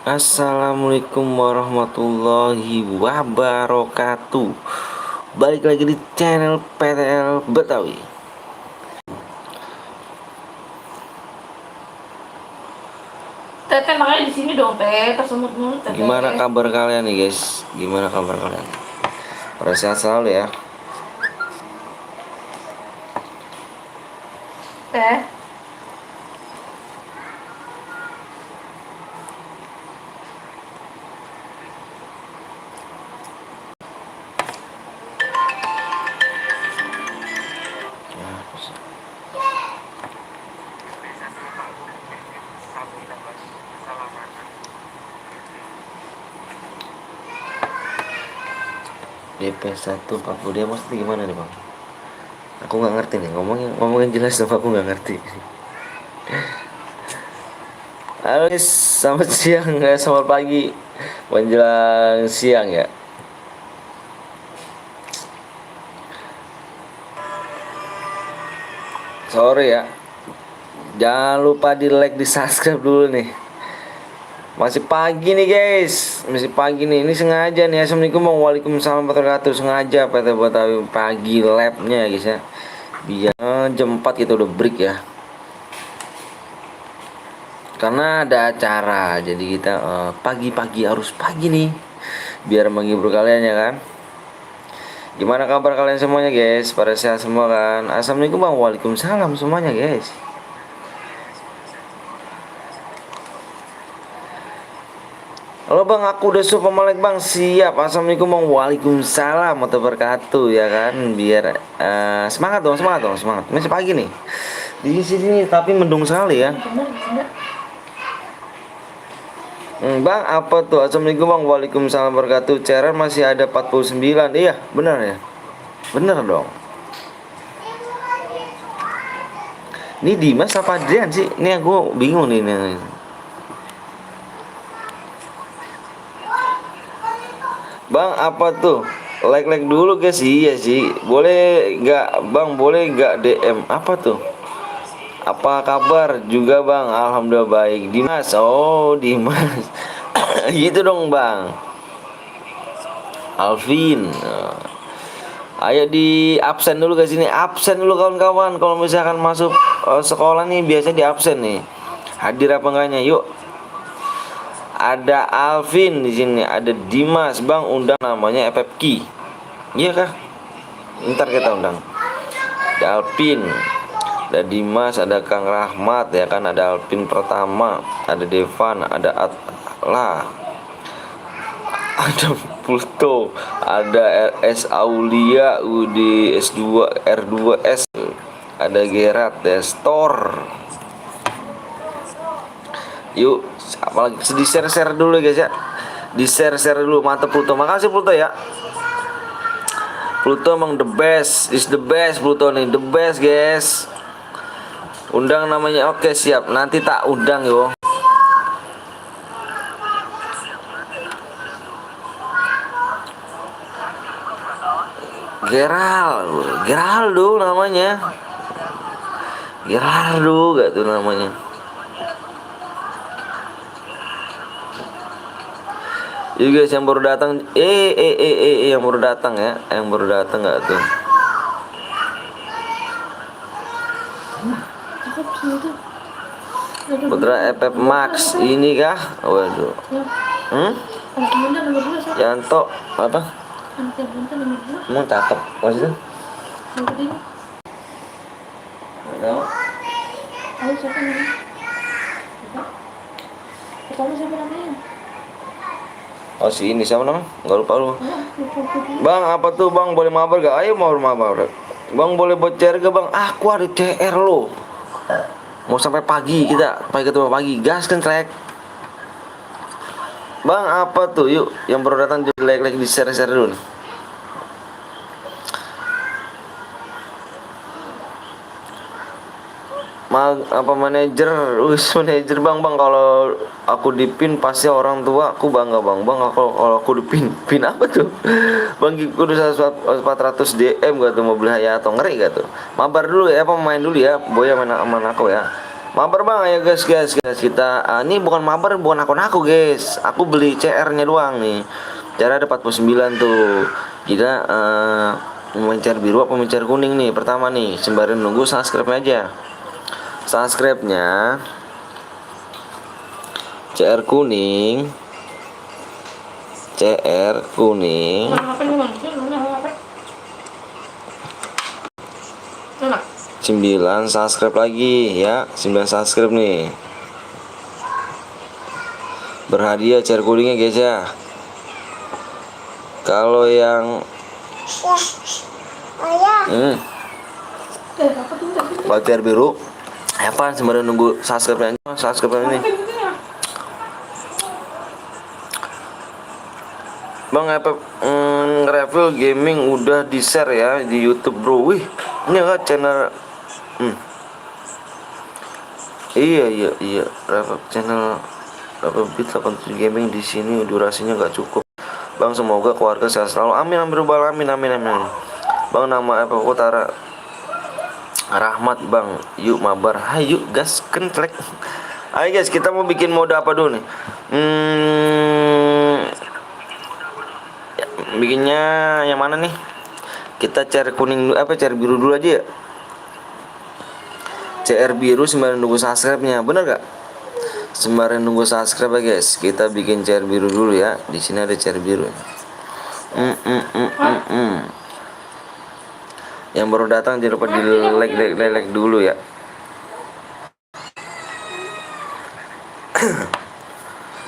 Assalamualaikum warahmatullahi wabarakatuh. Balik lagi di channel PTL Betawi. Teteh makanya di sini dong teh, tersemut mulu teteh. Gimana kabar kalian nih guys? Gimana kabar kalian? Pada sehat selalu ya. Teh, DP1 40 dia maksudnya gimana nih bang? Aku nggak ngerti nih, ngomongin jelas dong, aku nggak ngerti. Halo guys, selamat siang, selamat pagi, menjelang siang ya. Sorry ya, jangan lupa di like, di subscribe dulu nih. Masih pagi nih guys, masih pagi nih. Ini sengaja nih. Assalamualaikum warahmatullahi wabarakatuh. Sengaja PT Betawi pagi labnya guys ya. Biar jam 4 kita udah break ya. Karena ada acara, jadi kita pagi-pagi harus pagi nih. Biar menghibur kalian ya kan. Gimana kabar kalian semuanya guys? Pada sehat semua kan? Assalamualaikum waalaikumsalam semuanya guys. Halo bang, aku udah super melek bang. Siap. Assalamualaikum bang. Waalaikumsalam warahmatullahi wabarakatuh ya kan. Biar semangat dong, semangat dong, semangat. Masih pagi nih di sini tapi mendung sekali ya. Bang, apa tuh? Assalamualaikum bang. Waalaikumsalam warahmatullahi wabarakatuh. CRR masih ada 49. Iya, benar ya. Benar dong. Ini Dimas apa Adrian sih? Ini aku bingung nih. Bang, apa tuh? Like dulu guys. Iya sih. Boleh nggak bang? Boleh nggak DM? Apa tuh? Apa kabar juga bang? Alhamdulillah baik. Dimas. Oh Dimas. Gitu dong bang. Alvin. Ayo di absen dulu guys ini. Absen dulu kawan-kawan. Kalau misalkan masuk sekolah nih biasanya di absen nih. Hadir apa enggaknya? Yuk. Ada Alvin di sini, ada Dimas, Bang undang namanya FFQ. Iya kah? Ntar kita undang. Ada Alvin, ada Dimas, ada Kang Rahmat ya kan, ada Alvin pertama, ada Devan, ada Atla, ada Pluto, ada RS Aulia, UD S2, R2S, ada Gerat, Destor. Yuk, apalagi di share dulu guys ya. Di share dulu, mantep Pluto. Makasih Pluto ya. Pluto emang the best, is the best Pluto nih, the best guys. Undang namanya, oke siap. Nanti tak undang yo. Geraldo namanya. Geraldo gak tuh namanya. Yuk guys yang baru datang, yang baru datang ya, yang baru datang nggak tuh? Putra FF Max ini kah? Waduh. Yanto apa? Emang cakep maksudnya? Tahu? Tahu siapa namanya? Tahu siapa namanya? Oh si ini siapa namanya? Gak lupa lu. Bang apa tuh bang, boleh mabar gak? Ayo mau mabar. Bang boleh bocor gak bang? Aku ada CR lo. Mau sampai pagi kita, ketemu pagi. Gas kan trek. Bang apa tuh? Yuk yang baru datang di like di share dulu. Apa manajer, manajer bang kalau aku dipin pasti orang tua aku bangga bang kalau aku dipin apa tuh bang kudu 400 DM gak tuh mobil Hayato ngeri gak tuh mabar dulu ya apa main dulu ya boya main aman aku ya Mabar bang, ayo guys kita ini bukan mabar, bukan akun aku guys. Aku beli CR-nya doang nih. CR ada 49 tuh. Kita main CR biru apa main CR kuning nih? Pertama nih, sembari nunggu subscribe-nya aja. Subscribe-nya CR kuning. CR kuning. Mana HP mana sih? Mana HP? Mana? 9 subscribe lagi ya, 9 subscribe nih. Berhadiah CR kuningnya guys ya. Kalau yang Apa tuh tadi? kalau CR biru, apa sembari nunggu subscribe ini. Bang apa review gaming udah di share ya di YouTube bro. Wih, ini enggak channel Iya review channel review beat 87 gaming di sini durasinya nggak cukup. Bang semoga keluarga sehat selalu. Amin amin. Bang nama apa Utara Rahmat bang. Yuk mabar. Hai yuk gas kentlek. Ayo guys kita mau bikin mode apa dulu nih? Bikinnya yang mana nih? Kita CR kuning apa CR biru dulu aja ya. CR biru sembari nunggu subscribe-nya, bener gak? Sembari nunggu subscribe ya guys. Kita bikin CR biru dulu ya. Di sini ada CR biru. Yang baru datang jangan lupa di like dulu ya.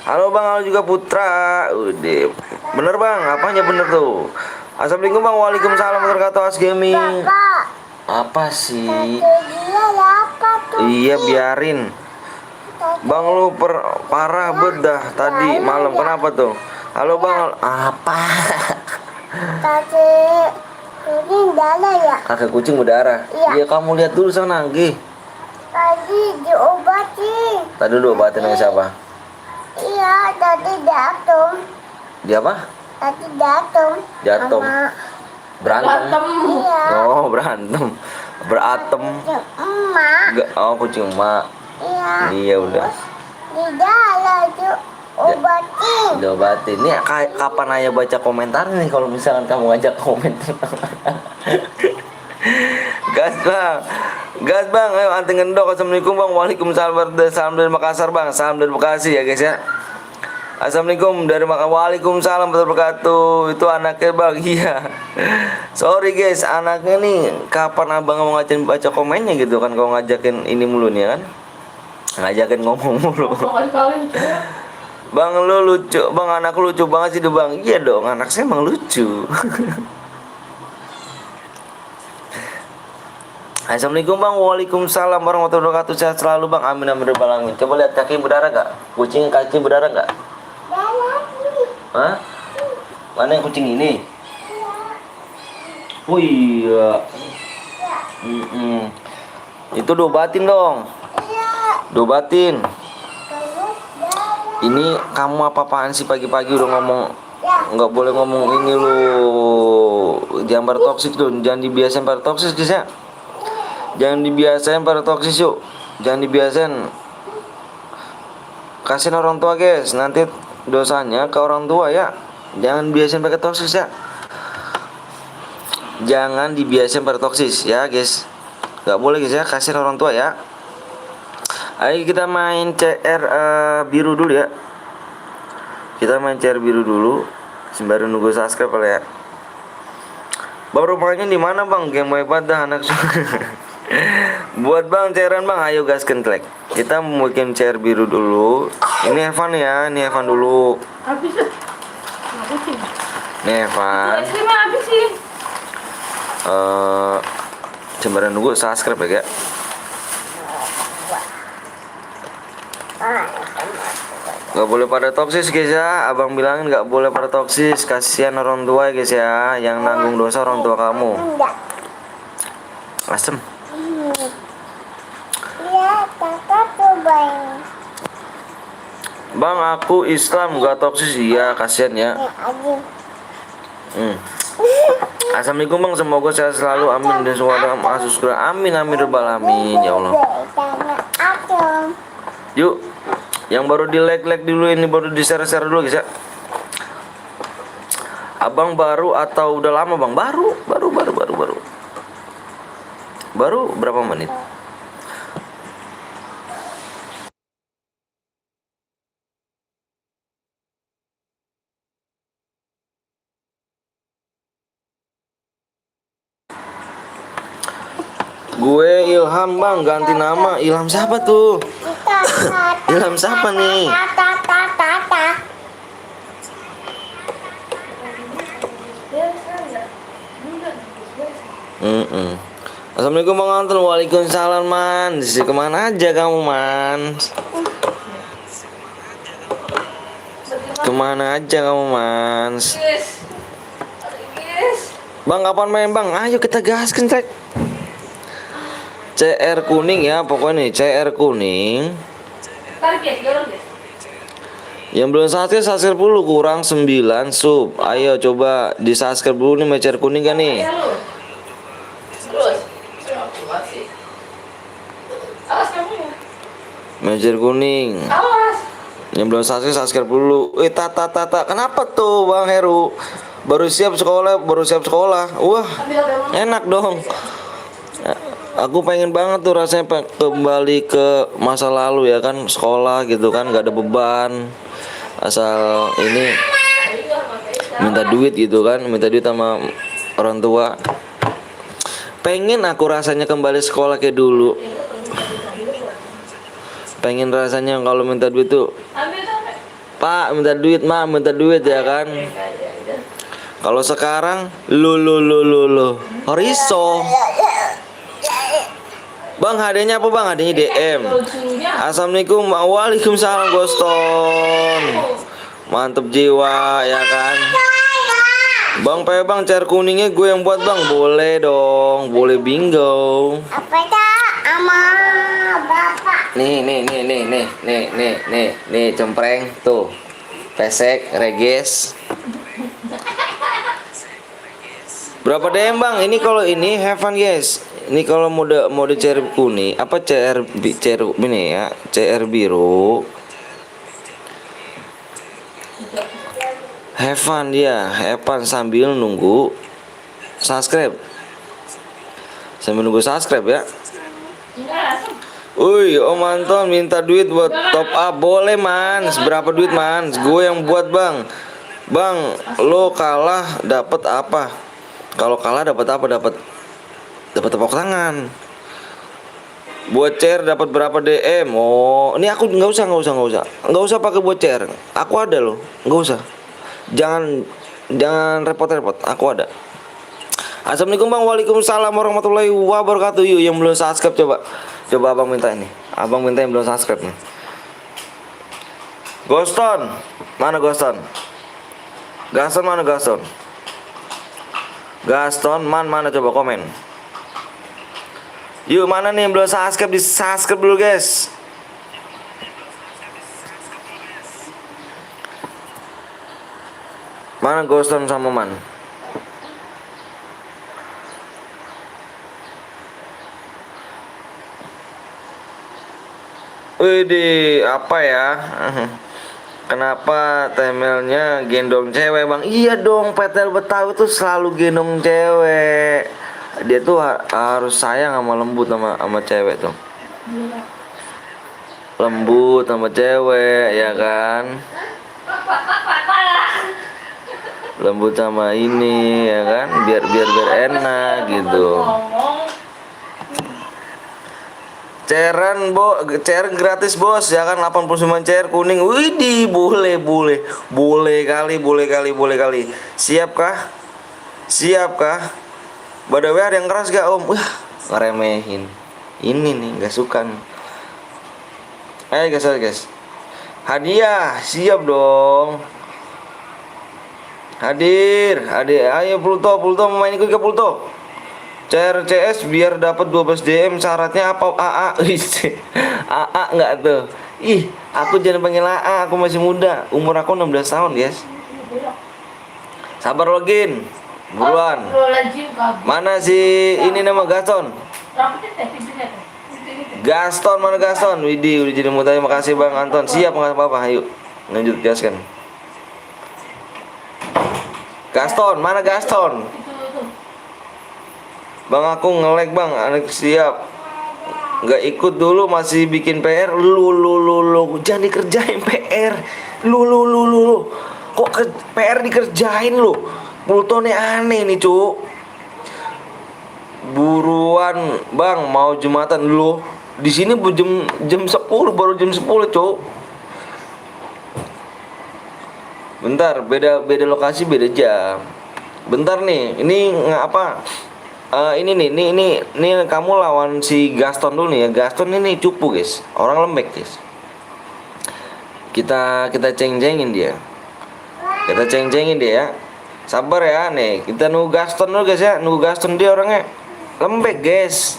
Halo bang, halo juga Putra. Udah, bener bang, apanya bener tuh? Assalamualaikum bang, waalaikumsalam warahmatullahi wabarakatuh. Gaming. Apa sih? Iya biarin. Bang lu parah bedah tadi malam kenapa tuh? Halo bang, apa? Kaki kucing darah ya? Kakek kucing berdarah. Iya kamu lihat dulu sana, Gi. Tadi diobatin. Tadi dulu obatin sama siapa? Iya, tadi datang. Dia apa? Tadi datang. Jatuh. Sama Berantem. iya. Oh berantem. Berantem. Kucing emak. Oh kucing emak. Iya. Iya udah. Di dalam diobatin. Diobatin. Nih kapan ayah baca komentar nih kalau misalkan kamu ngajak komen. Gas bang, ayo anti ngendok. Assalamualaikum bang, waalaikumsalam. Salam dari Makassar bang, salam dari Bekasi ya guys ya. Assalamualaikum dari Makassar, waalaikumsalam warahmatullahi wabarakatuh. Itu anaknya bang, iya. Sorry guys, anaknya nih kapan abang mau ngajakin baca komennya gitu kan? Kalau ngajakin ini mulu nih kan, ngajakin ngomong mulu. Kali-kali cewek. Bang lu lucu, bang anak lu lucu banget sih tuh bang. Iya dong, anak saya emang lucu. Assalamualaikum bang, waalaikumsalam warahmatullahi wabarakatuh. Sehat selalu bang, amin amin rabbal alamin. Coba lihat kaki berdarah gak? Kucing kaki berdarah gak? Hah? Mana yang kucing ini? Oh iya. Itu diobatin dong. Diobatin. Ini kamu apa-apaan sih pagi-pagi udah ngomong? Nggak boleh ngomong ini lu. Jangan pada toksik tuh, jangan dibiasain pada toksis guys ya. Jangan dibiasain pada toksis yuk. Jangan dibiasain. Kasihin orang tua guys, nanti dosanya ke orang tua ya. Jangan biasain pakai toksis ya. Jangan dibiasain pada toksis ya guys. Nggak boleh guys ya, kasihin orang tua ya. Ayo kita main CR biru dulu ya. Kita main CR biru dulu sembari nunggu subscribe ya. Bang rumahnya di mana bang? Game hebat dah anak. Buat bang cairan bang, ayo gas kentlek. Kita mau bikin CR biru dulu. Ini Evan ya, ini Evan dulu. Habis lah. Habisin. Ini Evan. Es krimnya habisin. Sembari nunggu subscribe ya. Gak boleh pada toksis guys ya. Abang bilangin gak boleh pada toksis. Kasihan orang tua guys ya. Yang nanggung dosa orang tua kamu. Asem. Iya, kakak cobain. Bang aku Islam gak toksis. Iya kasihan ya. Assalamualaikum bang, semoga sehat selalu, amin dan semua dalam asus. Amin amin rabbal alamin ya Allah. Yuk, yang baru di like dulu, ini baru di share dulu guys ya. Abang baru atau udah lama bang? Baru. Baru berapa menit? Gue Ilham bang, ganti nama. Ilham siapa tuh? Ilham siapa nih? Assalamualaikum Bang Anton. Waalaikumsalam man. Kemana aja kamu man? Kemana aja kamu man? Bang kapan main bang? Ayo kita gaskan cek. CR kuning ya pokoknya nih, CR kuning. Yang belum subscribe dulu kurang 9 sub. Ayo coba di subscribe dulu nih, CR kuning kan nih. Meja kuning. Yang belum subscribe dulu. Tata. Kenapa tuh Bang Heru? Baru siap sekolah. Wah, enak dong. Aku pengen banget tuh rasanya kembali ke masa lalu ya kan, sekolah gitu kan, gak ada beban. Asal ini minta duit gitu kan, minta duit sama orang tua. Pengen aku rasanya kembali sekolah kayak dulu. Pengen rasanya kalau minta duit tuh, Pak minta duit, Ma minta duit ya kan. Kalau sekarang lo Horiso. Bang hadiahnya apa bang? Hadiahnya DM. Assalamualaikum. Waalaikumsalam Goston. Mantep jiwa ya kan. Bang bang CR kuningnya gue yang buat bang. Boleh dong. Boleh bingo. Apa tak ama bapak? Nih cempreng tuh. Pesek, reges. Berapa DM bang? Ini kalau ini have fun guys. Ini kalau mode CR kuning, apa CR ini ya, CR biru. Have fun dia, have fun sambil nunggu subscribe. Sambil nunggu subscribe ya. Uy, Om Anton minta duit buat top up. Boleh man, seberapa duit man? Gue yang buat bang. Bang, lo kalah dapat apa? Kalau kalah dapat apa? Dapat tepuk tangan. Buat share dapat berapa DM? Oh, ini aku nggak usah pakai buat share. Aku ada loh, nggak usah. Jangan repot-repot. Aku ada. Assalamualaikum bang. Waalaikumsalam warahmatullahi wabarakatuh. Yuk yang belum subscribe coba abang minta ini. Abang minta yang belum subscribe nih. Goston, mana Goston? Gaston mana coba komen. Yuk mana nih yang belum subscribe, di subscribe dulu guys. Mana Goston sama Man? Widih, apa ya? Kenapa temelnya gendong cewek bang? Iya dong, petel Betawi tuh selalu gendong cewek. Dia tuh harus sayang sama lembut sama cewek tuh. Lembut sama cewek ya kan. Lembut sama ini ya kan, biar enak gitu. Cairan gratis bos ya kan, 89 cair kuning. Widih, boleh kali. Siap kah? By the way ada yang keras gak om? Wah, ngeremehin. Ini nih, gak suka nih. Ayo guys. Hadiah, siap dong. Hadir. Ayo Pluto main ikut ke Pluto. CRCS biar dapat 12 DM, syaratnya apa? AA. AA enggak tuh? Ih, aku jangan panggil AA, aku masih muda. Umur aku 16 tahun, guys. Sabar login. Buruan. Mana si ini nama Gaston? Gaston, mana Gaston? Widih, udah jadi mutanya. Makasih Bang Anton. Siap, nggak apa-apa. Ayo, lanjut gaskan. Gaston, mana Gaston? Itu. Bang aku nge-lag bang, anak siap. Nggak ikut dulu masih bikin PR. Lu, jangan dikerjain PR. Lu. Kok PR dikerjain lu? Plutonnya aneh nih cuk. Buruan bang, mau Jumatan dulu. Di sini jam 10, baru jam 10 cuk. Bentar, beda lokasi, beda jam. Bentar nih, ini nggak apa? Ini nih, ini kamu lawan si Gaston dulu nih ya. Gaston ini cupu guys, orang lembek guys. Kita ceng-cengin dia. Ya. Sabar ya nih, kita nunggu Gaston dulu guys ya. Nunggu Gaston, dia orangnya lembek guys.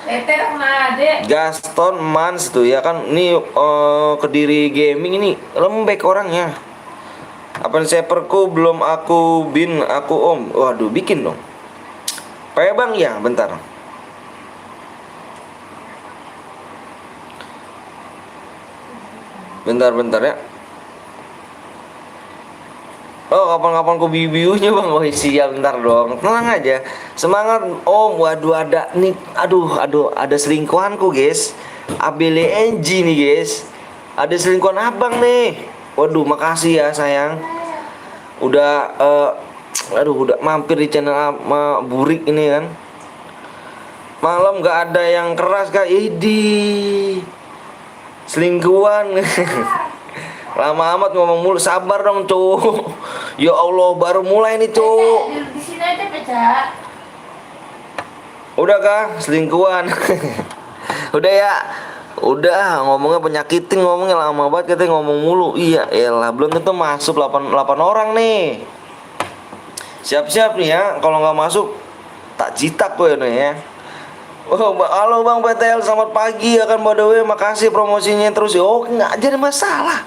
Tete sama adek. Gaston Mans tuh ya kan, ini Kediri Gaming ini lembek orangnya. Apa seperku belum aku om. Waduh, bikin dong. Kayak bang ya, bentar. Bentar ya. Oh, kapan-kapan ku biunya bang. Oh siap, bentar dong. Tenang aja. Semangat om. Waduh, ada nih. Aduh, ada selingkuhanku guys. ABLNG nih guys. Ada selingkuhan abang nih. Waduh, makasih ya sayang. Udah udah mampir di channel Burik ini kan. Malam gak ada yang keras kak. Idi selingkuhan. Lama amat ngomong mulu. Sabar dong cuk. Ya Allah, baru mulai nih cuk. Di sini aja pecah. Udah kah selingkuhan? Udah ya. Udah ngomongnya penyakitin, ngomongnya lama banget, katanya ngomong mulu. Iya elah, belum tentu masuk 8 orang nih. Siap-siap nih ya, kalau nggak masuk tak jitak gue nih ya. Oh, halo Bang PTL, selamat pagi ya kan, by the way, makasih promosinya terus. Oh, nggak jadi masalah.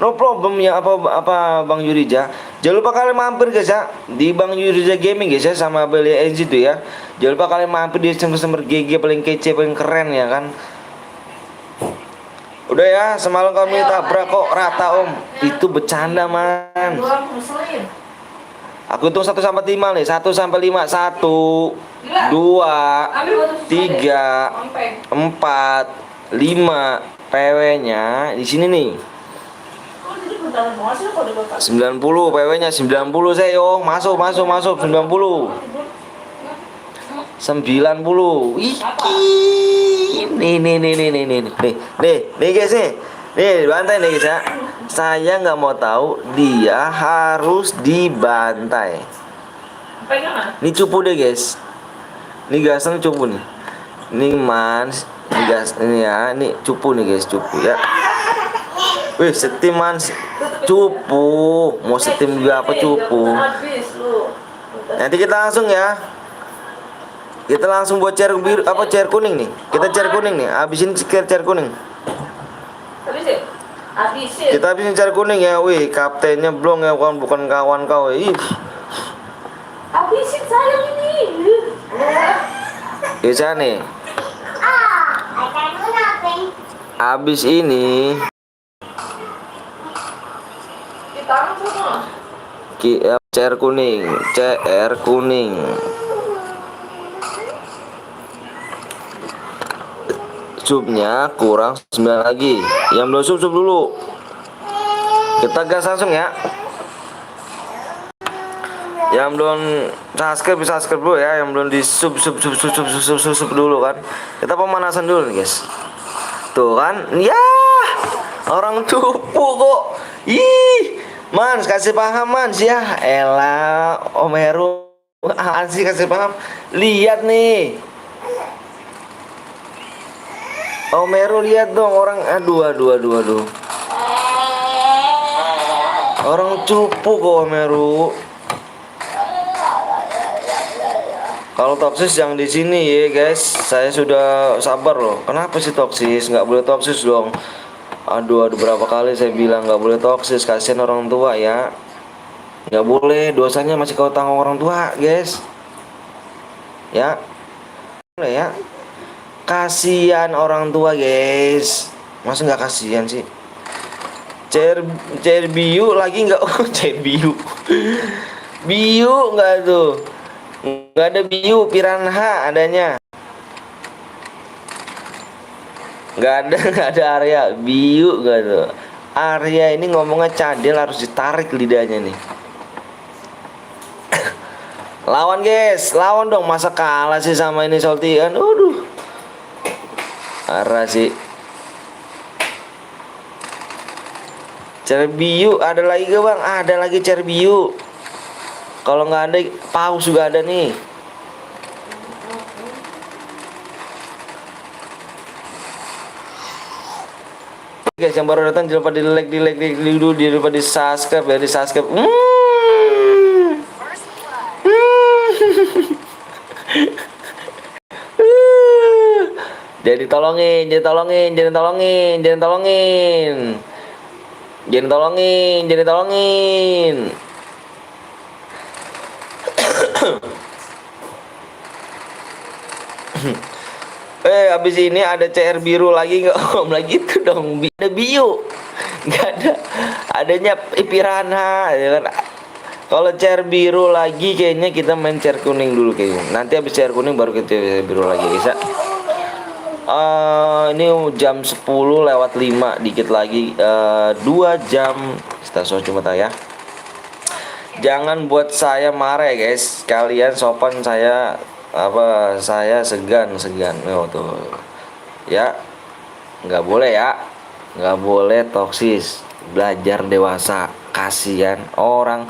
No problem ya, apa Bang Yurija. Jangan lupa kalian mampir guys ya di Bang Yurija Gaming guys ya, sama Belia NG tuh ya. Jangan lupa kalian mampir di sumber GG paling kece, paling keren ya kan. Udah ya, semalam kami tabrak kok rata om. Itu bercanda man. Aku hitung 1 sampai 5 nih. 1 sampai 5. 1 2 3 4 5. PW-nya di sini nih. 90 PW-nya 90 saya yo. Masuk 90. 90. Ih. Nih guys nih. Nih dibantai nih guys ya. Saya nggak mau tahu, dia harus dibantai. Ini cupu deh guys. Ini gasnya cupu nih. Ini mans, ini gas ini ya. Ini cupu nih guys, cupu ya. Wih, setim mans, cupu. Mau setim juga apa cupu? Nanti kita langsung ya. Kita langsung buat chair biru apa chair kuning nih. Kita chair kuning nih. Habisin chair kuning. Habisin. Kita habisin chair kuning ya. Wih, kaptennya belum ya, bukan kawan kau. Ih. Habisin sayang ini. Bisa nih. Habis ini Kita semua. chair kuning. Subnya kurang 9 lagi. Yang belum sub dulu. Kita gas langsung ya. Yang belum subscribe bisa subscribe dulu ya. Yang belum di sub dulu kan. Kita pemanasan dulu nih guys. Tuh kan. Ya. Orang cupu kok. Ih. Mans kasih paham Mans ya. Elah Om Heru. Sih kasih paham. Lihat nih. Oh Meru, lihat dong orang. Aduh. Orang cupu kok Meru. Kalau toksis yang di sini ya guys, saya sudah sabar loh. Kenapa sih toksis? Nggak boleh toksis dong. Aduh berapa kali saya bilang nggak boleh toksis, kasihan orang tua ya. Nggak boleh, dosanya masih kau tanggung orang tua guys. Ya, boleh ya. Kasihan orang tua guys. Masa nggak kasihan sih? Cair biu lagi nggak? Oh, cair biu. Biu nggak tuh? Nggak ada biu, piranha adanya. Nggak ada Arya. Biu nggak tuh? Arya ini ngomongnya cadel, harus ditarik lidahnya nih. Lawan guys, lawan dong, masa kalah sih sama ini Solti kan? Aduh. Parah sih. Cerbiu ada lagi gak bang? Ada lagi cerbiu. Kalau nggak ada, paus juga ada nih. Guys yang baru datang jangan lupa di like dulu, jangan lupa di subscribe ya, di subscribe. Jadi tolongin, jadi tolongin, jadi tolongin, jadi tolongin. Jadi tolongin, jadi tolongin. Abis ini ada CR biru lagi nggak om? Lagi itu dong, ada biu, nggak ada, adanya piranha ya kan. Kalau CR biru lagi kayaknya kita main CR kuning dulu kayaknya. Nanti habis CR kuning baru kita CR biru lagi bisa. Ini jam 10 lewat 5 dikit lagi, 2 jam stasiun cuma ya. Jangan buat saya marah ya guys. Kalian sopan, saya segan oh, tuh ya, nggak boleh ya, nggak boleh toksis. Belajar dewasa, kasihan orang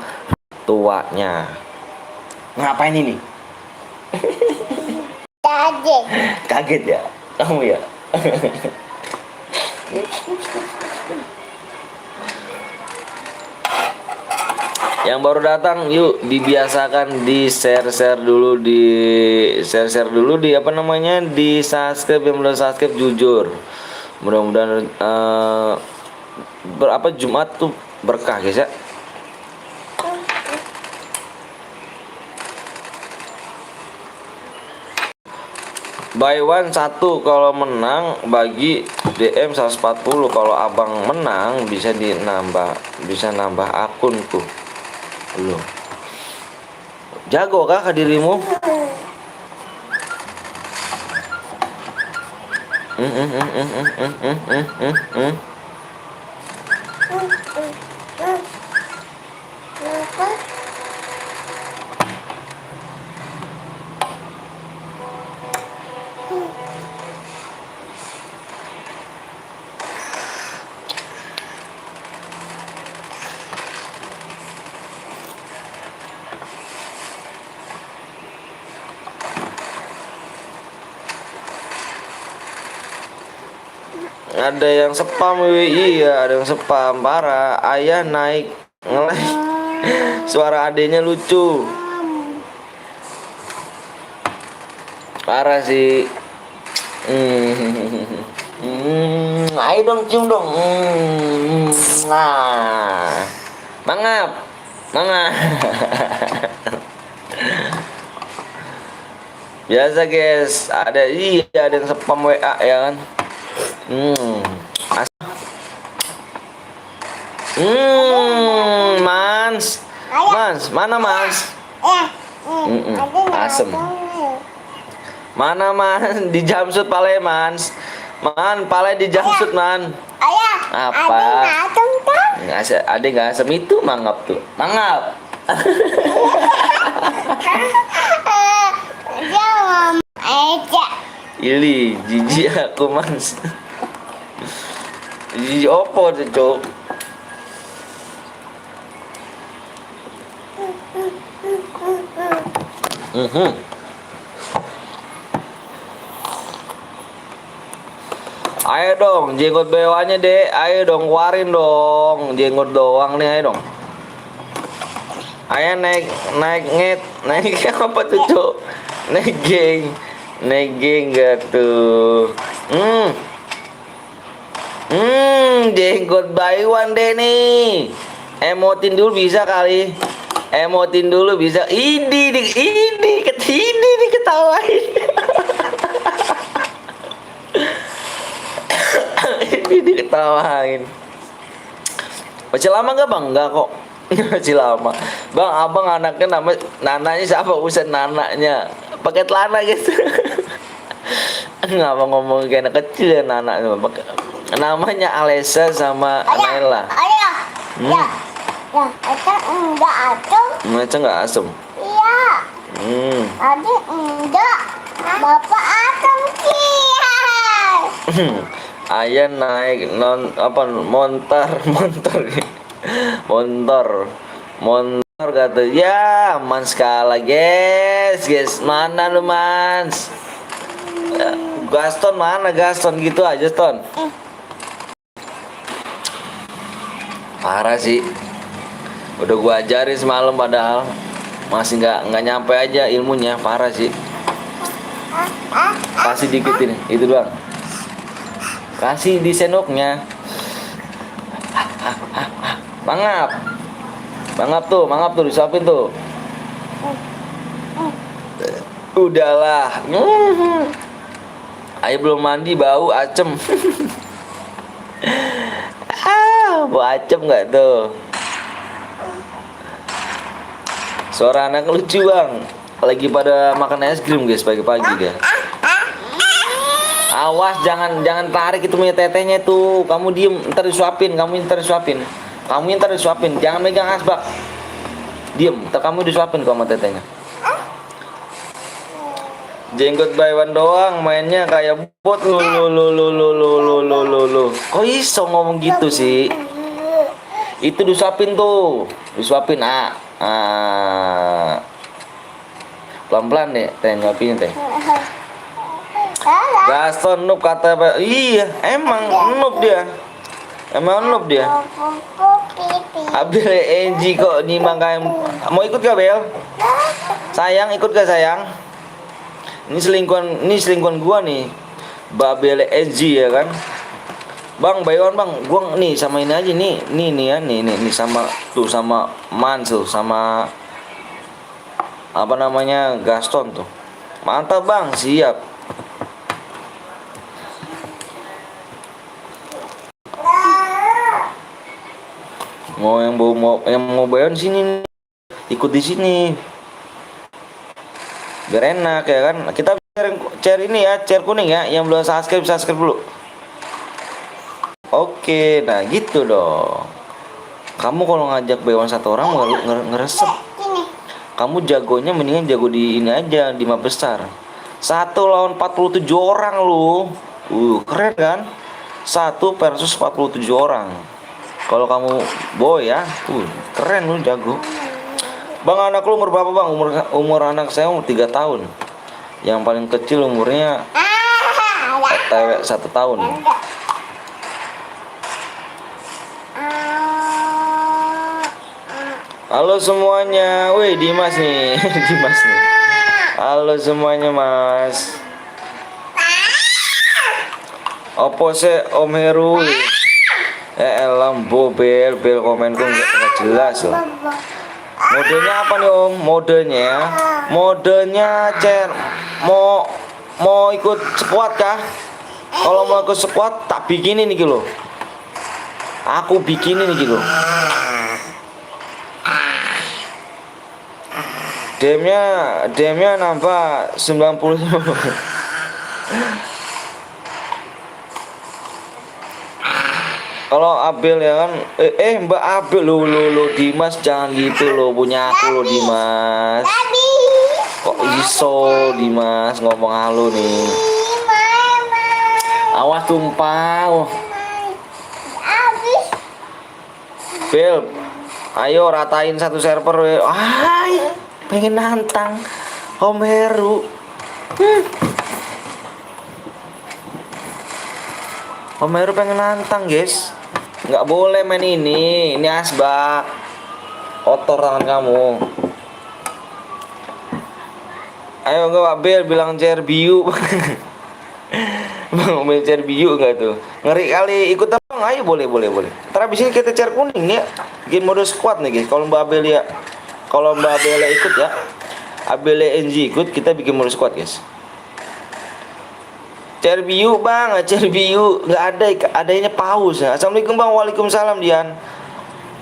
tuanya. Ngapain ini? Kaget ya kamu ya. Yang baru datang yuk dibiasakan di share dulu, di apa namanya, di subscribe. Yang belum subscribe jujur, mudah-mudahan berapa Jumat tuh berkah guys ya. Buy one 1 kalau menang, bagi DM 140. Kalau abang menang bisa nambah akunku. Belum. Jago kah dirimu? Ada yang spam, iya ada yang spam parah. Ayah naik ngelek. Suara adenya lucu. Parah sih. Ayo dong cium dong. Nah. Mangap. Biasa guys, ada yang spam WA ya kan. Mans, mana Mans? Asem. Mana Man? Di jamsut pale Mans. Man, pale di jamsut Man. Ayah. Apa? Ada nggak asem itu mangap tuh. Mangap. Jangan aja. Ili, jijik aku Mans. Jijik opo tuh cok. Ayo dong, jenggot bewanya deh. Ayo dong, keluarin dong. Jenggot doang nih, ayo dong. Ayo naik apa tuh cok? Naik geng gak tuh? Jenggot bayuan deh nih. Emotin dulu bisa kali. Emotin dulu bisa. Ini diketawain. Diketawain. Masih lama nggak bang? Nggak kok. Masih lama. Bang, abang anaknya nananya siapa? Usen nananya. Pakai celana gitu. Nggak mau ngomong kayak anak kecil ya nananya. Namanya Alessa sama Naila. Ayah. Ya. Ya, itu enggak asam. Macam nggak asem. Iya. Adik enggak. Bapak asam sih. Ayah naik montor kata ya aman sekali guys mana lu Mans. Gaston mana Gaston gitu aja Ton. Parah sih, udah gua ajarin semalam padahal masih nggak nyampe aja ilmunya. Parah sih. Kasih dikit ini itu doang, kasih di sendoknya. Mangap tuh disuapin tuh. Udahlah. Ayo belum mandi bau acem. Bau acem nggak tuh? Suara anak lucu bang. Lagi pada makan es krim guys pagi-pagi dia. Awas jangan tarik itu punya tetehnya tuh. Kamu diem ntar disuapin. Kamu ntar disuapin. Jangan megang asbak. Diem. Ntar kamu disuapin sama tetehnya. Jenggot baywan doang mainnya kayak bot lu. Kok iso ngomong gitu sih? Itu disuapin tuh. Disuapin pelan-pelan deh teh nyuapin teh. Gaston noob kata iya emang noob dia. Abil Enji kok nyimak kayak mau ikut gak Bel? Sayang ikut gak sayang? Ini selingkuhan gua nih. Babel Enji ya kan? Bang, Baywan bang, gua nih sama ini aja nih sama tuh sama Mansul sama apa namanya Gaston tuh. Mantap bang, siap. Yang mau Baywan sini nih. Ikut di sini. Biar enak ya kan. Kita share ini ya, share kuning ya. Yang belum subscribe dulu. Oke, nah gitu dong. Kamu kalau ngajak Baywan satu orang ngeresep. Kamu jagonya mendingan jago di ini aja, di map besar. 1 lawan 47 orang lu. Keren kan? 1 versus 47 orang. Kalau kamu boy ya, keren lu jago. Bang, anak lu umur berapa bang? Umur anak saya umur 3 tahun. Yang paling kecil umurnya OTW 1 tahun. Halo semuanya, wih Dimas nih, Dimas nih. Halo semuanya mas. Opo se Om Heru. Elam bel komenku nggak jelas loh. Modenya apa nih Om? Modenya cer mau ikut squad kah? Kalau mau ikut squad tak bikinin nih loh. Aku bikinin nih loh. DM-nya nambah 90. Kalau Abel ya kan Mbak Abel lo Dimas jangan gitu lo, punya aku lo Dimas. Kok iso Dimas ngomong halo nih. Awas tumpah. Bel, ayo ratain satu server we. Pengen nantang Om Heru. Om Heru pengen nantang guys. Nggak boleh main ini asbak. Kotor tangan kamu. Ayo nggak Pak Bel bilang Cerbiu. Bang main Cerbiu nggak tuh? Ngeri kali ikut bang. Ayo boleh. Ntar abis ini kita cer kuning ya. Game mode squad nih guys. Kalau Mbak Abel ya. Kalau Mbak Abela ikut ya, Abela NG ikut, kita bikin mode squad guys. Cerbiu bang, Cerbiu nggak ada, adanya paus ya. Assalamualaikum bang, waalaikumsalam Dian.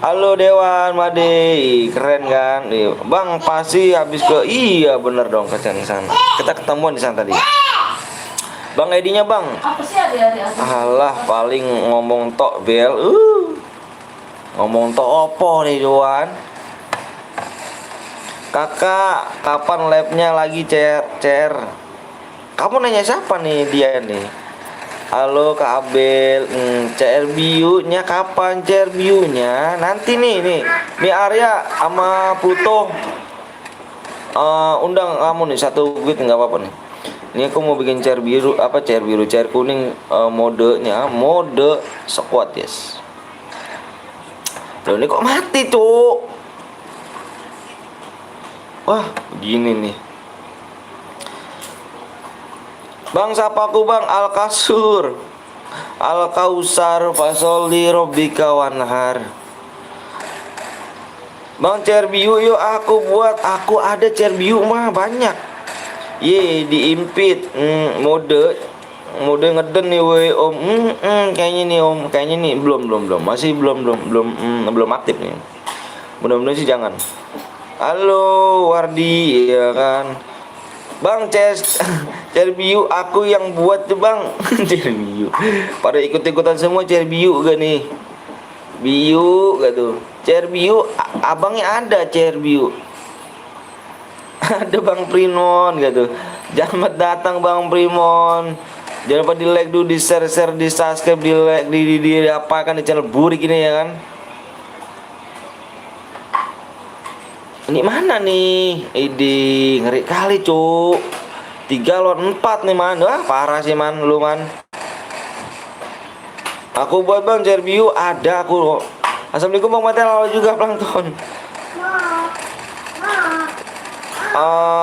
Halo Dewan Made, ih, keren kan? Nih, bang pasti habis ke, iya bener dong ke sana. Kita ketemuan di sana tadi. Bang ID-nya bang. Apa sih adik-adik? Alah paling ngomong tok bel. Ngomong tok opo nih Dewan. Kakak, kapan labnya lagi CR? Kamu nanya siapa nih dia nih? Halo Kak Abel, CRBU-nya kapan CRBU-nya? Nanti nih Arya sama Pluto undang kamu nih satu bit nggak apa-apa nih. Ini aku mau bikin CR biru, CR kuning, modenya mode squad yes. Loh ini kok mati tuh? Wah begini nih. Bang sapa aku bang Al-Kasur Al-Kausar Fasoli Robbika Wanhar. Bang Cerbiu yuk aku ada Cerbiu mah banyak. Ye diimpit mode ngeden nih we om. Kayaknya nih om, kayaknya nih belum masih belum aktif nih. Mudah-mudahan sih jangan. Halo Wardi ya kan. Bang Cerbiu aku yang buat tuh bang. Cerbiu pada ikut-ikutan semua Cerbiu gak nih? Biu gak tuh? Cerbiu abangnya ada Cerbiu. Ada Bang Primon gak tuh? Jangan datang Bang Primon. Jangan lupa di like dulu, di share, di subscribe, di like, di apa kan di channel Burik ini ya kan. Ini mana nih? Idi ngeri kali cuk. 3 lawan 4 nih man. Wah parah sih man lu man. Aku buat bang Cerbiu ada aku. Assalamualaikum bang Matel, halo juga Plankton.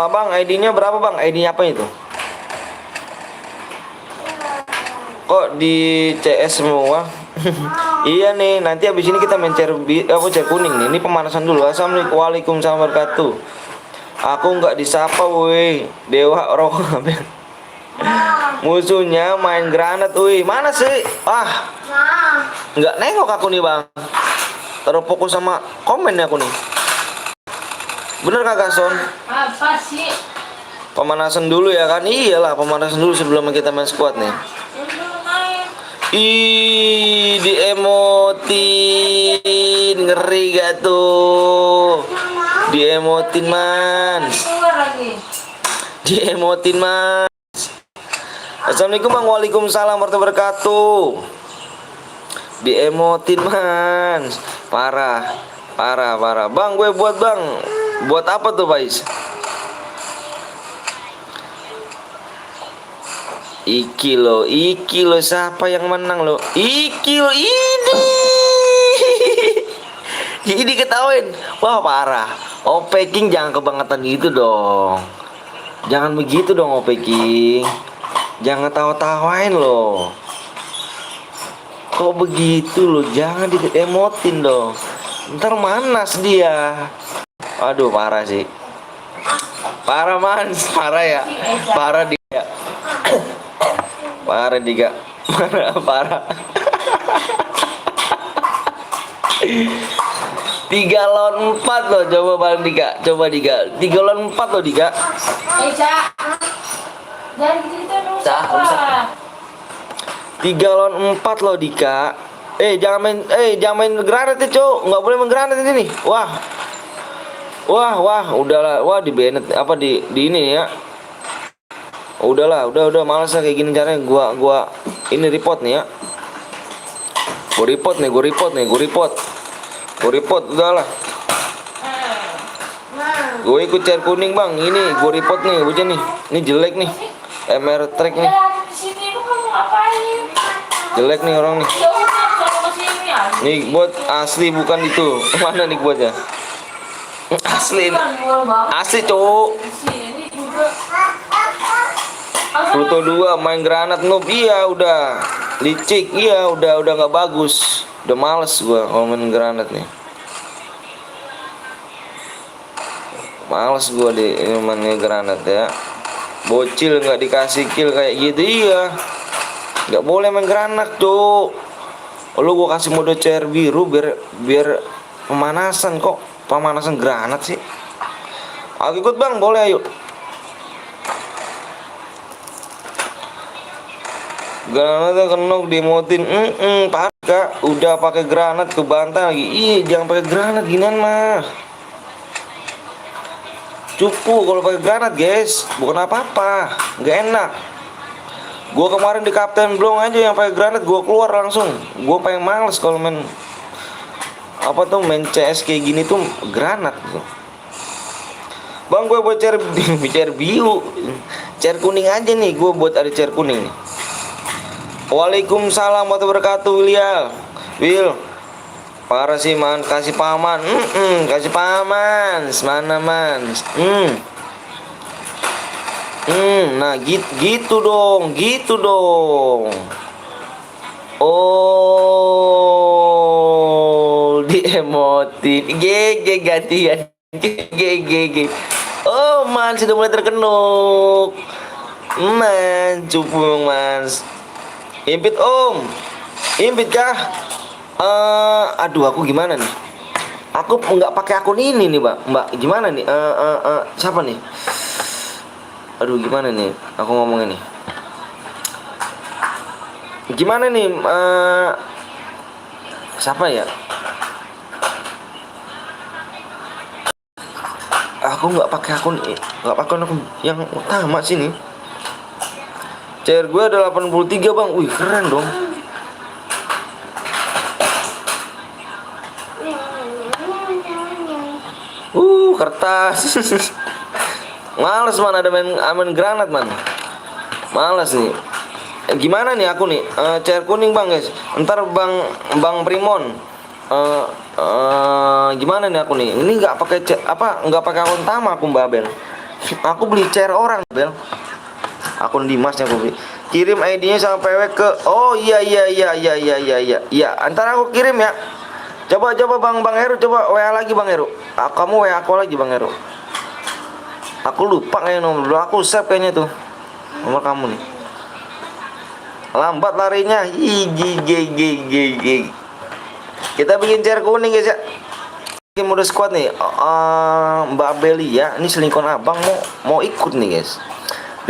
Bang ID-nya berapa bang? ID-nya apa itu? Kok di CS semua? Iya nih, nanti abis ini kita main cer kuning nih. Ini pemanasan dulu. Assalamualaikum warahmatullahi wabarakatuh. Aku nggak disapa woi. Dewa rokok. Musuhnya main granat woi. Mana sih? Nggak nengok aku nih bang. Terfokus sama komennya aku nih. Bener kagak Son? Apa sih? Pemanasan dulu ya kan? Iyalah pemanasan dulu sebelum kita main squad nih. Ih, di emotin ngeri gak tuh? Di emotin man. Di emotin man. Assalamualaikum bang, waalaikumsalam warahmatullahi wabarakatuh. Di emotin man. Parah. Bang, gue buat bang. Buat apa tuh guys? Iki lo siapa yang menang lo? Iki lo ini. Ini ketahuin. Wah parah. OP King jangan kebangetan gitu dong. Jangan begitu dong OP King. Jangan tawa-tawain lo. Kok begitu lo? Jangan di-emotin dong. Ntar manas dia. Aduh parah sih. Parah man, parah ya. Parah dia. Parah Diga. Parah. 3 lawan 4 loh, coba Bang Diga. 3 lawan 4 loh Diga. Cak. Jangan gitu dong. Cak. 3 lawan 4 loh Dika. Jangan main granat ya, Cok. Enggak boleh main granat ini nih. Wah, udahlah. Wah, di banned apa di ini ya. Udahlah, udah malas lah kayak gini caranya. Gua ini report nih ya. Gua report, udahlah. Gue ikut cer kuning bang. Ini gue report nih, bocah nih. Ini jelek nih. MR track nih. Jelek nih orang nih. Nih buat asli bukan itu. Mana nih buatnya? Asli ini. Asli cowok. Pluto 2 main granat noob. Iya udah licik. Iya udah nggak bagus. Udah males gua kalau main granat nih. Males gua di main granat ya. Bocil nggak dikasih kill kayak gitu, iya. Nggak boleh main granat, Cuk. Lu gua kasih mode CR biru biar biar pemanasan, kok pemanasan granat sih. Aku ikut bang, boleh ayo. Granatnya kenok dimotin, Pak Kak, udah pakai granat kebantai lagi. Iya, jangan pakai granat ginian mah. Cupu kalau pakai granat guys, bukan apa-apa, nggak enak. Gua kemarin di Kapten Blong aja yang pakai granat, gua keluar langsung. Gua paling males kalau main apa tuh, main CS kayak gini tuh granat gitu. Bang, gue buat chair chair biru, chair kuning aja nih, gue buat ada chair kuning nih. Waalaikumsalam warahmatullahi wabarakatuh, Will. Para sih man, kasih paman, kasih paman, mana man, nah gitu dong, gitu dong. Oh, di emotin, GG gantian, GG. Oh man, sudah mulai terkenuk, man, cupu mas. Impit om, impit kah? Aduh, aku gimana nih? Aku nggak pakai akun ini nih, Mbak. Gimana nih? Siapa nih? Aduh, gimana nih? Aku ngomongin nih. Gimana nih? Siapa ya? Aku nggak pakai akun yang utama sih nih. CR gue ada 83 bang. Wih, keren dong. Kertas. Males man, ada main granat man. Males nih. Gimana nih aku nih? CR kuning bang guys. Ntar bang Primon. Gimana nih aku nih? Ini nggak pakai nggak pakai akun utama aku Mbak Bel. Aku beli CR orang Bel. Akun Dimasnya aku beli. Kirim ID-nya sama PW ke. Oh iya. Iya, antar aku kirim ya. Coba Bang Heru, coba WA lagi Bang Heru. Kamu WA aku lagi Bang Heru. Aku lupa kayaknya nomor. Aku save kayaknya tuh nomor kamu nih. Lambat larinya. Kita bikin chair kuning guys ya. Bikin mode squad nih. Mbak Beli ya. Ini selingkuhan abang mau ikut nih guys.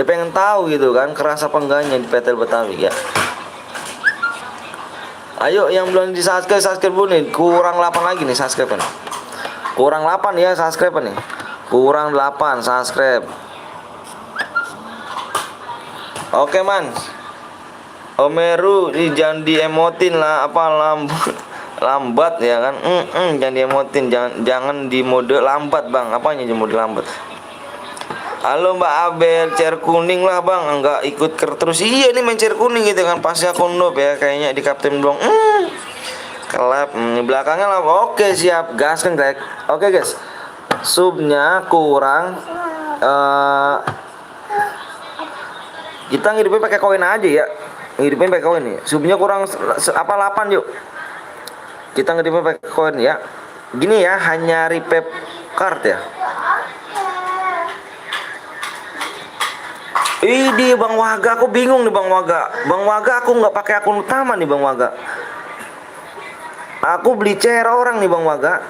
Dia pengen tahu gitu kan, kerasa apa enggaknya di PTL Betawi ya. Ayo yang belum di subscribe dulu nih. Kurang 8 lagi nih subscribe nih. Kurang 8 ya subscribe nih. Kurang 8 subscribe. Oke man. Omeru jangan diemotin lah, apa lambat ya kan. Jangan diemotin, jangan di mode lambat bang. Apanya di mode lambat? Halo Mbak Abel, chair kuning lah bang, enggak ikut terus. Iya nih main chair kuning gitu kan, pasti aku noob ya kayaknya di Kapten Blong. Kelap, belakangnya lah. Oke siap, gas kan Greg. Oke guys, subnya kurang. Kita ngidupin pakai koin aja ya, ngidupin pakai koin nih. Subnya kurang 8 yuk. Kita ngidupin pakai koin ya. Gini ya, hanya repep card ya. Ini Bang Waga, aku bingung nih Bang Waga. Bang Waga, aku nggak pakai akun utama nih Bang Waga. Aku beli CR orang nih Bang Waga.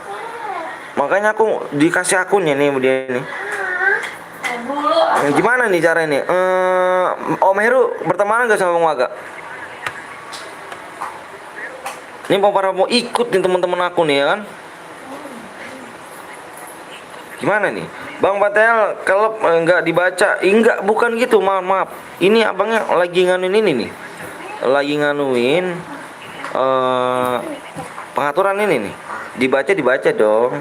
Makanya aku dikasih akunnya nih dia nih. Gimana nih caranya nih? Om Heru berteman gak sama Bang Waga? Ini mau ikut nih teman-teman aku nih ya kan? Gimana nih? Bang Patel kelep enggak dibaca. Enggak, bukan gitu, maaf. Ini abangnya lagi nganuin ini nih. Lagi nganuin pengaturan ini nih. Dibaca dong.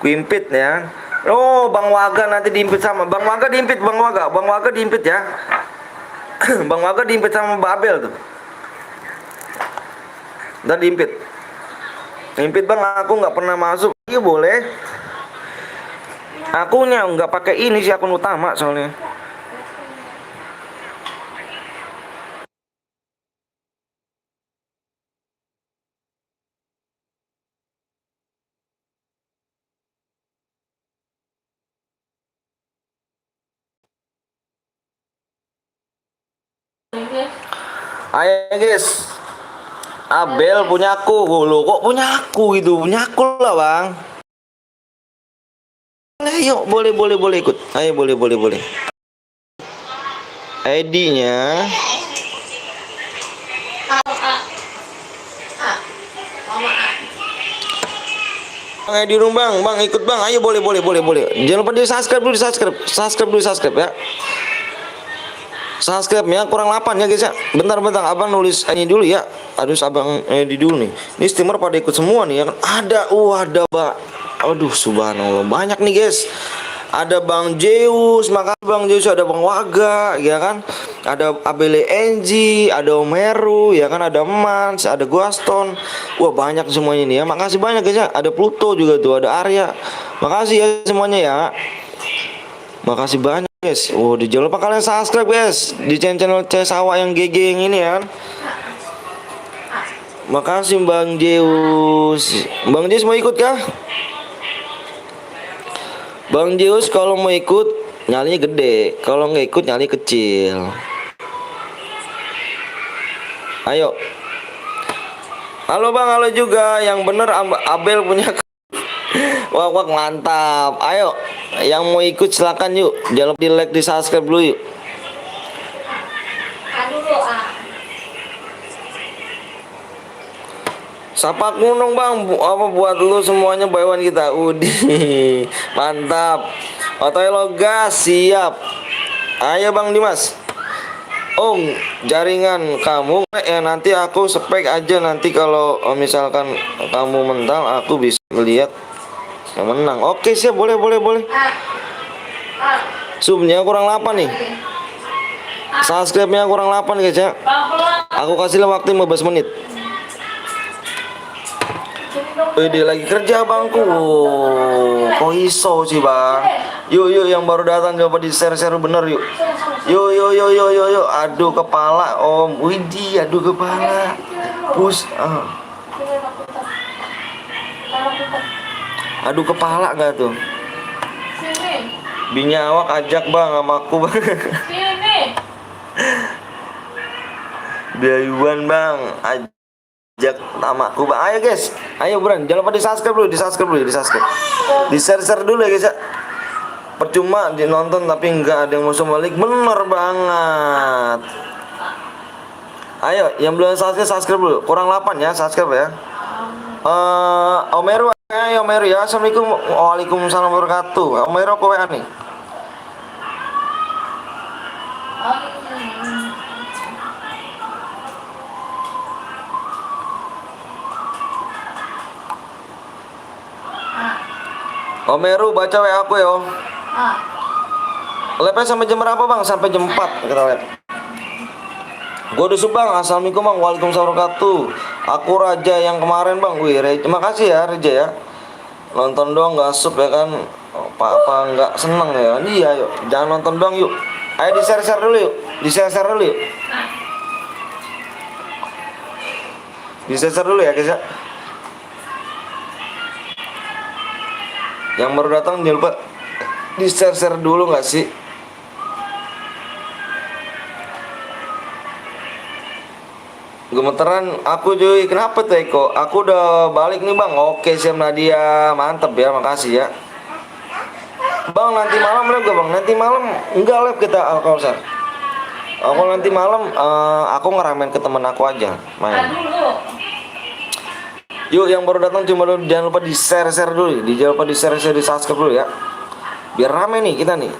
Kuimpit ya. Oh, Bang Waga nanti diimpit sama Bang Waga diimpit Bang Waga diimpit ya. Bang Waga diimpit sama Babel tuh. Dan diimpit. Impit Bang, aku nggak pernah masuk. Iya boleh. Akunya nggak pakai ini sih akun utama soalnya. guys. Ayo guys. Abel punya aku. Loh, kok punya aku gitu? Punya aku lah, Bang. Ayo, boleh ikut. Ayo, boleh. ID-nya Bang Edi Rum, Bang ikut Bang. Ayo boleh. Jangan lupa di subscribe ya. Subscribe-nya kurang 8 ya guys ya. Bentar Abang nulis ini dulu ya. Harus Abang di dulu nih. Ini streamer pada ikut semua nih ya kan. Ada Pak. Aduh subhanallah banyak nih guys. Ada Bang Zeus, makasih Bang Zeus, ada Bang Waga ya kan. Ada Abele Enji, ada Om Heru ya kan, ada Mans, ada Guaston. Wah banyak semuanya nih ya. Makasih banyak guys ya. Ada Pluto juga tuh, ada Arya. Makasih ya semuanya ya. Makasih banyak guys. Oh, jangan lupa kalian subscribe guys di channel Cesawa yang GG yang ini ya kan. Makasih Bang Zeus. Bang Zeus mau ikut kah? Bang Zeus kalau mau ikut nyalinya gede, kalau nggak ikut nyali kecil. Ayo. Halo Bang, halo juga. Yang bener Abel punya. Wah mantap. Ayo, yang mau ikut silakan yuk. Jangan lupa di like, di subscribe dulu yuk. Sapa gunung Bang, apa buat lu semuanya buy one kita. Udih, mantap. Otoy gas siap. Ayo Bang Dimas. Om, jaringan kamu ya nanti aku spek aja nanti kalau misalkan kamu mental aku bisa melihat yang menang. Oke siap, boleh. Subnya kurang 8 nih. Subscribe-nya kurang 8 guys ya. Aku kasih waktu 15 menit. Dia lagi kerja Bangku. Kok iso sih Bang? Yuk yang baru datang coba di share bener yuk. Yuk. Aduh kepala Om. Widih, aduh kepala. Push. Aduh kepala nggak tuh? Binya awak ajak Bang sama aku Bang. Biayuan Bang. Ajak namaku Bang. Ayo guys. Ayo Bran, jangan lupa di subscribe dulu. Di share dulu ya guys ya. Percuma nonton tapi nggak ada yang musuh balik. Bener banget. Ayo yang belum subscribe dulu. Kurang 8 ya subscribe ya. Omeru ya. Assalamualaikum. Waalaikumsalam warahmatullahi wabarakatuh. Omeru aku WA nih. Omeru baca WA aku ya. Live sampai jam berapa Bang? Sampai jam 4 kita live. Gue udah Bang. Assalamualaikum Bang. Waalaikumsalam wabarakatuh. Aku Raja yang kemarin Bang. Wih, terima kasih ya Raja ya. Nonton doang nggak sub ya kan. Apa nggak seneng ya. Iya yuk. Jangan nonton doang yuk. Ayo di share dulu yuk. Di share dulu yuk. Di share dulu ya guys ya. Yang baru datang jangan lupa di share dulu nggak sih? Gemeteran aku cuy. Kenapa tuh Eko? Aku udah balik nih Bang. Oke siap Nadia. Mantap ya, makasih ya Bang. Nanti malam live gak Bang? Nanti malam enggak live kita Alkausar. Aku nanti malam aku ngeramen ke temen aku aja main. Yuk yang baru datang jangan lupa di share dulu. Jangan lupa di share di subscribe dulu ya. Biar rame nih kita nih.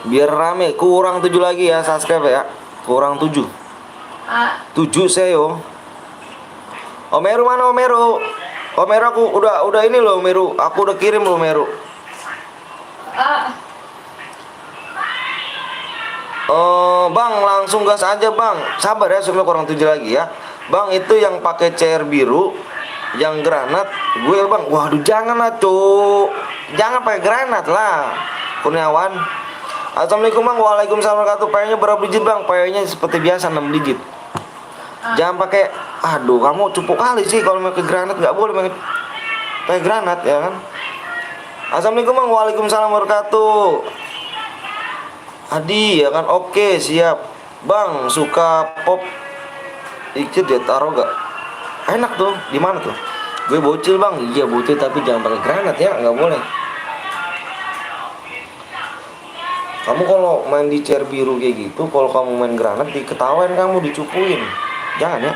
Biar rame. Kurang 7 lagi ya subscribe ya. Kurang 7. 7 saya yo. Omeru mana Omeru? Omeru aku udah ini loh Omeru. Aku udah kirim loh Omeru. Bang langsung gas aja Bang. Sabar ya sebenarnya kurang 7 lagi ya. Bang itu yang pakai chair biru, yang granat, gue Bang. Waduh jangan lah tuh, jangan pakai granat lah, Kurniawan. Assalamualaikum Bang. Waalaikumsalam warahmatullahi wabarakatuh. Payanya berapa digit Bang? Payanya seperti biasa 6 digit. Jangan pakai, aduh kamu cupu kali sih kalau pakai granat, nggak boleh pakai granat ya kan. Assalamualaikum Bang. Waalaikumsalam warahmatullahi wabarakatuh. Adi ya kan, oke siap. Bang, suka pop dikit ya taruh gak? Enak tuh, di mana tuh? Gue bocil bang, iya bocil tapi jangan pakai granat ya, nggak boleh. Kamu kalau main di chair biru kayak gitu, kalau kamu main granat diketawain kamu, dicupuin. Jangan ya.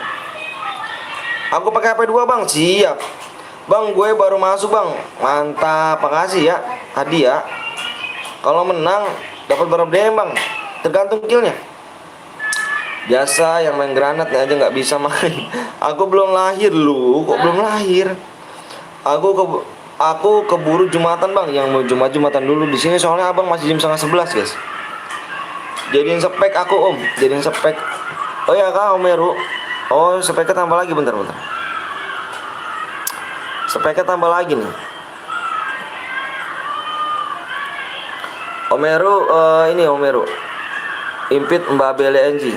Aku pakai HP 2 bang, siap. Bang, gue baru masuk bang, mantap, makasih ya, hadiah. Kalau menang dapat berapa DM bang? Tergantung killnya. Biasa yang main granat aja nggak bisa main. Aku belum lahir lu, kok belum lahir? Aku keburu Jumatan bang, yang mau Jumatan dulu di sini soalnya abang masih jam 10:30 guys. Jadiin spek aku om, jadiin spek. Oh ya kak Omeru. Oh speknya tambah lagi bentar. Speknya tambah lagi nih. Omeru, ini Omeru. Impit Mbak BLNG.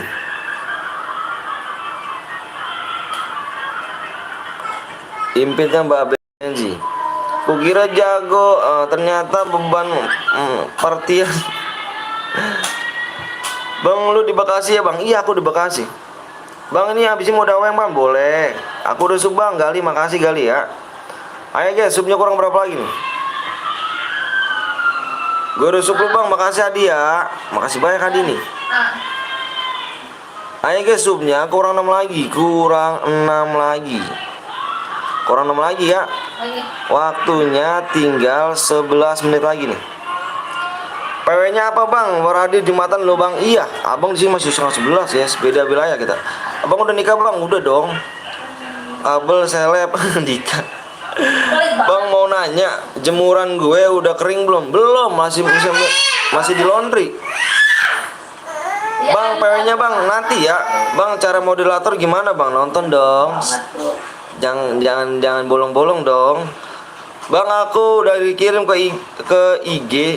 Impitnya Mbak BLNG. Kukira jago, ternyata beban partian. Bang lu di Bekasi ya bang? Iya aku di Bekasi. Bang ini habisin modal WM bang? Boleh. Aku udah sub bang, Gali, makasih Gali ya. Ayo guys, subnya kurang berapa lagi nih? Gue udah sub lu bang, makasih hadiah. Makasih banyak hadiah nih. Ayo guys, subnya kurang 6 lagi. Kurang 6 lagi ya. Waktunya tinggal 11 menit lagi nih. PW-nya apa bang? Waradi Jumatan lo bang? Iya, abang di sini masih 11 ya, beda wilayah kita. Abang udah nikah bang? Udah dong. Abel seleb nikah. Bang mau nanya, jemuran gue udah kering belum? Belum, masih di laundry. Bang, PW-nya bang nanti ya. Bang, cara moderator gimana bang? Nonton dong. Jangan bolong-bolong dong. Bang, aku udah dikirim ke IG,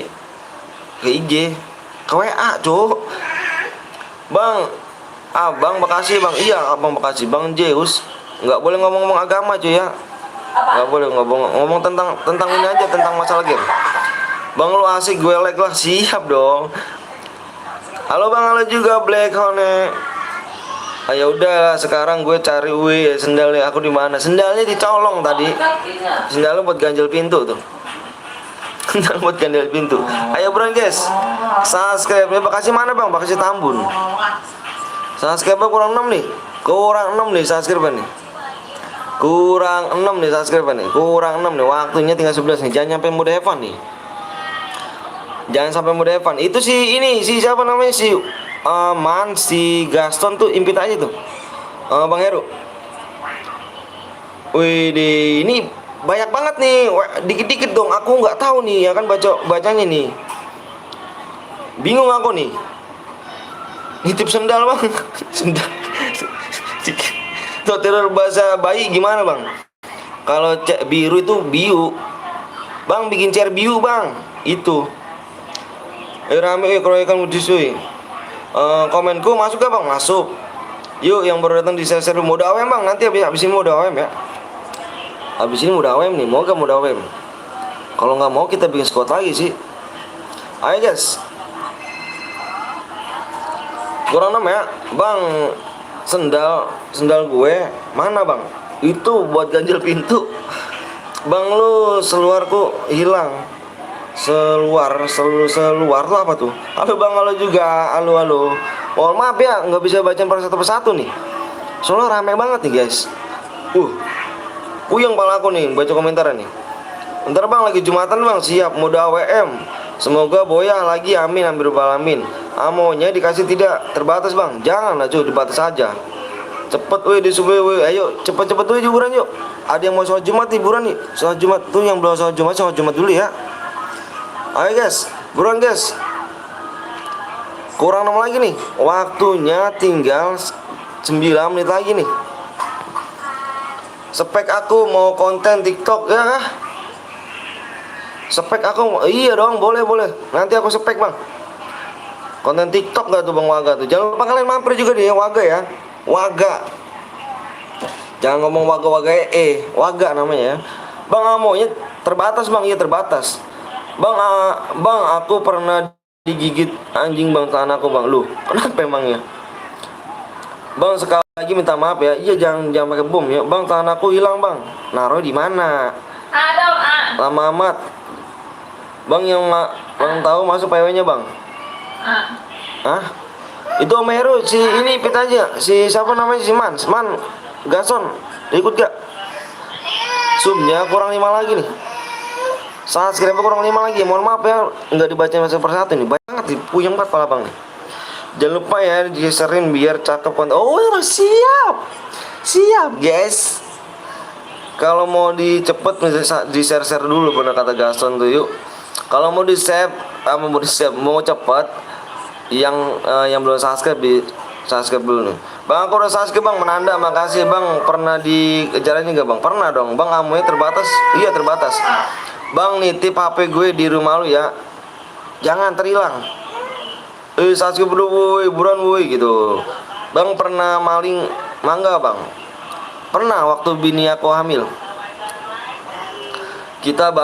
ke WA, Cuk. Bang, abang Bekasi bang. Iya, abang Bekasi. Bang Zeus, nggak boleh ngomong agama cuy ya. Nggak boleh ngomong tentang ini aja, tentang masalah game. Bang lu asik, gue like lah. Siap dong. Halo bang, halo juga Black Hone. Ya udah, sekarang gue cari sendalnya aku di mana? Sendalnya dicolong tadi. Sendalnya buat ganjel pintu tuh. Sendal buat ganjel pintu. Ayo bro guys, subscribe. Bekasi mana bang? Bekasi Tambun. Subscribe kurang 6 nih. Kurang 6 nih subscribe nih. Kurang 6 nih subscribe nih. Kurang 6 nih. Waktunya tinggal 11 nih. Jangan nyampe mode Evan nih. Jangan sampai mode Evan. Itu si siapa namanya si si Gaston tuh impit aja tuh. Bang Heru. Wih, ini banyak banget nih. Dikit-dikit dong. Aku nggak tahu nih ya kan bacanya nih. Bingung aku nih. Nitip sendal bang. Sendal. Teror bahasa bayi gimana bang? Kalau biru itu biu. Bang bikin chair biu bang. Itu. Rame keroyokan mudisui. Komenku masuk gak bang? Masuk. Yuk yang baru datang di share mode AWM bang. Nanti habis ini mode AWM ya. Habis ini mode AWM nih. Mau gak mode AWM? Kalau nggak mau kita bikin squad lagi sih. Ayo guys. Kurang 6 ya. Bang, sendal gue mana bang? Itu buat ganjel pintu. Bang lu seluarku hilang. Seluar tuh apa tuh? Halo bang, halo juga, halo. Mohon maaf ya, nggak bisa baca persatu nih. Soalnya rame banget nih guys. Puyeng pala aku nih, baca komentar nih. Bentar bang, lagi Jumatan bang, siap mode AWM. Semoga boya lagi, amin, ambil alamin. Amonya dikasih tidak terbatas bang, janganlah cuy, dibatas aja. Cepet ayo cepet tuh hiburan yuk. Ada yang mau sholat Jumat hiburan nih. Sholat Jumat tuh yang belum sholat Jumat dulu ya. Ayo guys, buruan guys. Kurang 6 lagi nih. Waktunya tinggal 9 menit lagi nih. Spek aku mau konten TikTok ya kah? Spek aku, iya dong, boleh. Nanti aku spek bang. Konten TikTok gak tuh bang Waga tuh? Jangan lupa kalian mampir juga nih Waga ya. Waga. Jangan ngomong Waga Waga namanya ya. Bang amonya terbatas bang, iya terbatas. Bang, aku pernah digigit anjing bang tangan aku bang. Lu, kenapa emangnya? Bang sekali lagi minta maaf ya. Iya jangan pakai bom ya. Bang tangan aku hilang bang. Naruh di mana? Ada ah. Lama amat. Bang bang tahu masuk PW-nya bang? Ah. Hah? Itu Om Heru si ini pit aja. Si siapa namanya si Man Gason ikut gak? Subnya kurang 5 lagi nih. Subscribe kurang 5 lagi. Mohon maaf ya nggak dibaca satu persatu nih. Banget nih puyeng banget pala bang nih. Jangan lupa ya digeserin biar cakep konten. Oh siap guys. Kalau mau dicepet di share dulu bener kata Gaston tuh yuk. Kalau mau di save mau cepet yang belum subscribe di subscribe dulu nih. Bang aku udah subscribe bang, menanda makasih bang. Pernah dikejar ini gak bang? Pernah dong bang, amunya terbatas. Iya terbatas. Bang nitip HP gue di rumah lu ya, jangan terhilang. Subscribe dulu boy, buruan boy gitu. Bang pernah maling mangga bang? Pernah waktu bini aku hamil. Kita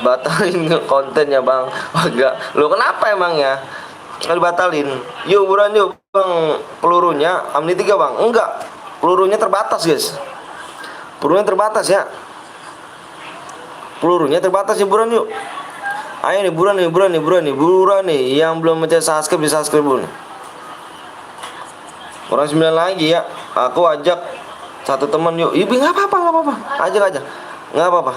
batalin kontennya bang. Enggak, lo kenapa emang ya? Kalau batalin, yuk buruan yuk bang. Pelurunya Amni 3 bang. Enggak, pelurunya terbatas guys. Pelurunya terbatas ya. Pelurunya terbatas ya, buruan yuk. Ayo nih buruan nih. Yang belum mencet subscribe di subscribe dulu nih. Orang 9 lagi ya. Aku ajak satu teman yuk. Ibu nggak apa-apa. Ajak aja. Nggak apa-apa.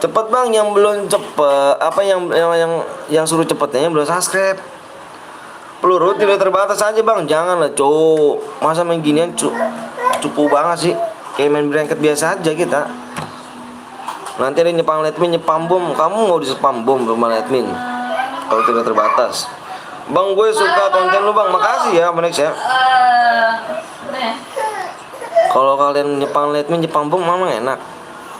Cepet bang, yang belum cepet apa yang suruh cepetnya yang belum subscribe. Peluru tidak terbatas aja bang, janganlah cowok. Masa main ginian cupu banget sih. Kayak main bracket biasa aja kita. Nanti ada nyepam bom, kamu mau disepam bom rumah admin kalau tidak terbatas. Bang gue suka konten lu bang, makasih ya Manex ya. Kalau kalian nyepam bom memang enak.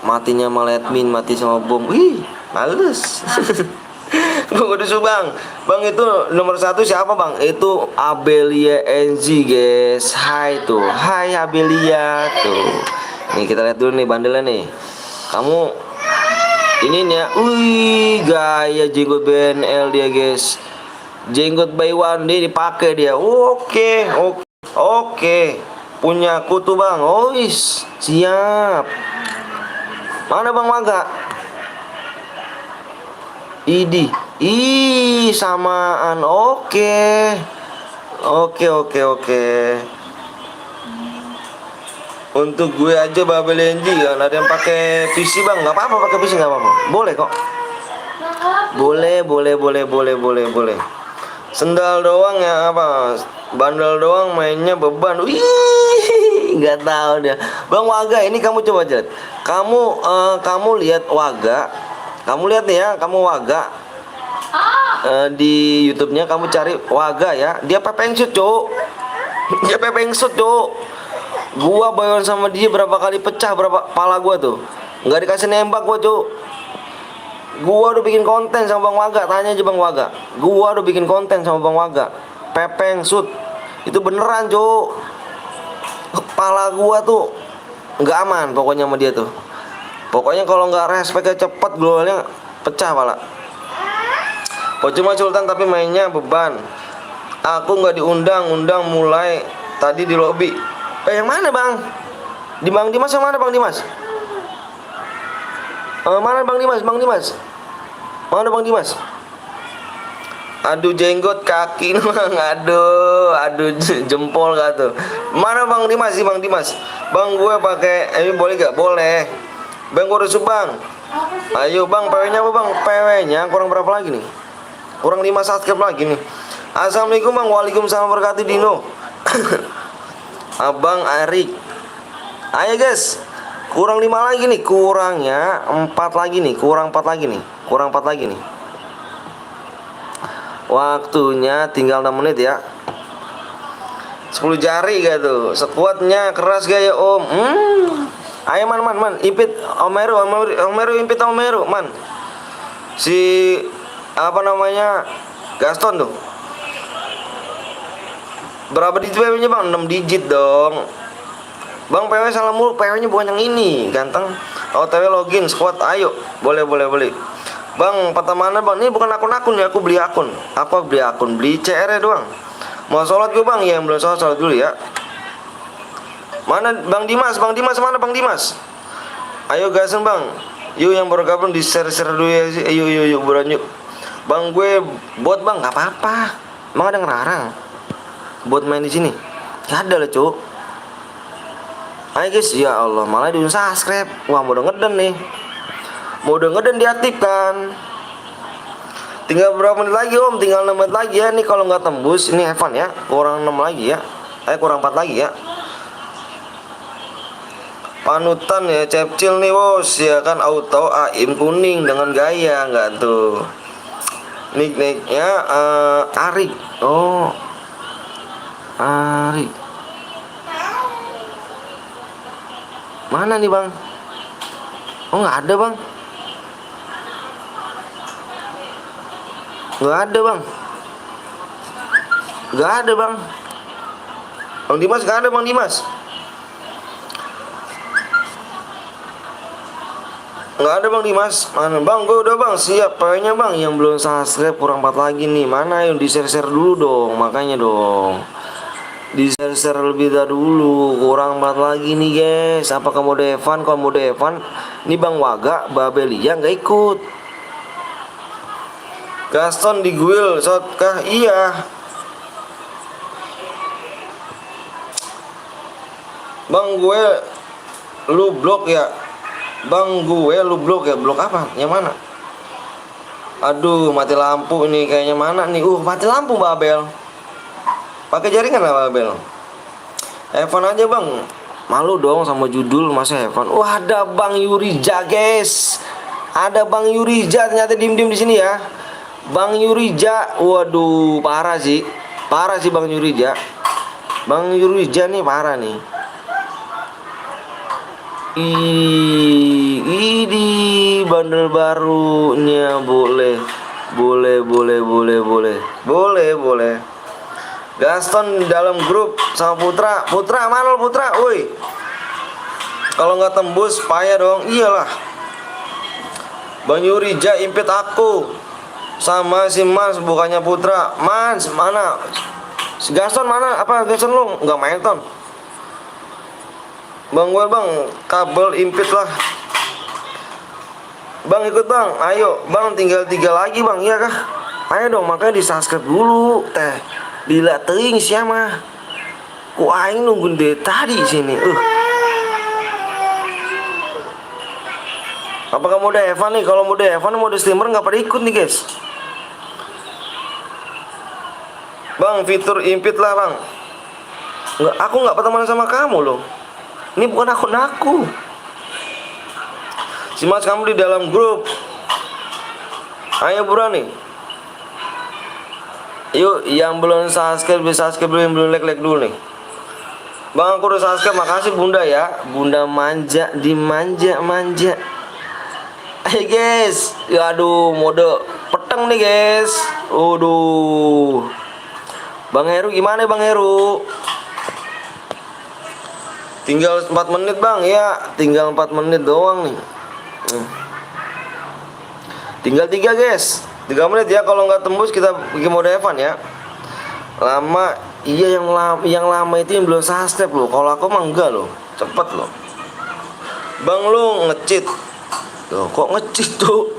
Matinya malah admin, mati sama bom. Wih, males. Gue udah bang. Bang itu nomor 1 siapa bang? Itu Abelia NZ guys. Hai tuh, hai Abelia tuh. Nih kita lihat dulu nih bandelnya nih. Kamu ini nih ya. Wih, gaya jenggot BNL dia guys. Jenggot by one day dipakai dia. Oke. Punya aku tuh bang. Siap. Mana bang Maga? Samaan. Oke. Untuk gue aja Babel Enji kan ada yang pakai PC bang, nggak apa-apa pakai PC nggak apa-apa, boleh kok. Boleh. Sendal doang ya apa? Bandel doang mainnya beban. Wih, nggak tahu dia. Bang Waga ini kamu coba lihat. Kamu lihat Waga. Kamu lihat nih ya, kamu Waga. Di YouTube-nya kamu cari Waga ya. Dia pepeng shoot, Cuk. Gua bayon sama dia berapa kali pecah berapa pala gua tuh. Nggak dikasih nembak gua, Cuk. Gua udah bikin konten sama Bang Waga, tanya aja Bang Waga. Gua udah bikin konten sama Bang Waga. Pepeng shoot. Itu beneran, Cuk. Pala gua tuh nggak aman pokoknya sama dia tuh. Pokoknya kalau nggak respectnya cepet golnya pecah pala. Cuma Sultan tapi mainnya beban. Aku nggak diundang mulai tadi di lobby. Yang mana bang? Di Bang Dimas yang mana Bang Dimas? Mana Bang Dimas? Mana Bang Dimas? Aduh jenggot kaki bang, aduh jempol gak tuh. Mana Bang Dimas sih Bang Dimas? Bang gue pakai ini boleh gak? Boleh. Bang gue udah bang. Ayo bang, PW-nya apa bang? PW-nya kurang berapa lagi nih? Kurang 5 subscribe lagi nih. Assalamualaikum bang, waalaikumsalam warahmatullahi Dino. Abang Arik. Ayo guys. Kurang 5 lagi nih, kurangnya 4 lagi nih, kurang 4 lagi nih. Waktunya tinggal 6 menit ya. 10 jari gak tuh? Sekuatnya keras gak ya om? Ayo man, impit Omeru, impit Omeru man. Si apa namanya Gaston tuh. Berapa digit PW-nya bang? 6 digit dong. Bang PW salah mulu, PW-nya bukan yang ini, ganteng. OTW login squad, ayo. Boleh. Bang, pertemanan bang, ini bukan akun-akun ya, aku beli akun. Apa beli akun? Beli CR doang. Mau sholat gue bang, ya yang belum sholat, sholat dulu ya. Mana Bang Dimas? Bang Dimas mana Bang Dimas? Ayo gasen bang. Yuk yang baru gabung di share-share dulu ya. Yuk buruan yuk. Bang gue bot bang, nggak apa-apa. Emang ada ngelarang bot main di sini? Gak ada lah cuk. Ayo guys, ya Allah malah di subscribe. Wah mau ngeden nih. Mau ngeden diaktifkan. Tinggal berapa menit lagi om? Tinggal 6 menit lagi ya. Nih kalau nggak tembus, ini Evan ya. Kurang 6 lagi ya. Kurang 4 lagi ya. Panutan ya Cepcil nih bos. Ya kan auto AIM kuning dengan gaya nggak tuh. Nicknya Arik. Oh Arik. Mana nih bang? Oh nggak ada bang. Nggak ada bang. Nggak ada bang. Bang Dimas nggak ada bang Dimas. Nggak ada bang Dimas. Mana bang? Gue udah bang siap. Pokoknya bang yang belum subscribe kurang 4 lagi nih. Mana yang di share dulu dong. Makanya dong. Di share lebih dahulu. Kurang 4 lagi nih guys. Apakah mode Evan? Kalau mode Evan, ini bang Waga, Babelia nggak ikut. Gaston di guil, kah? Iya. Bang gue lu blok ya. Bang gue lu blok ya. Blok apa? Yang mana? Aduh, mati lampu nih kayaknya mana nih? Mati lampu Babel. Pakai jaringan lah Babel. Evan aja bang. Malu dong sama judul masa Evan. Wah, ada Bang Yurija guys. Ada Bang Yurija ternyata diem-diem di sini ya. Bang Yurija, waduh parah sih Bang Yurija. Bang Yurija nih parah nih. Ini bundle barunya boleh. Gaston di dalam grup sama Putra. Putra mana lo Putra? Woi. Kalau nggak tembus payah dong. Iyalah. Bang Yurija impet aku. Sama si Mas bukannya Putra. Mas mana? Si Gaston mana? Apa Gaston lu nggak main ton? Bang gue bang kabel impit lah. Bang ikut bang. Ayo bang tinggal 3 lagi bang. Iya kah? Ayo dong makanya di subscribe dulu teh. Bila teuing siapa? Ku aing nungguin dari tadi sini. Apakah mode Evan nih? Kalau mode Evan mode streamer nggak pada ikut nih guys. Bang fitur impit lah bang. Nggak, aku nggak berteman sama kamu loh. Ini bukan akun aku. Si Mas kamu di dalam grup. Ayo buruan nih. Yuk yang belum subscribe bisa subscribe dulu, yang belum like dulu nih. Bang aku udah subscribe, makasih bunda ya. Bunda manja dimanja-manja. Hey guys, aduh mode peteng nih guys. Aduh. Bang Heru gimana Bang Heru? Tinggal 4 menit bang ya. Tinggal 4 menit doang nih. Tinggal 3 guys. 3 menit ya. Kalau nggak tembus kita bikin mode Evan ya. Lama. Iya yang lama itu yang belum subscribe loh. Kalau aku mah enggak loh. Cepet loh. Bang lu nge-cheat. Loh kok nge-cheat tuh?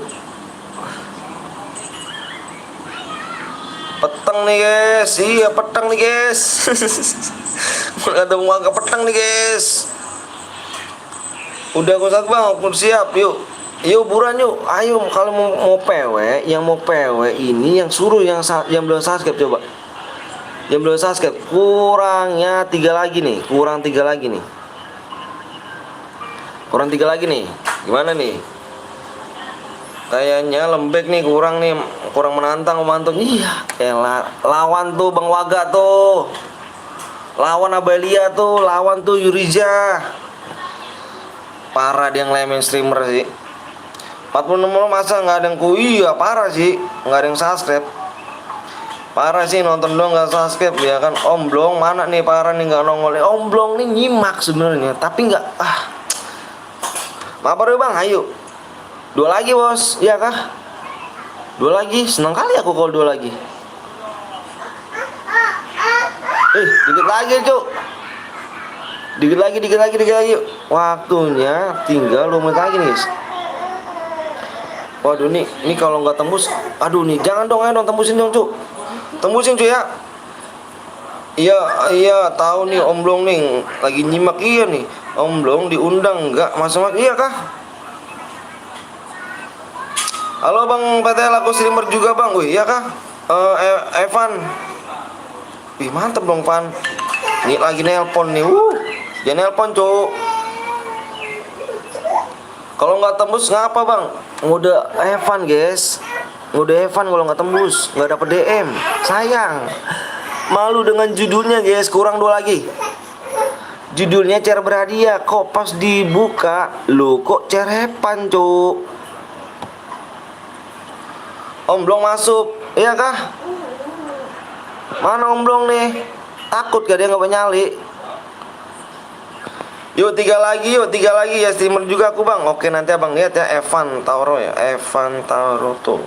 Peteng nih guys. Iya peteng nih guys. Ada warga peteng nih guys. Udah kusat bang, aku siap. Yuk buruan yuk. Ayo kalau mau PW, yang mau PW ini yang suruh yang belum subscribe coba. Yang belum subscribe kurangnya 3 lagi nih. Kurang 3 lagi nih. Gimana nih? Kayaknya lembek nih, kurang menantang memantun. Iya, lawan tuh Bang Waga tuh. Lawan Abelia tuh, lawan tuh Yurija. Parah dia ngelemin streamer sih. 46 masa nggak ada yang iya parah sih, nggak ada yang subscribe. Parah sih nonton dong nggak subscribe ya kan. Omblong mana nih parah nih nggak nongol. Omblong nih nyimak sebenarnya, tapi nggak Mabar bang, ayo. 2 lagi bos, iya kah? Dua lagi, senang kali aku kalau dua lagi. Dikit lagi Cuk. Dikit lagi. Waktunya tinggal 2 menit lagi nih guys. Waduh nih kalau nggak tembus, aduh nih jangan dong, ayo dong tembusin dong Cuk. Tembusin Cuk ya. Iya tahu nih Om Blong nih lagi nyimak, iya nih Om Blong diundang nggak mas iya kah? Halo Bang PTL, aku streamer juga Bang. Wih iya kah? Evan. Ih mantep dong Van. Nih lagi nelpon nih. Jangan nelpon Cuk. Kalau nggak tembus ngapa Bang? Ngode Evan guys. Ngode Evan kalau nggak tembus, nggak dapet DM. Sayang. Malu dengan judulnya guys, kurang 2 lagi. Judulnya cer berhadiah, kok pas dibuka lu kok cer Evan Cuk. Om Blong masuk, iya kah? Mana Om Blong nih? Takut gak dia nggak nyali? Yuk 3 lagi ya, streamer juga aku Bang. Oke nanti Abang lihat ya, Evan Tauro ya, Evan Tauro tuh.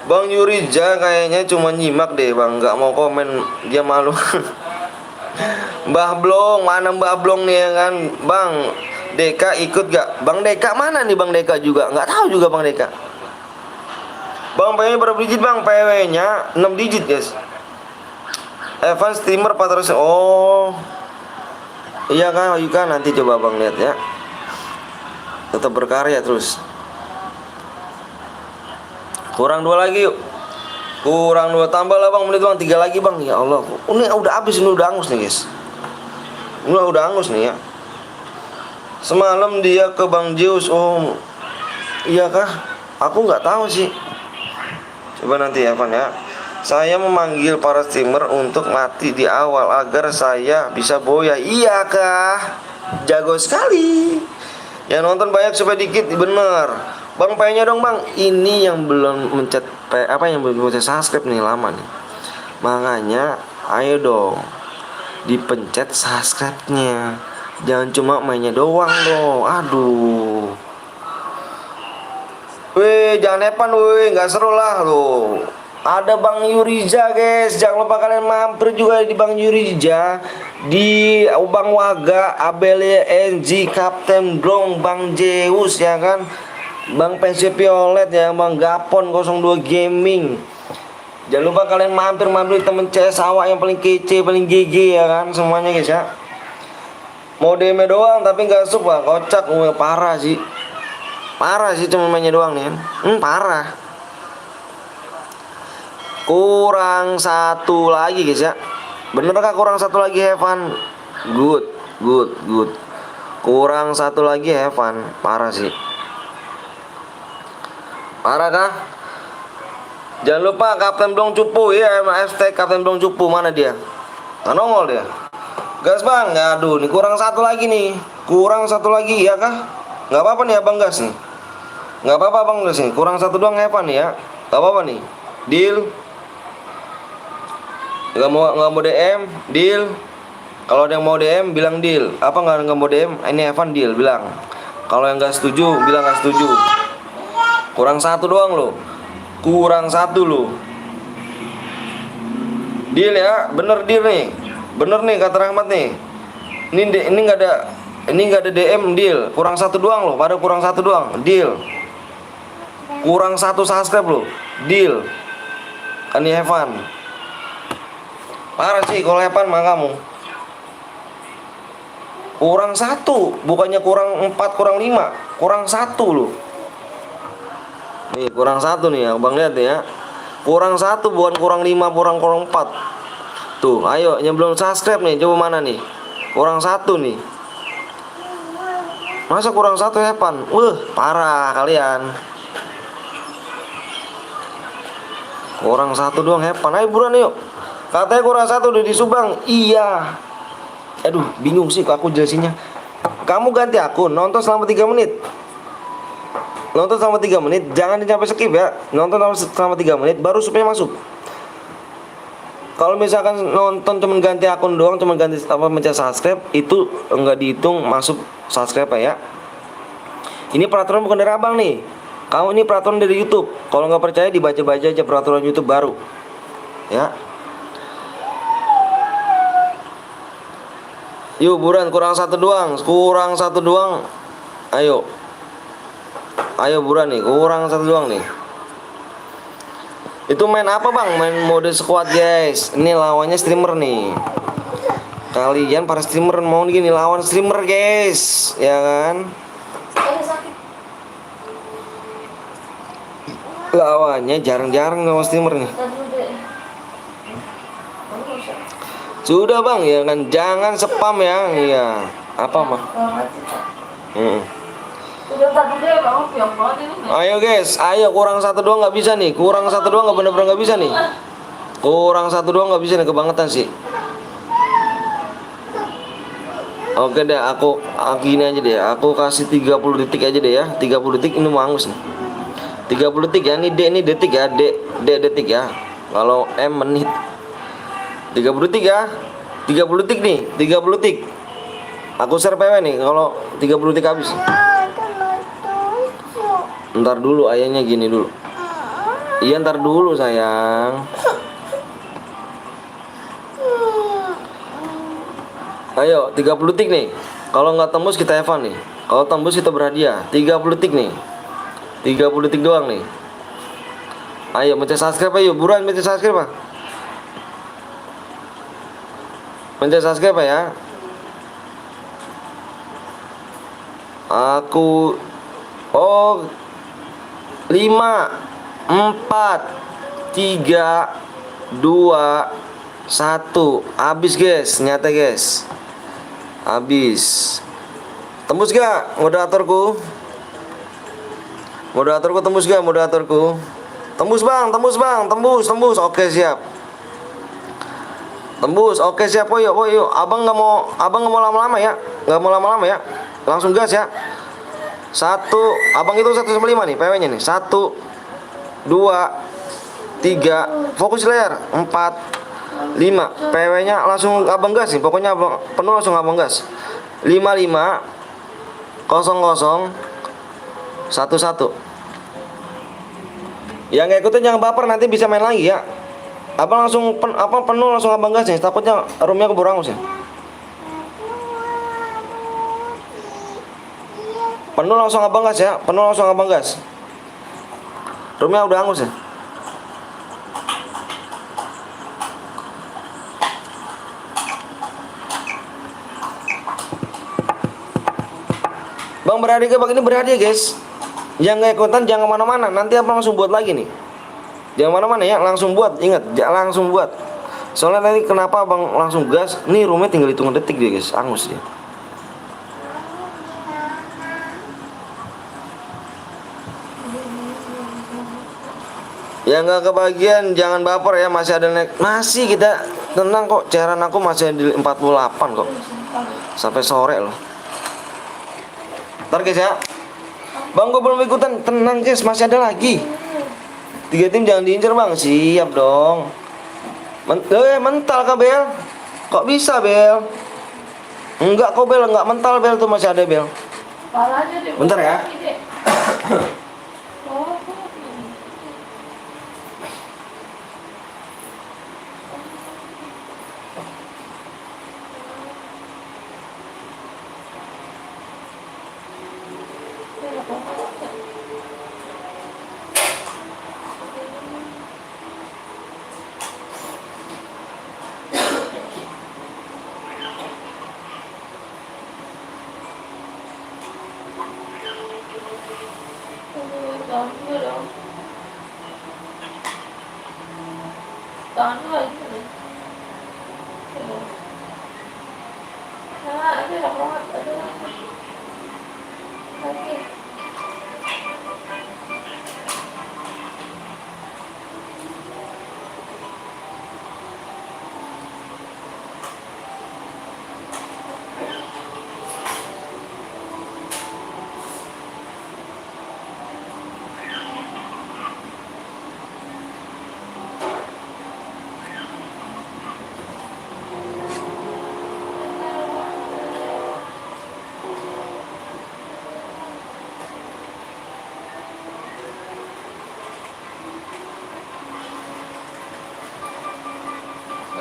Bang Yurija kayaknya cuma nyimak deh Bang, nggak mau komen, dia malu. Mbah Blong, mana Mbah Blong nih ya kan? Bang Deka ikut gak? Bang Deka mana nih Bang Deka juga? Nggak tahu juga Bang Deka. Bang PW berapa digit Bang? PW nya 6 digit guys. Evan streamer 400. Oh iya kan, nanti coba Bang lihat ya. Tetap berkarya terus. Kurang 2 lagi yuk. Kurang 2, tambah lah Bang menit Bang, 3 lagi Bang. Ya Allah, ini udah habis, ini udah angus nih guys. Ini udah angus nih ya. Semalam dia ke Bang Zeus. Oh iya kah? Aku nggak tahu sih. Coba nanti ya Bang ya. Saya memanggil para streamer untuk mati di awal agar saya bisa boya. Iya kah? Jago sekali. Yang nonton banyak supaya dikit, bener. Bang paynya dong Bang. Ini yang belum mencet yang belum mencet subscribe nih, lama nih. Makanya ayo dong dipencet subscribe-nya. Jangan cuma mainnya doang dong. Aduh. Weh, jangan Evan weh, nggak seru lah loh. Ada Bang Yuriza guys, jangan lupa kalian mampir juga di Bang Yuriza, di Bang Waga, Abelia, NG, Kapten Blong, Bang Zeus ya kan, Bang PC Violet ya, Bang Gapon 02 Gaming. Jangan lupa kalian mampir di temen CS awak yang paling kece, paling GG ya kan, semuanya guys ya. Mau DM doang tapi nggak sub lah, kocak, parah sih. Parah sih cuma mainnya doang nih kan. Parah. Kurang 1 lagi guys ya. Bener kah kurang 1 lagi Evan? Good. Kurang 1 lagi Evan. Parah sih. Parah kah? Jangan lupa Kapten Blong Cupu ya, hashtag Kapten Blong Cupu, mana dia? Nggak nongol dia. Gas Bang, aduh nih kurang 1 lagi nih. Kurang 1 lagi ya kah? Nggak apa-apa nih Abang gas nih. Nggak apa-apa Bang gas nih. Kurang 1 doang Evan nih ya. Nggak apa-apa nih. Deal. Nggak mau DM, deal. Kalau ada yang mau DM bilang deal. Apa nggak mau DM? Ini Evan deal bilang. Kalau yang nggak setuju bilang nggak setuju. Kurang 1 doang loh. Kurang 1 loh. Deal ya, bener deal nih. Bener nih kata Rahmat nih. Ini nggak ada DM deal. Kurang 1 doang loh. Pada kurang 1 doang. Deal. Kurang 1 subscribe loh. Deal. Kan ini Evan. Parah sih kalau Evan mah kamu. Kurang 1, bukannya kurang 4, kurang 5, kurang 1 loh. Nih kurang 1 nih ya, Bang lihat ya. Kurang 1 bukan kurang 5, kurang 4. Tuh, ayo yang belum subscribe nih, coba mana nih? Kurang 1 nih. Masa kurang 1 Evan? Parah kalian. Kurang 1 doang Evan. Ayo buruan yuk. Katanya kurang 1 udah di Subang. Iya. Aduh, bingung sih aku jelasinnya. Kamu ganti akun, nonton selama 3 menit. Nonton selama 3 menit, jangan sampai skip ya. Nonton selama 3 menit baru supaya masuk. Kalau misalkan nonton cuman ganti akun doang, cuman ganti mencet subscribe, itu enggak dihitung masuk subscribe ya. Ini peraturan bukan dari Abang nih. Kamu ini peraturan dari YouTube. Kalau nggak percaya dibaca-baca aja peraturan YouTube baru. Ya. Yuk buruan, kurang satu doang. Ayo. Ayo buruan nih, kurang satu doang nih. Itu main apa bang? Main mode squad guys. Ini lawannya streamer nih. Kalian para streamer mau gini lawan streamer guys, ya kan? Lawannya jarang-jarang lawan streamer nih. Sudah bang, ya kan? Jangan spam ya. Iya. Apa mah? Ayo guys, ayo kurang satu doang nggak bisa nih. Kurang satu doang nggak bener-bener nggak bisa nih. Kurang satu doang nggak bisa nih, kebangetan sih. Oke deh, aku gini aja deh. Aku kasih 30 detik aja deh ya. 30 detik ini mau angus nih. 30 detik ya. Ini D ini detik ya. D detik ya. Kalau M menit. 30 detik ya. 30 detik nih. 30 detik. Aku share PW nih kalau 30 detik habis. Ntar dulu ayahnya gini dulu. Iya ntar dulu sayang. Ayo 30 detik nih. Kalau nggak tembus kita Evan nih. Kalau tembus kita berhadiah. 30 detik nih. 30 detik doang nih. Ayo mencet subscribe ayo. Buruan mencet subscribe Pak. Mencet subscribe Pak ya. Aku 5 4 3 2 1 habis guys, nyata guys. Habis. Tembus gak moderatorku? Moderatorku tembus gak moderatorku? Tembus bang, tembus bang, tembus. Oke siap. Tembus, oke siap. Oh yuk. Abang nggak mau lama-lama ya. Nggak mau lama-lama ya. Langsung gas ya. 1, abang itu 1 sampai 5 nih PW-nya nih. 1 2 3 fokus layar. 4 5 PW-nya langsung abang gas nih. Pokoknya abang penuh langsung abang gas. 55 00 11. Yang nggak ikutin jangan baper, nanti bisa main lagi ya. Abang langsung penuh langsung abang gas nih. Takutnya roomnya keburu angus ya. Penuh langsung abang gas ya. Penuh langsung abang gas. Roomnya udah angus ya. Bang berhadiah ke bang ini berhadiah guys. Yang nggak ikutan jangan mana-mana. Nanti abang langsung buat lagi nih. Jangan mana-mana ya, langsung buat. Ingat, langsung buat. Soalnya tadi kenapa abang langsung gas? Nih roomnya tinggal hitungan detik dia guys, angus dia. Ya nggak kebagian, jangan baper ya, masih ada naik. Masih kita tenang kok, cairan aku masih di 48 kok. Sampai sore loh. Ntar guys ya. Bang gue belum ikutan, tenang guys, masih ada lagi. 3 tim jangan diincar bang, siap dong. Mental kah Bel? Kok bisa Bel? Enggak kok Bel, enggak mental Bel tuh masih ada Bel. Bentar ya. Tahan lagi. Nah, ada banget, ada lagi.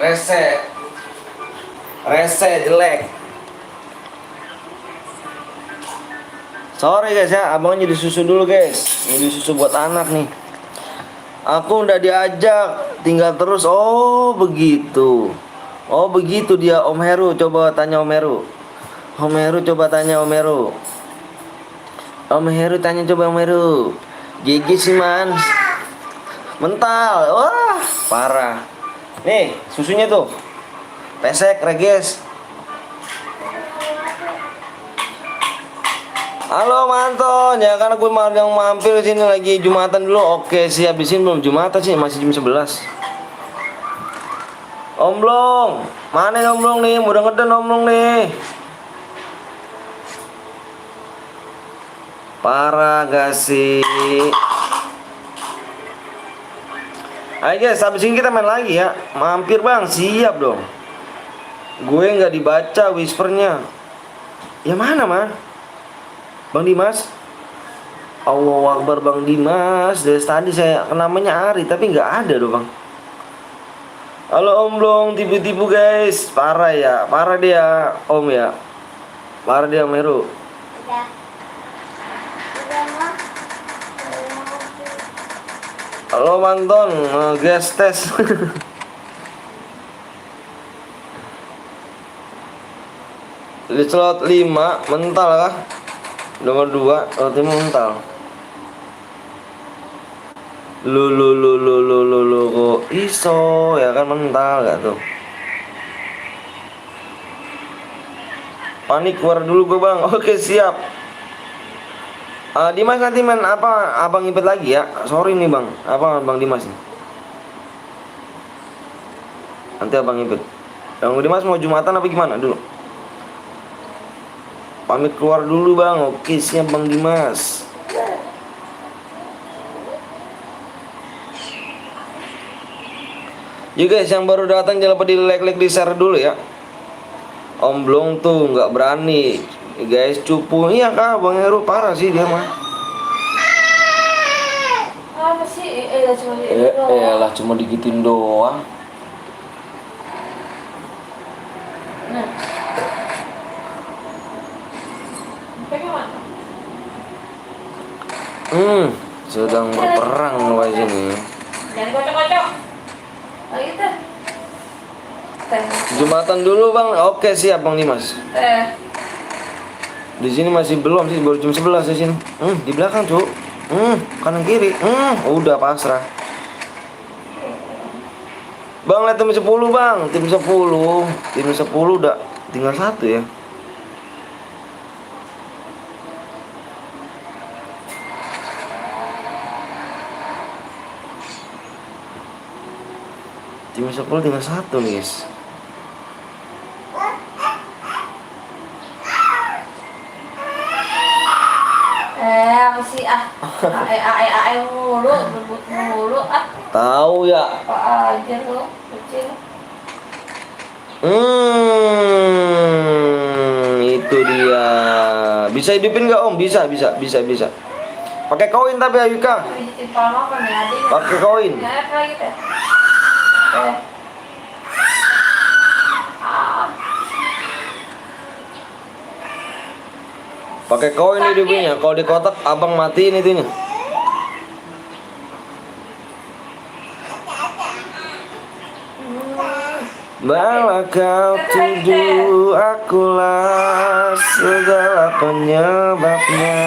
rese jelek. Sorry guys ya, abang nyedi susu dulu guys. Nyedi susu buat anak nih. Aku udah diajak, tinggal terus. Oh begitu. Oh begitu dia Om Heru. Coba tanya Om Heru. Om Heru coba tanya Om Heru. Om Heru tanya coba Om Heru. Gigi sih man. Mental. Wah parah. Nih susunya tuh. Pesek reges. Halo Manton, ya karena gue yang mampir sini lagi Jumatan dulu. Oke, siap di sini belum Jumatan sih, masih jam 11. Om Blong, mana nih Om Blong nih? Udah ngeden Om Blong nih. Parah gak sih? Ayo guys, habis ini kita main lagi ya. Mampir bang, siap dong. Gue nggak dibaca whispernya. Ya mana mah? Bang Dimas, Allahu Akbar Bang Dimas. Dari tadi saya namanya Ari tapi nggak ada doh bang. Halo Om Blong, tipu-tipu guys, parah ya, parah dia Om ya, parah dia Meru. Udah. Udah mah. Halo Manton, gas tes. Di slot 5 mental kah? Nomor 2 slot 5 mental. Lu kok iso ya kan mental gak tuh? Panik keluar dulu gue bang. Oke siap. Dimas nanti main apa? Abang ngipet lagi ya. Sorry nih bang. Apa Bang Dimas nih? Nanti abang ngipet. Bang Dimas mau Jumatan apa gimana dulu? Pamit keluar dulu bang. Oke siap Bang Dimas. Ya guys yang baru datang jangan lupa di like di share dulu ya. Om Blong tuh nggak berani guys, cupu. Iya kak Bang Heru parah sih dia mah. Apa sih? Cuma di Lah cuma digituin doang. Nah. Pegang mana? Sedang berperang loh sini. Jangan kocok-kocok. Lagi teh. Teh. Jumatan dulu bang. Oke siap Bang Dimas. Teh. Di sini masih belum sih, baru jam 11 di sini. Di belakang cuk. Kanan kiri. Udah pasrah. Bang lihat tim 10 bang, tim 10 udah tinggal 1 ya. Tim 10 tinggal 1 nih guys. Apa sih mulu, berbut mulu Tahu ya. Apa aja lu, kecil. Itu dia. Bisa hidupin nggak Om? Bisa. Pakai koin tapi Ayuka. Pakai koin. Pakai koin hidupinnya. Kalau di kotak abang matiin itunya. Bawa kau tuduh akulah segala penyebabnya.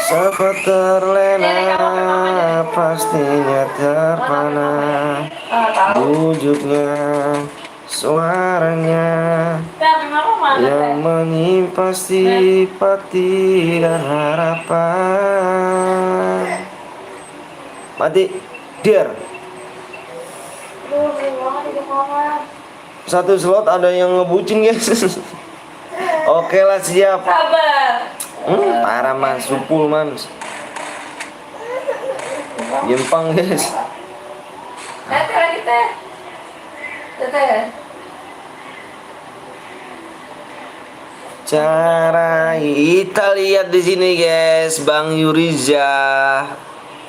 Siapa terlena pastinya terpana. Wujudnya, suaranya yang menyimpan simpati dan harapan. Mati, dear. Satu slot ada yang ngebucin guys. Oke lah siap. Sabar. Parah man, supul man. Jempang guys. Lagi teh. Teh. Cara kita lihat di sini guys, Bang Yuriza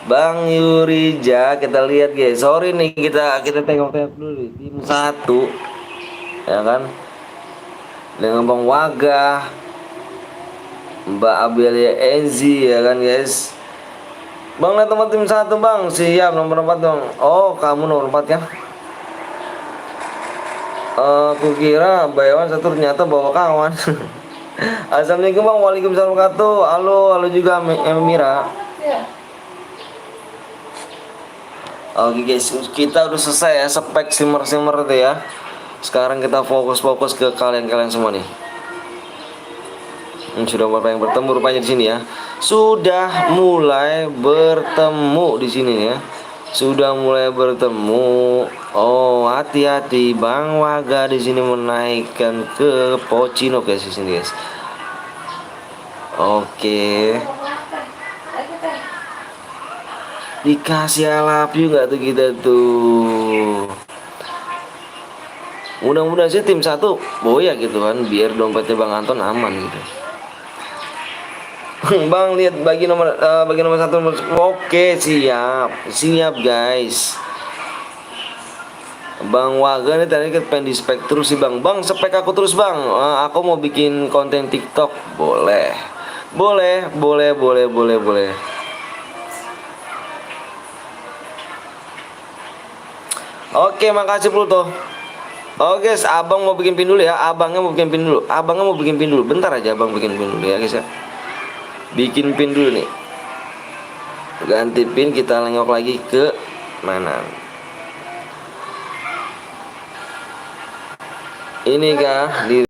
Bang Yurija, kita lihat guys. Sorry nih, kita tengok-tengok dulu nih. Tim 1 ya kan, dengan Bang Wagah, Mbak Abelia Enzi ya kan guys. Bang, lihat teman tim 1 bang. Siap, nomor 4 bang. Oh, kamu nomor 4 kan? Aku kira bayawan satu, ternyata bawa kawan. Assalamualaikum bang. Waalaikumsalam warahmatullahi wabarakatuh. Halo juga Mira. Ya. Oke guys, kita udah selesai ya spek simmer tuh ya. Sekarang kita fokus ke kalian semua nih. Sudah berapa yang bertemu rupanya di sini ya? Sudah mulai bertemu di sini ya. Sudah mulai bertemu. Oh, hati-hati Bang Waga di sini menaikkan ke Pocino guys di sini guys. Oke. Dikasih alap juga tuh kita tuh. Mudah-mudahan sih tim 1 boya gitu kan, biar dompetnya Bang Anton aman gitu. Bang, lihat bagi nomor 1. Oke, siap guys. Bang Waga nih tadi pengen di spek terus sih bang. Bang, spek aku terus bang. Aku mau bikin konten TikTok. Boleh. Oke, makasih Pluto. Oke guys, abang mau bikin pin dulu ya. Abangnya mau bikin pin dulu. Bentar aja abang bikin pin dulu ya guys ya. Bikin pin dulu nih. Ganti pin, kita nengok lagi ke mana. Ini kah di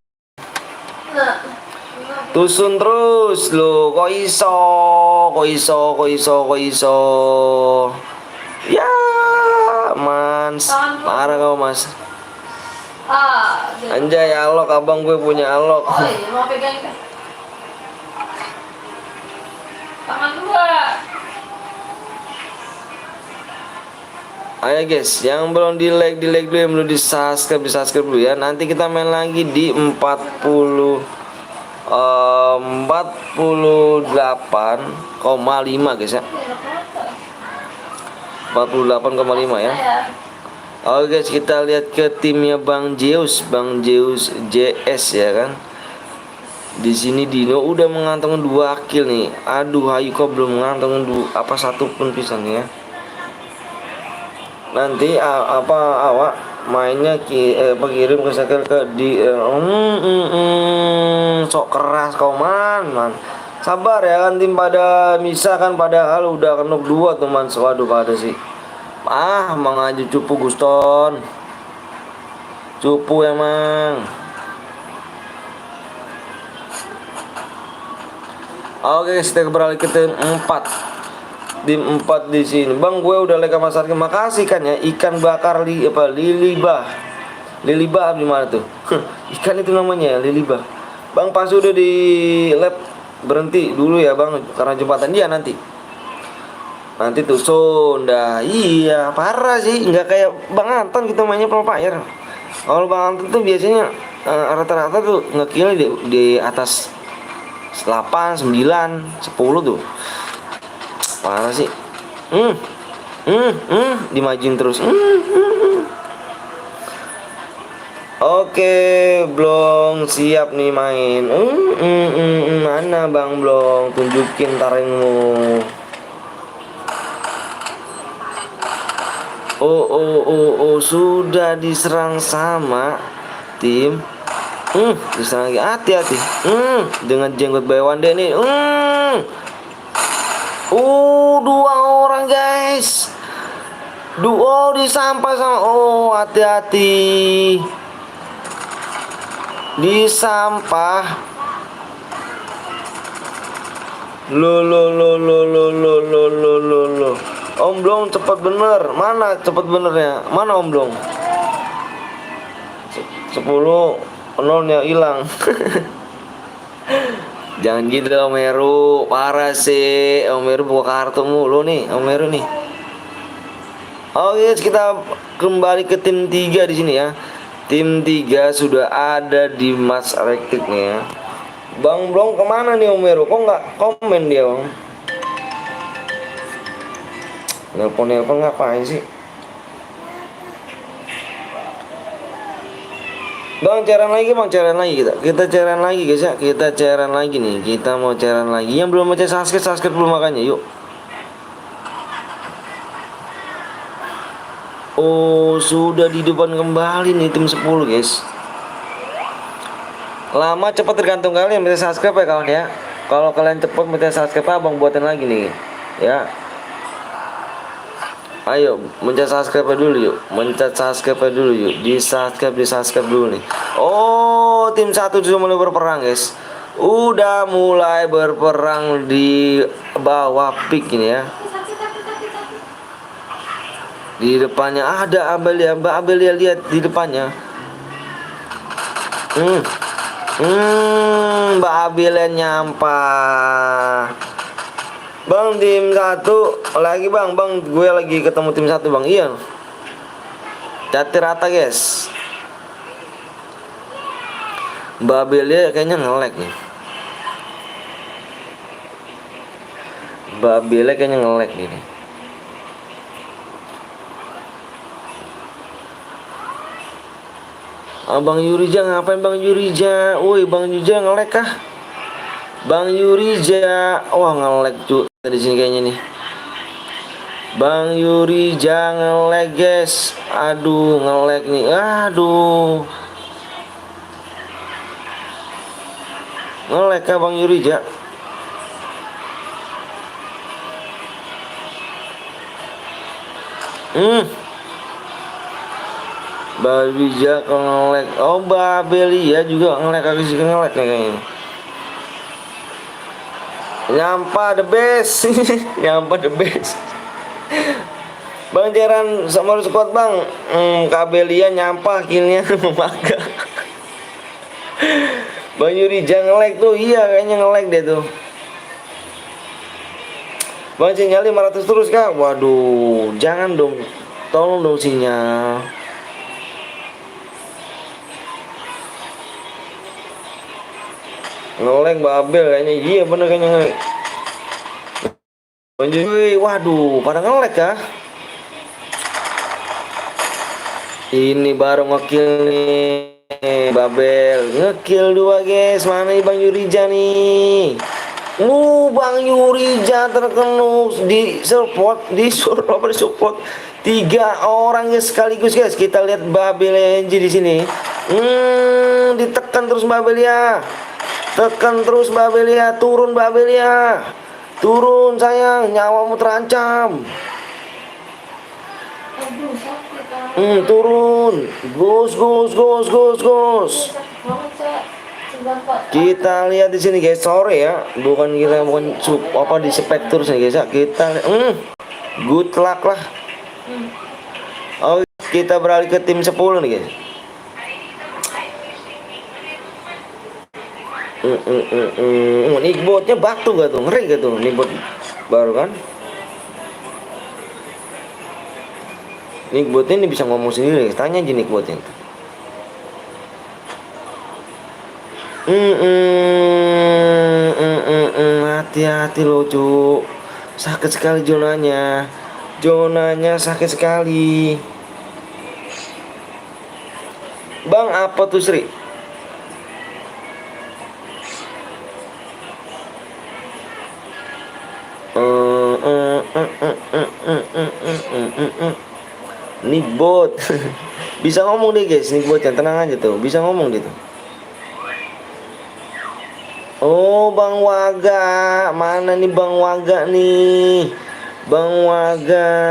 tusun terus lo. Kok iso. Ya, Mans. Parah kau, Mas. Anjay, alok abang, gue punya alok. Oh iya, mau pegang kan? Tangan dua. Ayo guys, yang belum di like dulu, yang belum di subscribe dulu ya. Nanti kita main lagi di 48,5 guys ya. 48,5 ya. Oke guys, kita lihat ke timnya Bang Zeus JS ya kan. Di sini Dino udah mengantongi 2 kill nih. Aduh, Hayu kok belum mengantongi satu pun pisan ya. Nanti awak mainnya kirim ke sekel ke di sok keras kau man. Sabar ya kan, tim pada misa kan, padahal udah kenok 2 teman. Waduh, pada sih. Mang aja cupu Guston. Cupu emang. Oke, kita beralih ke tim 4. Tim 4 di sini. Bang, gue udah like sama Sarki. Makasih kan ya. Ikan bakar lilibah. Lilibah di mana tuh? Ikan itu namanya lilibah. Bang, pas udah di lab berhenti dulu ya, Bang, karena jembatan dia nanti tuh sonda. Iya, parah sih. Nggak kayak Bang Anton kita mainnya pro player. Kalau Bang Anton tuh biasanya rata-rata tuh ngekill di atas 8, 9, 10 tuh. Parah sih. Dimajuin terus. Oke, Blong siap nih main. Mana Bang Blong? Tunjukin taringmu. Oh, sudah diserang sama tim. Diserang lagi. Hati-hati. Dengan jenggot bayawan deh nih. 2 orang guys. Duo disampah sama. Oh, hati-hati. Disampah. Lo. Om Blong cepat bener. Mana cepat benernya? Mana Om Blong? 10 nolnya hilang. Jangan gitu Om Heru, parah sih. Om Heru buka kartu mulu nih, Om Heru nih. Oke, kita kembali ke tim 3 di sini ya. Tim 3 sudah ada di match rektik nih ya. Bang Blong kemana nih Om Heru? Kok nggak komen dia Bang? Nelpon ngapain sih? Bang, cairan lagi bang, cairan lagi kita cairan lagi guys ya, kita cairan lagi nih, kita mau cairan lagi. Yang belum baca subscribe dulu makanya, yuk. Oh, sudah di depan kembali nih tim 10 guys. Lama cepat tergantung kalian minta subscribe ya kawan ya. Kalau kalian cepat minta subscribe, abang buatin lagi nih ya. Ayo mencet subscribe dulu yuk, mencet subscribe dulu yuk, di subscribe dulu nih. Oh, tim 1 sudah mulai berperang guys, udah mulai berperang di bawah pick ini ya. Di depannya ada Abelia, Mbak Abelia lihat di depannya. Mbak Abelia nyampah. Bang, tim 1 lagi bang, gue lagi ketemu tim 1 bang, iya. Cati rata guys. Mbak Abelia kayaknya nge-lag nih. Mbak Abelia kayaknya nge-lag nih. Bang Yurija ngapain Bang Yurija? Woi Bang Yurija nge-lag kah? Bang Yurija, wah nge-lag cuy di sini kayaknya nih. Bang Yurija nge-lag guys. Aduh, nge-lag nih. Aduh. Nge-lag kah Bang Yurija? Mbak Yurija nge-lag. Oh, Mbak Belia juga nge-lag, kasih nge-lag kayaknya. Nyampah the best. Nyampah the best. Bang Jeran sama squad bang. Kabelia nyampah killnya memakan. Bang Yuri jangan nge-lag tuh, iya kayaknya nge-lag deh tuh. Bang sinyal 500 terus kak. Waduh, jangan dong, tolong dong sinyal. Nge-lag Mbak Abel kayaknya, iya bener kayaknya nge-lag. Waduh, pada nge-lag kah? Ini baru ngekill nih Babel, ngekill 2 guys. Mana nih Bang Yurija nih? Bang Yurija terkena di support 3 orang guys sekaligus guys. Kita lihat Babel NG di sini. Ditekan terus Babel ya. Tekan terus Babel ya, turun Babel ya. Turun sayang, nyawamu terancam. Turun. Gus. Kita lihat di sini guys, sore ya. Bukan di spektur sih guys ya. Kita good luck lah. Oh, kita beralih ke tim 10 nih guys. Nickbotnya batu gak tuh? Ngeri gak tuh nickbot baru kan? Nickbot ini bisa ngomong sendiri, tanya aja Nickbotnya. Hati-hati loh cu, sakit sekali zonanya sakit sekali. Bang apa tuh Sri? Nickbot bisa ngomong deh guys, Nickbot yang tenang aja tuh, bisa ngomong gitu. Oh Bang Waga, mana nih Bang Waga nih? Bang Waga.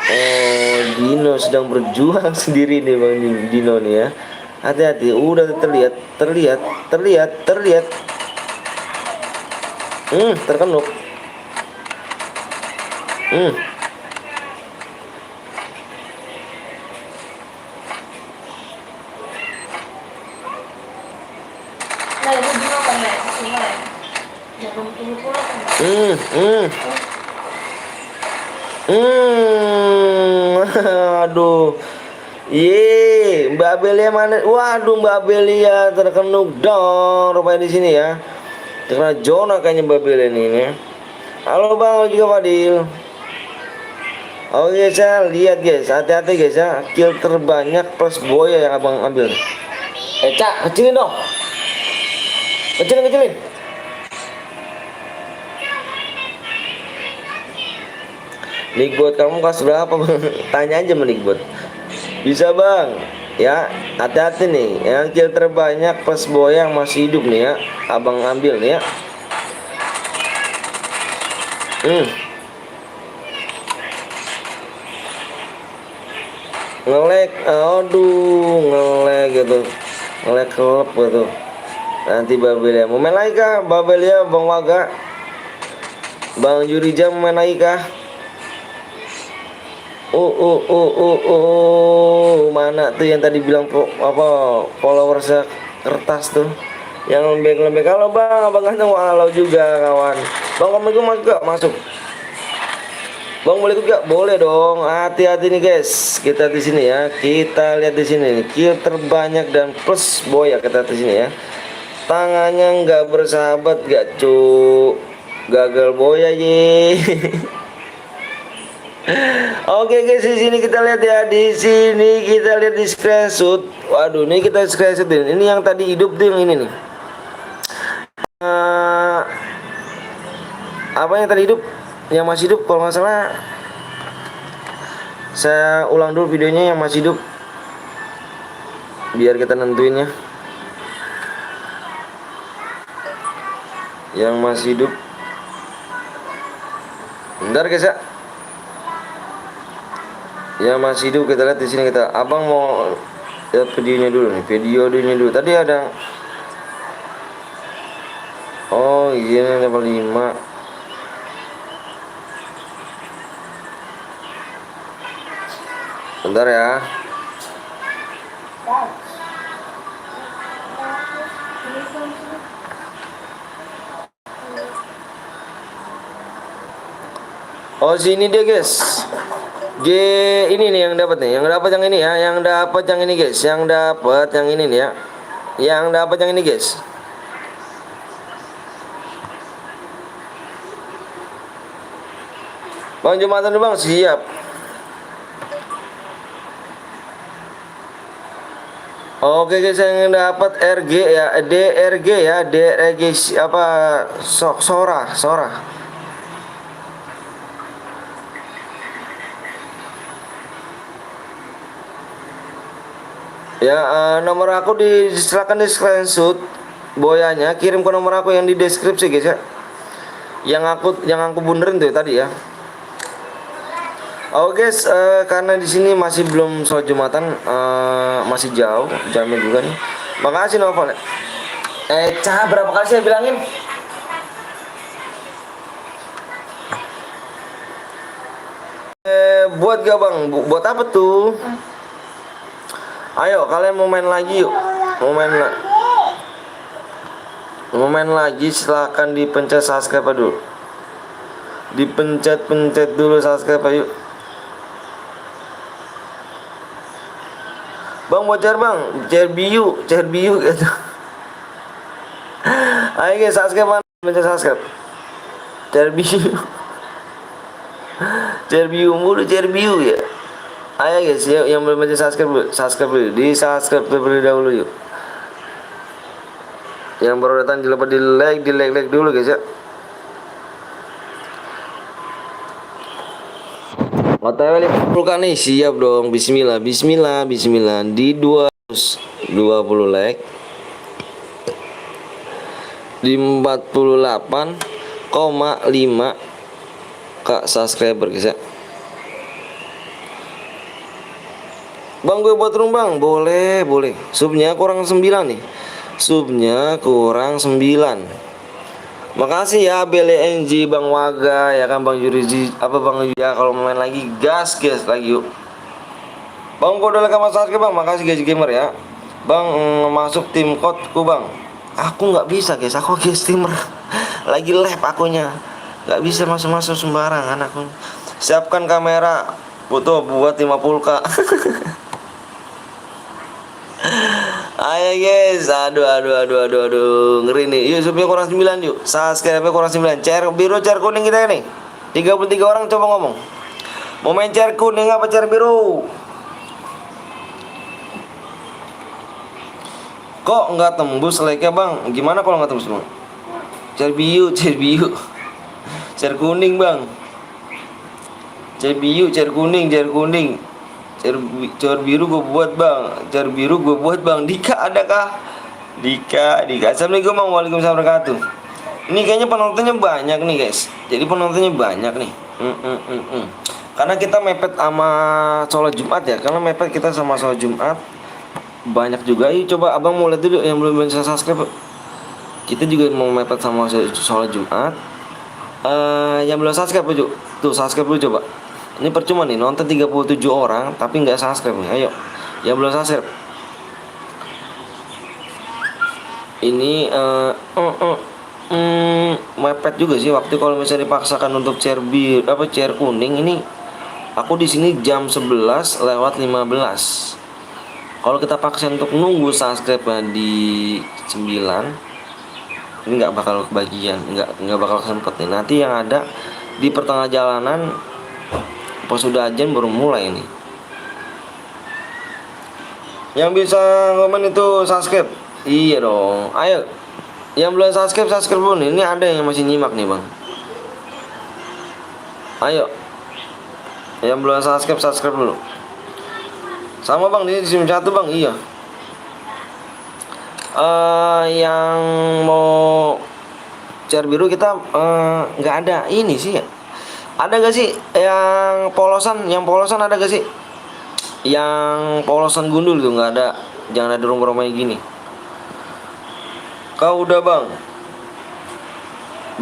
Oh Dino sedang berjuang sendiri nih Bang Dino nih ya. Hati-hati, udah terlihat. Terkenuk. Aduh. Mbak Belia mana? Waduh, Mbak Belia terkenuk dong rupanya di sini ya. Kena zona kayaknya Babel ini ya. Halo bang, halo juga Fadil. Oke guys ya, lihat guys, hati-hati guys ya. Kill terbanyak plus boya yang abang ambil. Cak, kecilin dong. Kecilin. Nickbot kamu kelas berapa bang? Tanya aja sama Nickbot. Bisa bang. Ya, hati-hati nih. Yang kill terbanyak plus boya yang masih hidup nih ya. Abang ambil nih ya. Ngelek, aduh, ngelek gitu. Ngelek klub gitu. Nanti Babel ya. Mau main lagi kah? Babel ya, Bang Waga. Bang Jurija mau main lagi kah? Mana tuh yang tadi bilang followersnya kertas tuh yang lembek-lembek. Kalau bang, abang ganteng walau juga kawan. Bang kamu itu masuk. Bang boleh ikut gak? Boleh dong. Hati-hati nih guys. Kita di sini ya. Kita lihat di sini nih. Kill terbanyak dan plus boya kita di sini ya. Tangannya nggak bersahabat gak cuk. Gagal boya ye. Oke guys, di sini kita lihat ya, di sini kita lihat di screenshot. Waduh, ini kita screenshot ini yang tadi hidup tuh yang ini nih. Apa yang tadi hidup? Yang masih hidup kalau nggak salah. Saya ulang dulu videonya yang masih hidup. Biar kita nentuinnya. Yang masih hidup. Bentar guys ya. Ya masih hidup kita lihat di sini kita. Abang mau lihat videonya dulu nih. Videonya dulu. Tadi ada. Oh iya level 5. Bentar ya. Oh sini dia guys. Ini nih yang dapat nih, yang dapat yang ini ya, yang dapat yang ini guys, yang dapat yang ini nih ya, yang dapat yang ini guys. Bang Jumatan dulu bang, siap. Oke guys, yang dapat RG ya, DRG ya, DRG apa Sora. Ya, nomor aku silakan di screenshot boyanya, kirim ke nomor aku yang di deskripsi guys ya. Yang aku bunderin tuh tadi ya. Oh guys, karena di sini masih belum sholat Jumatan, masih jauh, jamnya juga nih. Makasih Novel. Berapa kali saya bilangin? Buat gak bang? Buat apa tuh? Ayo kalian mau main lagi yuk. Mau main lagi silahkan dipencet subscribe dulu. Dipencet dulu subscribe yuk. Bang bocor bang, share biu gitu. Ayo guys subscribe, pencet subscribe. Share biu mulu ya. Ayo guys, yang belum baca subscribe dulu. Di subscribe terlebih dahulu yuk. Yang baru datang jangan lupa di like dulu guys ya. OTW 50 nih, siap dong. Bismillah. Di 220 like. Di 48,5 Kak subscriber guys ya. Bang gue buat room bang, boleh. Subnya kurang 9 nih. Subnya kurang 9. Makasih ya BLNG Bang Waga ya kan Bang Juriji Bang ya, kalau main lagi gas lagi yuk. Bang kok udah like sama subscribe bang, makasih guys gamer ya. Bang masuk tim codeku bang. Aku nggak bisa guys, aku guys streamer. Lagi lab akunya. Nggak bisa masuk sembarangan aku. Siapkan kamera foto buat 50k. Ayo guys, aduh, ngeri nih. Yuk, subnya kurang 9 yuk. Subscribe-nya kurang 9. Chair biru, chair kuning kita nih. 33 orang coba ngomong. Mau main chair kuning apa chair biru? Kok nggak tembus like-nya bang? Gimana kalau nggak tembus bang? Chair biru, chair biru. Chair kuning bang. Chair biru, chair kuning, chair kuning. Chair biru gue buat bang. Chair biru gue buat bang. Dika adakah? Dika. Assalamualaikum bang. Waalaikumsalam warahmatullahi wabarakatuh. Ini kayaknya penontonnya banyak nih guys. Jadi penontonnya banyak nih. Karena kita mepet sama sholat Jumat ya. Karena mepet kita sama sholat Jumat. Banyak juga. Yuk coba abang mau lihat dulu yang belum bisa subscribe. Kita juga mau mepet sama sholat Jumat. Yang belum subscribe tuh subscribe dulu coba. Ini percuma nih nonton 37 orang tapi nggak subscribe nih. Ayo, yang belum subscribe. Ini mepet juga sih waktu kalau misalnya dipaksakan untuk chair chair kuning ini. Aku di sini jam 11 lewat 15. Kalau kita paksa untuk nunggu subscribe di 9, ini nggak bakal kebagian, nggak bakal sempet nih. Nanti yang ada di pertengah jalanan. Pas sudah ajan baru mulai ini. Yang bisa komen itu subscribe. Iya dong. Ayo. Yang belum subscribe dulu nih. Ini ada yang masih nyimak nih bang. Ayo. Yang belum subscribe dulu. Sama bang di SIM 1 bang. Iya. Yang mau chair biru kita nggak ada ini sih ya. Ada gak sih yang polosan? Yang polosan ada gak sih? Yang polosan gundul tuh nggak ada. Jangan ada rumah-rumah gini. Kau udah bang?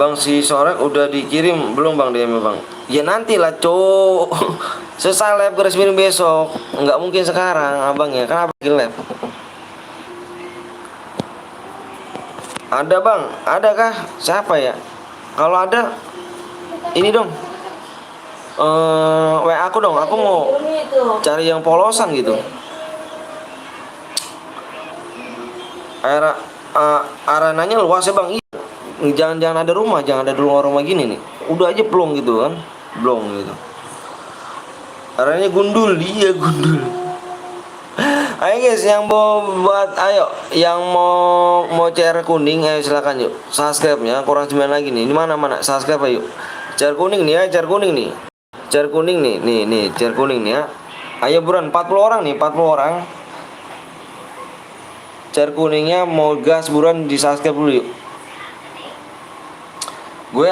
Bang si Sorek udah dikirim belum bang DM bang? Ya nanti lah cok. Selesai live beres miring besok. Nggak mungkin sekarang abang ya. Kenapa lagi live? Ada bang? Adakah? Siapa ya? Kalau ada ini dong. WA aku dong, aku mau cari yang polosan gitu. Arenanya luas ya bang. Jangan ada rumah, jangan ada rumah gini nih. Udah aja plong gitu kan, blong gitu. Arenanya gundul, dia gundul. Ayo guys, yang mau buat, ayo, yang mau chair kuning, ayo silakan yuk. Subscribe-nya kurang 9 lagi nih. Ini mana subscribe ayo. Chair kuning nih ya, chair kuning nih. Chair kuning nih, chair kuning nih ya. Ayo buruan, 40 orang nih, 40 orang. Chair kuningnya mau gas buruan di subscribe dulu yuk. Gue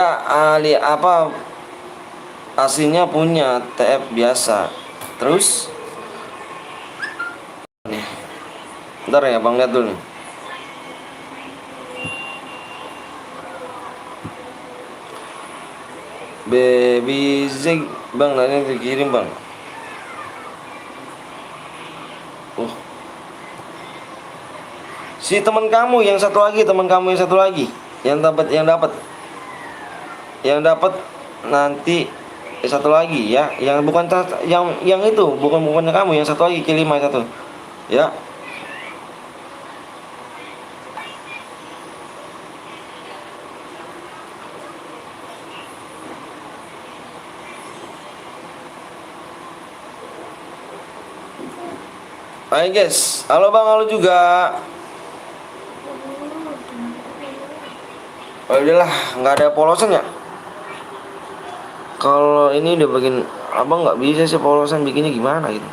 aslinya punya TF biasa. Terus nih. Bentar ya bang, lihat dulu nih. Baby Zig bang, nanti dikirim bang. Si teman kamu yang satu lagi, yang dapat nanti satu lagi ya, yang bukan yang itu bukannya kamu, yang satu lagi kelima satu ya. Hai guys, halo bang, halo juga. Oh udahlah, nggak ada polosan ya. Kalau ini udah bikin abang nggak bisa sih polosan, bikinnya gimana gitu.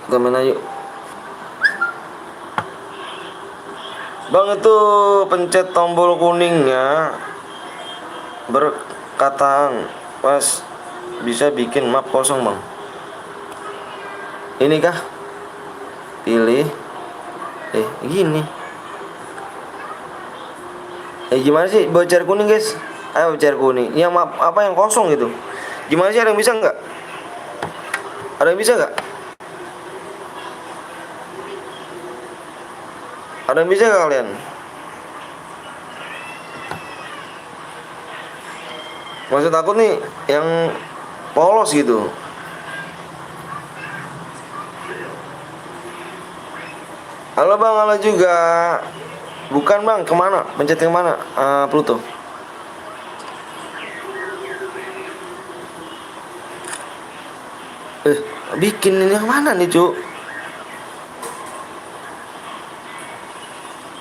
Kita main ayo. Bang itu pencet tombol kuningnya berkatang pas bisa bikin map kosong bang. Ini kah? Pilih. Gini. Gimana sih buat chair kuning guys? Ayo chair kuning. Yang map apa yang kosong gitu? Gimana sih, ada yang bisa nggak? Ada yang bisa nggak? Ada yang bisa nggak kalian? Maksud aku nih yang polos gitu. Halo bang, halo juga. Bukan bang, kemana? Pencet yang mana? Pluto. Bikin ini yang mana nih cuk?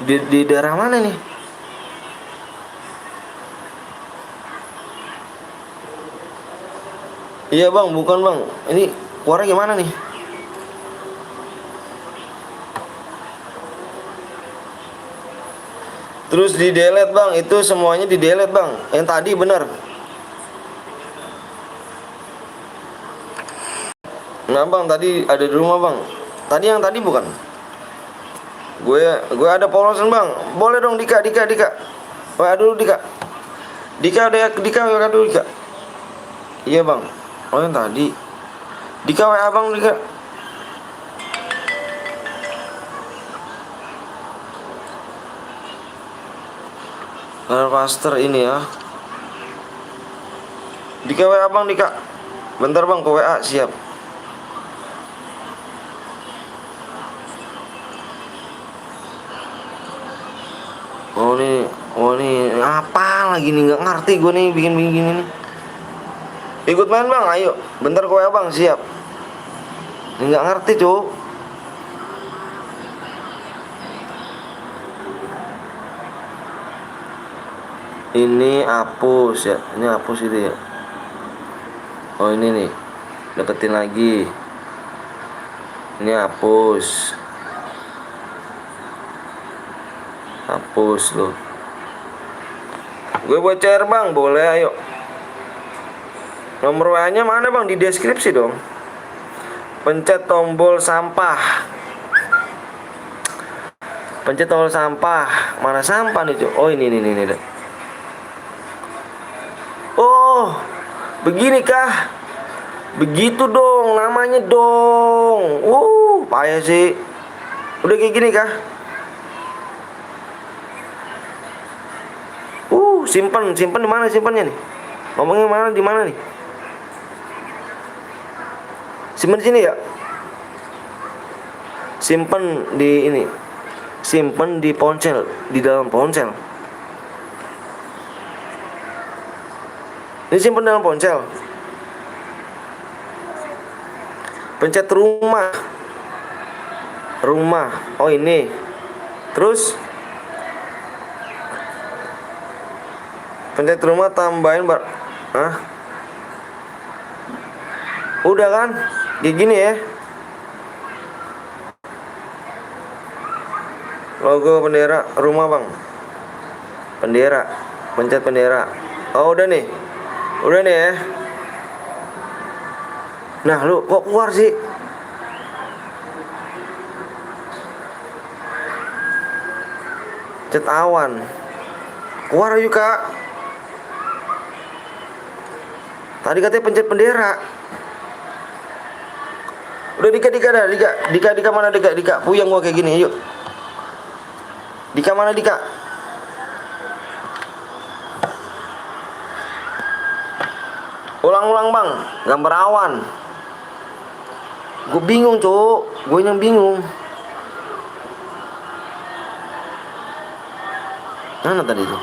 Di daerah mana nih? Iya bang, bukan bang. Ini keluarnya gimana nih? Terus di delete bang, itu semuanya di delete bang. Yang tadi bener. Nah bang, tadi ada di rumah bang. Tadi yang tadi bukan? Gue ada polosan bang. Boleh dong Dika. WA dulu Dika. Dika WA dulu Dika. Iya bang. Oh yang tadi. Dika WA bang Dika. Pastor ini ya. Dika WA bang Dika. Bentar bang ke WA siap. Oh nih apa lagi nih, nggak ngerti gue nih bikin begini nih. Ikut main bang, ayo. Bentar ke WA bang siap. Nggak ngerti cuk. Ini hapus ya, ini hapus itu ya. Oh ini nih, deketin lagi. Ini hapus. Hapus loh. Gue buat cair bang, boleh ayo. Nomor WA nya mana bang? Di deskripsi dong. Pencet tombol sampah. Pencet tombol sampah. Mana sampah nih cuk? Oh ini. Oh, begini kah? Begitu dong namanya dong. Payah sih. Udah kayak gini kah? Simpen di mana simpennya nih? Ngomongnya mana di mana nih? Simpen di sini ya? Simpen di ini. Simpen di ponsel, di dalam ponsel. Ini simpen dalam ponsel. Pencet rumah. Oh ini. Terus pencet rumah tambahin udah kan? Kayak gini ya. Logo bendera rumah bang. Bendera. Pencet bendera. Oh udah nih ya. Nah lu kok keluar sih? Cet awan. Keluar yuk kak. Tadi katanya pencet bendera. Udah Dika mana Dika? Puyeng gua kayak gini, yuk. Dika mana Dika? Ulang bang, gambar awan. Gue bingung cuk, gue yang bingung. Mana tadi tuh?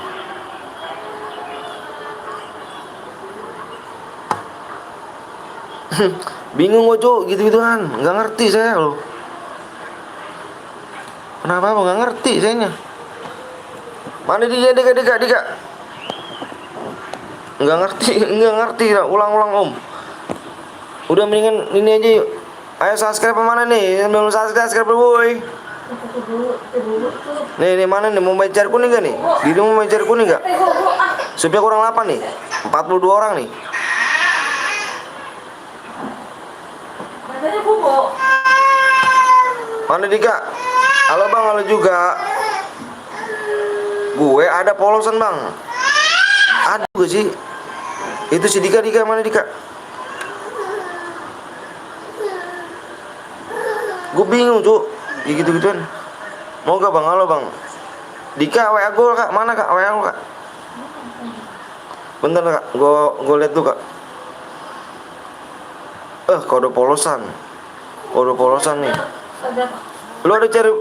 Bingung gue cuk, gitu-gituan, nggak ngerti saya loh. Kenapa nggak ngerti sayanya? Mana dia Dika? Nggak ngerti lah, ulang om. Udah mendingan ini aja yuk. Ayo subscribe mana nih? Belum subscribe boy. Nih mana nih, mau mejar kuning gak nih? Di mau mejar kuning gak? Supaya kurang 8 nih, 42 orang nih. Mana Dika? Halo bang, halo juga. Gue ada polosan bang. Ada gue sih. Itu si Dika mana Dika? Gue bingung tuh, gitu-gituan. Mau gak bang? Halo bang. Dika WA gue kak, mana kak? WA gue kak. Bentar kak, gue liat tuh kak. Kode polosan nih. Lu ada cari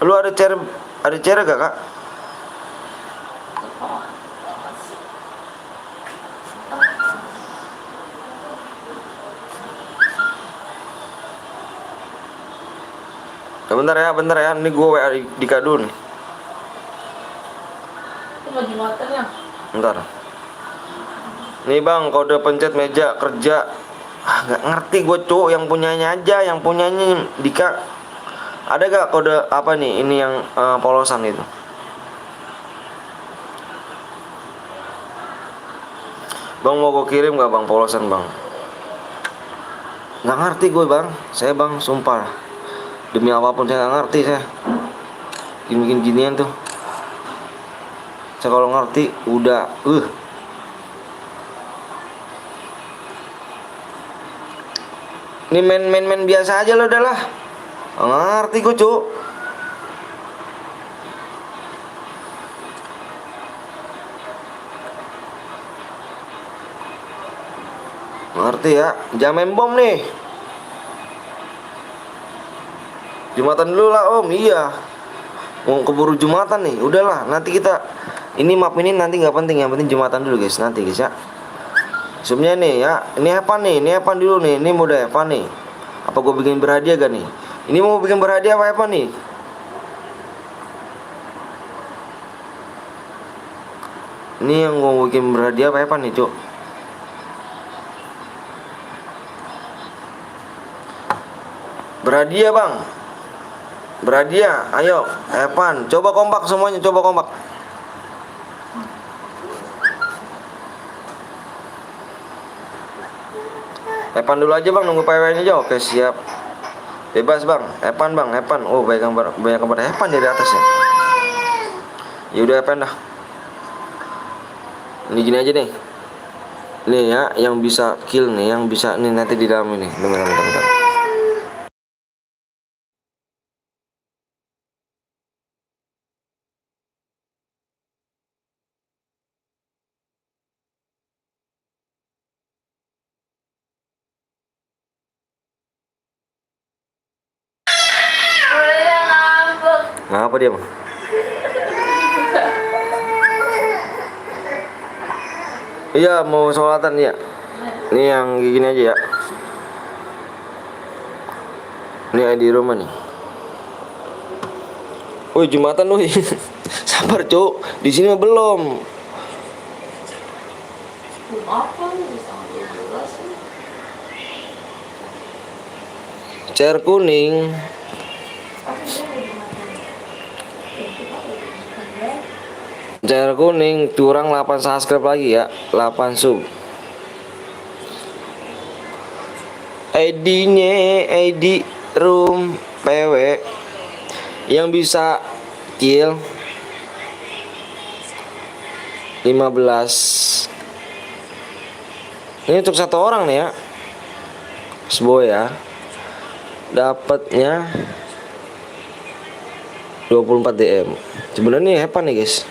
Lu ada chair gak, Kak? Ya, bentar ya. Ini gue WA di Kak nih. Itu mau Jumatan ya? Bentar. Nih bang, kode pencet meja kerja. Nggak ngerti gue cuk, yang punyanya aja, yang punyanya Dika. Ada gak kode apa nih? Ini yang polosan itu. Bang mau gue kirim gak bang polosan bang? Nggak ngerti gue bang, saya bang sumpah. Demi apapun saya nggak ngerti saya. Bikin ginian tuh. Saya kalau ngerti udah Ini main biasa aja lo udah lah. Nggak ngerti gue cuk. Ngerti ya, jangan main bom nih. Jumatan dulu lah om, iya. Mau keburu Jumatan nih, udahlah. Nanti kita ini map ini nanti nggak penting, yang penting Jumatan dulu guys, nanti guys ya. Sebelumnya nih ya, ini apa nih? Ini apa dulu nih? Ini mode apa nih? Apa gue bikin berhadiah gak nih? Ini mau bikin berhadiah apa nih? Ini yang mau bikin berhadiah apa nih cuk? Berhadiah bang, berhadiah, ayo, Evan, coba kompak semuanya, coba kompak. Evan dulu aja bang, nunggu PW-nya aja, oke siap. Bebas bang, Evan bang, Evan. Oh banyak gambar Evan dari atas ya. Ya udah Evan dah. Ini gini aja nih. Nih ya, yang bisa kill nih, yang bisa nih nanti di dalam ini. Bentar. Udah ngambek. Ngapa dia bang? Iya mau sholatan ya. Ini yang gini aja ya. Ini di rumah nih. Woi Jumatan woi. Sabar cuk, di sini mah belum. Apa nih bisa 12 nih? Chair kuning. Chair kuning, curang 8 subscribe lagi ya, 8 sub. ID-nya ID room PW yang bisa kill 15. Ini untuk satu orang nih ya. Seboy ya. Dapatnya 24 DM. Sebenarnya nih hepan nih guys.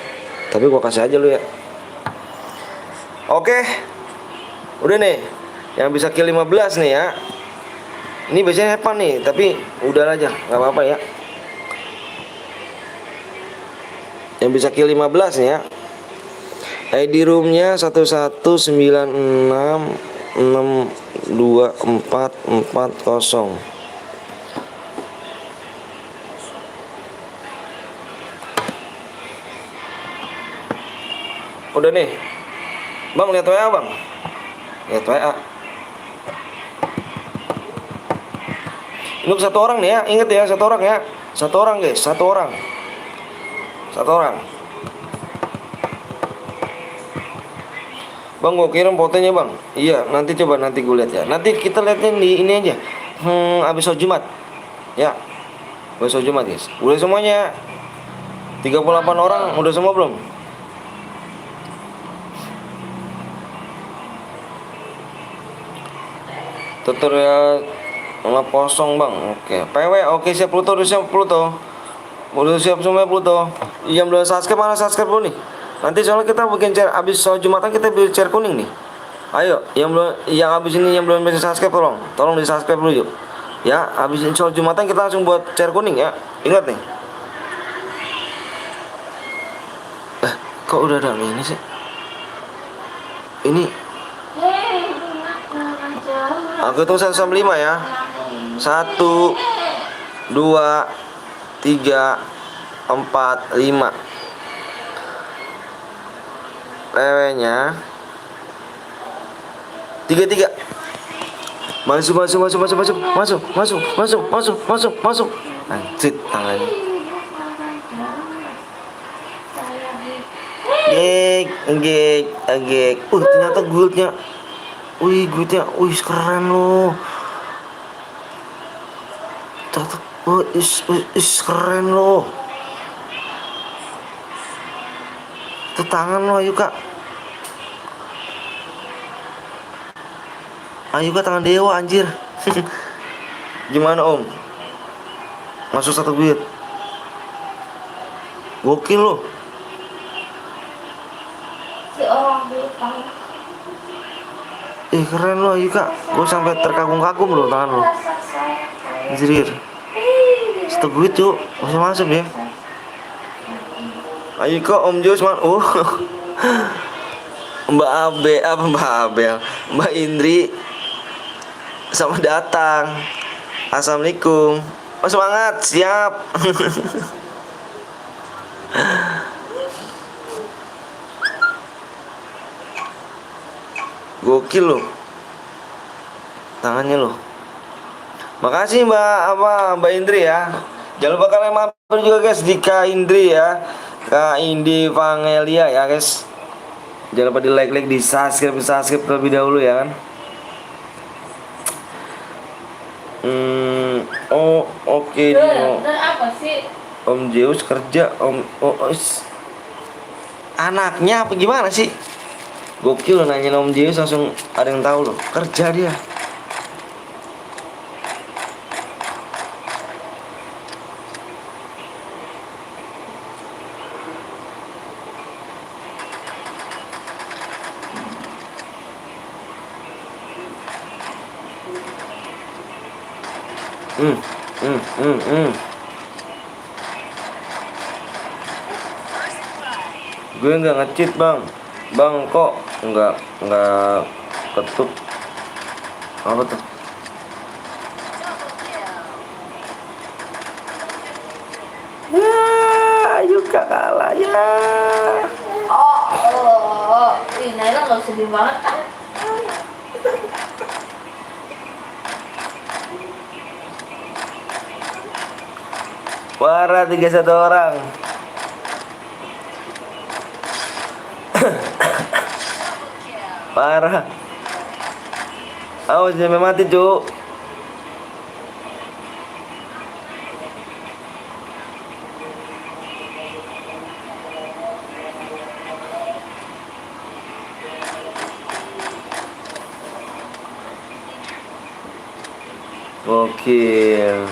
Tapi gua kasih aja lu ya. Oke. Udah nih. Yang bisa kill 15 nih ya. Ini biasanya hepan nih, tapi udah aja, nggak apa-apa ya. Yang bisa kill 15 nih ya. ID roomnya 1196624440. Udah nih. Bang lihat WA bang. Lihat WA. Ini satu orang nih ya, inget ya, satu orang ya. Satu orang guys, satu orang. Satu orang. Bang, gua kirim fotonya bang. Iya, nanti coba nanti gue lihat ya. Nanti kita lihatnya di ini aja. Abis sholat Jumat. Ya. Abis sholat Jumat guys. Udah semuanya. 38 orang, udah semua belum? Tutorial malah kosong bang. Oke. PW, oke siap Pluto, udah siap Pluto. Udah siap semua Pluto. Yang belum subscribe mana subscribe dulu nih. Nanti soalnya kita bikin share abis sholat Jumatan kita bikin share kuning nih. Ayo, yang abis ini yang belum bisa subscribe tolong di subscribe dulu yuk. Ya, abis sholat Jumatan kita langsung buat share kuning ya. Ingat nih. Kok udah ada ini sih? Ini aku hitung 1 sampai 5 ya. 1, 2, 3, 4, 5. Lewenya 3. Masuk. Anjir tangannya. Gek. Ternyata guildnya. Guildnya. Keren loh. Ternyata, keren loh. Itu tangan lo, ayo kak. Ayo kak, tangan dewa anjir. Gimana om? Masuk 1 guild. Gokil loh. Si orang bilang. Keren loh, ayo kak. Gue sampai terkagum-kagum loh tangan lo. Anjir. 1 guild yuk, masuk ya. Ayo kak, Om Jos man. Mbak Abel, Mbak Indri, selamat datang. Assalamualaikum. Semangat, siap. Gokil loh tangannya loh. Makasih Mbak Indri ya. Jangan lupa kalian mampir juga guys di Kak Indri ya, Kak Indi Vangelia ya guys. Jangan lupa di like, di subscribe terlebih dahulu ya kan. Oke. Dan apa sih? Om Zeus kerja, anaknya apa gimana sih? Gokil loh, nanya Om Zeus langsung ada yang tahu loh. Kerja dia. Gue nggak nge-cheat bang kok nggak ketuk apa tuh? Ayo kak kalah ya. Naila nggak sedih banget kan? Parah 31 orang. Parah. Awas sampai mati cuk. Gokil.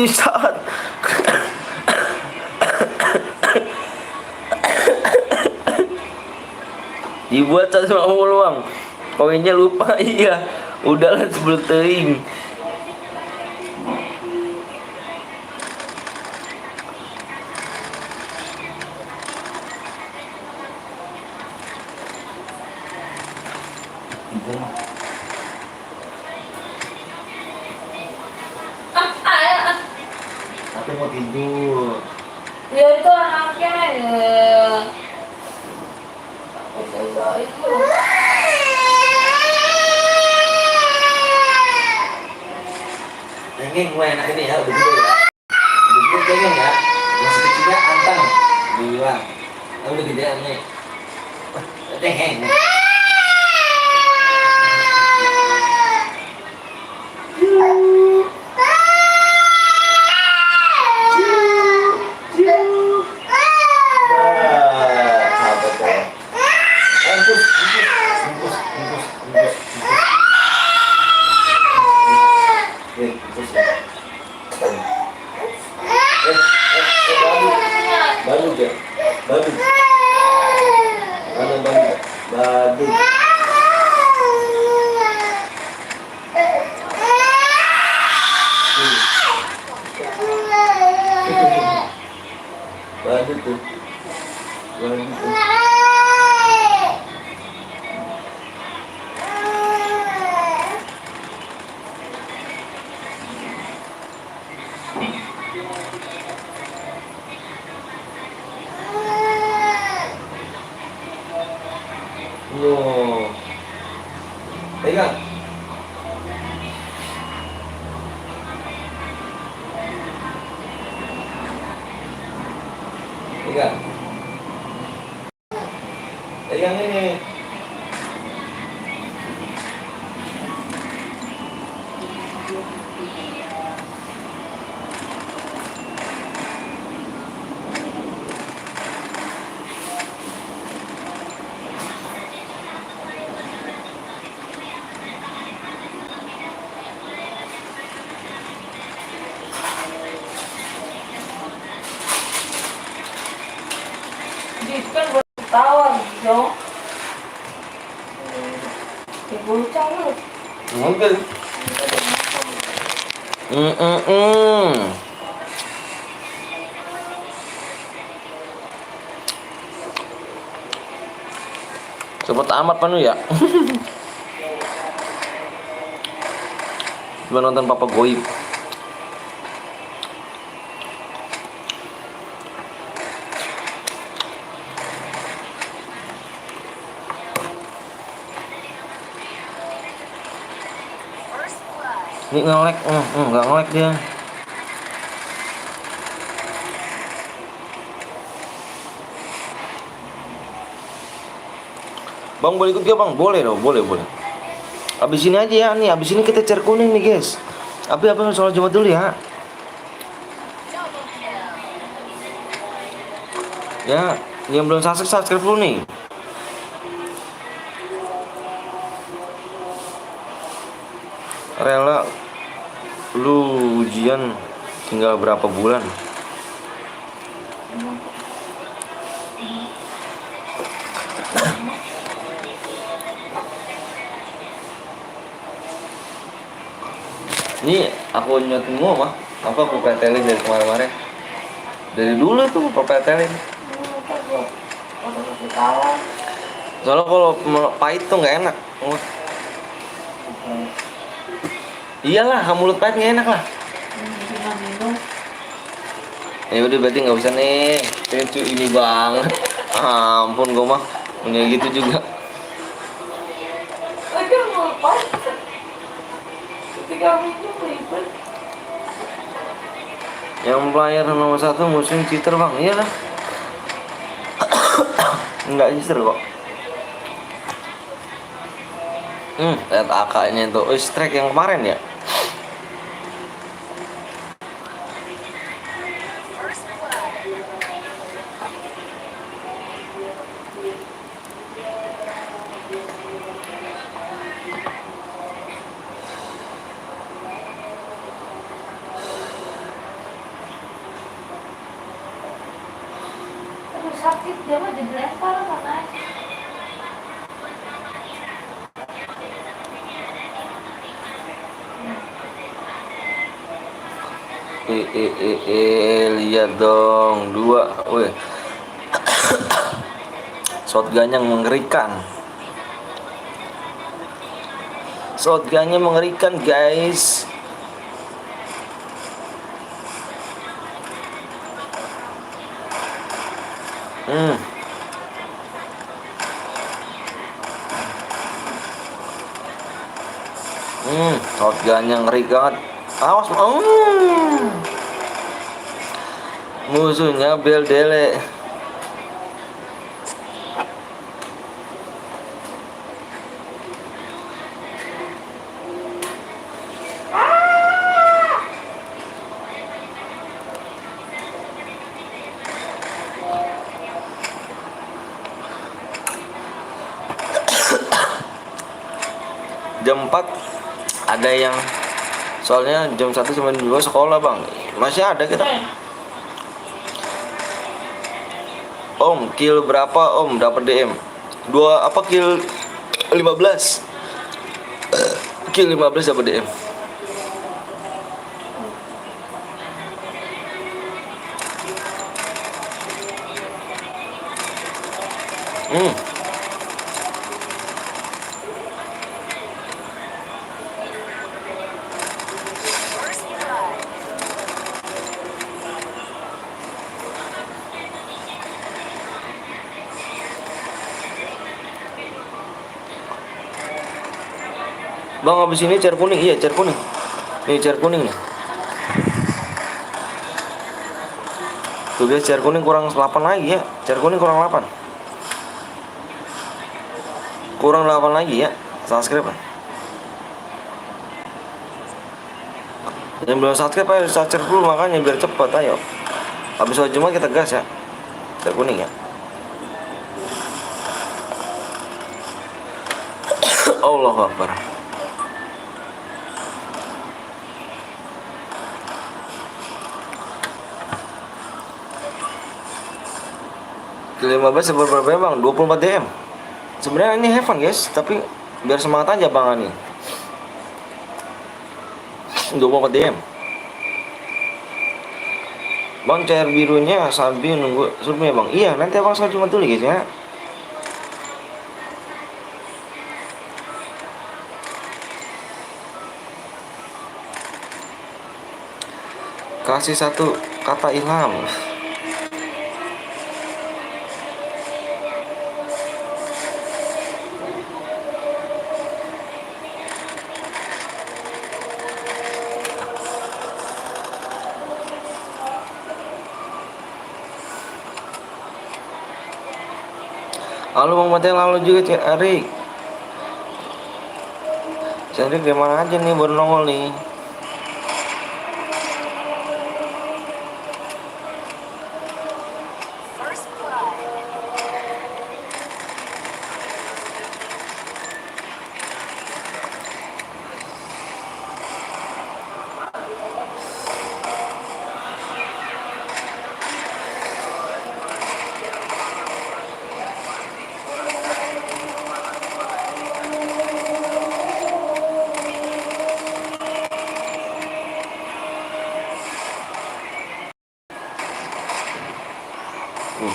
Saat dibuat 150 uang. Koinnya lupa. Iya. Udahlah sebelum tering. Tapi mau tidur. Ya itu anaknya ya. Itu. Ini gue enak ini ya, udah gede ya. Udah gede pegang ya. Masih kecilnya anteng. Dibilang. Udah gede nih. Teheng. Lanjut tuh. Lanjut tuh. Wow. Pegang. Pegang. Pegang ini. Kan buat ketawa gitu. Bocah lu. Mungkin. Mm. Cepet amat Panu ya. Cuma nonton Papa Goib. Ini nge-lag, nggak nge-lag dia. Bang boleh ikut gak bang? Boleh dong, boleh. Abis ini aja ya, nih abis ini kita cari kuning nih guys. Tapi apa soal Jumat dulu ya? Ya, yang belum subscribe dulu nih. Rela lu ujian tinggal berapa bulan? Ini aku nyotin mah, apa aku pretelin dari kemarin-kemarin. Dari dulu tuh aku pretelin. Soalnya kalau pahit tuh nggak enak. Iyalah, mulut pahit nggak enak lah. Ya udah berarti nggak usah nih. Ini banget. Ampun gue mah punya gitu juga. Aja mau apa? Ketika minum ribet. Yang player nomor 1 muslim cheater bang, iyalah. Enggak cheater kok. Lihat AK-nya itu, strike yang kemarin ya. Aduh sakit dia mah jadi lempar mana? Lihat dong, 2, weh. Shotgun-nya mengerikan. Shotgun-nya mengerikan, guys. Shotgun-nya ngeri banget. Awas, musuhnya bel dele. Jam 4 ada yang, soalnya jam 1 sampai 2 sekolah bang. Masih ada kita. Om kill berapa om dapat DM 2 apa kill 15 kill 15 dapat DM. Hmm. Bang, habis ini cer kuning. Iya, cer kuning. Nih, cer kuning nih. Tuh guys, cer kuning kurang 8 lagi ya. Cer kuning kurang 8. Kurang 8 lagi ya. Subscribe. Yang belum subscribe ayo subscribe dulu makanya biar cepet ayo. Habis sholat Jumat kita gas ya. Cer kuning ya. Allahu Akbar. Ke-15 berapa ya bang? 24 DM. Sebenarnya ini have fun guys, tapi biar semangat aja bang ini. 24 DM. Bang, cair birunya sambil nunggu subnya bang. Iya, nanti abang sholat Jumat dulu guys ya. Kasih satu kata ilham. Halo bang Mate, lalu juga Cik Arik. Cik Arik di mana aja nih baru nongol nih.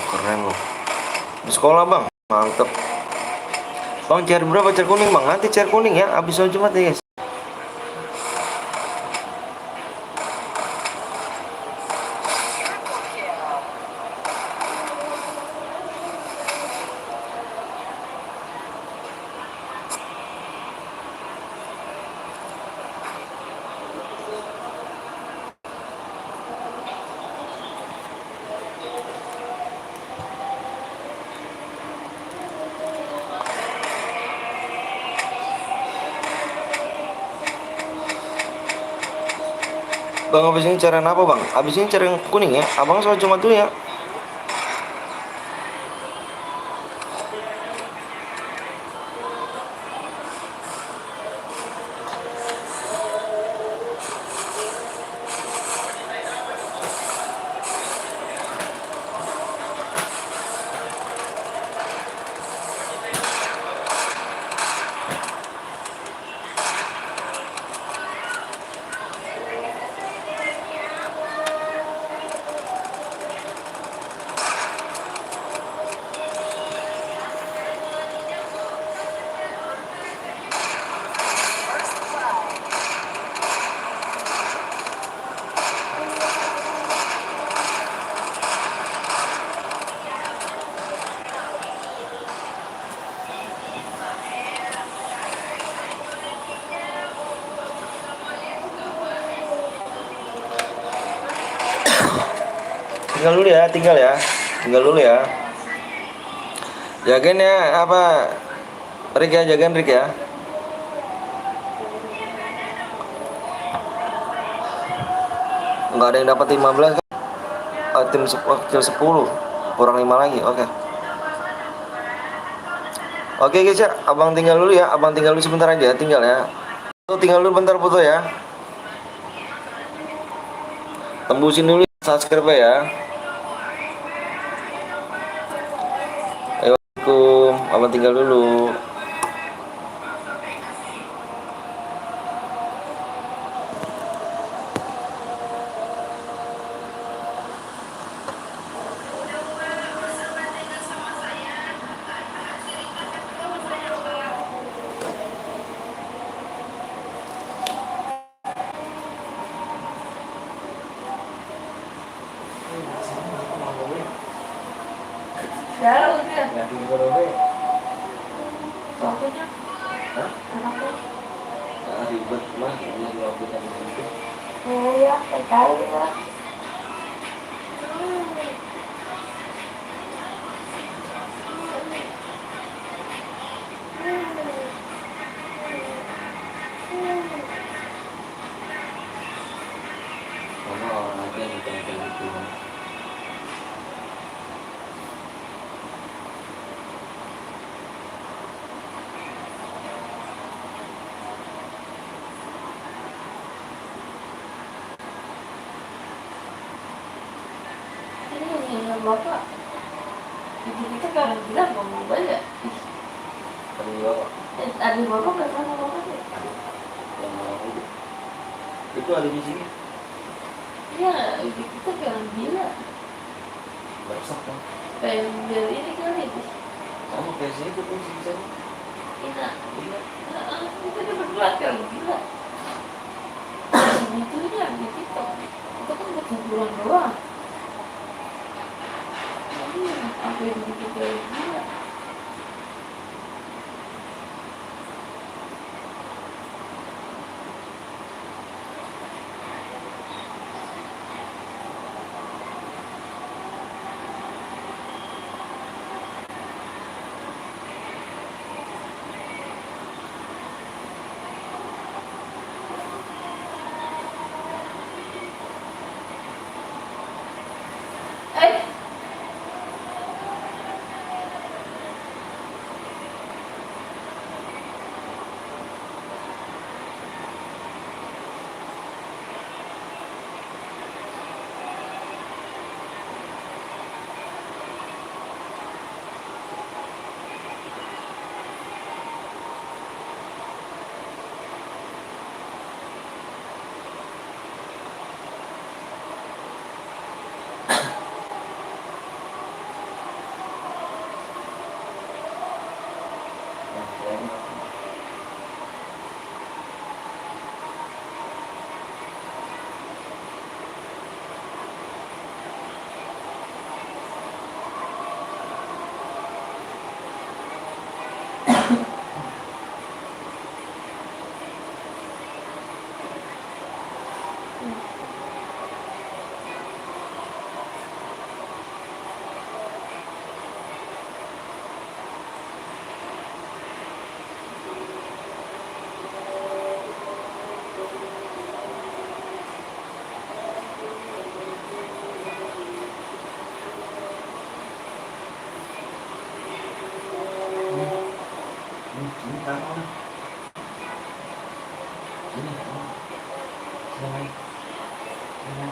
Keren loh. Di sekolah bang, mantep. Bang, cair berapa cair kuning bang? Nanti cair kuning ya, abis sholat Jumat ya guys. Bang, abis ini cari apa bang? Abis ini cari yang kuning ya. Abang sholat Jumat dulu ya. Tinggal dulu ya, tinggal dulu ya. Jagain ya apa? Rick ya, jagain Rick ya. Nggak ada yang dapat 15 kan? Tim wakil 10 kurang 5 lagi. Oke. Oke guys ya, abang tinggal dulu ya. Abang tinggal dulu sebentar aja, tinggal ya. Tuh, tinggal dulu bentar foto ya. Tembusin dulu subscribe ya. Assalamualaikum, abang tinggal dulu. Jalan dia. Nggak tinggal deh. Waktunya. Hah? Anaknya. Ribet mah ini waktu yang itu. Iya, tahu ya. Mama orang aja yang kayak gitu. Ini yang bapak. Ibu kita kan bilang mau banyak. Tapi bapak Adik bapak nggak sama bapak sih. yang mau itu ada di sini. Iya, ibu kita kan gila. Besok kan. Pengen beli ini kali. Kamu kayak sini tuh sih bisa. Ina, kita udah berdua kan gila. Segitunya di TikTok. Itu kan kesimpulan doang. Apa yang kita gila. Eh, Ini kamu. Ini. Sini. Sini.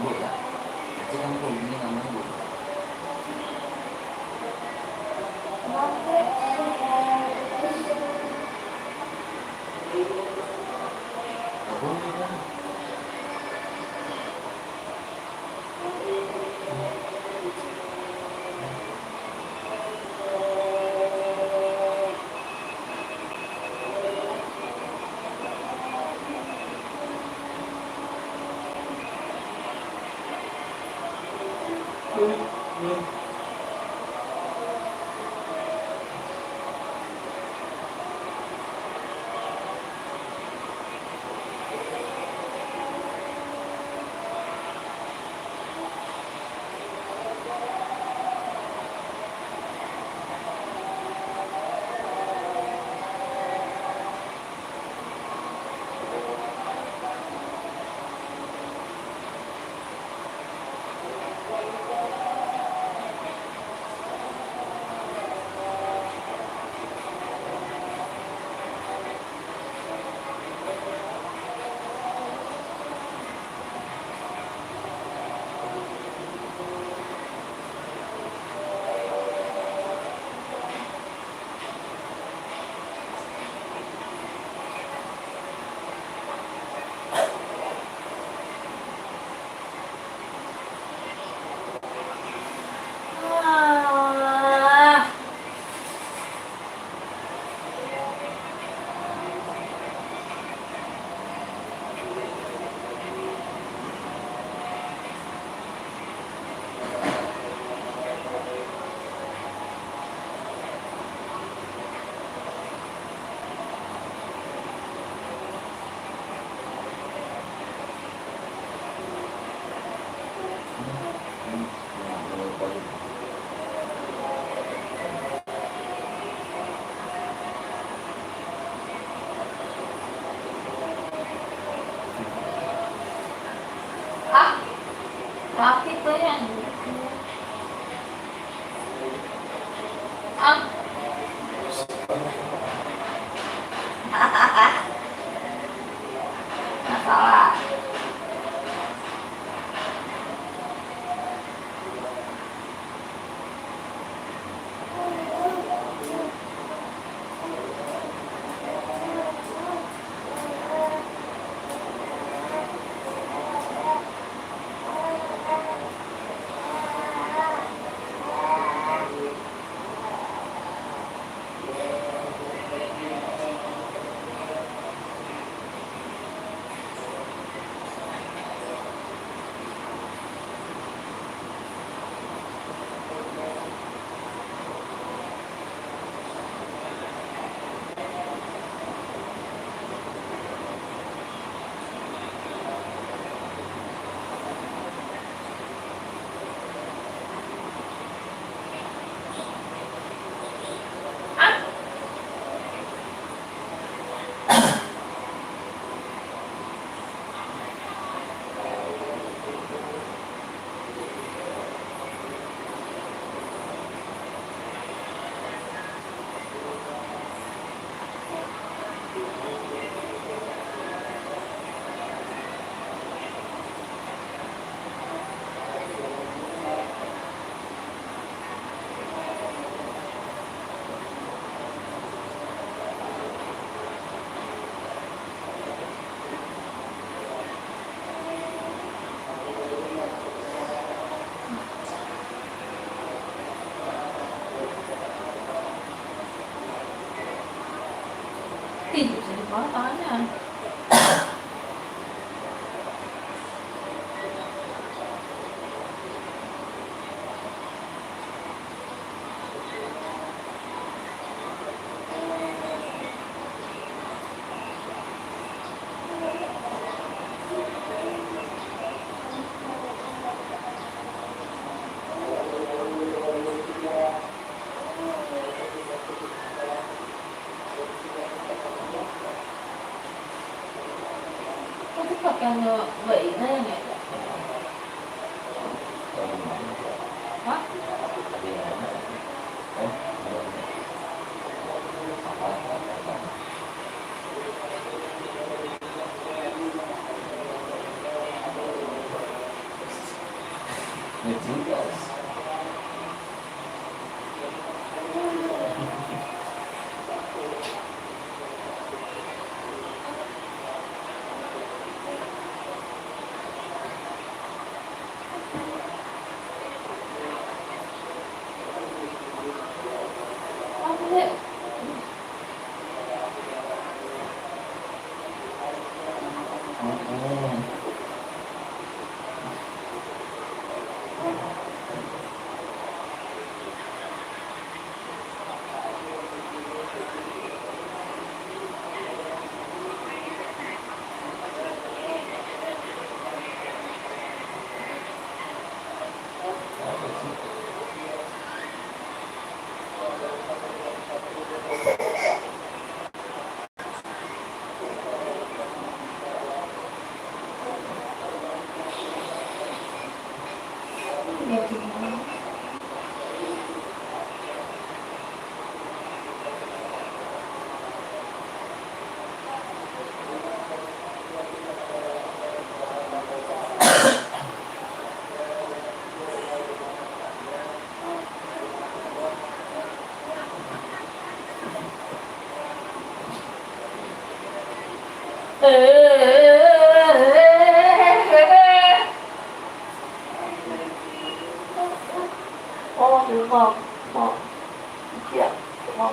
Bu ya. Nanti kamu kalau begini namanya bu. Aku ini kan. Itu pakaiannya Mbak Ina yang ya? Hah? Apa sih? Ya, gimana? Oh, lupa. Mau. Iya. Mau.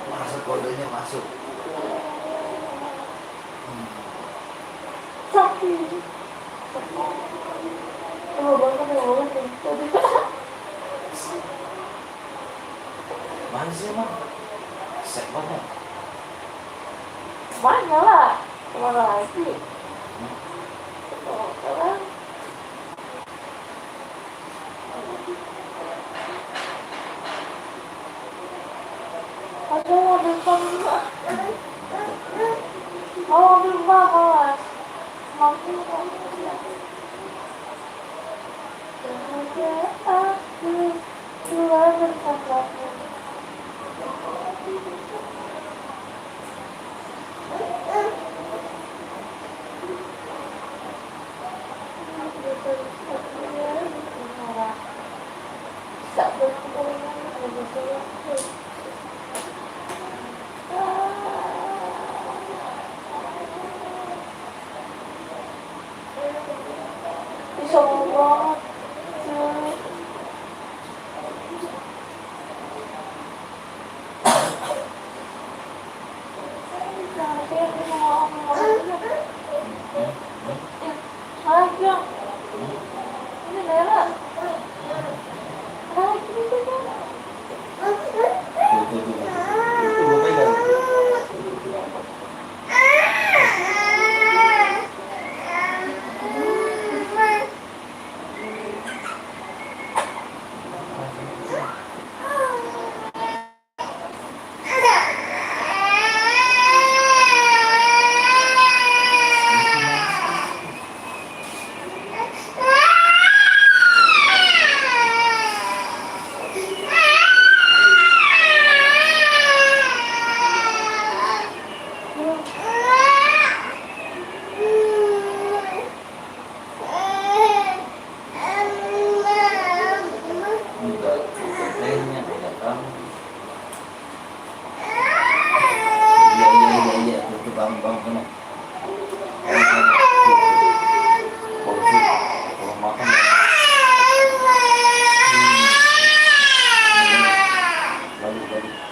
Masuk kodenya masuk. Sakit. Oh, banget. Mana sih emang? Sek banget. Mana lah? Mana lagi? Oh, kan? Ada mobil panggung. Oh, mobil panggung. Mobil panggung. Aku keluar bersamamu. Tak berkenan. Bisa banget.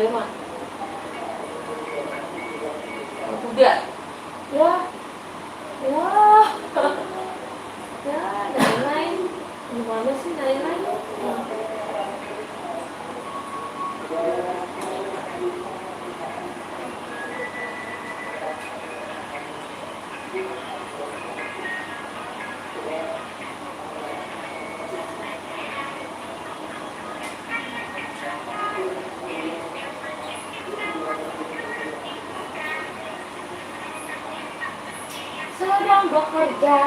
dari mana? Kuda. Ya. Ya. Ya, lain-lain. Gimana sih lain-lain? Sedang bekerja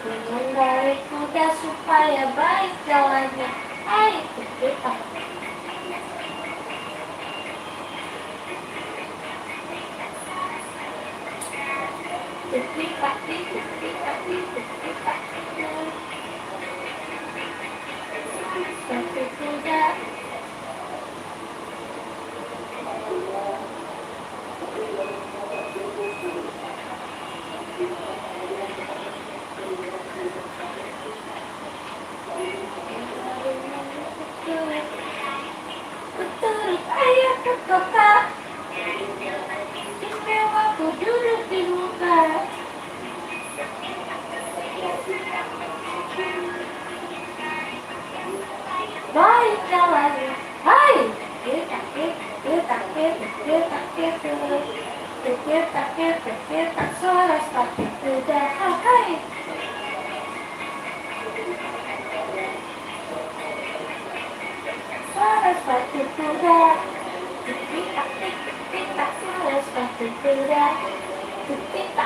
dengan baik muda supaya baik jalannya. Ayo kita. Tapi tidak. Turut ayah ke kota, istimewa ku duduk di muka. Baik jalannya, hai kita suara sepatu kuda, hai. Suara sepatu kuda, kita suara sepatu kuda, kita.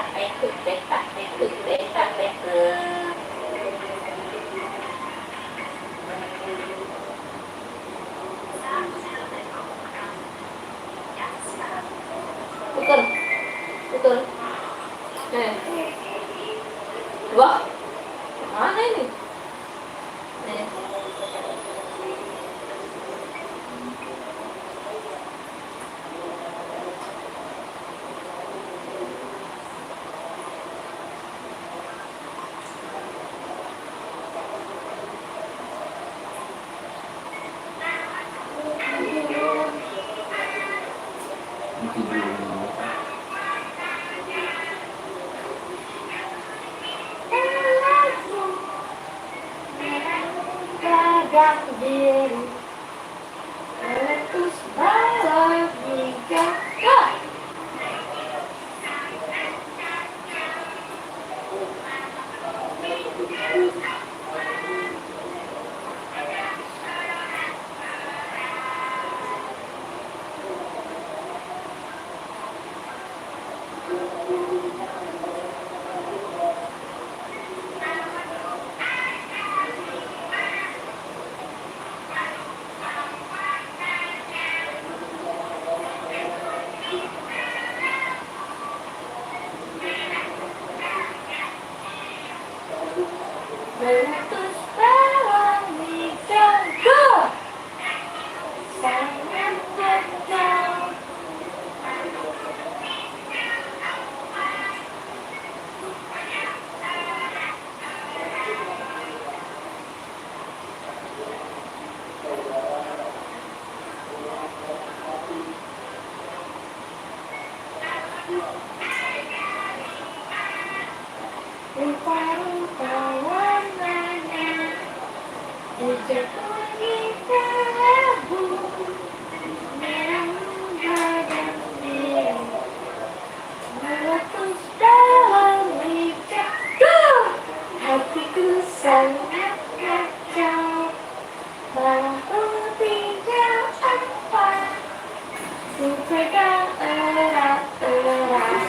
Betul. Wah, mana ini? Gadang diri, meletus balai jaga. Meletus balai jaga, sangat jauh. Rupa-rupa warnanya sejak pagi kelabu, merah muda dan biru, meletus dalam wajahku. Hatiku sangat kacau, malah tidak apa, ku pegang erat-erat.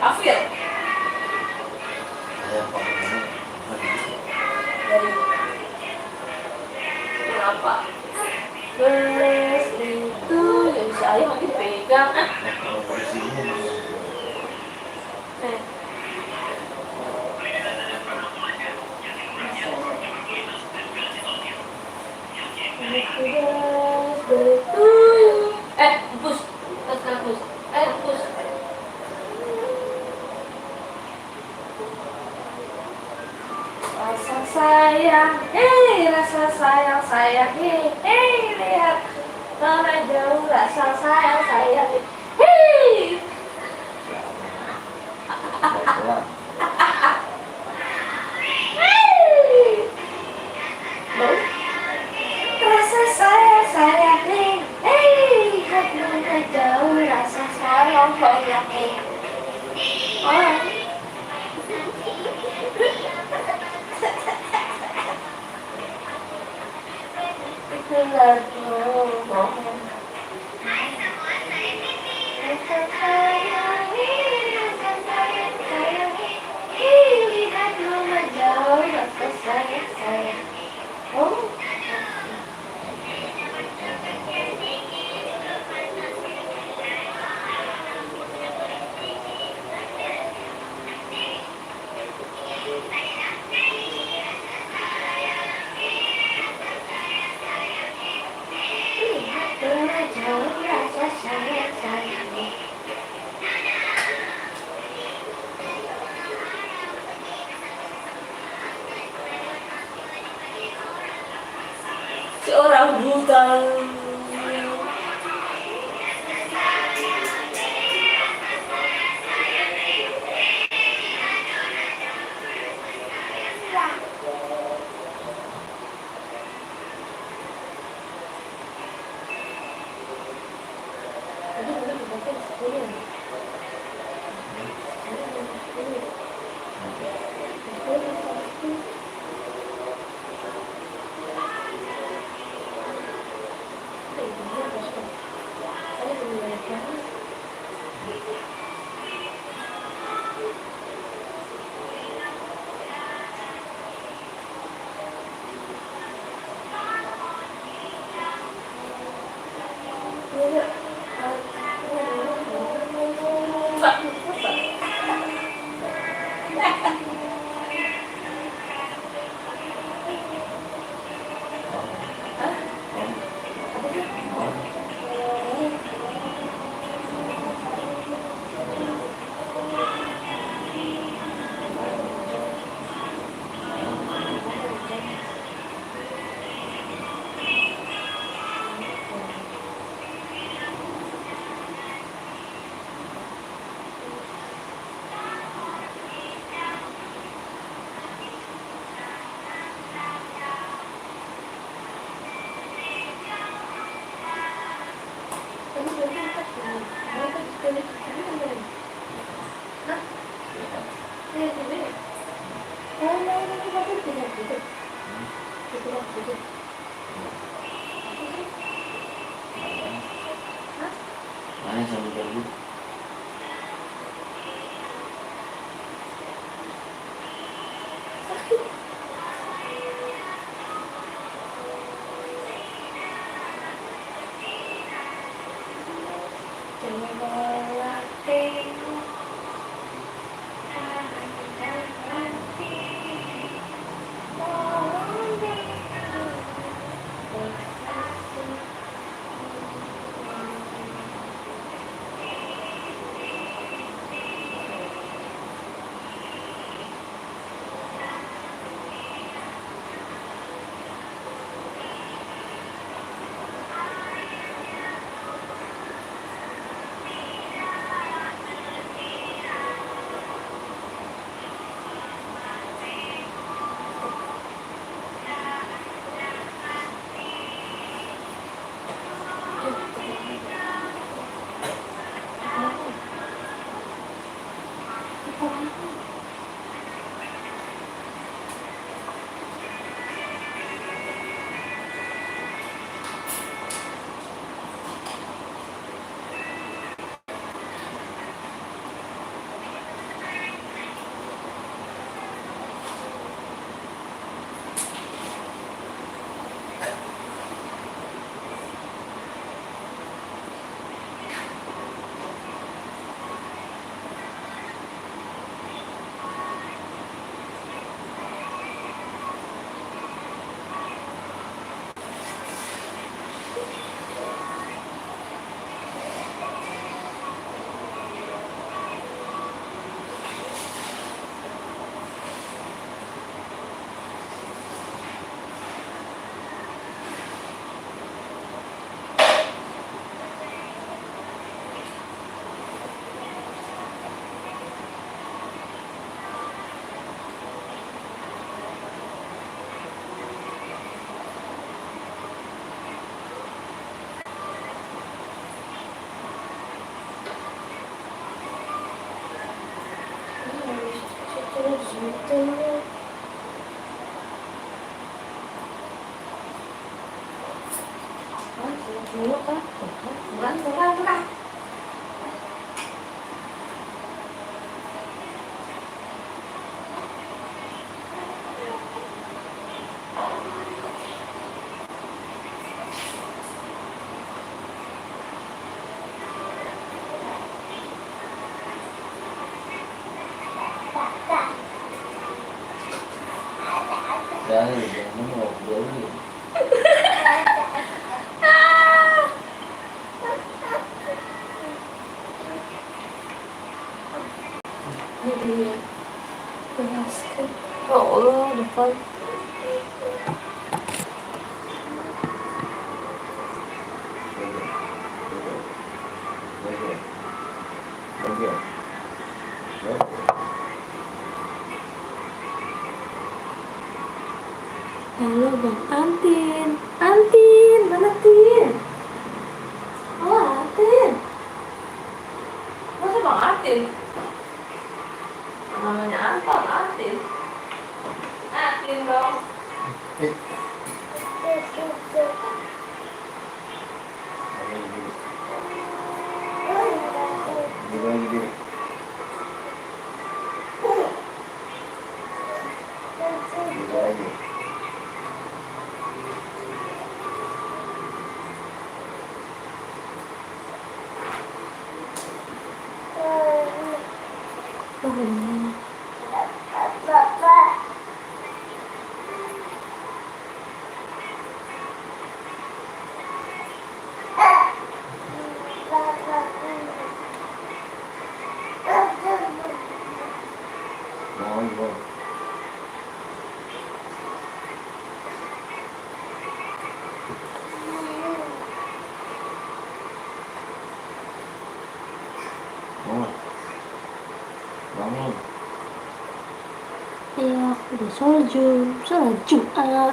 Kafir. Ayah pakai Dari kenapa? Beres itu ya bisa aja makin pegang. kalau posisinya Eh. Bus, tas bus, bus. Rasa sayang, rasa sayang sayang, lihat mana jauh rasa sayang sayang, pelan. bau. Rasa sayang sayang, lihat mana jauh rasa sayang sayang, oh. Itu lagu bohong. Rasa sayang, rasa sayang sayang, lihat mana jauh rasa sayang sayang, oh. Mana jauh rasa sayang sayang. Seorang buta. Mana sambil dulu. Dah, jangan ngobrol nih. Ya Allah, depan. Halo Bang Antin. Antin, mana Tin? Oh, Antin. Masa Bang Antin? Namanya Anton, Antin. Antin dong. Bangun. Iya, aku udah sholat Jumat.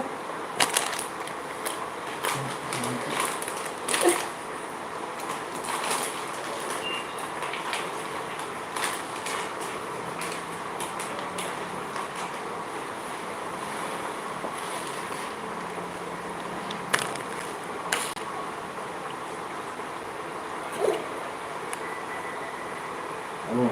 Bangun.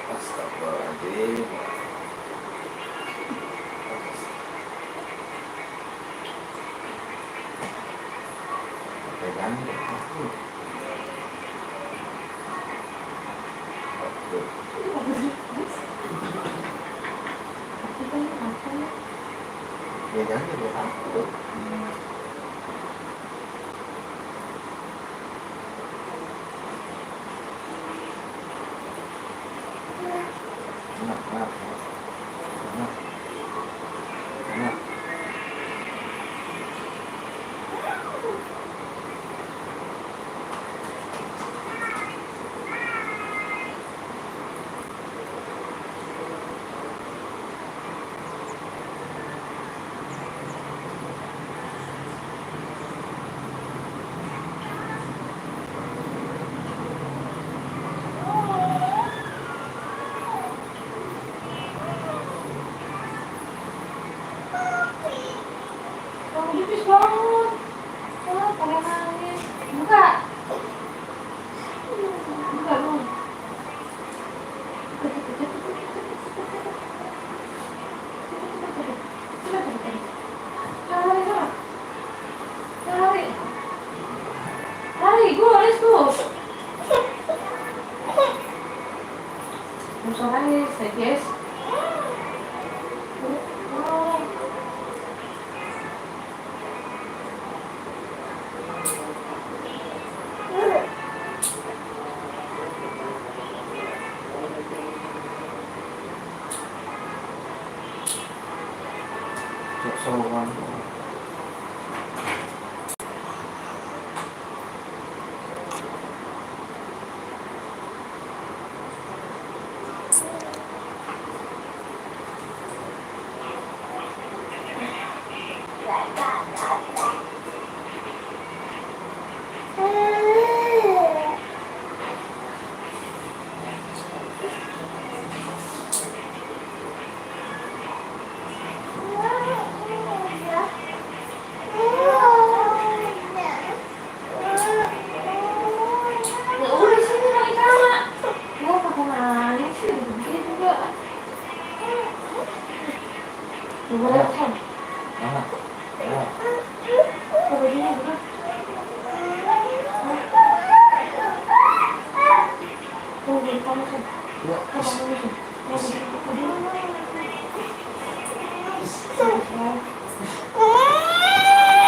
Astagfirullahaladzim. Pegang. Pegang ya, takut. Please bangun. Oh, pada nangis. Buka. Buka dong. Lari sana. Lari. Lari, go, let's go. Nggak usah nangis, ya guys. Sowan. Ya udah sini lagi sama. Gua pakai nangis sih, begini juga. Coba lihat kan. Mana? Ya. Coba gini bukan. Tunggu, kamu kan. Ya. Kamu kan.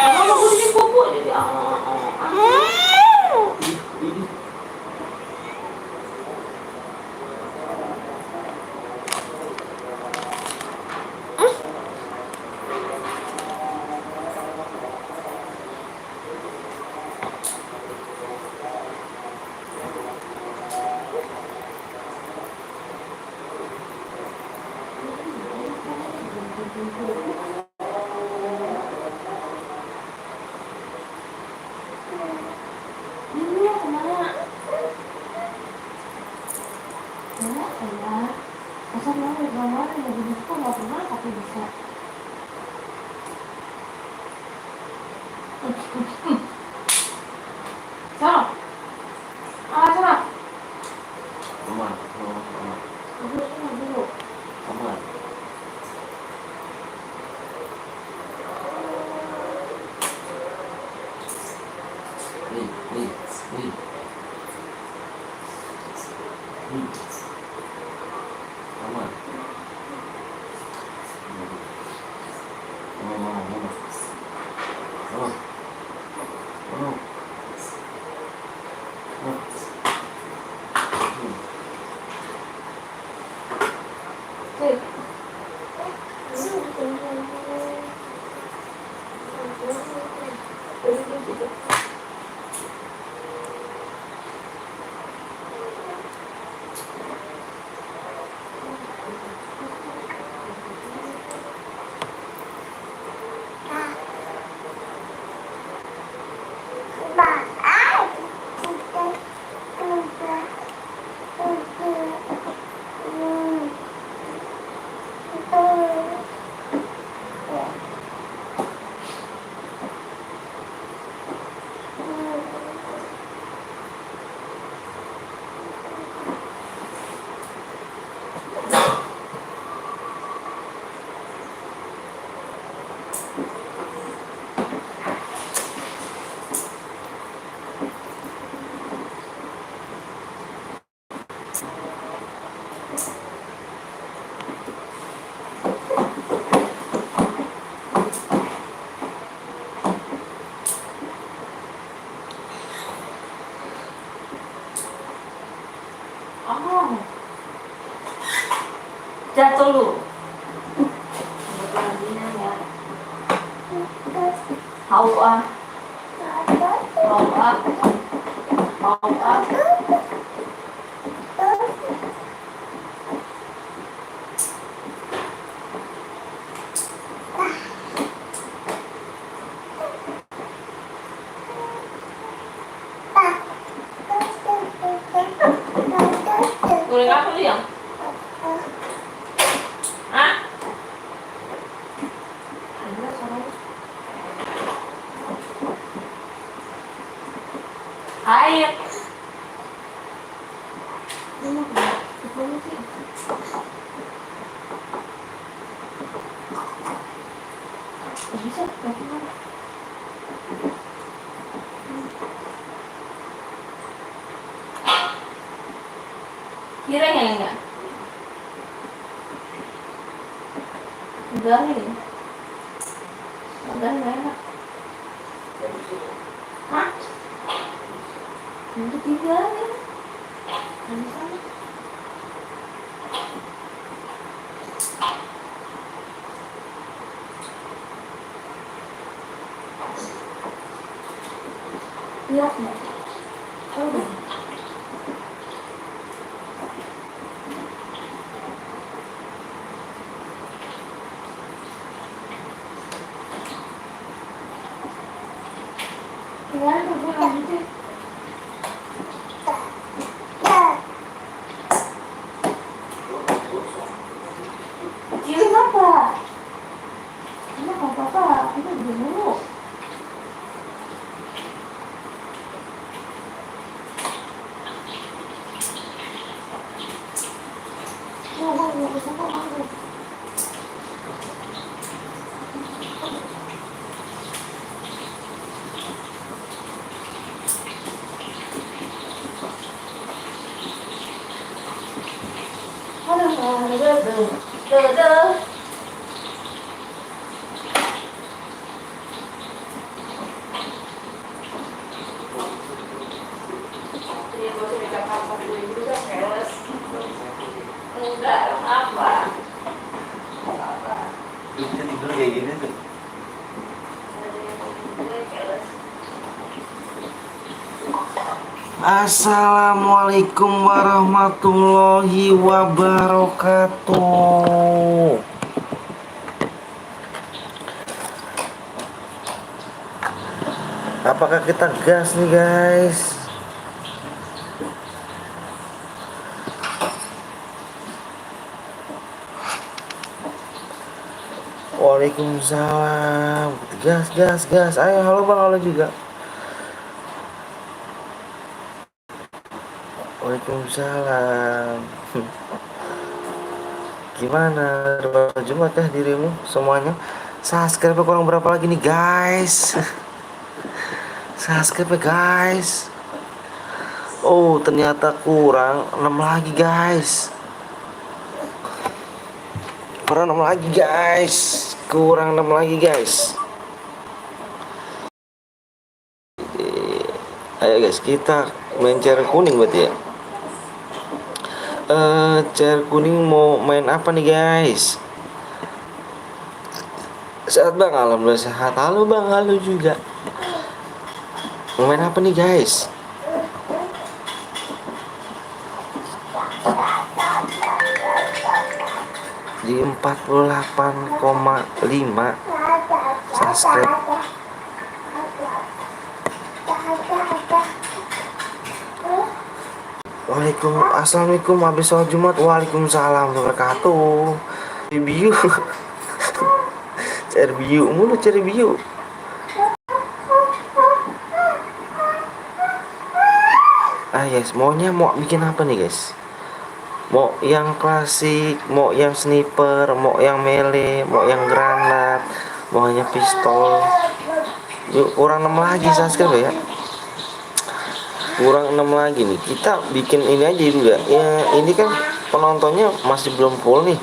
Kamu mau jadi bobo jadi ini ya kemana? Ya, masa mau di kamar mau di buku nggak pernah tapi bisa. Sana, sana. Aman, aman. Duduk sana dulu. Aman. Nih. Aman. Mama. Sip. Oh. Jatuh lu. Ya. Hau ah. Goreng apa lu yang? Hah? Ada suaranya. Air. Bisa, kiranya enggak. Enggak nih. Enggak enak. Hah? Untuk tiga ya. Lihat nih. Oh. Gimana tuh gue lanjutin? Cium apa? Ini apa-apa? Itu dulu. Enggak apa. Bisa tidur kayak gini tuh. Assalamualaikum warahmatullahi wabarakatuh. Apakah kita gas nih guys? Waalaikumsalam. Gas. Ayo, halo bang, halo juga. Waalaikumsalam. Gimana? Jumat ya dirimu semuanya? Subscribe kurang berapa lagi nih guys? Subscribe guys. Oh ternyata kurang 6 lagi guys. Kurang 6 lagi guys. Ayo guys, kita main chair kuning berarti ya. Chair kuning mau main apa nih guys? Sehat bang, alhamdulillah sehat. Halo bang, halo juga. Mau main apa nih guys? Di 48,5 subscribe. Assalamualaikum habis sholat Jumat. Waalaikumsalam wabarakatuh. Review cari view mulu, cari view. Yes, mau bikin apa nih guys? Mau yang klasik, mau yang sniper, mau yang melee, mau yang granat, mau hanya pistol. Yuk kurang 6 lagi subscribe ya. Kurang 6 lagi nih. Kita bikin ini aja dulu ya. Ya ini kan penontonnya masih belum full nih.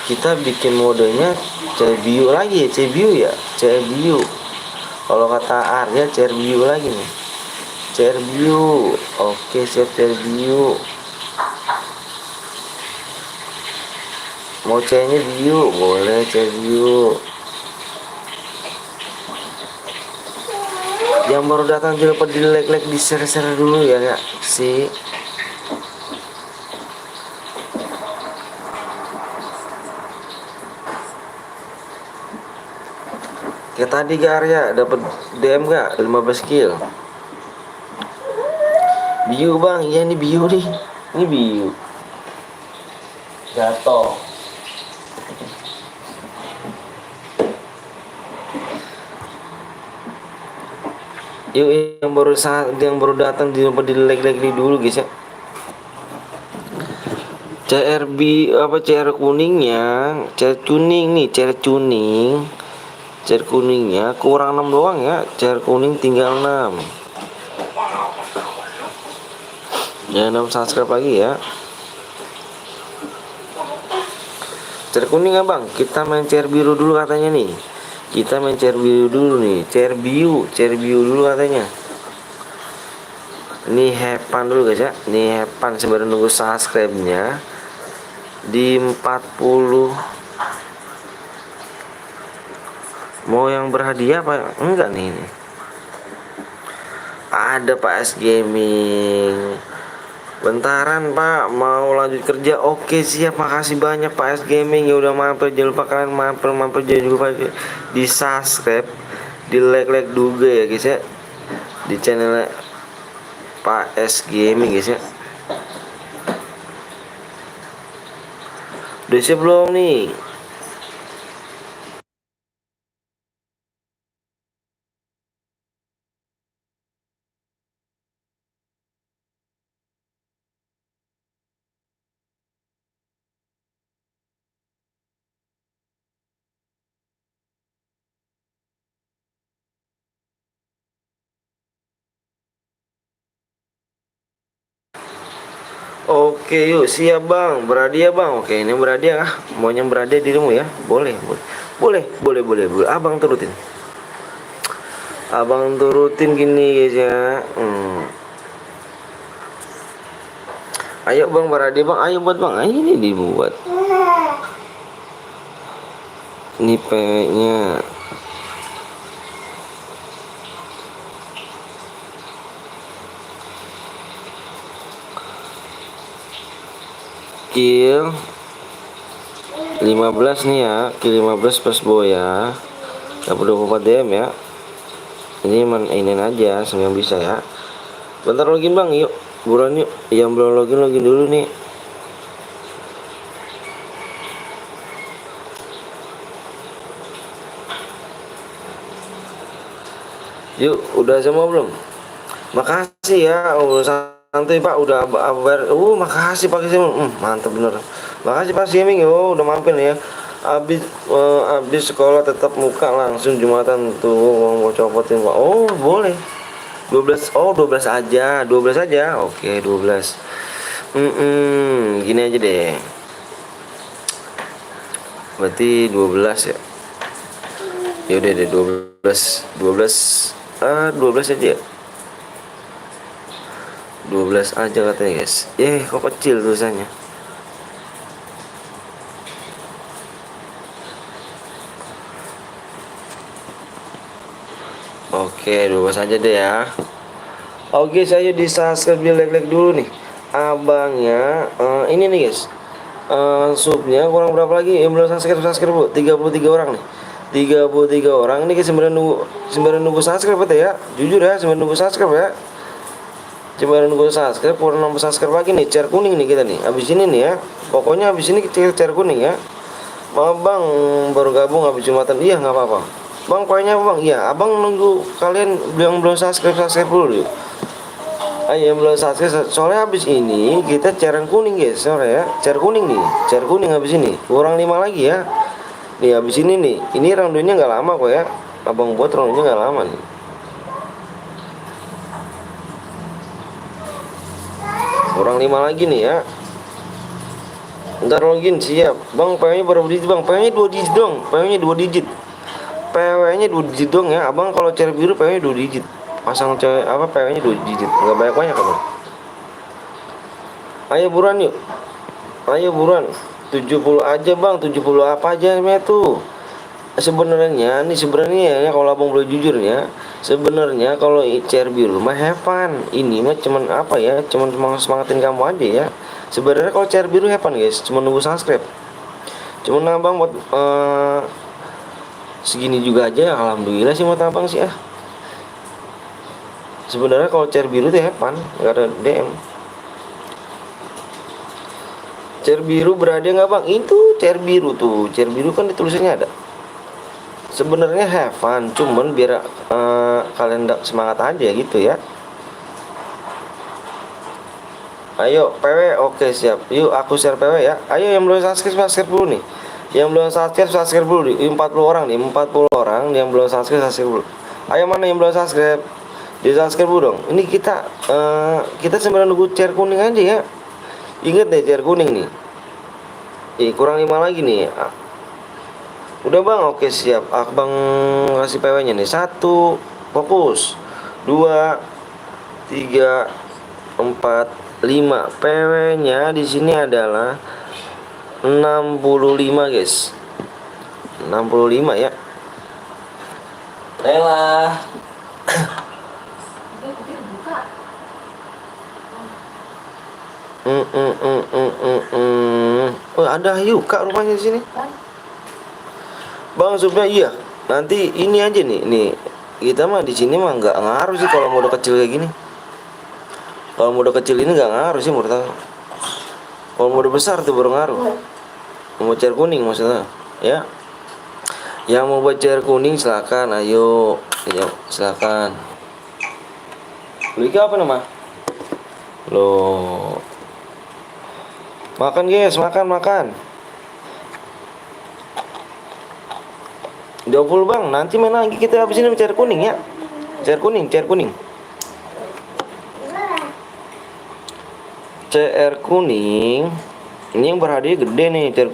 Kita bikin modenya CBU lagi ya, CBU. Kalau kata Arya CBU lagi nih. CBU. Oke, siap CBU. Mau C-nya view, boleh CBU. Yang baru datang juga pada di like di share dulu ya sih. Kayak tadi Arya dapat DM gak 15 kill. Biu bang, iya ini biu nih. Ini biu. Jatuh. Yuk yang baru datang di like dulu guys ya. CRB apa CR kuningnya, CR kuning nih, CR kuning. CR kuningnya kurang 6 doang ya. CR kuning tinggal 6. Jangan 6 subscribe lagi ya. CR kuning abang, kita main CR biru dulu katanya nih. Kita main CR biru dulu nih. CR biru dulu katanya. Ini hepan dulu guys ya. Ini hepan sebenarnya nunggu subscribe-nya di 40. Mau yang berhadiah apa enggak nih ini? Ada Pak S Gaming. Bentaran Pak, mau lanjut kerja. Oke siap, makasih banyak Pak S Gaming. Ya udah mampir, jangan lupa kalian mampir jangan lupa di subscribe, di like juga ya guys ya, di channel Pak S Gaming guys ya. Udah siap belum nih? Oke yuk siap bang, berhadiah bang. Oke ini berhadiah kah? Maunya berhadiah dirimu ya? Boleh. Abang turutin. Abang turutin gini guys ya. Ayo bang berhadiah bang, ayo buat bang. Ayo ini dibuat. Ini P-nya. Kill 15 nih ya, kill 15 plus boya. Dapat 24 DM ya. Ini mainin aja semua bisa ya. Bentar login bang, yuk buruan yuk. Yang belum login dulu nih. Yuk udah semua belum? Makasih ya, santai Pak udah abar. Makasih Pak Gaming. Mantap bener. Makasih Pak Gaming. Udah mampir ya. Abis sekolah tetap muka langsung Jumatan tuh mau copotin Pak. Oh, boleh. 12. Oh, 12 aja. 12 aja. Oke, 12. Gini aja deh. Berarti 12 ya. Yaudah deh 12. 12 aja ya. 12 aja katanya guys. Kok kecil tulisannya. Oke 12 aja deh ya. Oke saya di subscribe, di like dulu nih abangnya. Ini nih guys, subnya kurang berapa lagi yang belum subscribe bu? 33 orang nih. 33 orang ini sebenarnya nunggu subscribe ya. Jujur ya, sebenarnya nunggu subscribe ya. Coba nunggu subscribe, kurang nambah subscribe lagi nih. Share kuning nih kita nih. Abis ini nih ya. Pokoknya abis ini kita share kuning ya. Maaf bang, baru gabung habis Jumatan. Iya nggak apa-apa. Bang, poinnya apa bang? Iya, abang nunggu kalian yang belum subscribe dulu yuk. Ayo yang belum subscribe. Soalnya habis ini kita cairan kuning guys. Soalnya ya, cair kuning nih. Cair kuning habis ini. Kurang 5 lagi ya. Nih habis ini nih. Ini roundnya nggak lama kok ya. Abang buat roundnya nggak lama nih. Kurang 5 lagi nih ya. Ntar login siap. Bang, PW-nya berapa digit bang? PW-nya 2 digit dong. PW-nya 2 digit. PW-nya 2 digit dong ya. Abang kalau cari biru PW-nya 2 digit. Pasang cewek apa PW-nya 2 digit. Enggak banyak abang. Ayo buruan yuk. Ayo buruan. 70 aja bang. 70 apa aja tuh. Sebenarnya ya kalau abang boleh jujur ya, sebenarnya kalau CR biru mah hepan, ini mah cuman apa ya, cuman semangatin kamu aja ya. Sebenarnya kalau CR biru hepan guys, cuman nunggu subscribe. Cuman abang buat segini juga aja, alhamdulillah sih buat abang sih ya. Sebenarnya kalau CR biru tuh hepan, nggak ada DM. CR biru berhadiah nggak bang? Itu CR biru tuh, CR biru kan ditulisannya ada. sebenarnya have fun, cuman biar kalian semangat aja gitu ya. Ayo PW, oke siap. Yuk aku share PW ya. Ayo yang belum subscribe dulu nih. Yang belum subscribe dulu nih. 40 orang nih, 40 orang yang belum subscribe dulu. Ayo mana yang belum subscribe? Di subscribe dulu dong. Ini kita sambil nunggu chair kuning aja ya. Ingat deh chair kuning nih. Kurang 5 lagi nih. Udah bang, oke siap. Bang kasih PW nya nih. 1, fokus. 2, 3, 4, 5. PW nya di sini adalah 65 guys. 65 ya. Rela. Oh, ada Yuka rumahnya di sini. Bang supnya iya. Nanti ini aja nih. Kita mah di sini mah nggak ngaruh sih kalau mode kecil kayak gini. Kalau mode kecil ini nggak ngaruh sih menurut aku. Kalau mode besar tuh baru ngaruh. Mau chair kuning maksudnya, ya. Yang mau buat chair kuning silakan, ayo, silakan. Beli apa nama? Loh. Makan guys, makan. 20 bang, nanti main lagi kita habis ini chair kuning ya. Chair kuning. CR kuning. Ini yang berhadiah gede nih, CR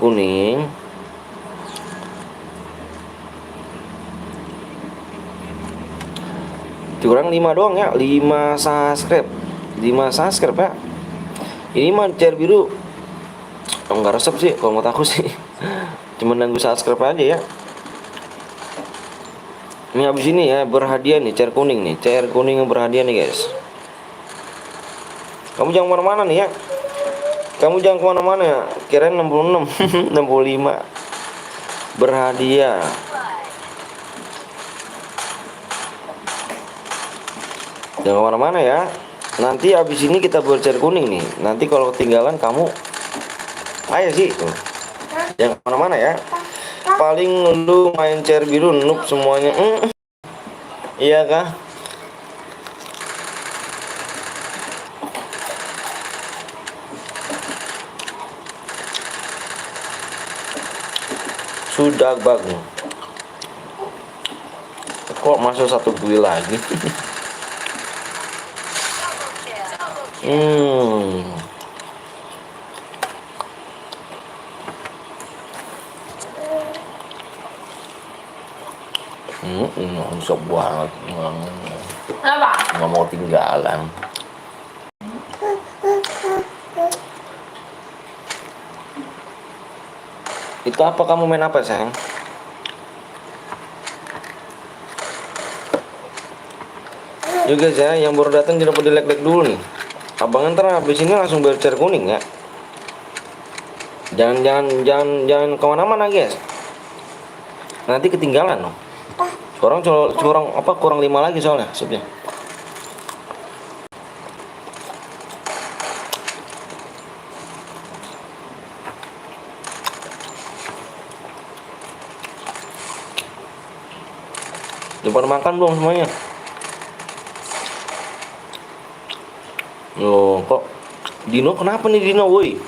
kuning. Kurang 5 doang ya, 5 subscribe. 5 subscribe ya. Ini mah CR biru. Enggak resep sih kalau menurut aku sih. Cuma nunggu subscribe aja ya. Ini habis ini ya berhadiah nih CR kuning yang berhadiah nih guys. Kamu jangan kemana-mana nih ya. Kirain 66 65 berhadiah. Jangan kemana-mana ya. Nanti abis ini kita buat chair kuning nih. Nanti kalau ketinggalan kamu ayo sih. Jangan kemana-mana ya. Paling lu main chair biru noob semuanya. Iya kah? Sudah bagus. Kok masuk satu kuil lagi? Sok banget. Apa? Nggak mau tinggalan. Itu apa, kamu main apa sayang? Yuk guys ya, yang baru datang jangan lupa di like dulu nih. Abang ntar habis ini langsung bercer kuning ya. Jangan kemana-mana guys. Nanti ketinggalan loh. Kurang 5 lagi soalnya subnya. Udah makan belum semuanya? Loh, kok Dino kenapa nih Dino, woi?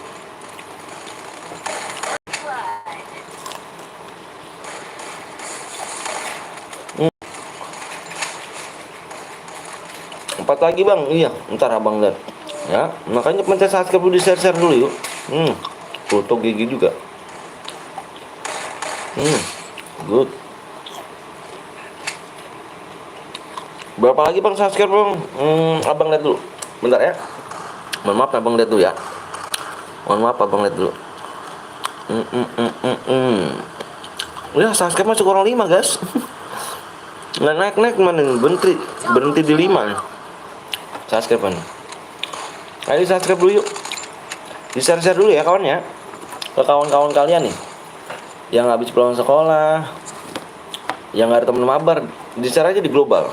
Empat lagi bang, iya, ntar abang lihat. Ya, makanya pencet subscribe dulu, di share dulu yuk. Foto gigi juga. Good. Berapa lagi bang subscribe bang? Abang lihat dulu. Bentar ya. Mohon maaf abang lihat dulu ya. Ya subscribe masih kurang 5 guys. Nggak naik mana nih, berhenti di 5 nih. Subscribe nih. Ayo subscribe dulu yuk. Di share dulu ya kawan ya. Ke kawan-kawan kalian nih yang habis pulang sekolah, yang nggak ada temen mabar, di share aja di global.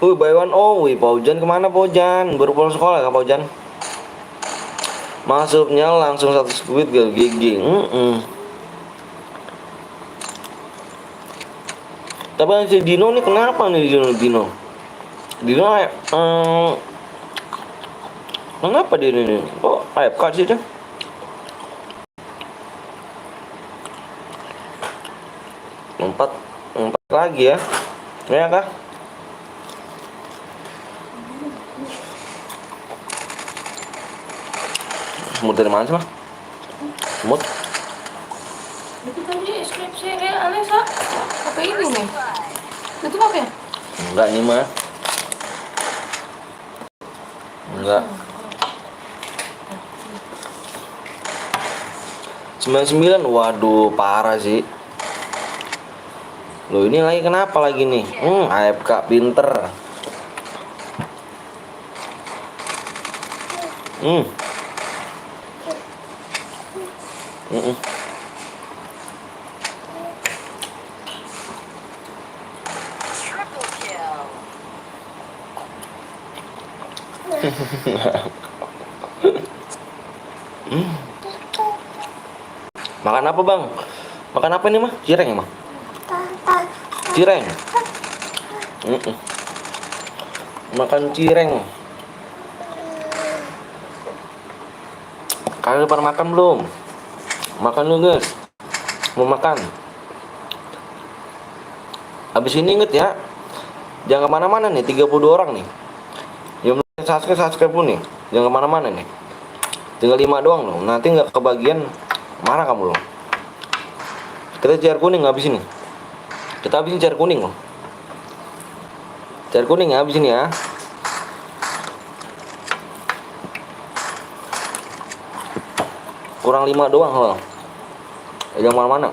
By one, Paujan kemana Paujan? Baru pulang sekolah kak Paujan? Masuknya langsung 1 squid gigi. Tapi si Dino nih kenapa nih Dino? Dino kenapa dia ini? Kok AFK sih dia? Empat lagi ya? Ya kah? Semut dari mana sih mah? Semut? Itu tadi skripsi Alisa. Apa ini nih? Itu apa ya? Enggak ini mah. Enggak. 99, waduh parah sih. Loh ini lagi kenapa lagi nih? AFK pinter. Hmm. Makan apa bang? Makan apa ini mah? Cireng ya mah? Cireng. Makan cireng. Kalian pada makan belum? Makan dulu guys. Mau makan. Habis ini inget ya, jangan kemana-mana nih. 32 orang nih. Yang belum subscribe pun nih, jangan kemana-mana nih. Tinggal 5 doang loh. Nanti nggak kebagian, marah kamu loh. Kita cair kuning habis ini. Kita habisin cair kuning loh. Cair kuning ya habis ini ya. Kurang 5 doang loh. Jangan mana-mana.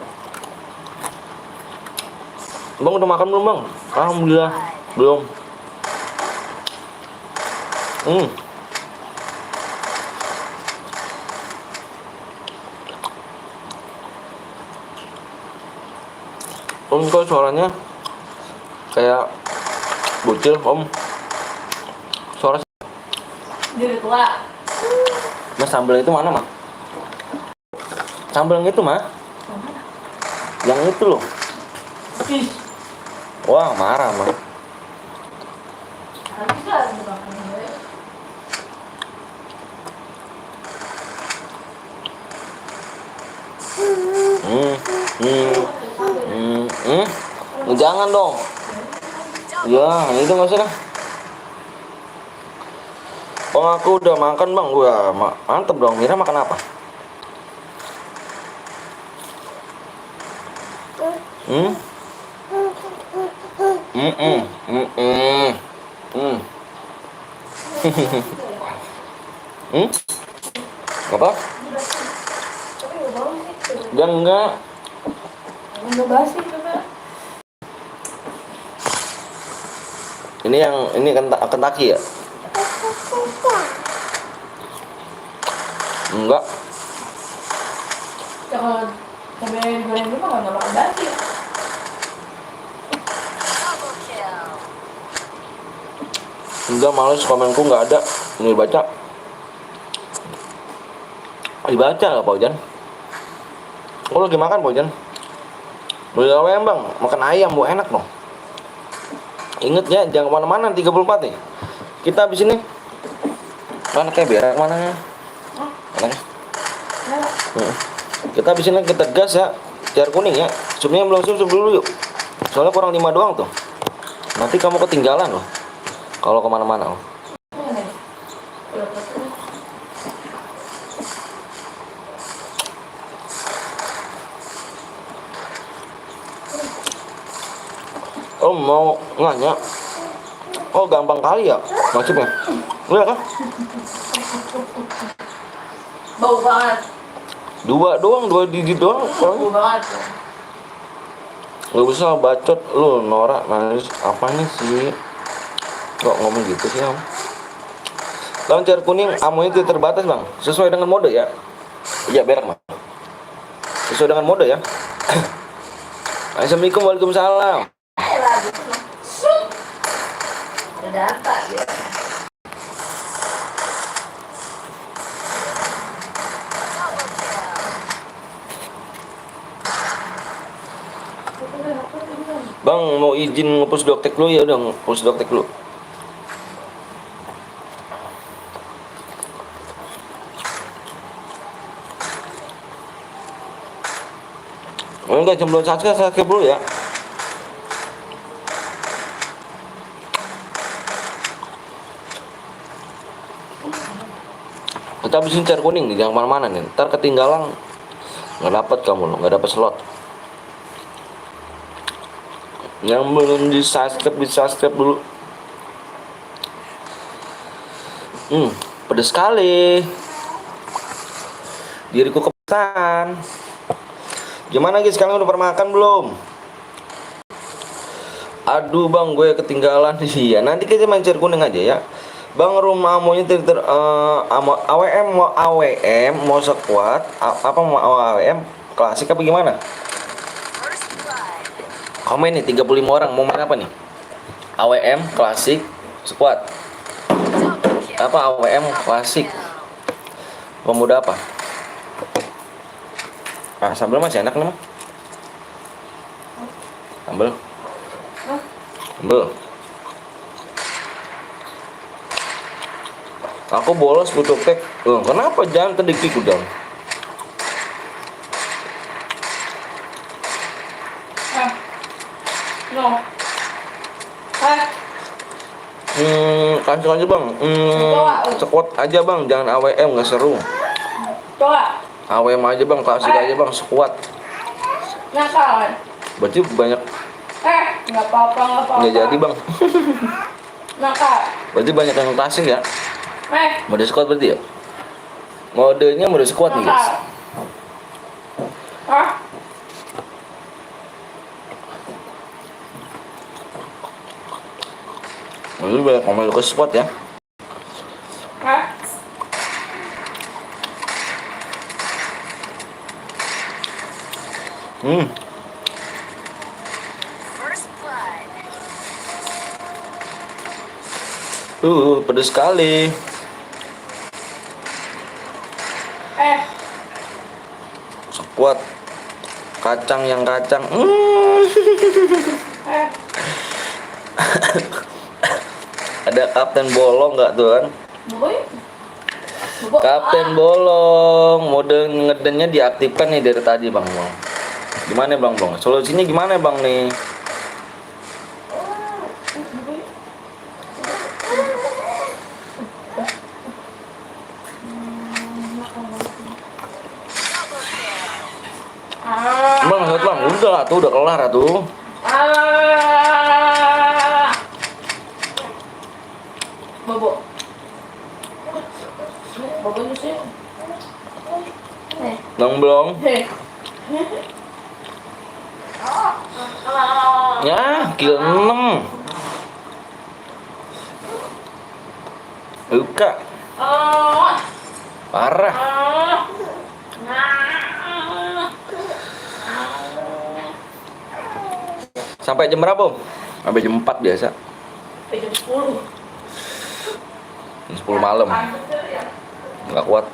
Bang udah makan belum bang? Alhamdulillah belum. Om kok suaranya kayak bocil om. Suara Jadi tua. mas sambal itu mana mah? Sambal yang itu mah? Yang itu loh. Ih, Wah marah mah. habis lah dimakan gue. Jangan dong. Ya itu nggak usah dah. Oh aku udah makan bang, gua mantep dong. Mira makan apa? Apa? Dan enggak. Udah basi coba. Ini Kentucky ya? Enggak. Kalau cabai goreng dulu nggak makan basi. Enggak, males komenku nggak ada. Ini dibaca. Dibaca nggak Pak Ujan? Oh lagi makan Pak Ujan? Beli ayam bang, makan ayam bu enak dong. Ingat ya, jangan kemana-mana 34 nih. Kita habis ini. Mana kayak berak mana? Mana? Kita habis ini kita gas ya. Cair kuning ya. Supnya belum sup dulu yuk. Soalnya kurang 5 doang tuh. Nanti kamu ketinggalan loh. Kalau kemana-mana loh. Oh mau nanya. Oh gampang kali ya maksudnya. Iya kan? Bau banget. 2 doang, 2 digit doang. Bau banget. Gak bisa bacot lu norak nangis apanya sih? Kok ngomong gitu sih om? Bang cair kuning amunya itu terbatas bang, sesuai dengan mode ya. Iya berak mah. Sesuai dengan mode ya. Assalamualaikum waalaikumsalam. Ada data ya. Bang mau izin nge-push doktek lu ya, udah nge-push doktek lu. Oh, enggak, belum subscribe dulu ya. Kita habisin share kuning nih, jangan kemana-mana nih. Ntar ketinggalan, nggak dapat kamu, nggak dapat slot. Yang belum di subscribe dulu. Pedes sekali. Diriku kepedesan. Gimana guys, kalian udah pernah makan belum? Aduh bang, gue ketinggalan. Iya, nanti kita main share kuning aja ya. Bang, rumah amonya AWM mau sekuat apa mau AWM klasik apa gimana? Komen nih 35 orang mau main apa nih? AWM klasik sekuat. Apa AWM klasik? Pemuda apa? Ah, sambal masih enak nih mah. Sambal. Aku bolos butuh tek. Kenapa jangan kedik udah? No. Langsung aja bang. Squad aja bang, jangan AWM nggak seru. Coba. AWM aja bang, klasik aja bang, squad. Nakal. Berarti banyak. Nggak apa-apa. Nggak jadi bang. Nakal. Berarti banyak yang klasik ya. Mode squad berarti ya. Modenya mode squad nih guys. Ini banyak komen ke squad ya. Pedes sekali. Squad kacang yang kacang. Ada Kapten Bolong nggak tuh kan? Kapten Bolong, mode ngedennya diaktifkan nih dari tadi bang. Gimana bang? Solusinya gimana bang nih? Bang, udah lah tuh, udah kelar tuh. Bobo sih. Bang belum? Ya, kill 6. Buka. Parah. Sampai jam berapa? Sampai jam 4 biasa. Sampai jam 10. Jam 10 malam. Nggak kuat.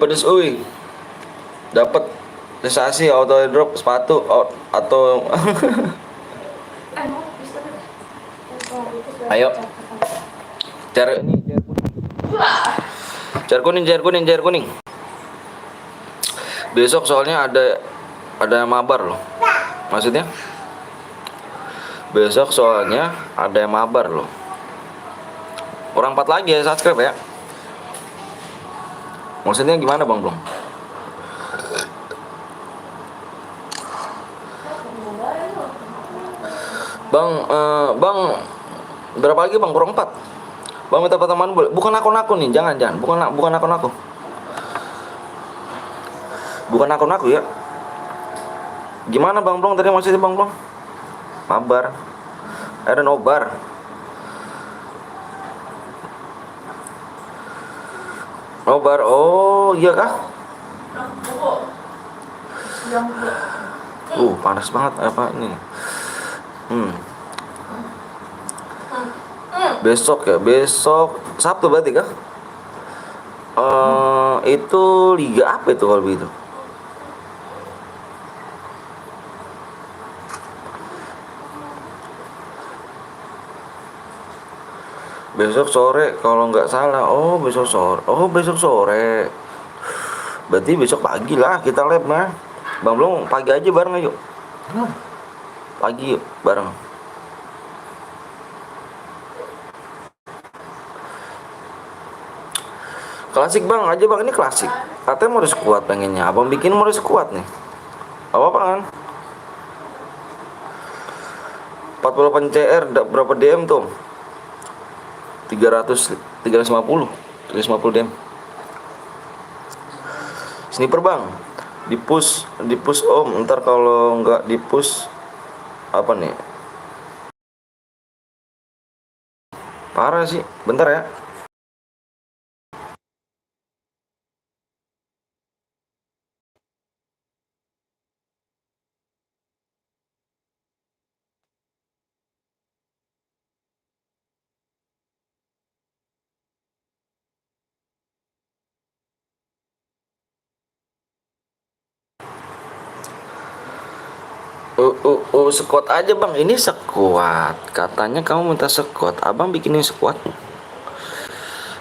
Pedes dapat sensasi auto drop sepatu atau ayo jar kuning. Besok soalnya ada mabar loh. Maksudnya besok soalnya ada mabar loh. Orang 4 lagi ya subscribe ya. Maksudnya gimana bang belum? Bang, berapa lagi bang? Kurang 4. Bang minta pertemanan boleh? Bukan akun nih, jangan. Bukan akun aku. Bukan akun aku ya. Gimana bang Blong? Tadi maksudnya bang Blong? Mabar. Ada nobar. Nobar. Oh iya kah? Panas banget apa ini? Besok Sabtu berarti kah? Itu liga apa itu kalau begitu? Besok sore kalau nggak salah. Oh besok sore. Oh besok sore. Berarti besok pagi lah kita lab mah. Bang Blong pagi aja bareng ayo. Pagi yuk bareng. Klasik bang aja bang, ini klasik. Katanya mau kuat pengennya. Abang bikin mau kuat nih. Apa kan? 48 CR berapa DM tuh? 300 350 DM. Sniper bang, di push om. Ntar kalau nggak di push apa nih? Parah sih. Bentar ya. Squad aja bang, ini squad. Katanya kamu minta squad, abang bikinin squad.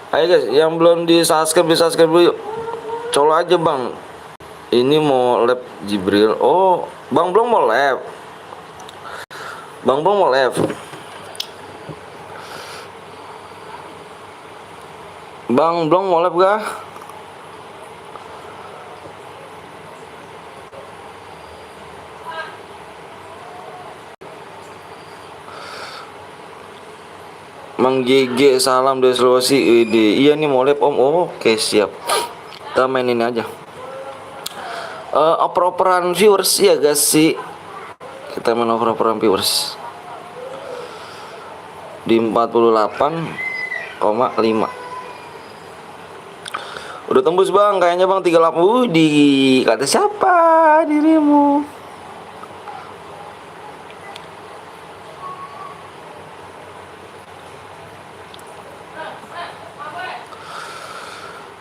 Ayo guys, yang belum di subscribe dulu yuk. Colok aja bang. Ini mau lab Jibril. Oh, bang belum mau lab. Bang belum mau lab. Bang belum mau lab gak? Mang GG salam dari Sulawesi. Iya nih mau lab om. Oh, oke siap. Kita main ini aja. Oper-operan viewers ya guys sih. Kita main oper-operan viewers di 48,5. Udah tembus bang, kayaknya bang 38. Di kata siapa dirimu?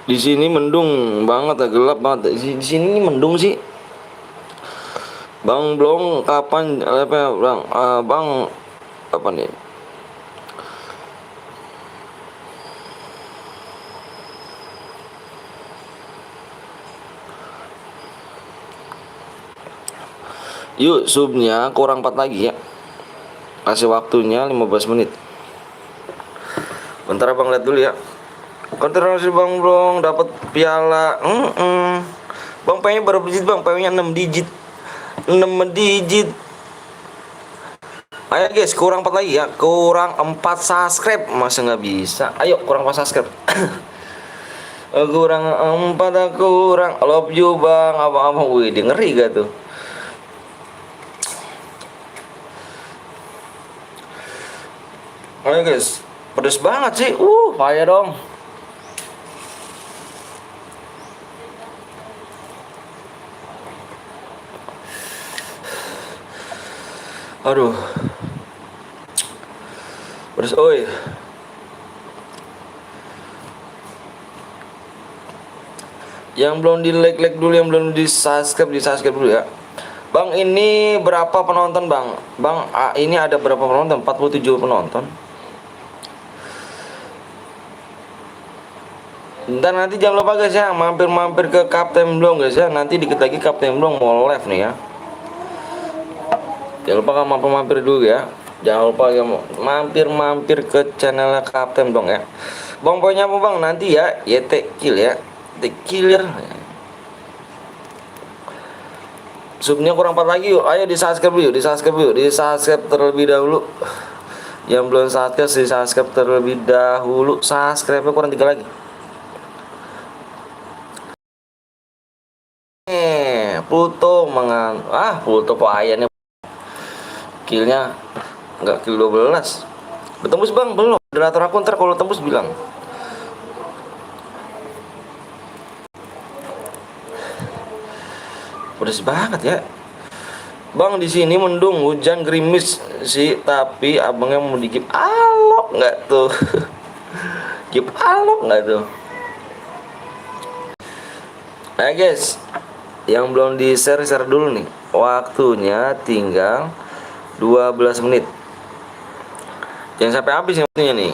Di sini mendung banget, gelap banget. Di sini mendung sih. Bang belum kapan apa bang? Bang apa nih? Yuk subnya kurang 4 lagi ya. Kasih waktunya 15 menit. Bentar abang lihat dulu ya. Konfirmasi bang belum dapat piala. Bang pengen berapa digit bang? Pengennya 6 digit. 6 digit. Ayo guys, kurang 4 lagi ya. Kurang 4 subscribe. Masa nggak bisa? Ayo kurang 4 subscribe. Kurang 4, kurang. Love you bang. Abang-abang, wih dia ngeri gak tuh? Ayo guys, pedes banget sih. Payah dong. Aduh. Pedes oi. Yang belum di like dulu, yang belum di subscribe dulu ya. Bang ini berapa penonton bang? Bang ini ada berapa penonton? 47 penonton. Ntar nanti jangan lupa guys ya, mampir ke Kapten Blong guys ya. Nanti dikit lagi Kapten Blong mau live nih ya. Jangan lupa kan mampir dulu ya. Jangan lupa ya mampir ke channelnya Kapten Blong ya. Bang pokoknya apa bang nanti ya, YT kill ya. The killer. Subnya kurang 4 lagi yuk. Ayo di subscribe yuk, di subscribe terlebih dahulu. Yang belum subscribe di subscribe terlebih dahulu. Subscribe-nya kurang 3 lagi. Pluto Pluto ayahnya killnya nggak kill 12. Udah tembus bang belum? Moderator aku ntar kalau tembus bilang. Pedes banget ya bang. Di sini mendung, hujan gerimis sih, tapi abangnya mau dikip alok nggak tuh? Kip alok nggak tuh? Nah guys, yang belum di share dulu nih. Waktunya tinggal 12 menit. Jangan sampai habis yang waktunya nih.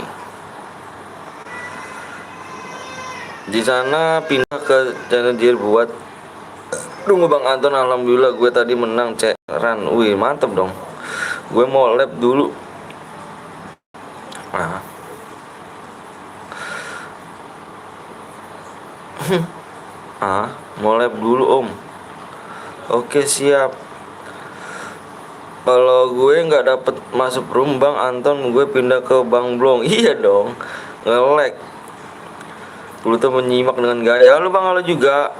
Di sana pindah ke channel dia buat. Tunggu Bang Anton, alhamdulillah gue tadi menang ceran. Wih, mantep dong. Gue mau lab dulu. Nah. Mau lab dulu Om. Oke siap. Kalau gue nggak dapet masuk room Bang Anton, gue pindah ke Bang Blong. Iya dong, nge-lag. Lu tuh menyimak dengan gaya. Halo Bang, halo juga.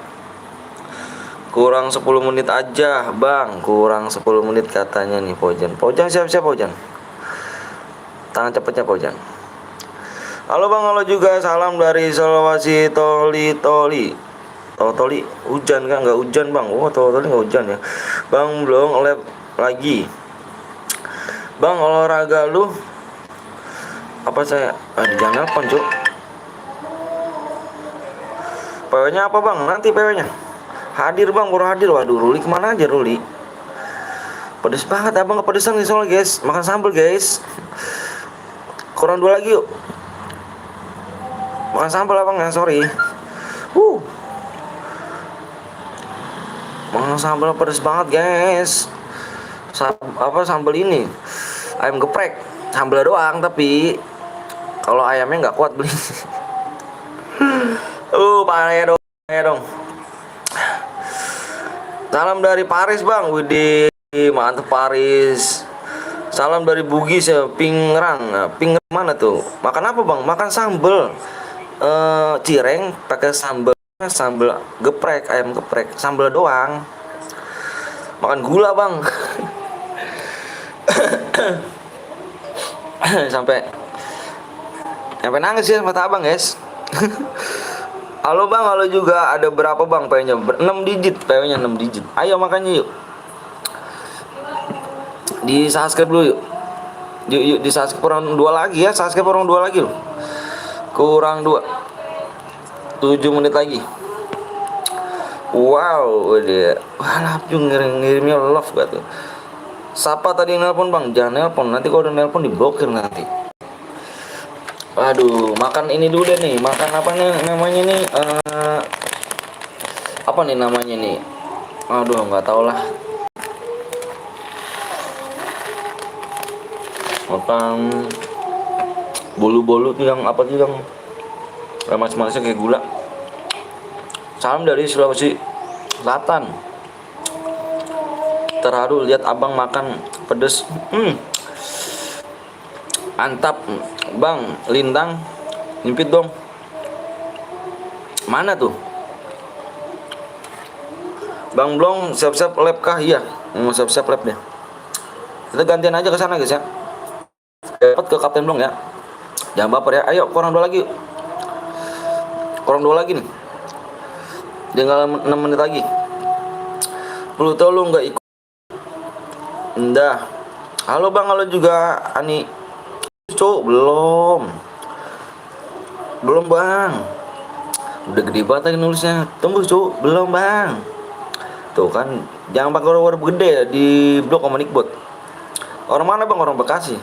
Kurang 10 menit aja Bang, kurang 10 menit katanya nih Pojan. Pojan siap-siap Pojan. Tangan cepetnya Pojan. Halo Bang, halo juga. Salam dari Sulawesi Toli. Toli hujan kan? Nggak hujan Bang. Oh Toli nggak hujan ya Bang. Belum lab lagi Bang. Olahraga lu apa? Saya jangan nelpon cuk. PW nya apa Bang? Nanti PW nya hadir Bang, baru hadir. Waduh, Ruli kemana aja Ruli? Pedes banget Abang, kepedesan nih soalnya guys. Makan sambal guys. Kurang 2 lagi yuk. Makan sambal Abang ya, sorry. Makan sambal pedes banget guys. Sambal ini ayam geprek, sambal doang, tapi kalau ayamnya nggak kuat beli. Payah dong. Salam dari Paris Bang. Widih, mantep Paris. Salam dari Bugis ya, Pingrang. Nah, Pingrang mana tuh? Makan apa Bang? Makan sambal cireng pakai sambal geprek, ayam geprek, sambal doang. Makan gula Bang. sampai nangis ya mata Abang guys. Halo Bang, halo juga. Ada berapa Bang PW-nya? 6 digit PW-nya, 6 digit. Ayo makanya yuk. Di subscribe dulu yuk. Yuk di subscribe, kurang 2 lagi ya. Subscribe kurang 2 lagi loh. Kurang 2. 7 menit lagi. Wow, udah. Wah, ngirimnya love gak tuh. Siapa tadi nelpon Bang? Jangan nelpon, nanti kalau udah nelpon diblokir nanti. Waduh, makan ini dulu deh nih. Makan apa nih namanya nih? Apa nih namanya nih? Aduh, nggak tahu lah. Makan bolu-bolu tuh yang apa tuh yang manis-manisnya kayak gula. Salam dari Sulawesi Selatan. Terharu lihat Abang makan pedes. Mantap Bang. Lintang nyempit dong. Mana tuh Bang Blong? Siap-siap lab kah? Iya, mau siap-siap lab deh. Kita gantian aja ke sana guys ya. Dapat ke Kapten Blong ya. Jangan baper ya. Ayo kurang 2 lagi yuk. Kurang 2 lagi nih. Tinggal 6 menit lagi. Lu tau lu nggak ikut. Ndah. Halo Bang, halo juga Ani. Cuk, belum Bang. Udah gede banget lagi nulisnya. Tunggu cuk, belum Bang. Tuh kan, jangan pakai huruf gede ya di blok sama Nickbot. Orang mana Bang? Orang Bekasi.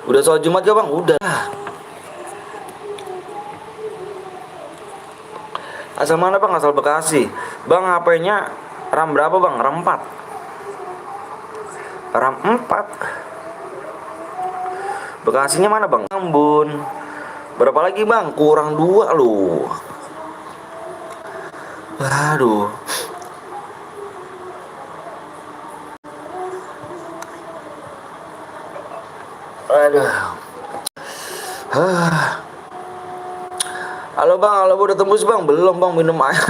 Udah soal Jumat gak Bang? Udah. Asal mana Bang? Asal Bekasi. Bang, HP-nya RAM berapa Bang? RAM 4. RAM 4. Bekasinya mana Bang? Ambon. Berapa lagi Bang? Kurang 2 loh. Aduh. Halo Bang, halo udah tembus Bang? Belum Bang, minum air.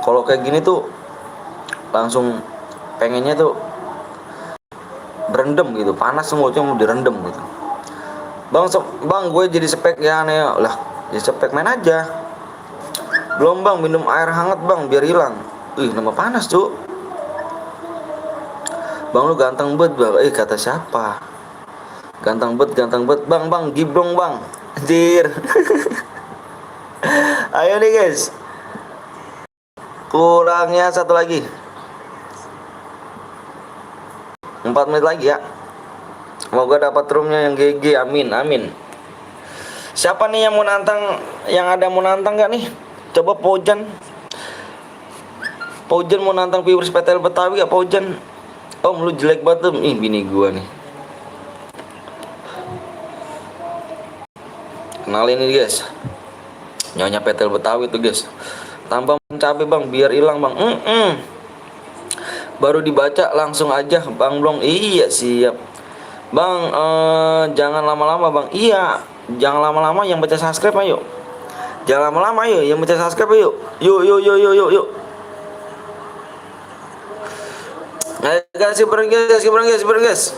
Kalau kayak gini tuh langsung pengennya tuh berendam gitu, panas semuanya mau direndam gitu. Bang, gue jadi spek ya aneh lah. Jadi spek main aja. Belum Bang, minum air hangat Bang biar hilang. Nama panas tuh. Bang lu ganteng banget Bang. Kata siapa? Ganteng bet bang gibrong bang anjir. Ayo nih guys, kurangnya satu lagi, 4 menit lagi ya. Semoga dapat roomnya yang GG, amin amin. Siapa nih yang mau nantang, yang ada mau nantang gak nih? Coba Pojan mau nantang viewers PTL Betawi ya Pojan. Om lu jelek banget Om. Ih bini gua nih. Kenalin ini guys, nyonya PTL Betawi tuh guys. Tambah cabai bang biar hilang bang. Baru dibaca langsung aja bang Blong. Iya siap bang, jangan lama-lama bang. Iya jangan lama-lama, yang baca subscribe ayo. Jangan lama-lama ayo, yang baca subscribe ayo. Yuk. Ayo guys, guys.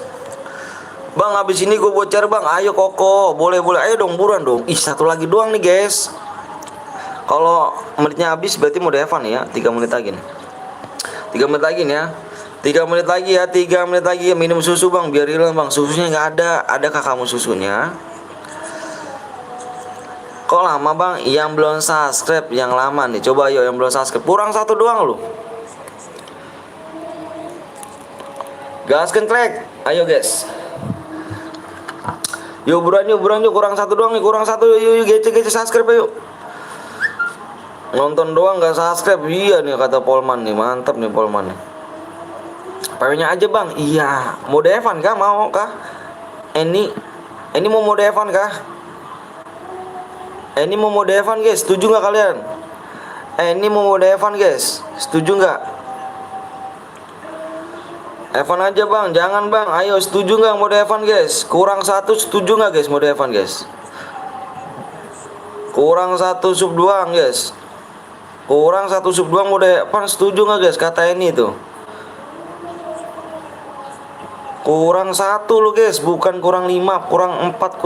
Bang habis ini gue bocor bang. Ayo Koko, boleh. Ayo dong buruan dong. Ih satu lagi doang nih guys. Kalau menitnya habis berarti mau Evan ya. 3 menit lagi nih. 3 menit lagi nih ya. 3 menit lagi ya. 3 menit lagi ya. Minum susu bang biar hilang bang. Susunya nggak ada. Adakah kamu susunya? Kok lama bang? Yang belum subscribe yang lama nih. Coba ayo yang belum subscribe. Kurang satu doang lu. Gaskan klek. Ayo guys. Yuk buruan yuk. Kurang satu doang nih. Kurang satu. Yuk gece subscribe yuk. Nonton doang gak subscribe. Iya nih kata Polman nih. Mantap nih Polman nih. PW-nya aja bang. Iya. Mode Evan kah? Mau kah? Ini mau mode Evan kah? Ini mau mode Evan guys. Setuju gak kalian? Ini mau mode Evan guys. Setuju gak? Evan aja bang. Jangan bang. Ayo setuju gak mode Evan guys? Kurang satu. Setuju gak guys mode Evan guys? Kurang satu sub doang guys. Kurang satu sub doang mode Evan. Setuju gak guys? Kata ini tuh. Kurang satu lo guys, bukan kurang 5, kurang 4,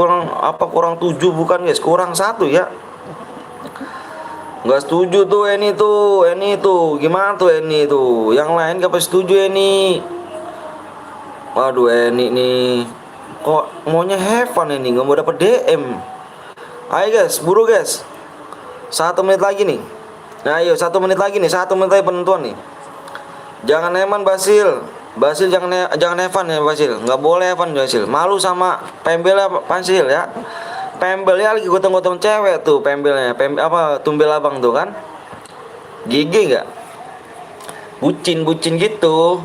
kurang 7, bukan guys, kurang satu ya. Nggak setuju tuh ini tuh, gimana tuh ini tuh, yang lain gak setuju ini. Waduh ini nih, kok maunya have fun ini, nggak mau dapet DM. Ayo guys, buru guys, 1 menit lagi nih. Nah ayo 1 menit lagi nih, 1 menit lagi penentuan nih. Jangan eman Basil jangan Evan ya Basil, nggak boleh Evan Basil, malu sama pembelnya Basil ya. Pembelnya lagi gotong-gotong cewek tuh, pembelnya tumbel abang tuh kan, gigi nggak, bucin gitu.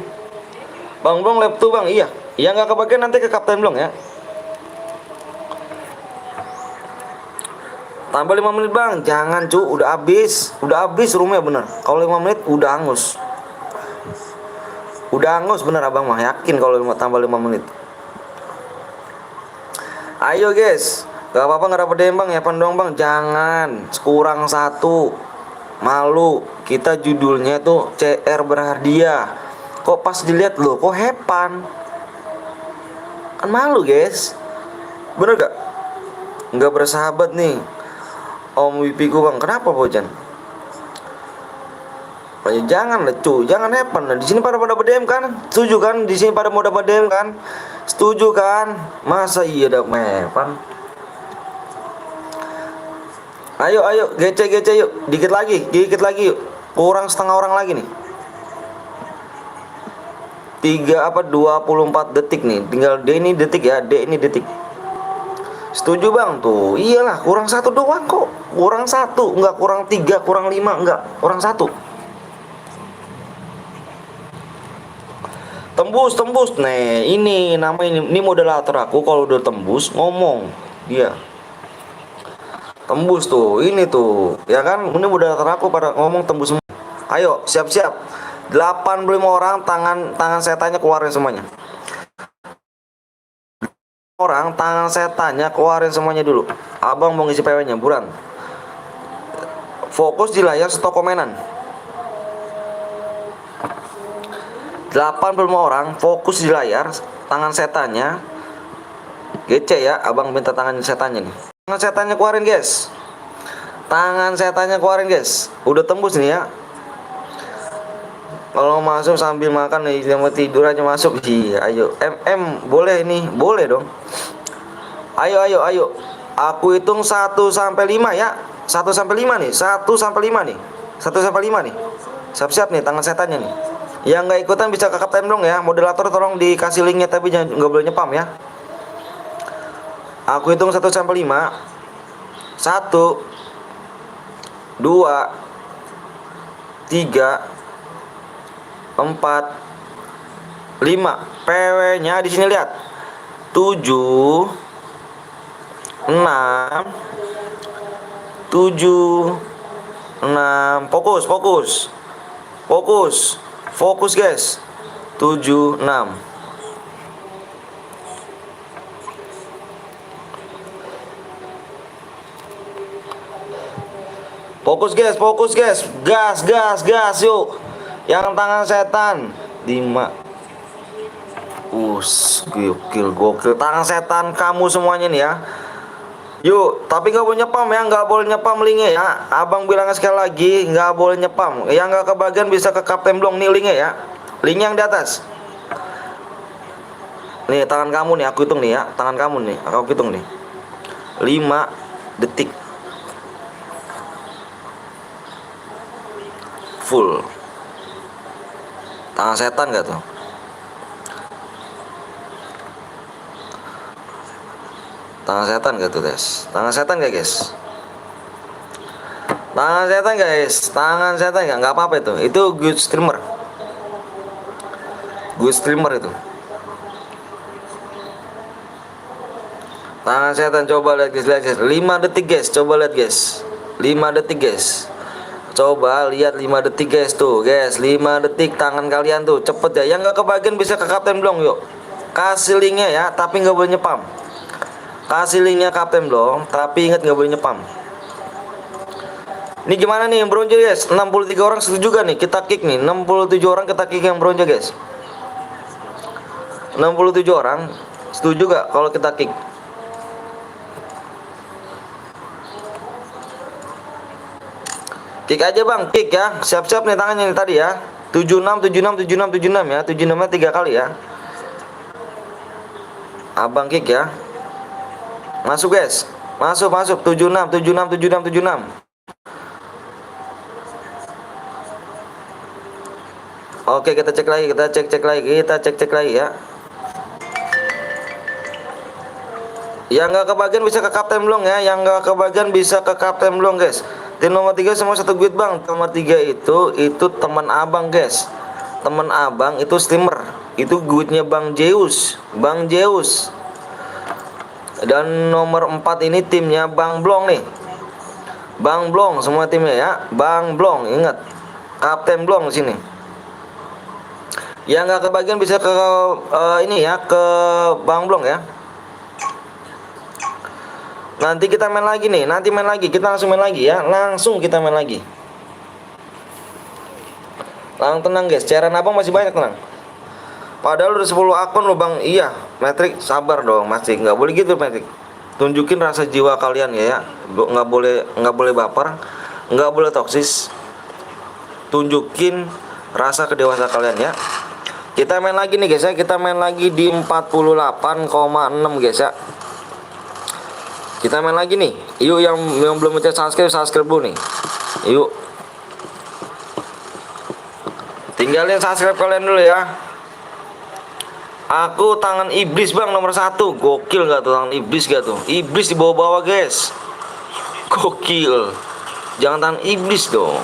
Bang Blong lap tuh bang, iya nggak kebagian nanti ke Kapten Blong ya. Tambah 5 menit bang, jangan cu, udah habis roomnya bener. Kalau 5 menit udah angus. Bener abang mah, yakin kalau tambah 5 menit. Ayo guys, gak apa-apa gak dapet DM bang, ya pan doang bang. Jangan, kurang satu. Malu, kita judulnya tuh CR berhadiah. Kok pas dilihat loh, kok hepan. Kan malu guys. Bener gak? Gak bersahabat nih Om Wipiku bang, kenapa Bojan? Jangan lecu, jangan hepan. Di sini pada DM kan? Setuju kan? Di sini pada mau dapat DM kan? Setuju kan? Masa iya dapat hepan? Ayo gece yuk. Dikit lagi yuk. Kurang setengah orang lagi nih. 24 detik nih. Tinggal D ini detik ya, D ini detik. Setuju bang tuh. Iyalah, kurang satu doang kok. Kurang satu, enggak kurang 3, kurang 5, enggak, kurang satu. Tembus. Nih, ini nama ini moderator aku kalau udah tembus ngomong dia. Tembus tuh, ini tuh. Ya kan? Ini moderator aku pada ngomong tembus semua. Ayo, siap-siap. 85 orang tangan setannya keluarin semuanya. Orang tangan setannya keluarin semuanya dulu. Abang mau ngisi PW-nya, buruan. Fokus di layar stok komenan. 85 orang fokus di layar, tangan setannya gece ya, abang minta tangan setannya nih. Tangan setannya keluarin guys. Udah tembus nih ya. Kalau masuk sambil makan nih, mau tidur aja masuk. Iya, ayo. Boleh nih, boleh dong. Ayo. Aku hitung 1 sampai 5 ya. 1 sampai 5 nih. 1 sampai 5 nih. 1 sampai 5 nih. Siap-siap nih tangan setannya nih. Yang nggak ikutan bisa ke kapten dong ya. Moderator tolong dikasih linknya tapi jangan nggak boleh nyepam ya. Aku hitung 1 sampai 5. 1, 2, 3, 4, 5. PW-nya di sini lihat. 7, 6, 7, 6. Fokus guys. 7, 6. Fokus guys. Gas yuk. Yang tangan setan 5. Gokil. Tangan setan kamu semuanya nih ya. Yuk, tapi nggak boleh nyepam ya, nggak boleh nyepam linknya ya. Abang bilang sekali lagi, nggak boleh nyepam. Yang nggak kebagian bisa ke Kapten Blong nih linknya ya. Link yang di atas. Nih tangan kamu nih, aku hitung nih ya. Tangan kamu nih, aku hitung nih. 5 detik. Full. Tangan setan gak tuh? Tangan setan gak tuh guys? Tangan setan gak guys? Tangan setan gak? Gak apa-apa itu. Itu good streamer. Itu. Tangan setan coba lihat guys. 5 detik guys. Coba lihat guys. 5 detik guys. Coba lihat 5 detik guys tuh guys. 5 detik tangan kalian tuh cepet ya. Yang nggak kebagian bisa ke Kapten Blong yuk. Kasih linknya ya, tapi nggak boleh nyepam. Kasih linknya Kapten Blong, tapi ingat nggak boleh nyepam. Ini gimana nih yang bronze guys? 63 orang setuju juga nih kita kick nih. 67 orang kita kick yang bronze guys. 67 orang setuju gak kalau kita kick? Kick aja bang, kick ya. Siap-siap nih tangannya nih tadi ya. 76 ya. 76-nya 3 kali ya. Abang kick ya. Masuk guys. Masuk 76. Oke, kita cek lagi, kita cek lagi ya. Yang nggak kebagian bisa ke Kapten Blong ya. Yang nggak kebagian bisa ke Kapten Blong guys. Tim nomor 3 semua 1 guide bang. Nomor 3 itu teman abang guys. Teman abang itu streamer. Itu guide-nya Bang Zeus. Dan nomor 4 ini timnya Bang Blong nih. Bang Blong semua timnya ya. Bang Blong, ingat. Kapten Blong sini. Yang nggak kebagian bisa ke ini ya, ke Bang Blong ya. Nanti kita main lagi nih, kita langsung main lagi ya. Langsung tenang guys, cairan abang masih banyak tenang. Padahal udah 10 akun lo bang. Iya, Metrik sabar dong, masih nggak boleh gitu Metrik. Tunjukin rasa jiwa kalian ya. Nggak boleh baper, nggak boleh toksis. Tunjukin rasa kedewasaan kalian ya. Kita main lagi nih guys ya, kita main lagi di 48,6 guys ya. Kita main lagi nih. Yuk yang belum mencet subscribe dulu nih. Yuk. Tinggalin subscribe kalian dulu ya. Aku tangan iblis bang nomor 1. Gokil gak tuh tangan iblis gak tuh? Iblis di bawah-bawah guys. Gokil. Jangan tangan iblis dong.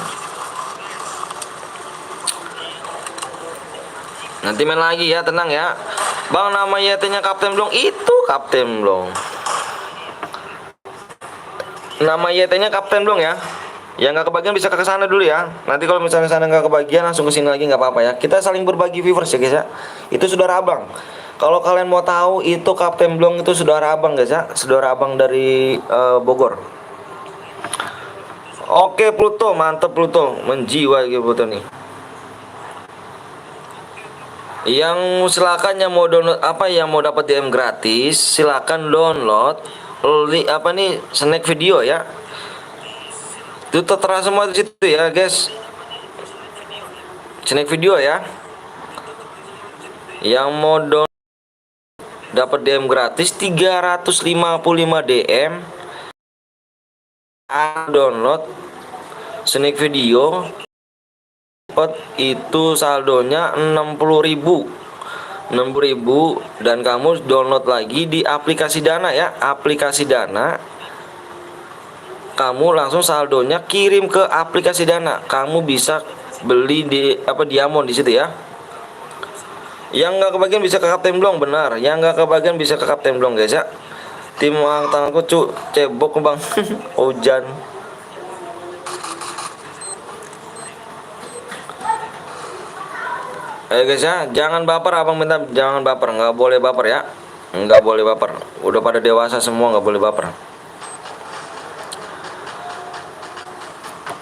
Nanti main lagi ya, tenang ya. Bang nama YT-nya Kapten Blong itu Kapten Blong. Nama YT-nya Kapten Blong ya. Yang nggak kebagian bisa ke sana dulu ya. Nanti kalau misalnya sana nggak kebagian langsung ke sini lagi nggak apa-apa ya. Kita saling berbagi viewers ya guys ya. Itu saudara abang. Kalau kalian mau tahu itu Kapten Blong itu saudara abang guys ya. Saudara abang dari Bogor. Oke Pluto, mantep Pluto, menjiwa gitu Pluto nih. Yang silakan yang mau download yang mau dapat DM gratis silakan download snack video ya. Itu tertera semua di situ ya guys. Snack video ya. Yang mau dapat DM gratis 355 DM. Download Snack video dapat itu saldonya 60.000 dan kamu download lagi di aplikasi Dana ya. Aplikasi Dana, kamu langsung saldonya kirim ke aplikasi Dana. Kamu bisa beli di Diamond di situ ya. Yang nggak kebagian bisa ke Kapten Blong, benar. Yang nggak kebagian bisa ke Kapten Blong guys ya. Tim tanganku cebok bang. Hujan. Ayo guys ya, jangan baper, abang minta jangan baper, nggak boleh baper ya, nggak boleh baper. Udah pada dewasa semua, nggak boleh baper.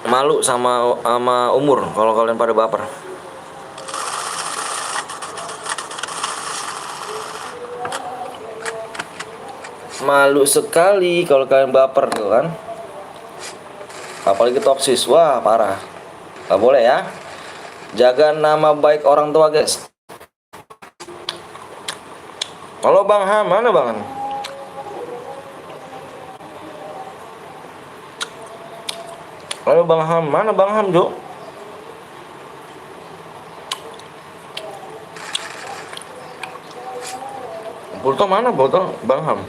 Malu sama umur kalau kalian pada baper. Malu sekali kalau kalian baper tuh kan. Apalagi toksis, wah parah. Nggak boleh ya. Jaga nama baik orang tua guys. Halo Bang Ham, mana Bang Ham? Halo Bang Ham, mana Bang Ham Jo? Bulto mana Bulto Bang Ham?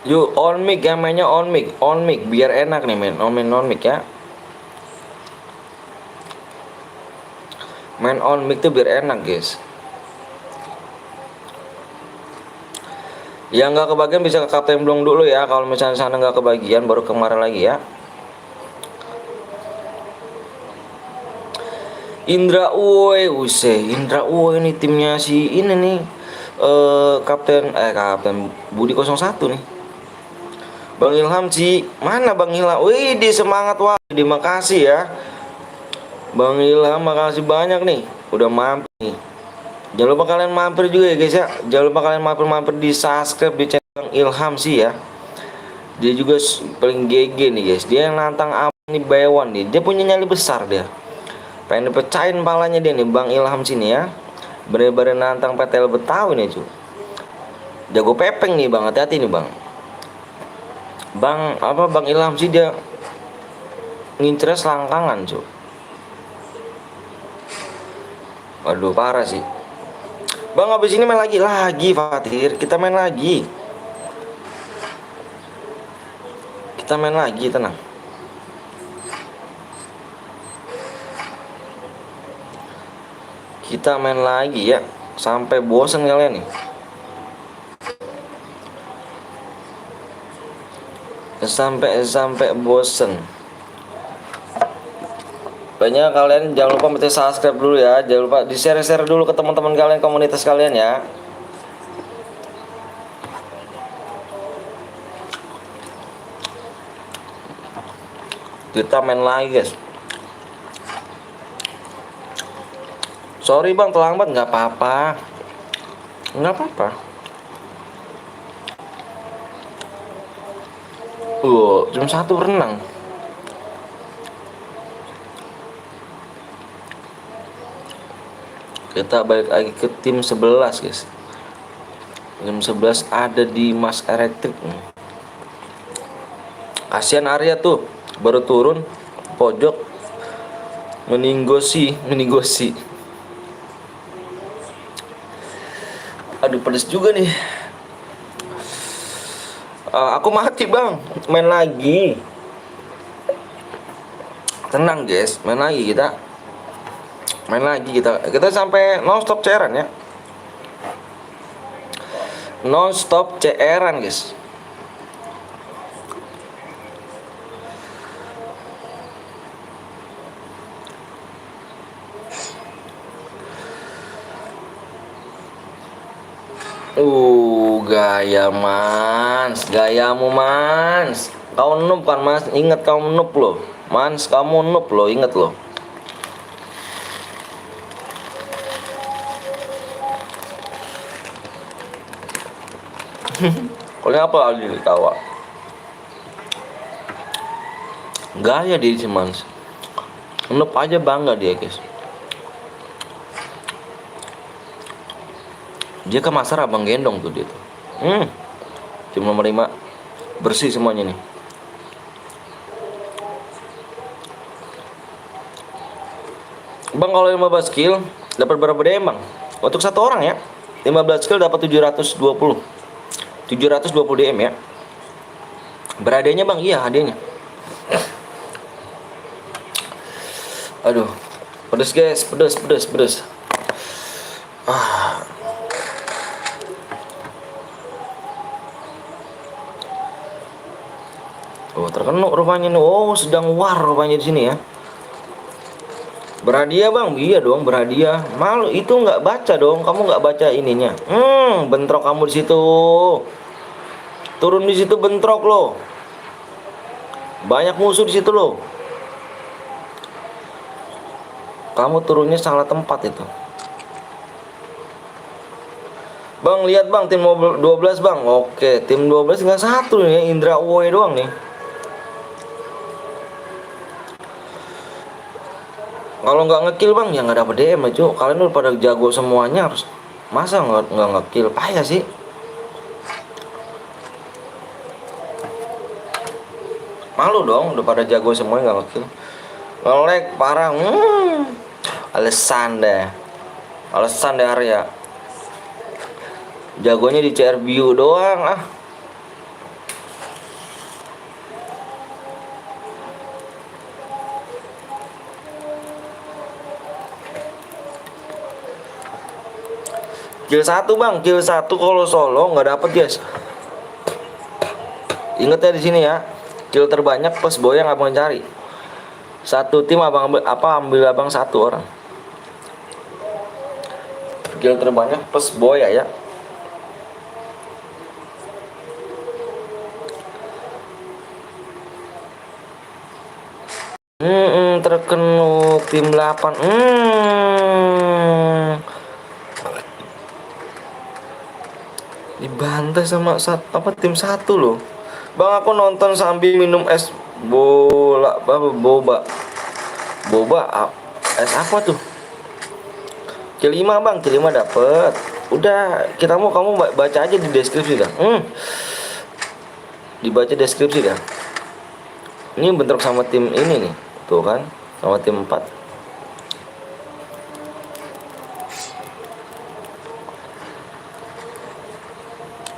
Yuk on mic ya, mainnya on mic biar enak nih main on mic ya. Main on mic tuh biar enak guys. Yang nggak kebagian bisa ke Kapten Blong dulu ya. Kalau misalnya sana nggak kebagian baru kemarin lagi ya. Indra Uwe, Indra Uwe ini timnya si ini nih. Kapten Budi 01 nih. Bang Ilham sih, mana Bang Ilham? Wih, di semangat wah, terima kasih ya. Bang Ilham, makasih banyak nih, udah mampir nih. Jangan lupa kalian mampir juga ya guys ya. Jangan lupa kalian mampir di subscribe di channel Bang Ilham sih ya. Dia juga paling GG nih guys. Dia yang nantang nih Bayawan nih. Dia punya nyali besar dia. Pengen dipecahin palanya dia nih Bang Ilham sini ya. Bener-bener nantang PTL Betawi nih cuy. Jago pepeng nih Bang, hati-hati nih Bang. Bang Ilham sih dia ngincer selangkangan cuy. Waduh parah sih. Bang habis ini main lagi Fatir, kita main lagi. Tenang. Kita main lagi ya sampai bosan kalian nih. Sampai bosen. Banyak kalian jangan lupa minta subscribe dulu ya. Jangan lupa di share dulu ke teman-teman kalian, komunitas kalian ya. Kita main lagi guys. Sorry bang terlambat, nggak apa-apa. Jam 1 renang. Kita balik lagi ke tim 11 guys. Tim 11 ada di Mas Elektrik. Kasihan Arya tuh, baru turun pojok meninggosi. Aduh pedes juga nih. Aku mati bang, main lagi. Tenang guys, main lagi kita sampai non-stop CR-an ya. Non-stop CR-an guys. Gayamu Mans. Kau noob kan Mas? Ingat kamu noob loh. Mans, kamu noob loh, ingat loh. Golnya apa Aldi tawa? Gaya dia si Mans. Enup aja bangga dia guys. Dia ke Masar abang gendong tuh dia tuh. Tim nomor 5 bersih semuanya nih. Bang kalau 15 kill dapat berapa DM bang? Untuk satu orang ya. 15 kill dapat 720 DM ya. Berhadiahnya bang? Iya hadiahnya. Aduh, pedes guys, pedes. Oh terkenuk rupanya nih. Oh sedang war rupanya di sini ya. Berhadiah bang, iya dong berhadiah. Malu itu nggak baca dong, kamu nggak baca ininya. Bentrok kamu di situ. Turun di situ bentrok lo. Banyak musuh di situ lo. Kamu turunnya salah tempat itu. Bang lihat bang tim 12 bang. Oke tim 12 tinggal satu nih Indra Uwoy doang nih. Kalau nggak ngekill bang ya nggak dapet DM aja. Kalian udah pada jago semuanya harus. Masa nggak ngekill payah sih. Malu dong udah pada jago semuanya nggak ngekill. Nge-lag parah. Alasan deh Arya. Jagonya di CRBU doang ah. Kill 1 bang, kill 1 kalau solo nggak dapet guys. Ingat ya di sini ya, kill terbanyak plus boy yang abang cari. Satu tim abang ambil abang satu orang. Kill terbanyak plus boy ya. Terkenuk tim 8. Dibantai sama tim 1 loh. Bang aku nonton sambil minum es boba. Es apa tuh? Kill 5 bang, kill 5 dapet. Udah, kamu baca aja di deskripsi dah. Dibaca deskripsi dah. Ini bentrok sama tim ini nih. Tuh kan, sama tim 4.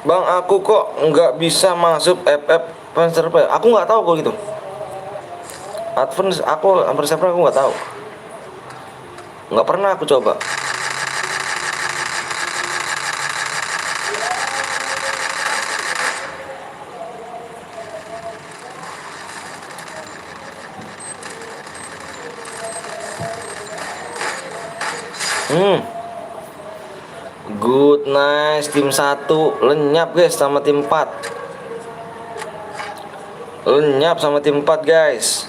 Bang aku kok nggak bisa masuk FF Advance Server. Aku nggak tahu kok gitu. Advance server aku nggak tahu. Nggak pernah aku coba. Good nice tim 1 lenyap guys sama tim 4. Lenyap sama tim 4 guys.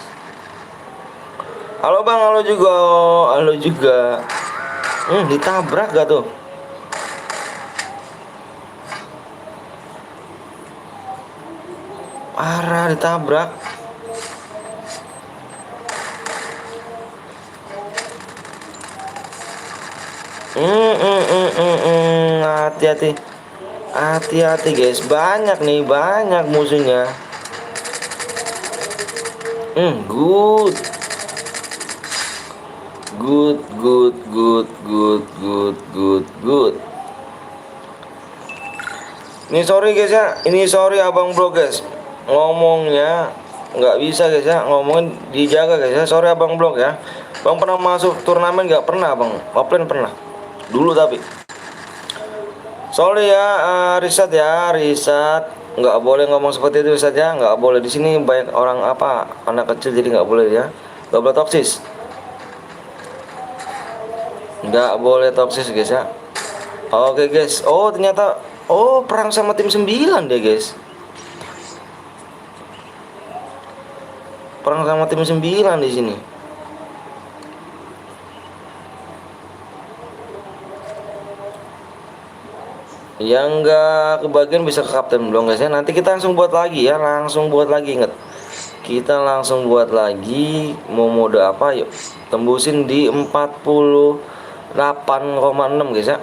Halo bang, halo juga. Ditabrak gak tuh? Parah ditabrak. Hati-hati guys, banyak musuhnya. Good. Ini sorry guys ya, abang bro guys. Ngomongnya nggak bisa guys ya, ngomongin dijaga guys ya. Sorry abang blog ya. Bang pernah masuk turnamen nggak? Pernah bang, offline pernah. Dulu tapi. Sorry ya, riset nggak boleh ngomong seperti itu Risat ya, nggak boleh. Di sini banyak orang anak kecil jadi nggak boleh ya, nggak boleh toksis, guys ya. Oke guys, ternyata perang sama tim 9 deh guys, perang sama tim 9 di sini. Yang nggak kebagian bisa ke kapten belum guys ya. Nanti kita langsung buat lagi ya, langsung buat lagi, inget. Kita langsung buat lagi. Mau mode apa? Yuk tembusin di 48,6 guys ya.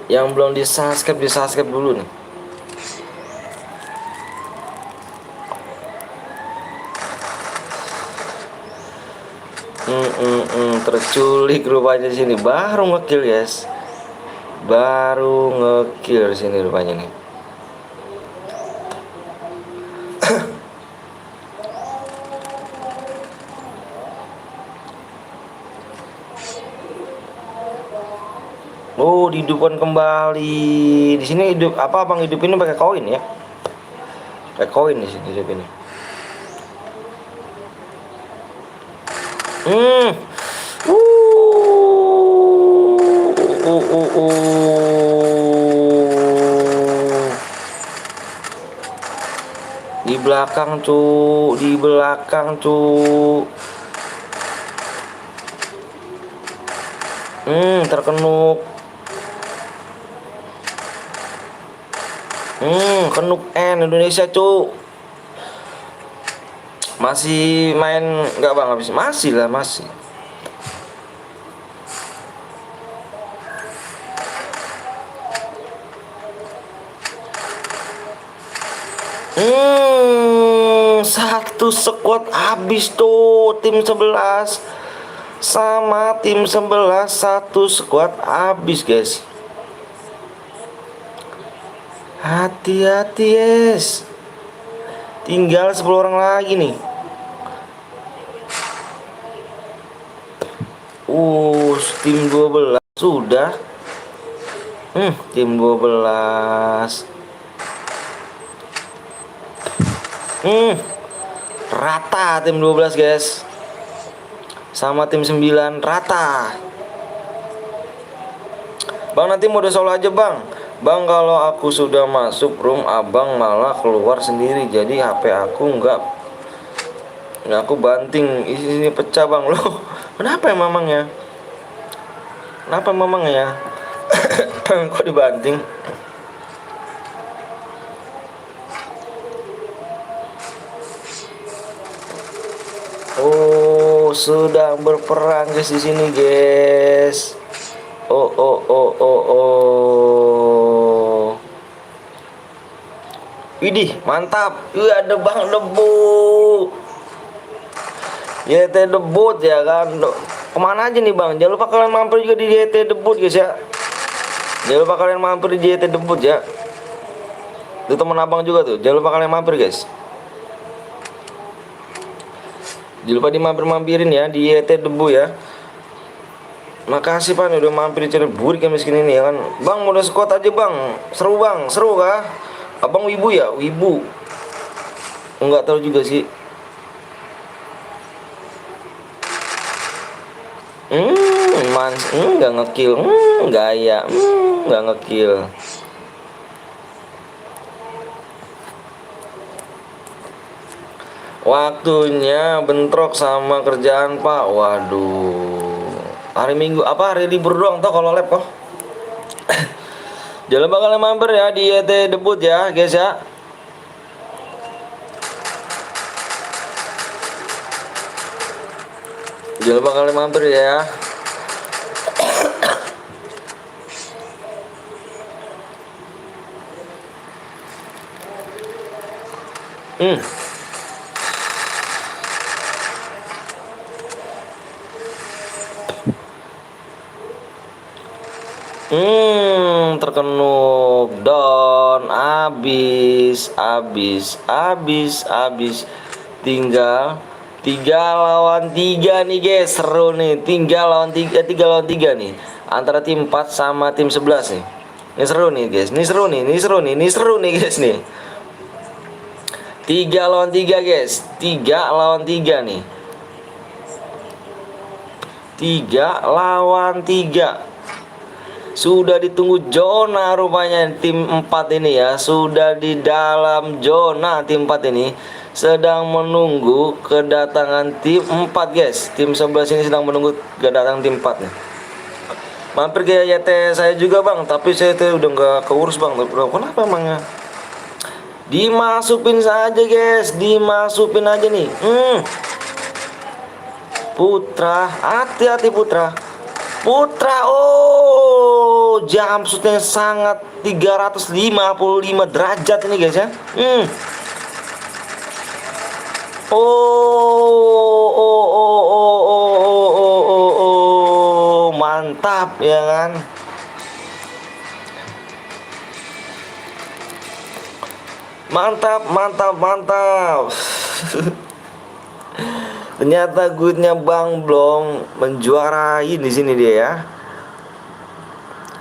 Yang belum di subscribe dulu nih. Terculik rupanya di sini, baru ngekill guys, baru ngekill di sini rupanya nih. Oh, dihidupkan kembali. Di sini hidup apa, Bang? Hidup ini pakai koin ya. Pakai koin di sini hidup ini. Hmm. Di belakang, cu. Di belakang, cu. Terkenuk. Kenuk N Indonesia, cu. Masih main nggak Bang habis? Masih lah, masih. Satu squad habis tuh tim 11 sama tim 11, satu squad habis guys. Hati-hati yes. Tinggal 10 orang lagi nih. Tim 12 sudah. Tim 12. Rata tim 12 guys. Sama tim 9 rata. Bang, nanti mode solo aja Bang. Bang, kalau aku sudah masuk room abang malah keluar sendiri. Jadi HP aku enggak. Nah, aku banting ini pecah Bang. Loh, kenapa ya mamangnya? Kenapa mamangnya? Kok dibanting? Oh, sedang berperang guys di sini guys. Oh. Widih, mantap. Ada Bang Debu. YT debut ya kan. Kemana aja nih Bang? Jangan lupa kalian mampir juga di YT debut guys ya. Jangan lupa kalian mampir di YT debut ya. Itu teman abang juga tuh. Jangan lupa kalian mampir guys. Jangan lupa dimampir-mampirin ya di YT debut ya. Makasih Pak udah mampir di channel Burik yang miskin ini ya kan. Bang, mode squad aja Bang. Seru Bang, seru kah? Abang wibu ya? Wibu. Enggak tahu juga sih. Nggak ngekill. Gaya. Nggak ngekill. Waktunya bentrok sama kerjaan Pak. Waduh. Hari Minggu apa hari libur doang toh kalau lab kok. Jangan lupa kalian mampir ya di YT debut ya guys ya. Jangan lupa kalian mampir ya. Terkenuk down abis. Tinggal 3 lawan 3 nih guys. Seru nih. 3 lawan 3 nih. Antara tim 4 sama tim 11 nih. Ini seru nih guys. Ini seru nih guys nih. 3 lawan 3 guys. 3 lawan 3 nih. 3 lawan 3. Sudah ditunggu zona rupanya tim 4 ini ya. Sudah di dalam zona tim 4 ini. Sedang menunggu kedatangan tim 4 guys. Tim 11 ini sedang menunggu kedatangan tim 4 nih. Mampir ke YT saya juga bang, tapi saya tuh udah nggak keurus bang. Loh, kenapa emangnya? Dimasukin saja guys, dimasukin aja nih. Putra, hati-hati Putra. Putra, oh jumpsuitnya sangat 355 derajat ini guys ya. Mantap ya kan. Mantap. Ternyata guitnya Bang Blong menjuarai di sini dia ya.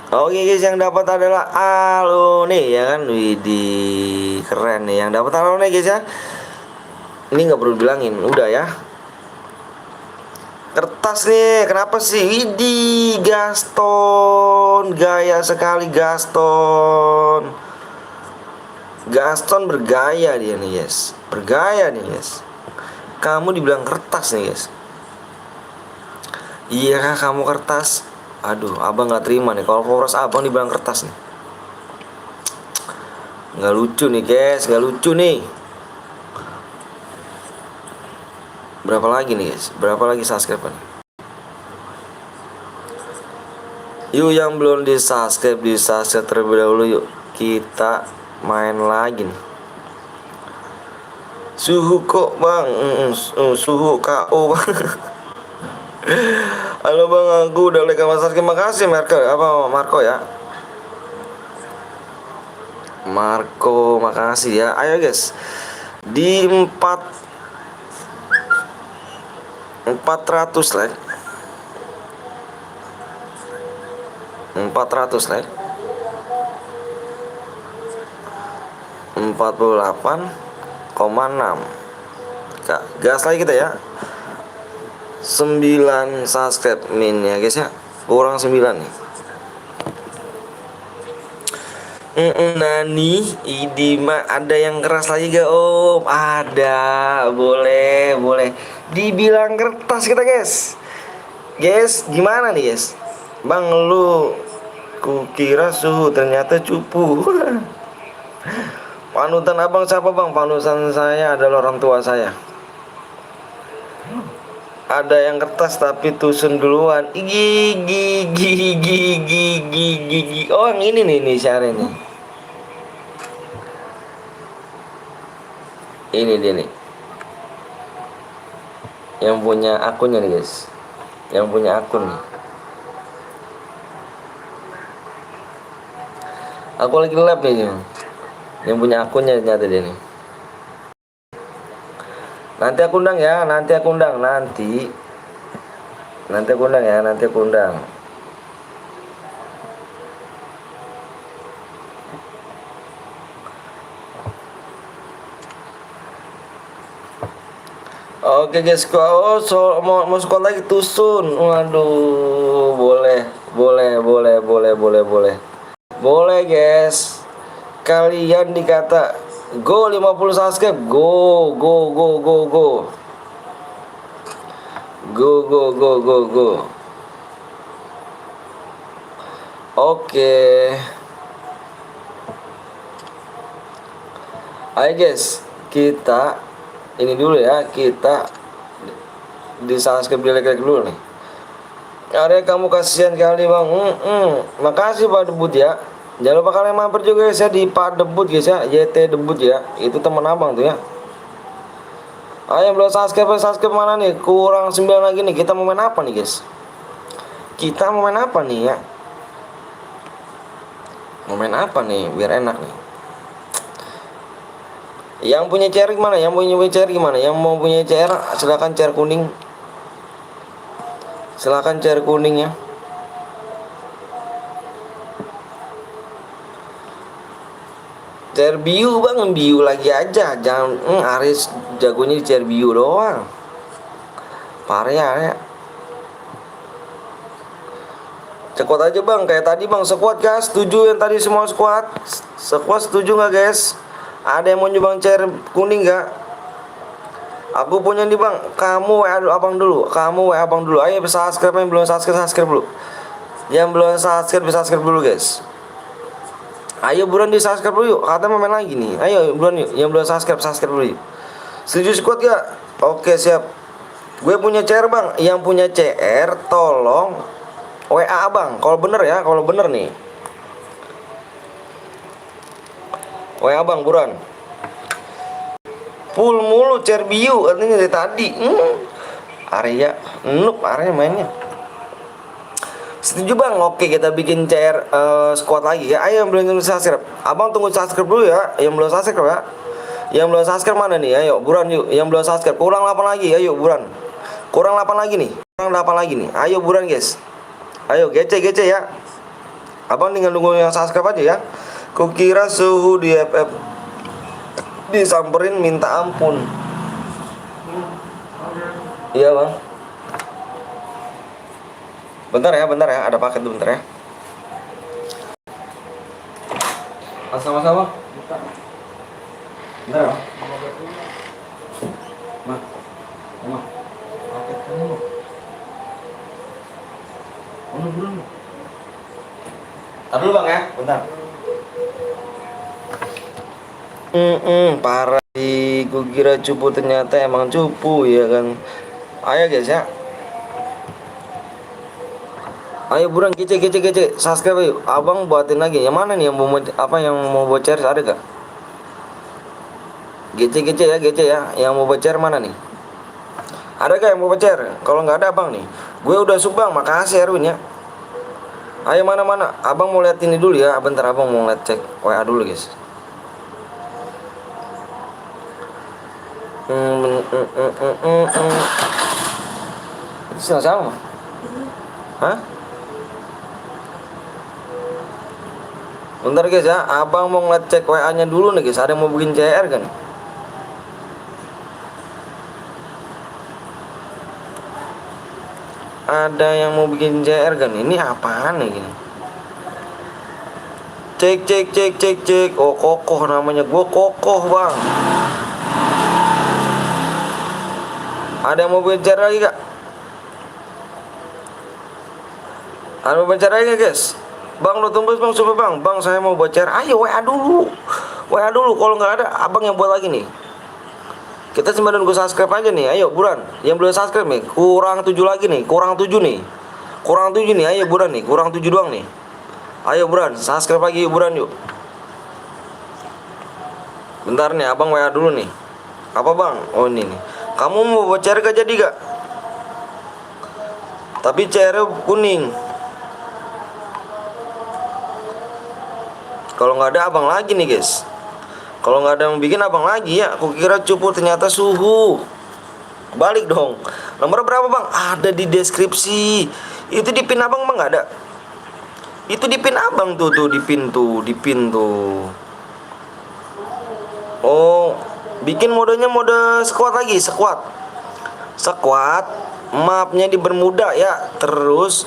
Oke guys, yang dapat adalah Alone ya kan. Widih, keren nih yang dapat Alone guys ya. Ini nggak perlu bilangin, udah ya. Kertas nih, kenapa sih? Widih, Gaston, gaya sekali Gaston. Gaston bergaya dia nih guys, bergaya nih guys. Kamu dibilang kertas nih guys. Iya kah kamu kertas? Aduh, abang nggak terima nih kalau followers abang dibilang kertas nih. Nggak lucu nih guys, nggak lucu nih. Berapa lagi nih guys? Berapa lagi subscribe nih? Yuk yang belum di subscribe terlebih dahulu yuk. Kita main lagi nih. Suhu kok bang, suhu KO bang. Halo bang, aku udah like sama subscribe. Makasih Marco ya. Marco, makasih ya. Ayo guys, di 400 like, 400 like, 48,6. Gas lagi kita ya. 9 subscribe min ya guys ya. Kurang 9 nih. Nani, Idima, ada yang keras lagi gak om? Ada, boleh. Dibilang kertas kita guys. Guys, gimana nih guys? Bang lu, kukira suhu ternyata cupu. Panutan abang siapa bang? Panutan saya adalah orang tua saya. Ada yang kertas tapi tusun duluan. Gigi. Oh yang ini nih Syare nih. Ini dia nih. Yang punya akunnya nih guys. Yang punya akun nih. Aku lagi lab nih. Yang punya akunnya ternyata dia nih. Nanti aku undang ya, nanti aku undang. Oke guys, mau sekolah lagi tusun. Waduh, boleh guys. Kalian dikata go 50 subscribe, go. Oke. Ayo guys, kita ini dulu ya, kita di subscribe, di like dulu nih. Ada kamu kasihan kali bang. Makasih Pak Debut ya. Jangan lupa kalian mampir juga guys ya di Pak Debut guys ya, YT Debut ya. Itu teman abang tuh ya. Ayo belum subscribe mana nih? Kurang 9 lagi nih. Kita mau main apa nih guys? Kita mau main apa nih ya? Mau main apa nih biar enak nih? Yang punya CR gimana? Yang mau punya CR silakan CR kuning. Silakan CR kuning ya. CR biu bang, biu lagi aja. Jangan Aris jagonya di CR biu doang. Parah ya. Sekuat aja bang, kayak tadi bang. Sekuat guys, setuju yang tadi semua sekuat. Sekuat setuju nggak guys? Ada yang mau nyumbang CR kuning nggak? Aku punya nih bang. Kamu WA abang dulu. Ayo subscribe yang belum subscribe dulu. Yang belum subscribe dulu guys. Ayo buruan di subscribe dulu yuk. Katanya mau main lagi nih. Ayo buruan yuk. Yang belum subscribe dulu yuk. Setuju squad gak? Oke siap. Gue punya CR bang. Yang punya CR tolong WA bang. Kalau bener ya. Kalau bener nih. WA bang buruan. Full mulu CR biu katanya dari tadi. Arya noob Arya mainnya. Setuju bang, oke kita bikin CR squad lagi ya. Ayo yang belum subscribe, abang tunggu subscribe dulu ya. Yang belum subscribe ya. Yang belum subscribe mana nih? Ayo buruan yuk. Yang belum subscribe kurang 8 lagi. Ayo buruan. Kurang 8 lagi nih. Kurang 8 lagi nih. Ayo buruan guys. Ayo gece ya. Abang tinggal nunggu yang subscribe aja ya. Kukira suhu di FF disamperin minta ampun. Iya bang. Bentar ya, ada paket dulu bentar ya. Sama-sama. Bentar ya. Mak. Paket kamu. Buruan. Tar dulu bang ya, bentar. Parah sih, gue kira cupu ternyata emang cupu ya kan. Ayo guys ya. Ayo buruan gece subscribe yuk. Abang buatin lagi. Yang mana nih yang mau bocor ada gak? Gece ya. Yang mau bocor mana nih? Ada gak yang mau bocor? Kalau nggak ada abang nih. Gue udah subang, makasih Erwin ya. Ayo mana? Abang mau lihat ini dulu ya. Bentar abang mau lihat cek WA dulu guys. Itu sama? Hah? Bentar guys ya, abang mau ngecek WA nya dulu nih guys. Ada yang mau bikin CR kan? Ada yang mau bikin CR kan? Ini apaan nih gini? Cek. Oh kokoh namanya, gua kokoh bang. Ada yang mau bikin CR lagi gak? Ada mau bikin CR lagi gak guys? Bang lo tembus bang, coba bang. Bang saya mau bocor. Ayo WA dulu. Kalau nggak ada abang yang buat lagi nih. Kita cuma nunggu subscribe aja nih. Ayo buruan. Yang belum subscribe nih. Kurang 7 lagi nih. Kurang 7 nih. Ayo buruan nih. Kurang 7 doang nih. Ayo buruan. Subscribe lagi yuk buruan yuk. Bentar nih abang WA dulu nih. Apa bang? Oh ini nih. Kamu mau bocor gak jadi gak? Tapi CR kuning. Kalau nggak ada abang lagi nih guys. Kalau nggak ada yang bikin abang lagi ya. Aku kira cupu ternyata suhu. Balik dong. Nomor berapa bang? Ada di deskripsi. Itu di pin abang bang nggak ada? Itu di pin abang tuh di pin tuh. Oh, bikin modenya mode squad lagi, squad. Mapnya di Bermuda ya. Terus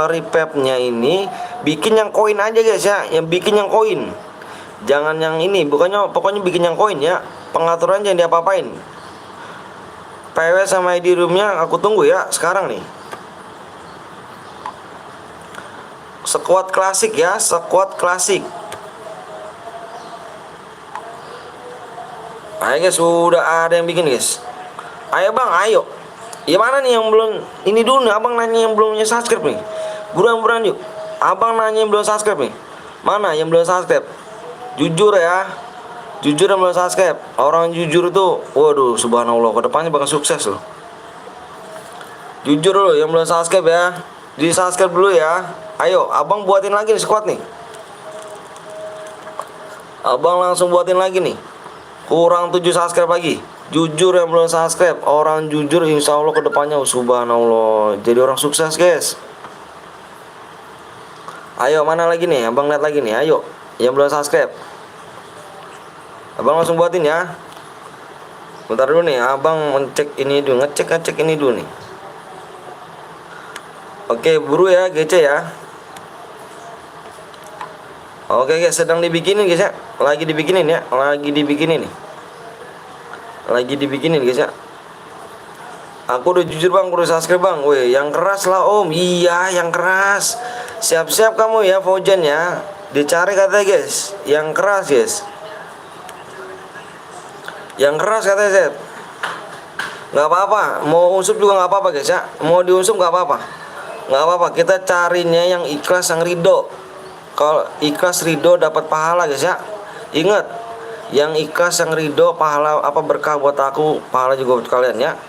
repapnya ini bikin yang koin aja guys ya. Yang bikin yang koin. Jangan yang ini, pokoknya bikin yang koin ya. Pengaturan jangan diapa-apain. PW sama ID roomnya aku tunggu ya sekarang nih. Squad klasik ya, squad klasik. Ayo guys, sudah ada yang bikin guys. Ayo bang, ayo. Ya mana nih yang belum ini dulu nih, abang nanya yang belum subscribe nih. Buruan yuk. Abang nanya yang belum subscribe nih. Mana yang belum subscribe? Jujur ya. Jujur yang belum subscribe. Orang jujur tuh, waduh subhanallah, kedepannya bakal sukses loh. Jujur loh yang belum subscribe ya. Di subscribe dulu ya. Ayo, abang buatin lagi nih squad nih. Abang langsung buatin lagi nih. Kurang 7 subscribe lagi. Jujur yang belum subscribe. Orang jujur insya Allah kedepannya subhanallah jadi orang sukses guys. Ayo mana lagi nih? Abang lihat lagi nih. Ayo yang belum subscribe. Abang langsung buatin ya. Bentar dulu nih. Abang ngecek ini dulu. Ngecek ini dulu nih. Oke buru ya GC ya. Oke guys, sedang dibikinin guys ya. Lagi dibikinin ya. Lagi dibikinin guys ya. Aku udah jujur bang, aku udah subscribe bang. Weh, yang keras lah om. Iya, yang keras. Siap-siap kamu ya Fojan ya. Dicari katanya guys, yang keras guys. Yang keras katanya Sep. Nggak apa-apa, mau usup juga nggak apa-apa guys ya. Mau diusup nggak apa-apa. Nggak apa-apa, kita carinya yang ikhlas, yang ridho. Kalau ikhlas ridho dapat pahala guys ya. Ingat, yang ikhlas, yang ridho, pahala apa berkah buat aku, pahala juga buat kalian ya.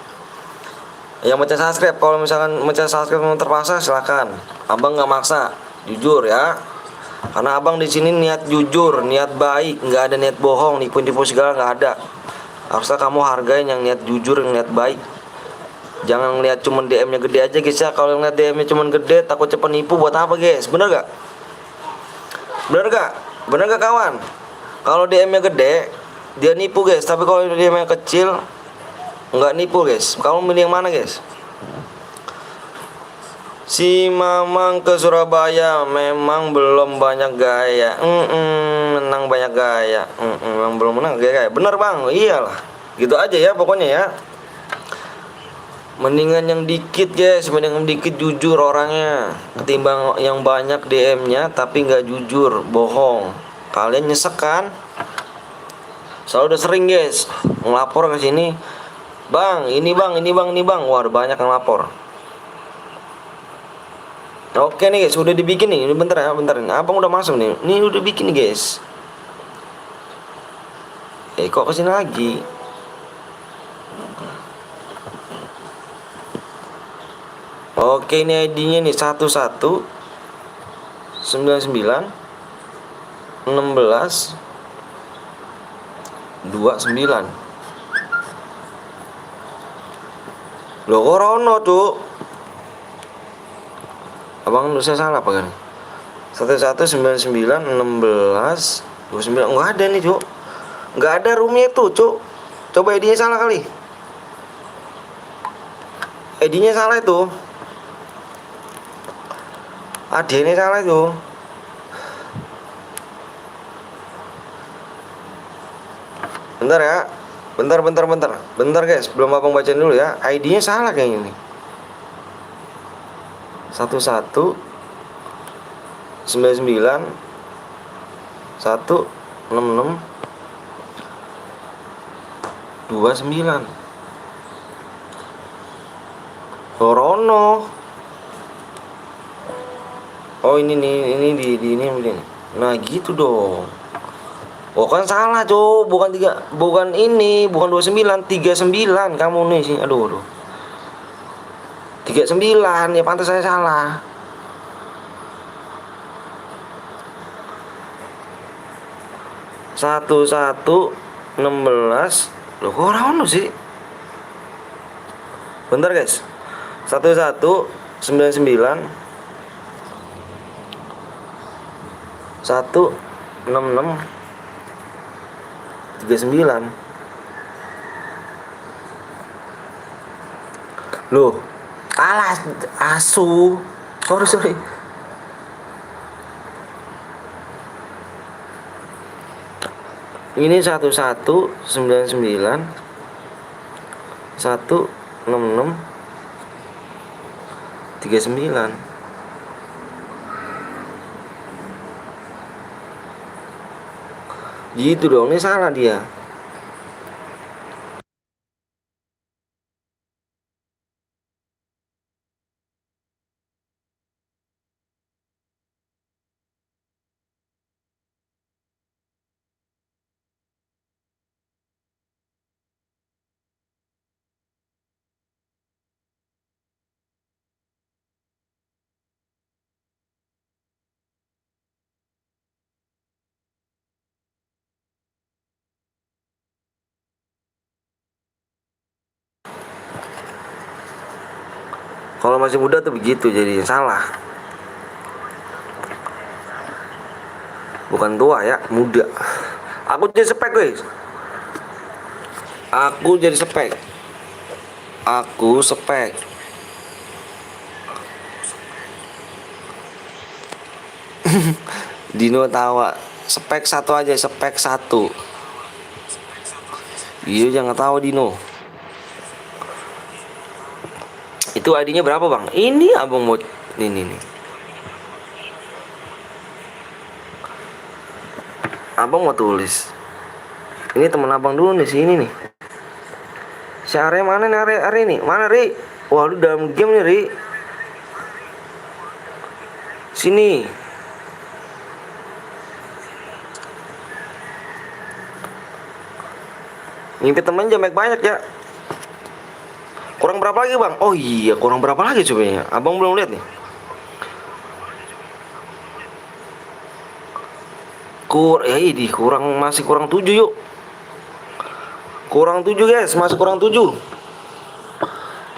Yang mencet subscribe, kalau misalkan mencet subscribe memang terpaksa silakan. Abang nggak maksa, jujur ya. Karena abang di sini niat jujur, niat baik, nggak ada niat bohong, nipu-nipu segala nggak ada. Harusnya kamu hargain yang niat jujur, yang niat baik. Jangan ngeliat cuman DM-nya gede aja guys ya. Kalau ngeliat DM-nya cuman gede, takut cepet nipu buat apa guys? Bener gak? Bener gak? Bener gak kawan? Kalau DM-nya gede, dia nipu guys. Tapi kalau DM-nya kecil, nggak nipu guys. Kamu milih yang mana guys? Si Mamang ke Surabaya memang belum banyak gaya. Menang banyak gaya. Memang belum menang gaya. Bener bang, iyalah. Gitu aja ya pokoknya ya. Mendingan yang dikit guys, mendingan dikit jujur orangnya ketimbang yang banyak DM-nya tapi nggak jujur, bohong. Kalian nyesek kan? Saya udah sering guys ngelapor ke sini. Bang, ini bang, ini bang, ini bang. Wah, banyak yang lapor. Oke nih guys, udah dibikin nih. Ini bentar ya, bentar nih. Abang udah masuk nih. Ini udah bikin nih guys. Kok kesini lagi? Oke, ini ID-nya nih 11 99 16 29. Loh kok Rono tuh? Abang lu saya salah apa kan? 1199 16 29. Enggak ada nih, Cuk. Enggak ada roomnya itu, Cuk. Coba ID-nya salah kali. ID-nya salah itu. AD-nya salah itu. Bentar ya. Bentar guys, belum abang bacain dulu ya. ID-nya salah kayaknya nih. 11 99 166 29. Rono. Oh ini nih, ini di ini. Nah gitu dong. Oh kan salah Cuk, bukan ini, bukan 29, 39 kamu nih sih. Aduh. 39, ya pantas saya salah. Satu 16. Loh kok orang sih? Bentar guys. 1199 166 39. Loh, kalah asu. Sorry. Ini 1199 166 39. Gitu dong, ini salah dia. Kalau masih muda tuh begitu, jadi salah. Bukan tua ya, muda. Aku jadi spek guys. Aku spek. Dino tawa. Spek satu aja, spek satu. Iya jangan tahu Dino. Itu ID-nya berapa bang? Ini abang mau ini nih. Abang mau tulis. Ini teman abang dulu nih, sini nih. Si Arya mana nih, Arya nih? Mana, Ri? Wah, lu dalam game nih, Ri. Sini. Ngimpi temen jamek banyak ya. Kurang berapa lagi, Bang? Oh iya, kurang berapa lagi coba ya? Abang belum lihat nih. Masih kurang 7 yuk. Kurang 7 guys, masih kurang 7.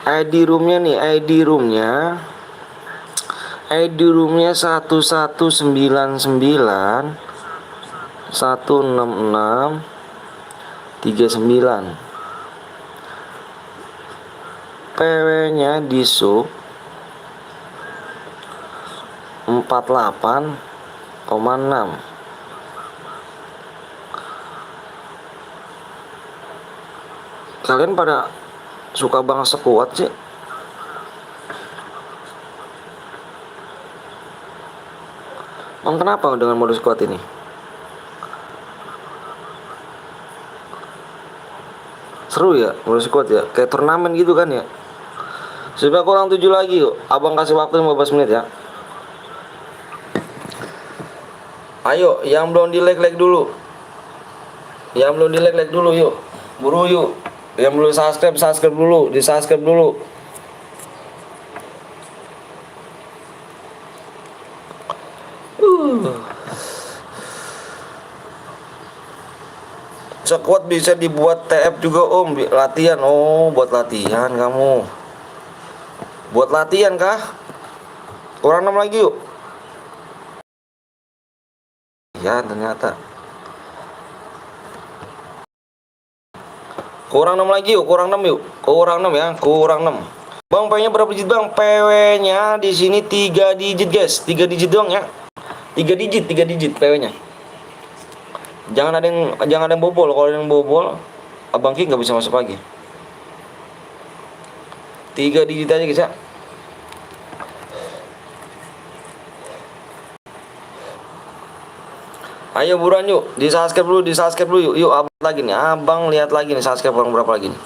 ID roomnya nih, ID roomnya 1199 166 39. PW-nya di sub 48,6. Kalian pada suka banget sekuat sih. Bang, kenapa dengan mode squad ini? Seru ya mode squad ya, kayak turnamen gitu kan ya. Sudah kurang 7 lagi yuk. Abang kasih waktu 15 menit ya. Ayo, yang belum di like dulu. Yang belum di like dulu yuk. Buru yuk. Yang belum subscribe dulu, di subscribe dulu. Sekuat bisa dibuat TF juga om, latihan. Oh, buat latihan kamu. Buat latihan kah? Kurang 6 lagi yuk. Ya ternyata kurang 6 lagi yuk, kurang 6 yuk. Kurang 6 ya, kurang 6. Bang, PW-nya berapa digit, Bang? PW-nya di sini 3 digit, guys. 3 digit doang ya. 3 digit PW-nya. Jangan ada yang bobol. Kalau ada yang bobol, Abang Ki nggak bisa masuk lagi. 3 digit aja, guys ya. Ayo buruan yuk, di subscribe dulu yuk. Yuk abang lagi nih, abang lihat lagi nih subscribe orang berapa lagi nih.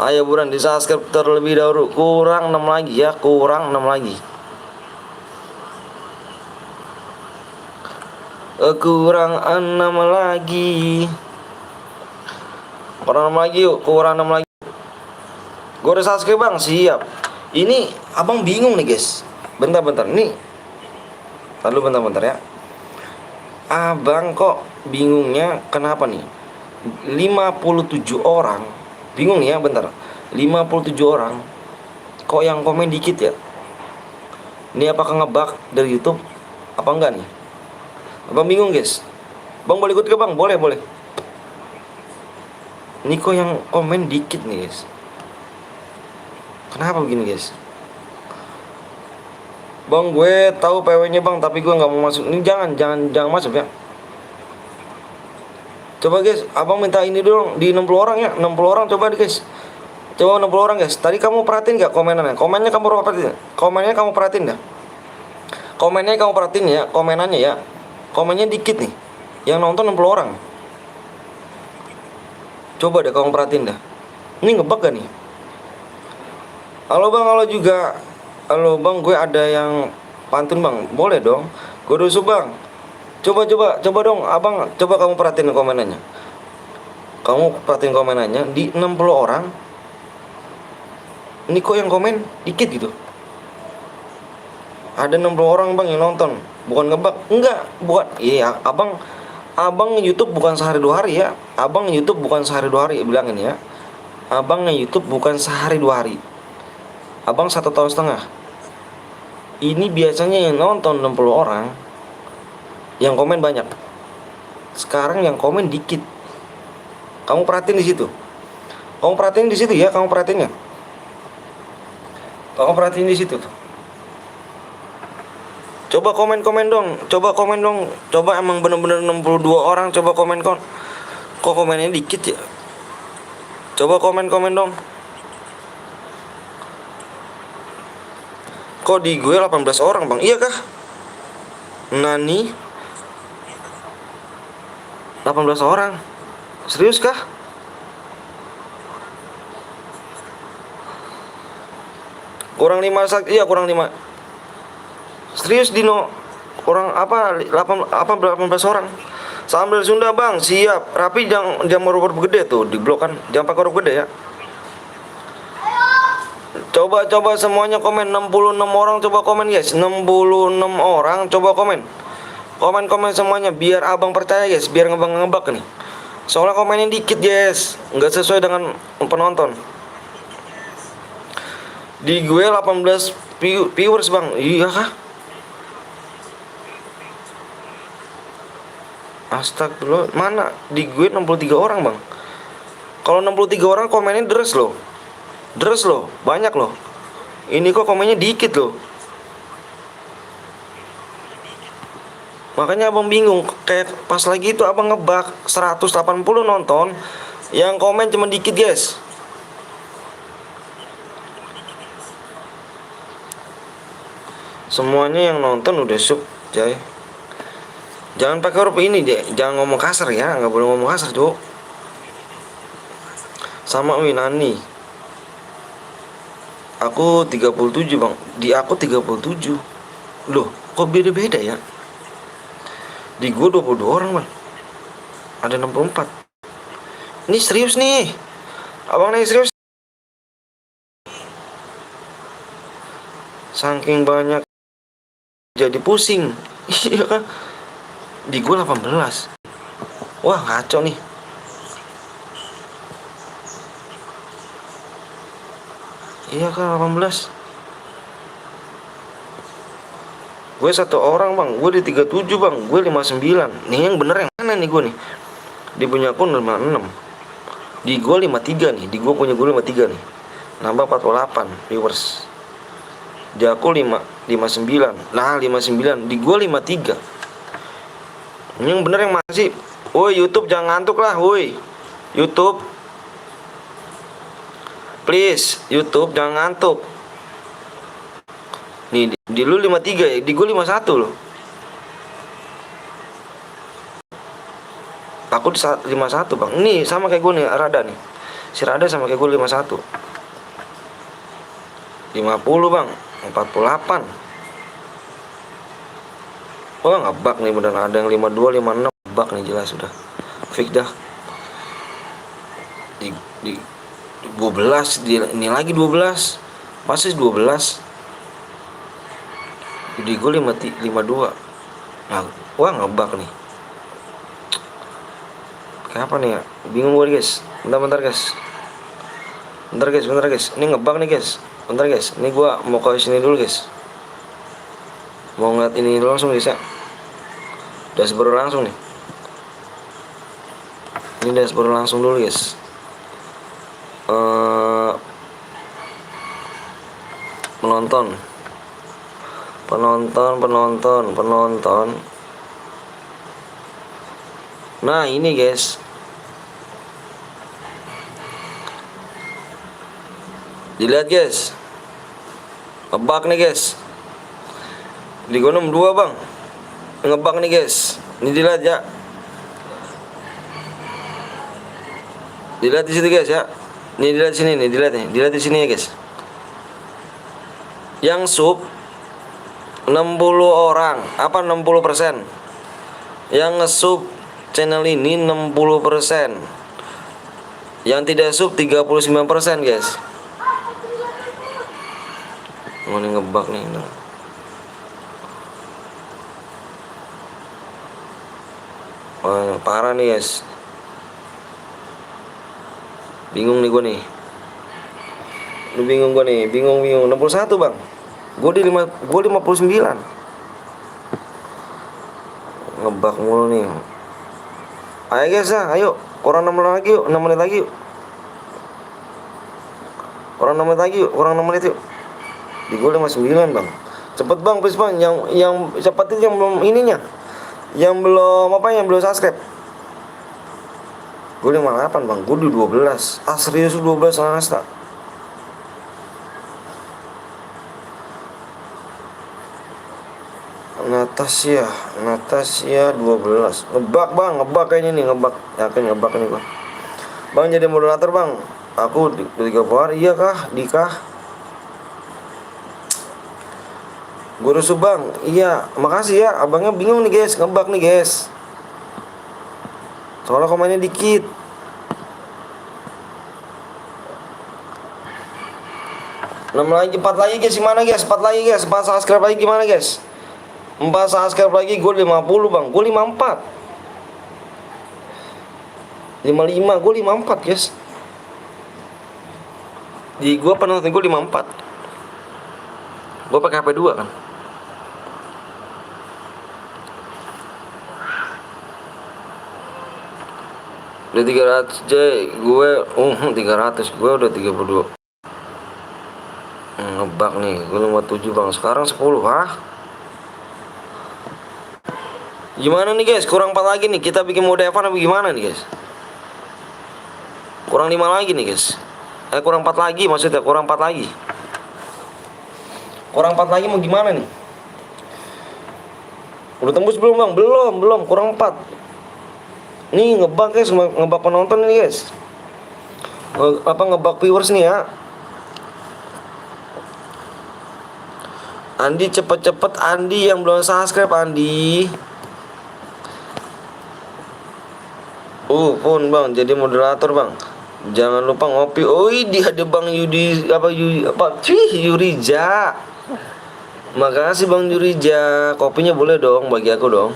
Ayo buruan di subscribe terlebih dahulu. Kurang 6 lagi ya, kurang 6 lagi. Kurang 6 lagi. Kurang 6 lagi yuk, kurang 6 lagi. Gue udah subscribe bang, siap. Ini abang bingung nih guys. Bentar, nih. Lalu bentar ya. Abang kok bingungnya kenapa nih? 57 orang. Bingung nih ya, bentar. 57 orang. Kok yang komen dikit ya? Ini apakah ngebug dari YouTube? Apa enggak nih? Abang bingung guys. Bang boleh ikut ke bang? Boleh. Ini kok yang komen dikit nih guys. Kenapa begini guys? Bang gue tahu PW-nya bang, tapi gue nggak mau masuk. Ini jangan masuk ya. Coba guys, abang minta ini dong di 60 orang ya, 60 orang coba deh guys. Coba 60 orang guys. Tadi kamu perhatiin nggak komenannya? Komennya kamu perhatiin. Komennya kamu perhatiin dah. Komennya kamu perhatiin ya, komenannya ya. Komennya dikit nih. Yang nonton 60 orang. Coba deh kamu perhatiin dah. Ini ngebug gak nih? Halo bang, halo juga. Halo bang, gue ada yang pantun bang. Boleh dong. Gue dusu bang. Coba dong abang. Coba kamu perhatiin komenannya. Kamu perhatiin komenannya di 60 orang. Ini kok yang komen dikit gitu. Ada 60 orang bang yang nonton. Bukan ngebug. Enggak, bukan. Iya, abang YouTube bukan sehari 2 hari ya. Abang YouTube bukan sehari 2 hari, bilangin ya. Abang YouTube bukan sehari 2 hari. Abang 1,5 tahun. Ini biasanya yang nonton 60 orang, yang komen banyak. Sekarang yang komen dikit. Kamu perhatiin di situ. Kamu perhatiin di situ ya, kamu perhatiinnya. Kamu perhatiin di situ. Coba komen dong. Coba emang bener-bener 62 orang. Coba komen. Kok komennya dikit ya? Coba komen dong. Kok di gue 18 orang bang? Iya kah? Nani? 18 orang. Serius kah? Kurang 5 iya kurang 5. Serius Dino. Kurang apa 18 orang. Salam dari Sunda bang, siap. Rapi jangan huruf gede tuh di blok kan. Jangan pakai huruf gede ya. Coba semuanya komen. 66 orang coba komen guys. 66 orang coba komen. Komen semuanya biar abang percaya guys. Biar ngebak nih. Soalnya komennya dikit guys. Nggak sesuai dengan penonton. Di gue 18 viewers bang. Iya kah? Astagfirullah. Mana? Di gue 63 orang bang. Kalau 63 orang komennya deres loh. Banyak loh. Ini kok komennya dikit loh. Makanya abang bingung. Kayak pas lagi itu abang ngebak 180 nonton, yang komen cuma dikit guys. Semuanya yang nonton udah sub Jay. Jangan pakai huruf ini deh. Jangan ngomong kasar ya. Nggak boleh ngomong kasar tuh. Sama Winani. Aku 37 bang. Di aku 37. Loh kok beda-beda ya. Di gue 22 orang bang. Ada 64. Ini serius nih. Abang nih serius. Saking banyak jadi pusing. Iya kan. Di gue 18. Wah ngaco nih. Iya kan 18. Gue 1 orang bang. Gue di 37 bang. Gue 59. Nih yang bener yang mana nih gue nih. Di punya akun 56. Di gue 53 nih. Di gue punya gue 53 nih. Nambah 48 viewers. Di aku 59. Nah 59. Di gue 53. Ini yang bener yang masih. Woi YouTube jangan ngantuk lah. Woi YouTube, please YouTube jangan ngantuk. Nih di lu 53 ya. Di gue 51 loh. Aku di 51 bang. Nih sama kayak gue nih Rada nih. Si Rada sama kayak gue 51. 50 bang. 48. Oh ngebak nih beneran. Ada yang 52, 56. Ngebak nih jelas sudah. Fix dah. Di 12. Ini lagi 12. Masih 12. Di gue 52. Nah, wah ngebak nih. Kayak apa nih ya? Bingung gue guys. Bentar guys. Bentar guys. Ini ngebak nih guys. Bentar guys. Ini gue mau ke sini dulu guys. Mau ngeliat ini dulu langsung guys ya. Dashboard langsung nih. Ini dashboard langsung dulu guys. Penonton. Nah ini guys. Dilihat guys. Ngebak nih guys. Di gue 62 bang. Ngebak nih guys. Ini dilihat ya. Dilihat di situ guys ya. Nih dilihat sini nih, dilihat di sini ya guys. Yang sub 60 orang, apa 60%. Yang nge-sub channel ini 60%. Yang tidak sub 39% guys. Mau nih ngebak nih. Wah, parah nih guys. Bingung nih gue nih. Bingung 61 bang. Gue 59. Ngebak mulu nih. Ayo guys ya, ayo. Kurang 6 menit lagi yuk, 6 menit lagi yuk. Kurang 6 menit yuk. Di gue 59 bang. Cepet bang, please bang. Yang cepet itu yang belum ininya. Yang belum subscribe. Gue 58 bang. Gue di 12. Ah serius 12 Asta. Ngat Natasha 12. Ngebak bang, ngebak kayaknya nih, ngebak. Yakin ngebak nih gua. Bang jadi moderator bang. Aku di 30 hari, iya kah? Dikah? Guru Subang, iya, makasih ya. Abangnya bingung nih guys, ngebak nih guys. Soalnya komennya dikit. Empat lagi guys, gimana guys? 4 lagi guys, 4 subscribe lagi gimana guys? 4 subscribe lagi, gue 50 bang, gue 54. 55, gue 54 guys. Di gue penonton gue 54. Gue pakai HP 2 kan. Udah 300 J, gue 300, gue udah 32. Ngebak nih, gue 57 bang, sekarang 10, hah? Gimana nih guys, kurang 4 lagi nih, kita bikin mode Evan apa gimana nih guys? Kurang 5 lagi nih guys. Kurang 4 lagi maksudnya, kurang 4 lagi. Kurang 4 lagi mau gimana nih? Udah tembus belum bang? Belum, kurang 4. Nih ngebak guys, ngebak penonton nih guys. Ngebak viewers nih ya. Andi cepet-cepet, Andi yang belum subscribe Andi. Pun bang, jadi moderator bang. Jangan lupa ngopi. Oh dia ada bang Yurija. Makasih bang Yurija. Kopinya boleh dong, bagi aku dong.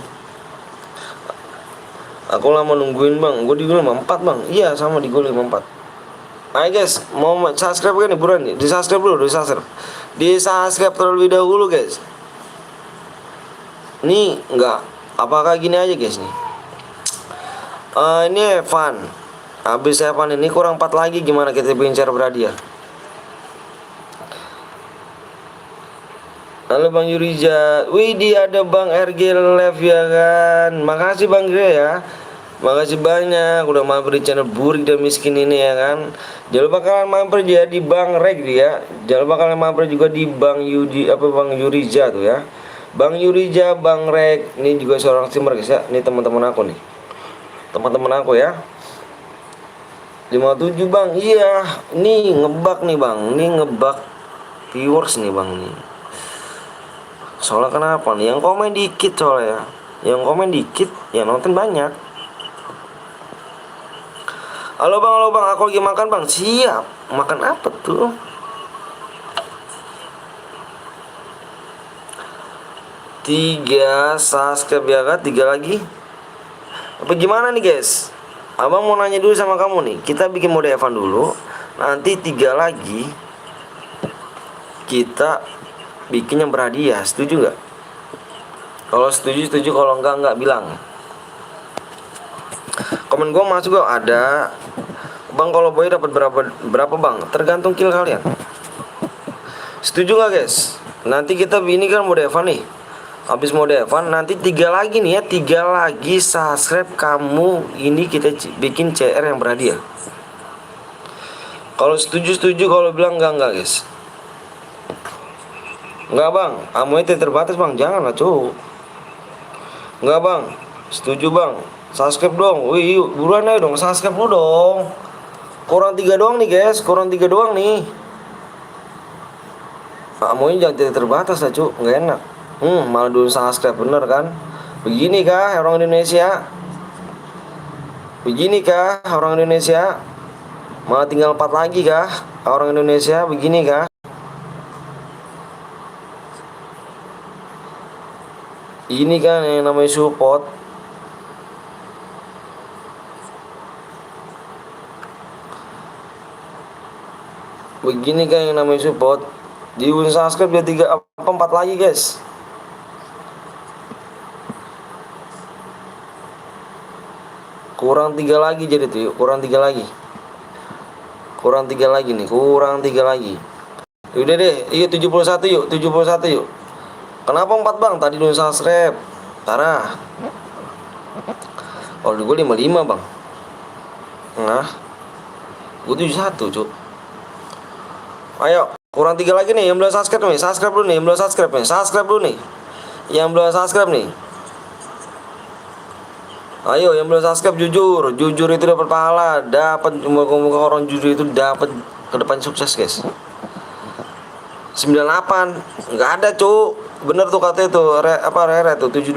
Aku lama nungguin bang. Gue di 54 bang. Iya sama di gue 54. Ayo guys, mau subscribe kan nih buruan nih. Di subscribe dulu, Di subscribe terlebih dahulu guys. Nih enggak, apakah gini aja guys nih. Ini Evan. Habis Evan ini kurang 4 lagi, gimana kita bikin cara berhadiah? Halo Bang Yurija. Wih, dia ada Bang RG Live ya kan. Makasih Bang Gre ya. Makasih banyak udah mampir di channel Burik dan Miskin ini ya kan. Jangan lupa kalian mampir juga di Bang Reg ya. Jangan lupa kalian mampir juga di Bang Yurija tuh ya. Bang Yurija, Bang Reg. Ini juga seorang streamer guys ya. Ini teman-teman aku nih. Teman-teman aku ya. 57 bang, iya. Nih ngebak nih bang. Ini ngebak viewers nih bang nih. Soalnya kenapa nih? Yang komen dikit soalnya. Yang komen dikit, yang nonton banyak. Halo bang, aku lagi makan bang. Siap. Makan apa tuh? Tiga subscribe ya kan? 3 lagi. Apa gimana nih guys? Abang mau nanya dulu sama kamu nih. Kita bikin mode Evan dulu. Nanti 3 lagi kita bikin yang berhadiah. Setuju nggak? Kalau setuju, kalau enggak bilang. Komen gue masuk gak? Ada. Bang kalau boy dapat berapa bang? Tergantung kill kalian. Setuju nggak guys? Nanti kita ini kan mode Evan nih. Habis mode Evan nanti 3 lagi nih ya. 3 lagi subscribe kamu. Ini kita bikin CR yang berhadiah. Kalau setuju, kalau bilang enggak guys. Enggak bang, amunya terbatas bang. Jangan lah cuy. Enggak bang, setuju bang. Subscribe dong. Wih yuk, buruan aja dong, subscribe dulu dong. Kurang 3 doang nih guys. Kurang 3 doang nih. Amunya jangan terbatas lah cuy. Enggak enak. Malah dulu subscribe bener kan. Begini kah orang Indonesia? Begini kah orang Indonesia? Malah tinggal 4 lagi kah orang Indonesia? Begini kah? Ini kan yang namanya support. Begini kan yang namanya support. Di subscribe dia 3 apa 4 lagi guys. Kurang 3 lagi jadi tuh yuk. Kurang 3 lagi. Kurang 3 lagi nih. Kurang 3 lagi. Udah deh. Iya 71 yuk. 71 yuk. Kenapa 4 bang? Tadi belum subscribe. Parah. Oh gue 55 bang. Nah. Gue 71 cuk. Ayo. Kurang 3 lagi nih. Yang belum subscribe nih. Subscribe dulu nih. Yang belum subscribe nih. Subscribe dulu nih. Yang belum subscribe nih. Ayo yang belum subscribe jujur. Jujur itu dapat pahala. Dapat muka orang jujur itu dapat ke depan sukses, guys. 98 nggak ada, Cuk. Bener tuh katanya tuh Rere tuh 72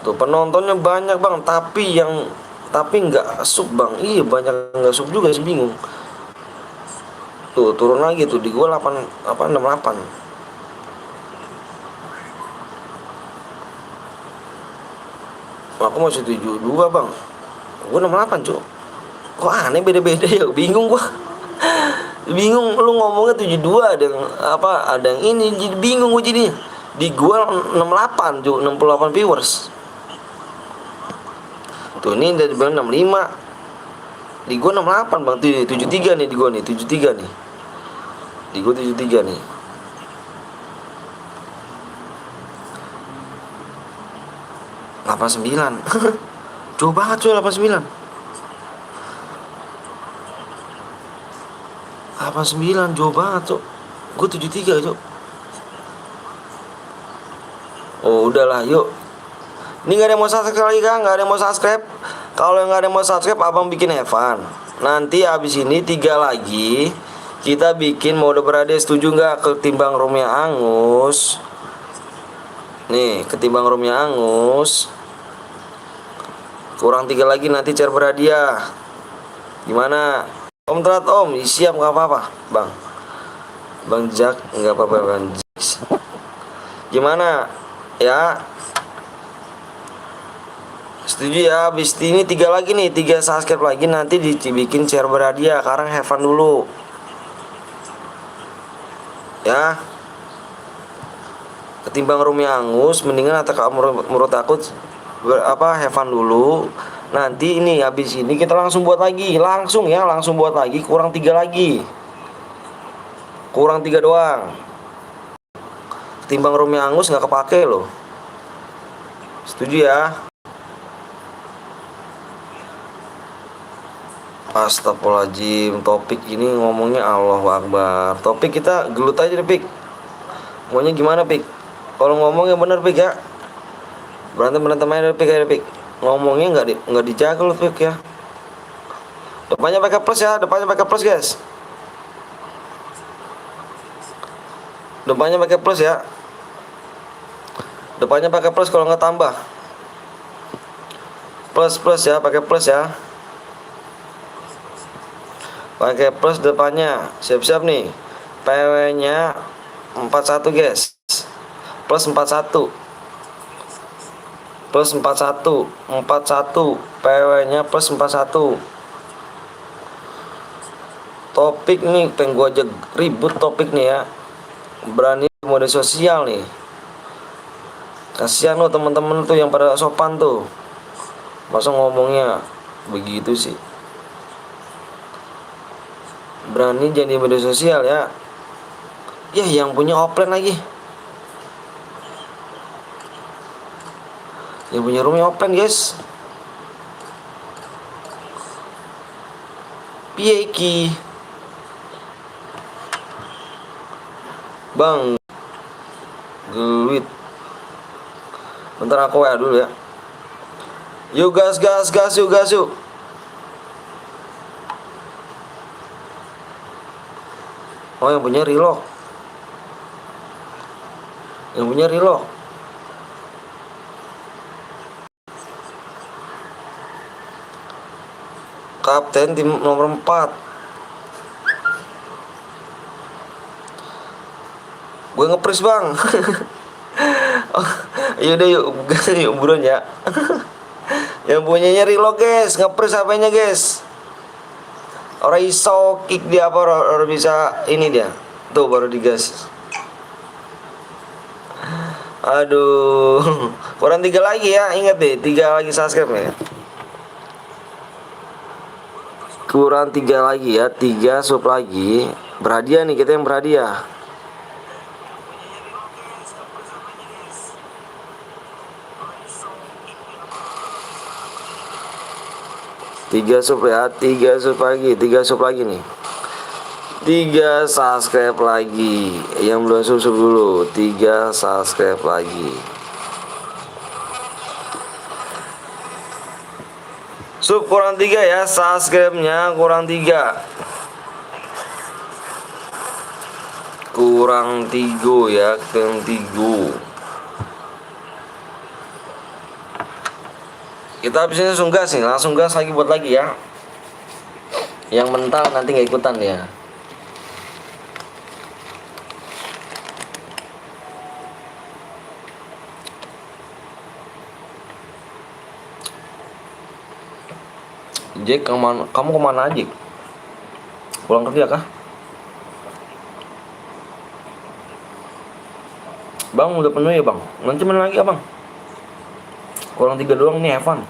tuh penontonnya banyak, Bang, tapi nggak sub, Bang. Iya, banyak nggak sub juga sih, bingung. Tuh turun lagi tuh di gua 68. Aku masih 72, Bang. Gua 68, Cuk. Kok aneh beda-beda ya, bingung gua. Bingung, lu ngomongnya 72 ada yang ini, jadi bingung gua jadinya. Di gua 68, Cuk, 68 viewers. Tuh ini dari bilang 65. Di gua 68, Bang. 73 nih di gua nih, 73 nih. Di gua 73 nih. Delapan 89. Jauh banget, Cuk, 89. 89 jauh banget, Cuk. Gue 73, Cuk. Oh, udahlah, yuk. Ini gak ada yang mau subscribe lagi, Kang? Gak ada yang mau subscribe? Kalau yang gak ada yang mau subscribe, abang bikin Evan. Nanti abis ini 3 lagi kita bikin mode berade. Setuju gak? Ketimbang roomnya Angus. Nih, ketimbang roomnya Angus. Kurang 3 lagi nanti share berhadiah. Gimana? Om telat, Om. Siap, gak apa-apa, Bang. Bang Jack, gak apa-apa, Bang Jack. Gimana? Ya, setuju ya. Habis ini 3 lagi nih, 3 subscribe lagi nanti dibikin share berhadiah. Sekarang have fun dulu ya. Ketimbang roomnya Angus, mendingan atau menurut aku have fun dulu. Nanti ini habis ini kita langsung buat lagi, langsung buat lagi. Kurang 3 lagi, kurang 3 doang. Ketimbang roomnya Angus nggak kepake loh. Setuju ya? Astagfirullahaladzim. Topik ini ngomongnya Allahu Akbar. Topik kita gelut aja deh, Pik. Maunya gimana, Pik? Kalau ngomongnya bener, Pik, ya. Berantem aja deh, Pik, ya, Pik. Ngomongnya nggak dijaga loh, Pik, ya. Depannya pakai plus ya, depannya pakai plus, guys. Depannya pakai plus ya. Depannya pakai plus kalau nggak tambah. Plus ya, pakai plus ya. Pakai plus depannya. Siap-siap nih. PW-nya 41, guys. Plus 41. Plus 41. 41. PW-nya plus 41. Topik nih, pengen gua aja ribut topik nih ya. Berani mode sosial nih. Kasihan lo teman-teman tuh yang pada sopan tuh. Masa ngomongnya begitu sih. Berani jadi media sosial ya. Ya yang punya offline lagi. Yang punya roomnya offline, guys. Piye iki? Bang Geluit. Bentar aku WA dulu ya. Yuk gas yuk. Oh, yang punya relock. Kapten tim nomor 4. Gue ngepres, Bang. Oh, yaudah yuk buruan ya. Yang punyanya reload, guys, ngepres HP-nya, guys. Orang iso kick dia apa orang bisa ini dia. Tuh baru digas. Aduh. Kurang 3 lagi ya. Ingat deh, 3 lagi subscribe ya. Kurang 3 lagi ya. 3 sub lagi. Berhadiah nih, kita yang berhadiah. Tiga sub ya, 3 sub lagi nih. 3 subscribe lagi. Yang belum subscribe dulu, 3 subscribe lagi. Sub kurang 3 ya, subscribe-nya kurang 3. Kurang 3 ya, kurang 3. Kita habisnya langsung gas nih, langsung gas lagi buat lagi ya. Yang mental nanti nggak ikutan ya. Jack, kamu kemana aja? Pulang kerja kah? Bang, udah penuh ya bang? Nanti mana lagi abang? Kurang 3 doang nih Evan.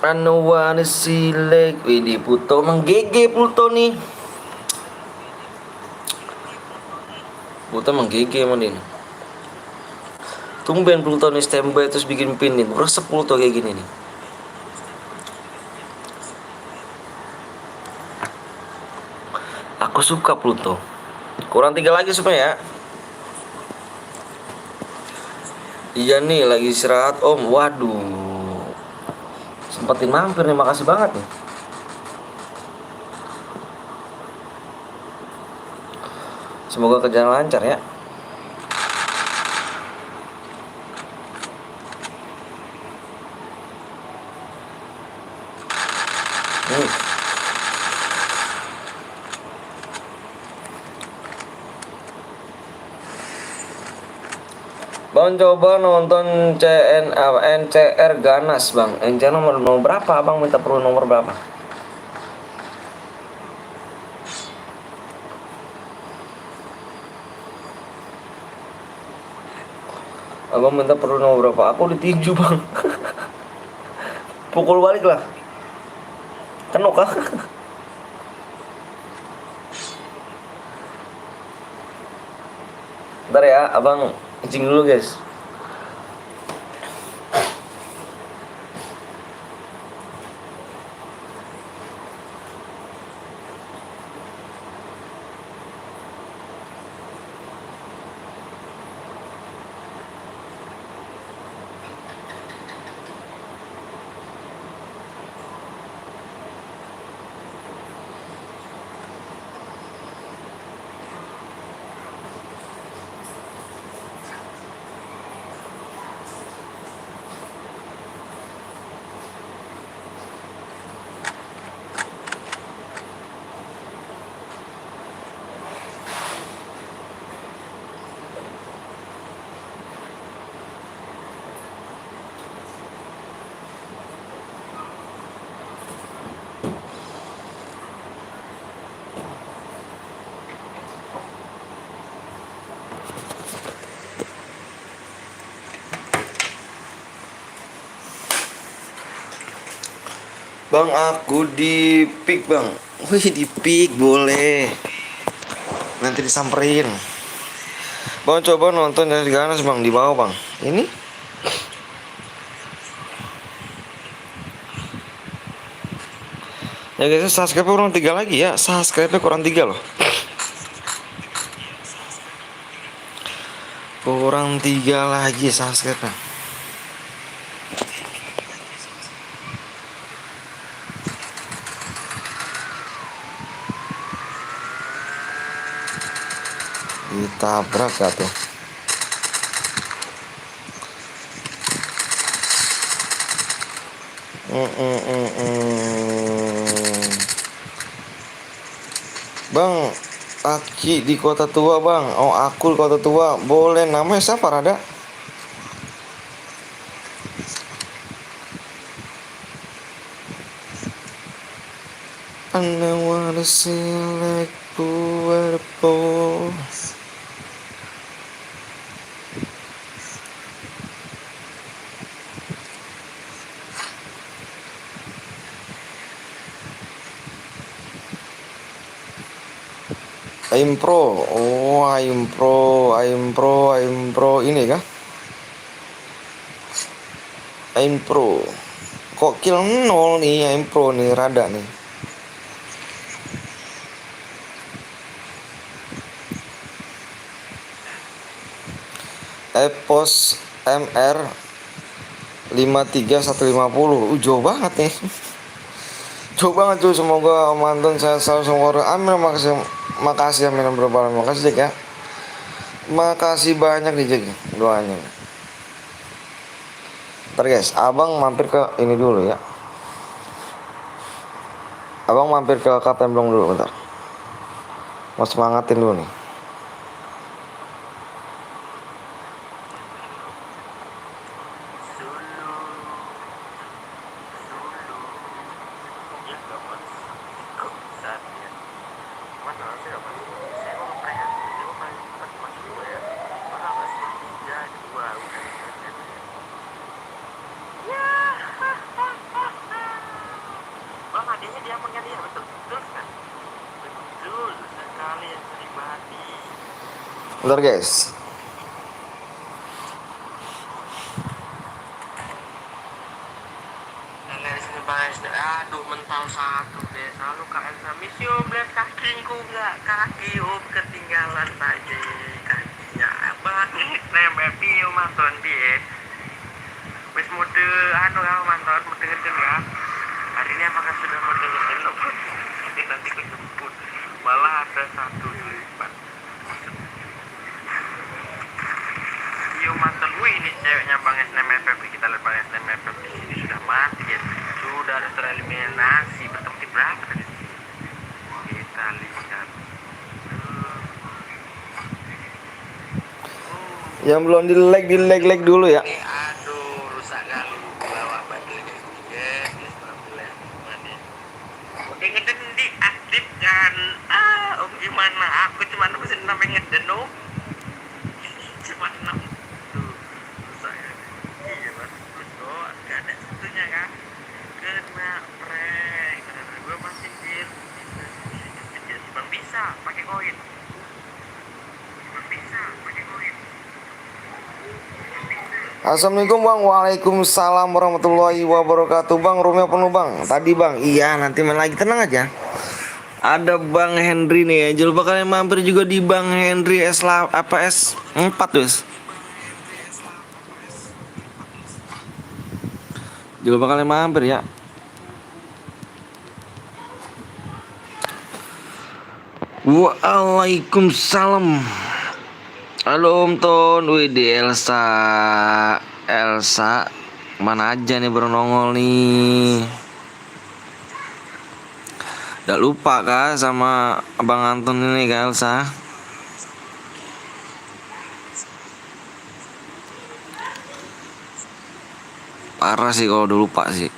Anu silek, Widi Pluto menggege Pluto nih. Pluto menggege emang ini. Tumben Pluto nih standby terus bikin pin nih. Resep Pluto kayak gini nih. Aku suka Pluto. Kurang 3 lagi supaya ya. Iya nih lagi istirahat om. Waduh, sempetin mampir nih, makasih banget nih. Semoga kerjaan lancar ya. Bang coba nonton NCR Ganas bang. NCR nomor berapa abang, minta perlu nomor berapa? Abang minta perlu nomor berapa? Aku ditinju bang. Pukul balik lah. Kenok kah? Bentar ya abang, kencing dulu guys. Bang, aku di pick bang. Wih, di pick boleh. Nanti disamperin. Bang, coba nonton dari Ganas bang, di bawah bang. Ini ya guys, subscribe kurang 3 lagi ya. Subscribe kurang 3 loh. Kurang 3 lagi subscribe. Ditabrak gak tuh? Bang, Aki di Kota Tua bang. Oh, aku di Kota Tua. Boleh, namanya siapa Rada? I wanna see like puerpo. Aim Pro. Oh, Aim Pro ini kah? Aim Pro. Kok kill 0 nih Aim Pro nih, rada nih. Epos MR 53150. Jauh banget nih. Jauh banget tuh. Semoga Om Anton saya selalu semoga. Amin. Makasih amin berbalan. Makasih Jack ya. Makasih banyak nih Jack doanya. Ntar guys, abang mampir ke ini dulu ya. Abang mampir ke Kapten Blong dulu bentar. Mau semangatin dulu nih. Bentar guys. Aduh, mental satu deh. Selalu KL Samis yuk, belas kakiku nggak kaki om ketinggalan tadi kakinya abang nempel piu manton dia. Wes mode anu ya manton mode ngeden ya. Hari ini apakah sudah mode ngeden loh? Nanti aku jemput. Malah ada 1, 2, 4. Piu manton, wih ini ceweknya Bang SNM FF. Kita lihat Bang SNM FF di sini sudah mati ya. Sudah tereliminasi bertempat berapa tadi? Kita lihat. Yang belum di like dulu ya. Aduh, rusak kali bawa bandel guys. Udah ngeden diaktifkan. Om gimana? Aku cuma bisa sampai ngeden om. Cuma 6. Tuh, rusak ya. Iya mas, terus gak ada satunya kan? Kena prank. Gue masih deal. Bang bisa pakai koin. Assalamualaikum Bang. Waalaikumsalam warahmatullahi wabarakatuh. Bang, roomnya penuh Bang. Tadi Bang. Iya, nanti main lagi, tenang aja. Ada Bang Henry nih. Jangan lupa kalian mampir juga di Bang Henry S4 guys. Jangan lupa kalian mampir ya. Waalaikumsalam. Halo Om Ton. Wih, di Elsa mana aja nih baru nongol nih. Udah lupa kah sama Abang Anton ini kak Elsa? Parah sih kalau udah lupa sih.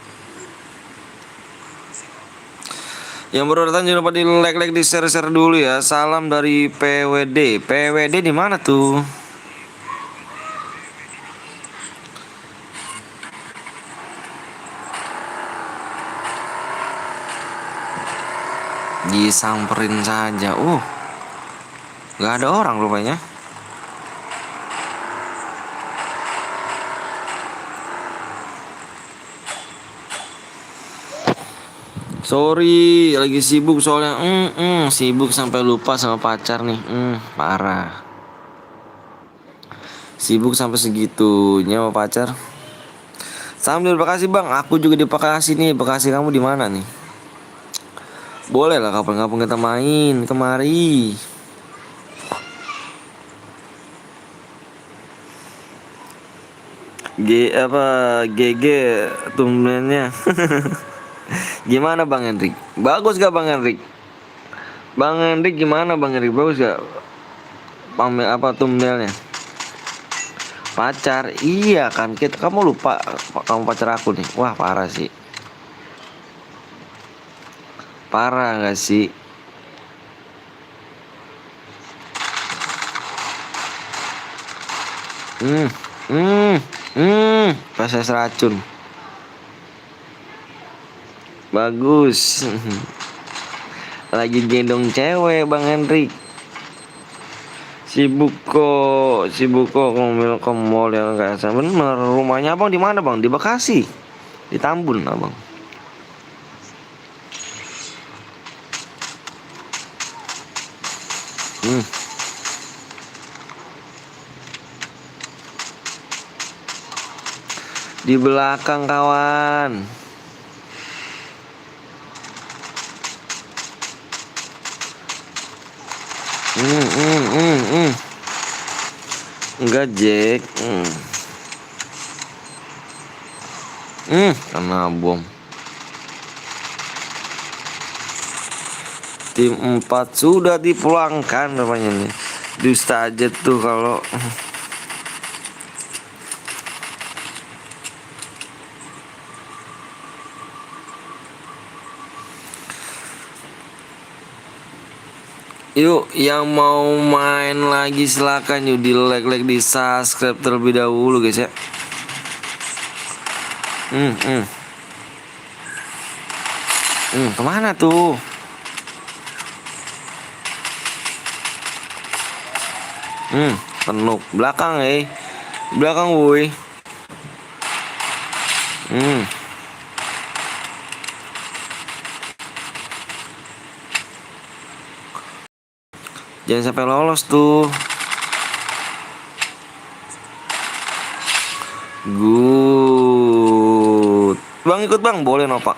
Yang baru datang jangan lupa di like di share dulu ya. Salam dari PWD. PWD di mana tuh? Disamperin saja. Nggak ada orang rupanya. Sorry, lagi sibuk soalnya. Sibuk sampai lupa sama pacar nih. Parah. Sibuk sampai segitunya sama pacar. Sambil Bekasi Bang, aku juga di Bekasi nih. Bekasi kamu di mana nih? Boleh lah kapan-kapan kita main kemari. GG tumbennya. Gimana Bang Hendrik? Bagus gak Bang Hendrik? Bang Hendrik gimana Bang Hendrik? Bagus gak? Tumbennya? Pacar? Iya kan, kamu lupa kamu pacar aku nih. Wah parah sih. Parah gak sih? Proses racun. Bagus. Lagi gendong cewek Bang Hendrik. Sibuk kok ngomel ke mall yang kayak saya. Bener, rumahnya abang di mana bang? Di Bekasi, di Tambun abang. Hmm. Di belakang kawan. Hmm. Enggak Jack. Kena bom. Tim 4 sudah dipulangkan namanya nih. Dusta aja tuh kalau yuk yang mau main lagi silakan yuk, di like di subscribe terlebih dahulu guys ya. Kemana tuh? Penuh belakang belakang woi. Jangan sampai lolos tuh. Good. Bang ikut bang, boleh Nova.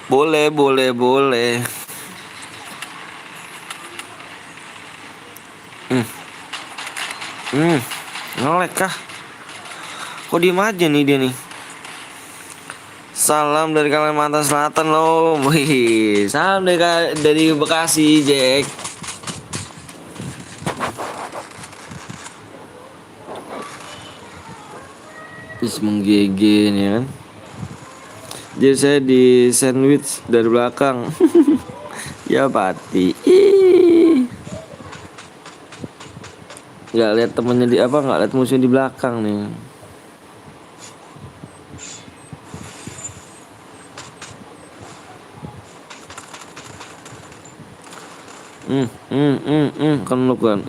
Boleh. Ngelek kah? Kok diem aja nih dia nih? Salam dari Kalimantan Selatan loh. Wih, salam dari Bekasi Jack. Is menggigil ya kan. Jadi saya di sandwich dari belakang. Ya pati. Nggak lihat temennya di apa, nggak lihat musuhnya di belakang nih. Kenuk kan.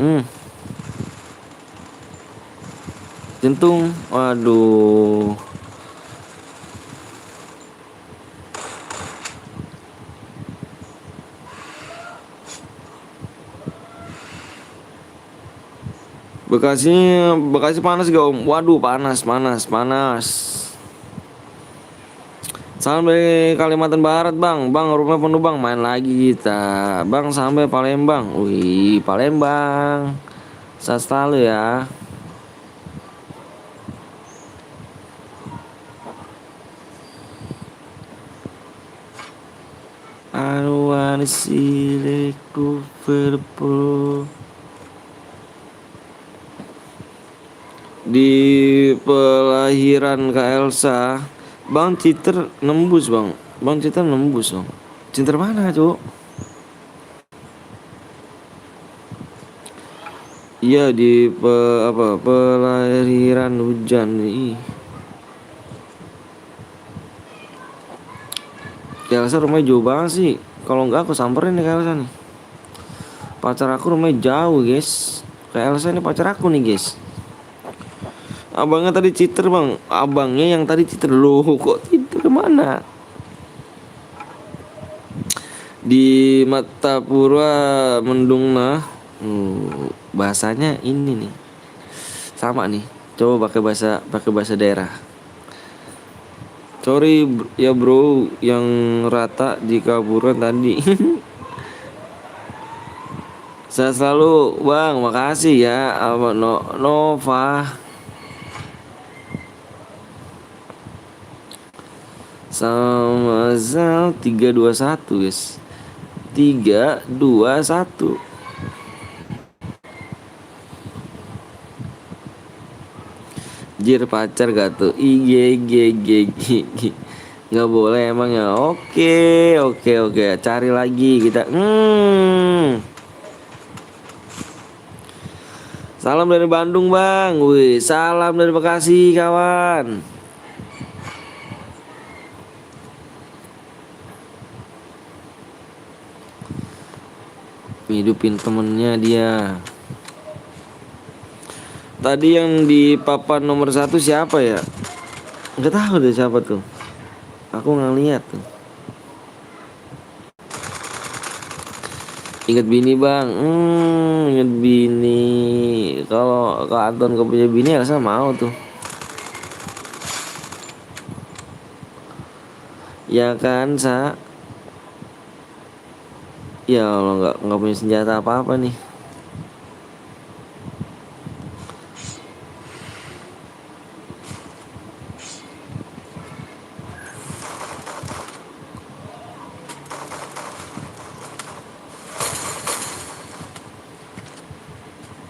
Jentung. Waduh. Bekasi panas gak om? Waduh panas. Salam dari Kalimantan Barat bang. Bang rumah penuh bang, main lagi kita bang sampai Palembang. Wih Palembang, saya selalu ya. Arwan sileku purple. Di pelahiran Kak Elsa, Bang Citer nembus bang. Citer mana cuk? Iya di pelahiran hujan nih. Kak Elsa rumahnya jauh banget sih. Kalau enggak aku samperin nih Kak Elsa nih. Pacar aku rumahnya jauh guys. Kak Elsa ini pacar aku nih guys. Abangnya tadi citer bang. Abangnya yang tadi citer. Loh kok citer kemana? Di Matapura mendung nah. Bahasanya ini nih. Sama nih. Coba pakai bahasa daerah. Sorry ya bro yang rata di kaburan tadi. Saya selalu bang, makasih ya Nova. Sama Zal 321 guys. 321. Jir pacar gak tuh? IG. Nggak boleh emang ya. Oke. Cari lagi kita. Salam dari Bandung bang. Wih, salam dari Bekasi kawan. Hidupin temennya dia. Tadi yang di papan nomor 1 siapa ya? Nggak tahu deh siapa tuh. Aku nggak lihat tuh. Ingat bini bang, ingat bini. Kalau Kak Anton gak punya bini, Elsa mau tuh. Ya kan, Sa? Ya Allah, nggak punya senjata apa-apa nih.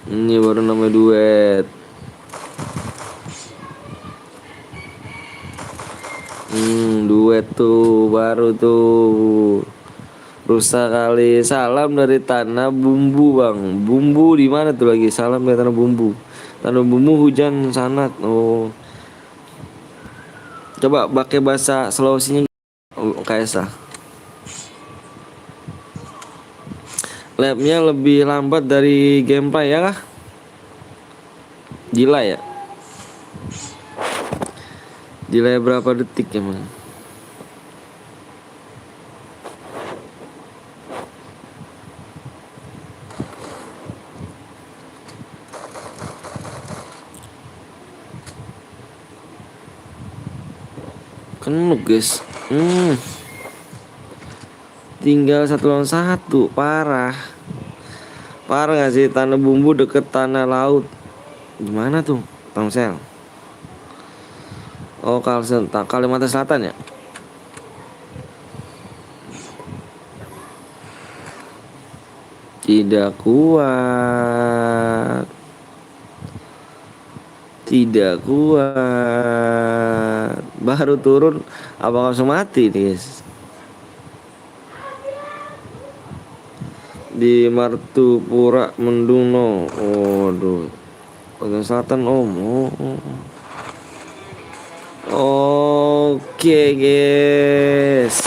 Ini baru namanya duet. Duet tuh baru tuh. Rusak kali. Salam dari Tanah Bumbu bang. Bumbu di mana tuh lagi? Salam dari Tanah Bumbu. Tanah Bumbu hujan sangat. Oh. Coba pakai bahasa Sulawesinya. Kaisa. Labnya lebih lambat dari gameplay ya kah? Gila ya. Delay berapa detik emang? Kenuk guys. Tinggal 1 lawan 1. Parah. Parah gak sih? Tanah Bumbu deket tanah laut. Gimana tuh Tangsel? Oh Kalimantan Selatan ya. Tidak kuat. Tidak kuat. Baru turun apa langsung mati nih guys. Di Martupura Menduno. Waduh. Kalimantan Selatan om. Oke guys.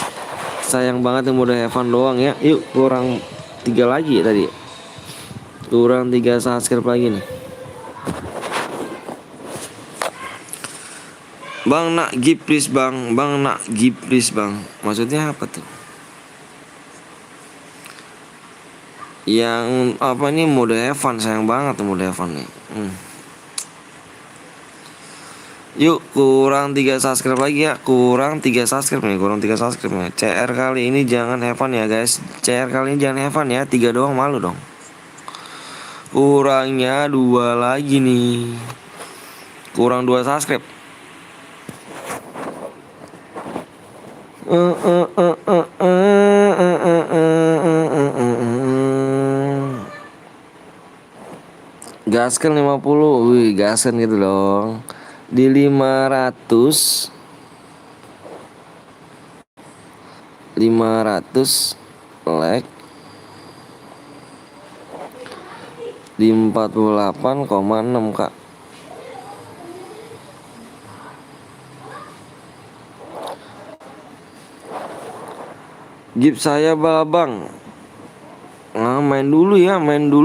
Sayang banget yang udah Evan doang ya. Yuk kurang 3 lagi ya tadi. Kurang 3 subscribe lagi nih. Bang nak give please bang. Bang nak give please bang. Maksudnya apa tuh? Yang apa nih mode Evan. Sayang banget tuh mode Evan nih. Yuk kurang 3 subscribe lagi ya. Kurang 3 subscribe nih. CR kali ini jangan Evan ya guys. CR kali ini jangan Evan ya. 3 doang malu dong. Kurangnya 2 lagi nih. Kurang 2 subscribe. Gaskan 50. Wih gaskan gitu dong. Di 500 like di 48,6 kak. Gip saya bang. Nah, main dulu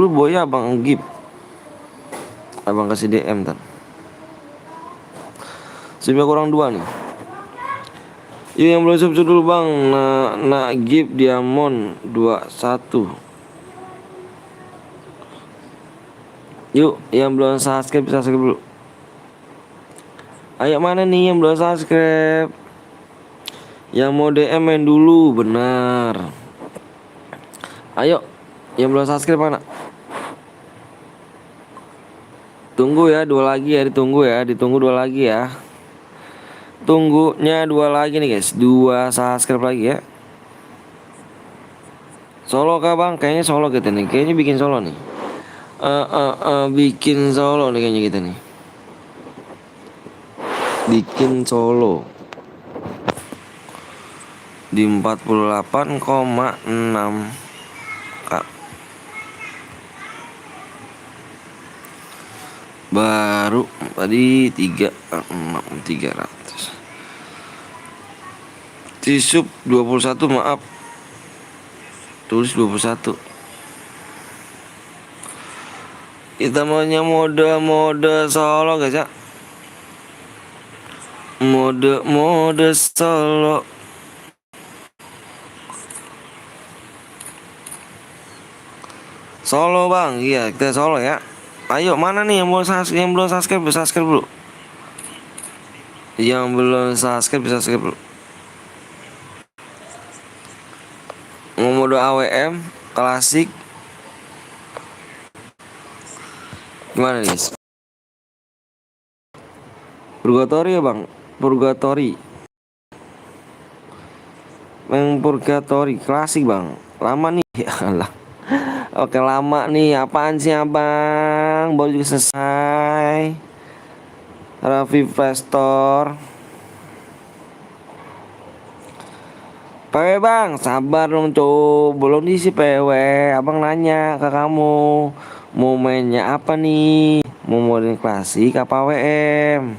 boy abang Gip. Abang kasih DM tan. Sudah kurang 2 nih. Yuk yang belum subscribe dulu bang. Nah Gip Diamond 21. Yuk yang belum subscribe dulu. Ayo mana nih yang belum subscribe? Yang mau DM main dulu, benar. Ayo, yang belum subscribe mana? Tunggu ya, 2 lagi ya, ditunggu 2 lagi ya. Tunggunya 2 lagi nih guys, 2 subscribe lagi ya. Solo kah bang? Kayaknya solo kita nih, kayaknya bikin solo nih. Bikin solo nih kayaknya kita nih. Bikin solo di 48,6 kak. Baru tadi 300. Tisub 21 maaf. Tulis 21. Kita maunya mode solo guys ya. Mode solo. Solo bang, iya kita solo ya. Ayo mana nih yang belum subscribe bisa subscribe dulu. Yang belum subscribe bisa subscribe dulu. Mode AWM klasik. Gimana nih? Purgatory ya bang, Purgatory. Purgatory klasik bang, lama nih ya Allah. Oke lama nih, apaan sih abang? Baru juga selesai. Raffi Prestor. PW bang, sabar dong cuy. Belum diisi PW. Abang nanya ke kamu, mau mainnya apa nih? Mau mode klasik apa WM?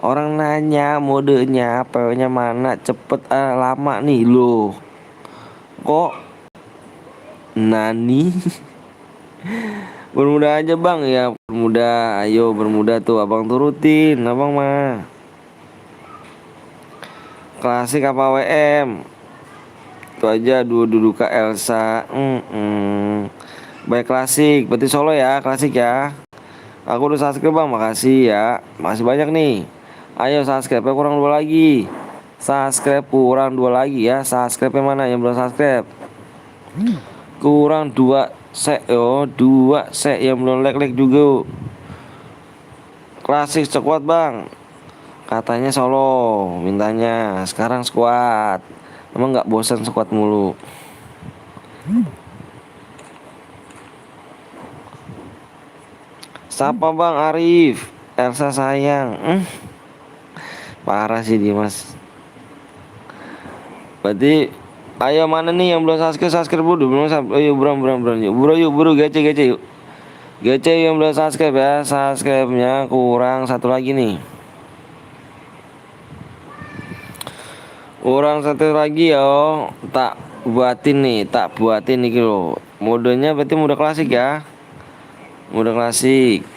Orang nanya modenya PW-nya mana? Cepet lama nih loh. Kok Nani? Bermuda aja bang ya, bermuda. Ayo bermuda tuh abang turutin abang mah. Klasik apa WM? Itu aja dua Kak Elsa. Baik klasik, berarti solo ya, klasik ya. Aku udah subscribe bang, makasih ya. Masih banyak nih. Ayo subscribe kurang 2 lagi. Subscribe kurang 2 lagi ya. Subscribe mana yang belum subscribe? Kurang 2 set yo, 2 set yang belum like juga. Klasik squad bang. Katanya solo, mintanya sekarang squad. Emang nggak bosan squad mulu? Siapa bang Arif? Elsa sayang. Parah sih Dimas. Berarti ayo mana nih yang belum subscribe dulu, belum subscribe. Ayo buruan yuk. Buru gece yuk. Gece yang belum subscribe ya, subscribe-nya kurang 1 lagi nih. Kurang 1 lagi yo. Tak buatin nih lo. Modenya berarti mode klasik ya. Mode klasik.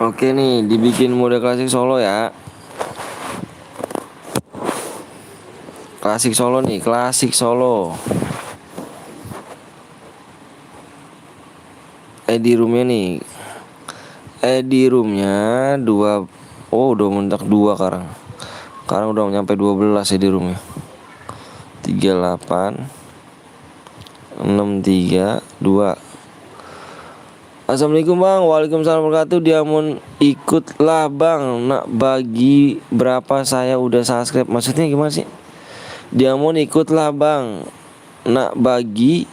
Oke nih, dibikin mode klasik solo ya. Klasik solo nih, klasik solo. Di roomnya nih. Di roomnya 2. Oh udah mendak 2 sekarang. Sekarang udah nyampe 12 di roomnya. 38 632. Assalamualaikum bang. Waalaikumsalam warahmatullahi wabarakatuh. Diamond ikutlah bang. Nak bagi berapa saya udah subscribe. Maksudnya gimana sih? Diamond ikutlah bang. Nak bagi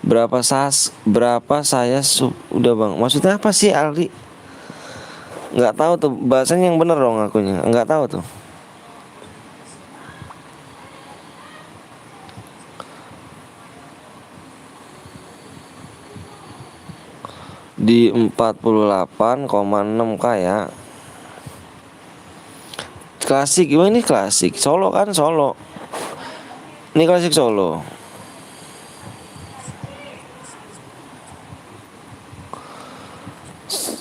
berapa saya udah bang. Maksudnya apa sih Aldi? Nggak tahu tuh bahasanya yang bener dong akunya. Nggak tahu tuh. Di 48,6k ya. Klasik gimana ini klasik? Solo kan solo. Ini klasik solo.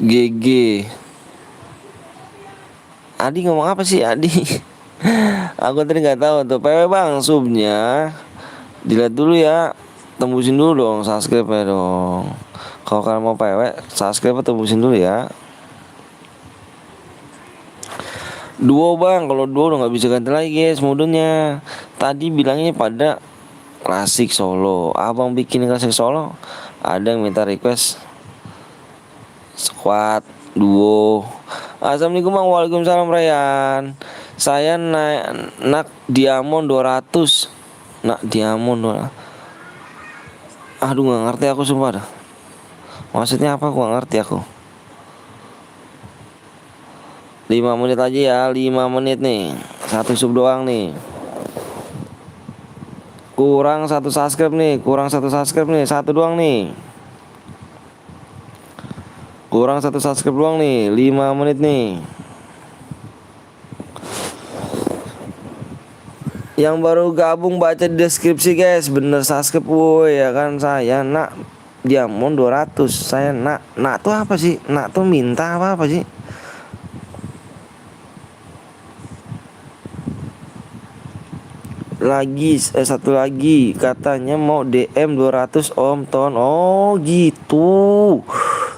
GG. Adi ngomong apa sih Adi? Aku tadi nggak tahu tuh. PW bang subnya. Dilihat dulu ya. Tembusin dulu dong subscribe-nya dong. Kalau kalian mau PW, subscribe tembusin dulu ya. Duo bang, kalau duo udah nggak bisa ganti lagi guys modenya. Tadi bilangnya pada klasik solo. Abang bikin klasik solo. Ada yang minta request squad duo. Assalamualaikum bang. Waalaikumsalam Ryan. Saya nak diamond 200. Nak diamond 200. Aduh nggak ngerti aku sumpah dah. Maksudnya apa aku nggak ngerti aku. 5 menit aja ya, 5 menit nih. Satu sub doang nih. Kurang satu subscribe nih, satu doang nih. Kurang satu subscribe doang nih, 5 menit nih. Yang baru gabung baca di deskripsi guys, bener subscribe woi ya kan. Saya nak Diamond 200. Saya nak tuh apa sih? Nak tuh minta apa sih? Satu lagi katanya mau DM 200 Om Ton. Oh gitu.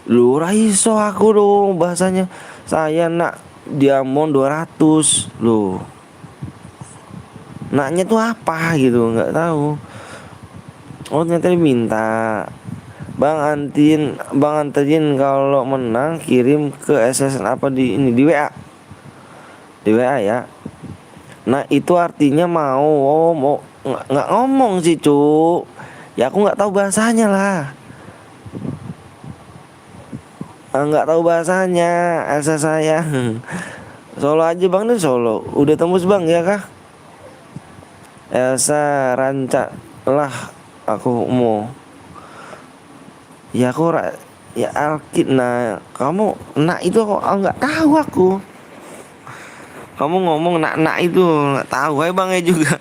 Lu raiso aku dong bahasanya. Saya nak Diamond 200 loh. Naknya tuh apa gitu, nggak tahu. Oh ternyata diminta. Bang Antin kalau menang kirim ke SSN apa di ini di WA. Di WA ya. Nah itu artinya mau nggak ngomong sih cu. Ya aku nggak tahu bahasanya lah. Nggak tahu bahasanya Elsa saya. Solo aja bang nih Solo. Udah tembus bang ya kah? Elsa rancak lah aku mau. Ya aku ya Alkit. Nah kamu nak itu kok nggak tahu aku. Kamu ngomong nak itu nggak tahu ya bang ya juga.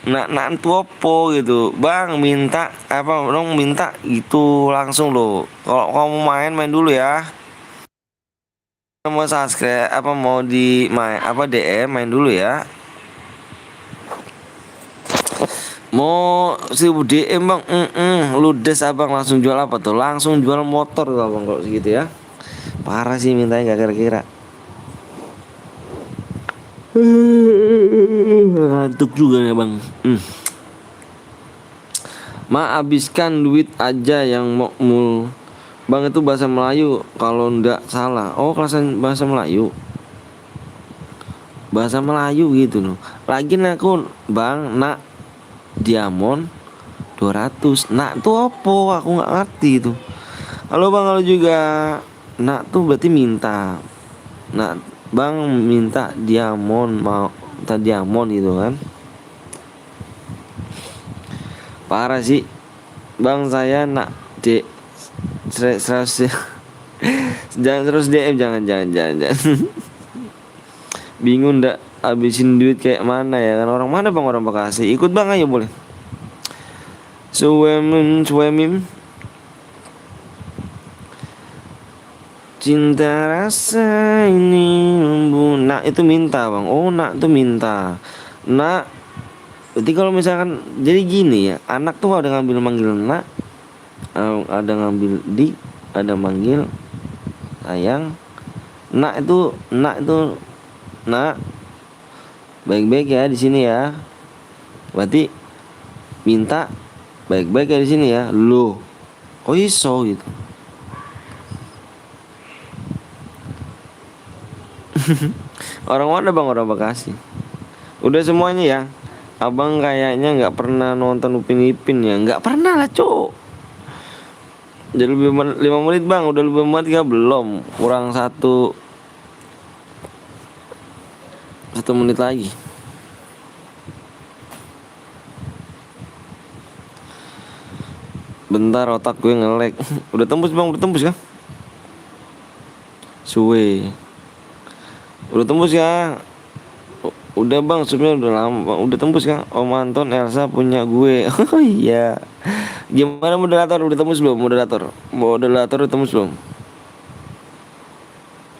Nak itu apa gitu bang, minta apa dong, minta itu langsung loh. Kalau kamu main dulu ya. Mau subscribe apa mau di DM main dulu ya. Mau 1000 DM bang, ludes abang langsung jual apa tuh? Langsung jual motor tuh abang kalau segitu ya. Parah sih mintanya gak kira-kira. Ngantuk juga ya bang. Habiskan duit aja yang mau bang itu bahasa Melayu kalau ndak salah. Oh kelasan bahasa Melayu. Bahasa Melayu gitu loh. Lagi aku bang nak Diamond 200. Nak tuh apa? Aku nggak ngerti itu. Halo bang, halo juga. Nak tuh berarti minta. Nak bang minta Diamond, mau minta Diamond gitu kan. Parah sih bang, saya nak jangan terus DM, jangan. Bingung ndak habisin duit kayak mana ya kan. Orang mana bang, orang Bekasi. Ikut bang ayo boleh. Suemim cinta rasa ini nak itu minta bang. Oh nak itu minta. Nak berarti kalau misalkan jadi gini ya, anak tuh ada ngambil manggil nak, ada ngambil dik, ada manggil sayang. Nak itu nak baik-baik ya di sini ya. Berarti minta baik-baik ya di sini ya. Loh, kok iso gitu? Orang mana bang, orang Bekasi. Udah semuanya ya. Abang kayaknya nggak pernah nonton Upin Ipin ya. Nggak pernah lah cok. Jadi lebih 5 menit bang. Udah lebih menit ya belum. Kurang 1 menit lagi. Bentar otak gue nge-lag. Udah tembus bang, udah tembus kan? Suwe. Udah tembus ya. Udah bang, sebenarnya udah lama. Udah tembus kan? Om Anton Elsa punya gue. Oh iya. Gimana moderator? Udah tembus belum moderator? Moderator udah tembus belum?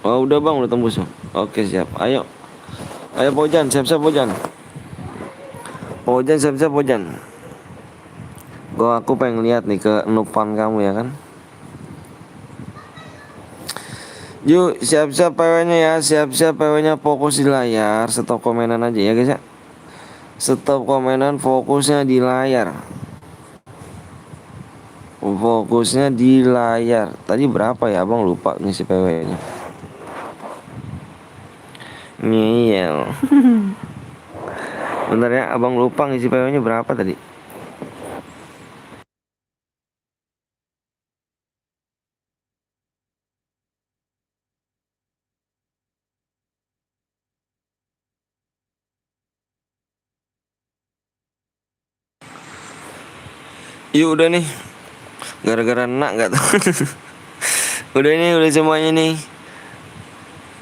Oh udah bang, udah tembus. Oke siap. Ayo Pojan, siap-siap Pojan. Siap-siap Pojan. Aku pengen lihat nih ke nupan kamu ya kan. Yuk siap-siap PW-nya ya. Siap-siap PW-nya, fokus di layar. Stop komenan aja ya guys ya. Stop komenan, fokusnya di layar. Fokusnya di layar. Tadi berapa ya abang, lupa ngisi PW-nya. Ngeyel. Bentar ya abang, lupa ngisi PW-nya berapa tadi. Yuk udah nih. Gara-gara enak gak tuh. Udah ini udah semuanya nih.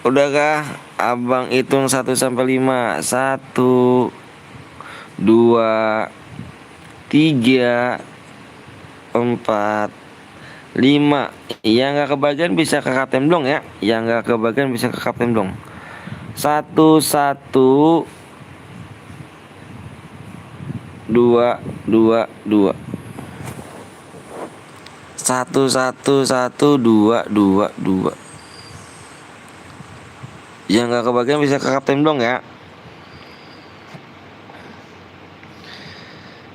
Udahkah? Abang hitung 1 sampai 5. 1 2 3 4 5. Yang gak kebagian bisa ke Kapten Blong ya. Yang gak kebagian bisa ke Kapten Blong. 1 1 2 2 2. 1 1 1 2 2 2. Yang gak kebagian bisa ke Kapten Blong ya.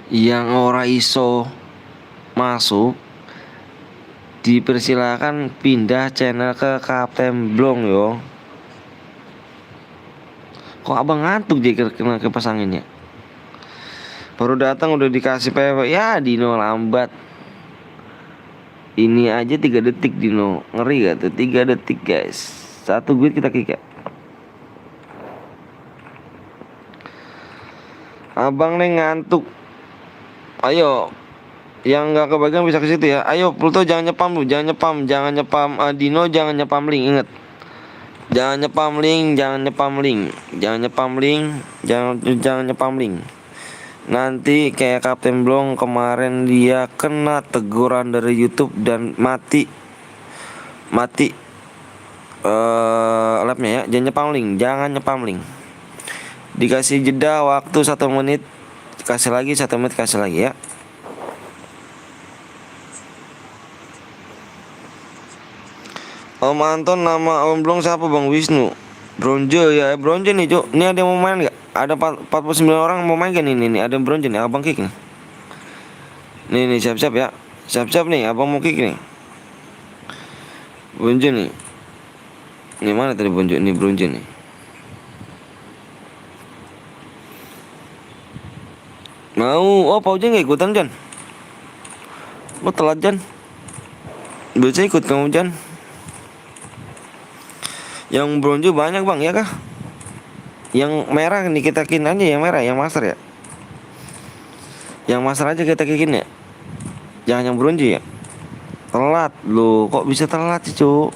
Yang ora iso masuk dipersilakan pindah channel ke Kapten Blong yo. Kok abang ngantuk jadi kena kipas anginnya? Baru datang udah dikasih PW. Ya Dino lambat. Ini aja 3 detik Dino. Ngeri gak tuh 3 detik guys. 1 duit kita kick ya. Abang nih ngantuk. Ayo, yang nggak kebagian bisa ke situ ya. Ayo Pluto jangan nyepam lu, jangan nyepam Dino, jangan nyepam link, inget. Jangan nyepam link, jangan nyepam link. Nanti kayak Kapten Blong kemarin dia kena teguran dari YouTube dan mati labnya ya. Jangan nyepam link. Dikasih jeda waktu 1 menit, kasih lagi 1 menit, kasih lagi ya. Om Anton, nama Om Blong siapa Bang? Wisnu. Bronze ya, bronze nih Cuk. Ini ada yang mau main gak? Ada 49 orang mau main kan ini nih. Ada yang bronze nih, abang kick nih. Nih siap-siap ya. Siap-siap nih, abang mau kick nih. Bronze nih. Ini mana tadi bronze? Ini bronze nih. Mau, oh Paujan gak ikutan Jan? Lo telat Jan. Bisa ikut kamu Jan. Yang bronze banyak bang ya kah? Yang merah nih kita kikin aja yang merah, yang master ya. Yang master aja kita kikin ya. Jangan yang bronze ya. Telat lo, kok bisa telat sih Cuk?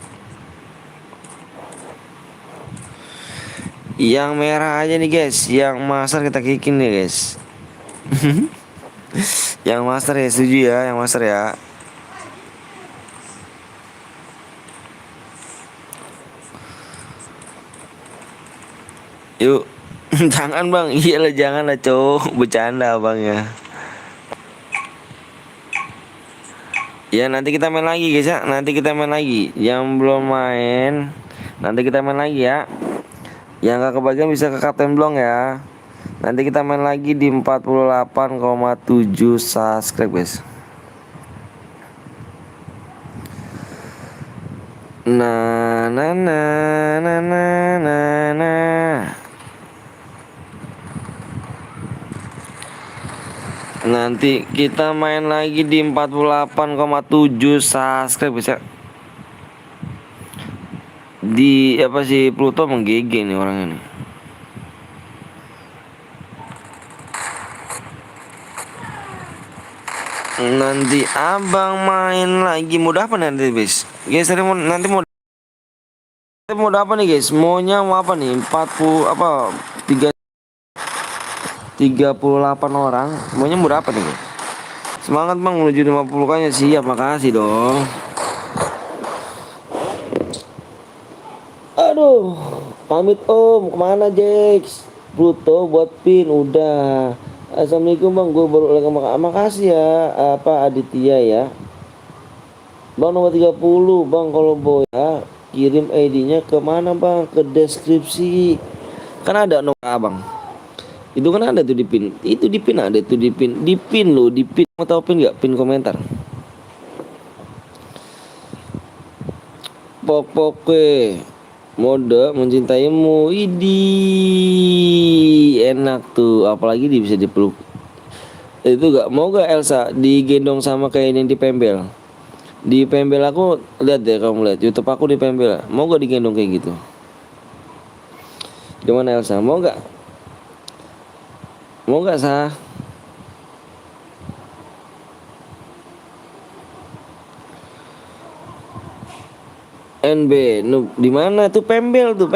Yang merah aja nih guys, yang master kita kikin nih guys. Yang master ya, setuju ya, yang master ya. Yuk. Jangan bang, iyalah jangan lah Cok, bercanda bang ya. Ya nanti kita main lagi guys ya, nanti kita main lagi. Yang belum main, nanti kita main lagi ya. Yang gak kebagian bisa ke Kapten Blong ya. Nanti kita main lagi di 48,7 subscribe guys. Nah. Nanti kita main lagi di 48,7 subscribe guys ya. Di apa sih Pluto menggigit nih orangnya nih. Nanti abang main lagi mode apa nanti guys? Guys nanti mau apa nih guys? Maunya mau apa nih? 40 apa 38 orang. Maunya mode apa nih guys? Semangat bang menuju 50 kayaknya siap, makasih dong. Aduh, pamit om, kemana Jax? Pluto buat pin udah. Assalamualaikum bang, gue baru lagi makasih ya, apa Aditya ya. Bang nomor 30 bang, kalau boy ya kirim ID-nya ke mana bang? Ke deskripsi. Kan ada nomor abang. Itu kan ada tuh di pin. Itu di pin ada tuh di pin. Di pin lo, di pin. Mau tahu pin nggak? Pin komentar. Pok-poke mode mencintaimu, idi enak tuh, apalagi dia bisa dipeluk. Itu gak mau gak Elsa digendong sama kayak ini di Pembel? Di Pembel aku lihat deh, kamu lihat YouTube aku di Pembel, mau gak digendong kayak gitu? Gimana Elsa, mau gak? Mau gak Sah? NB Noob di mana tuh Pembel tuh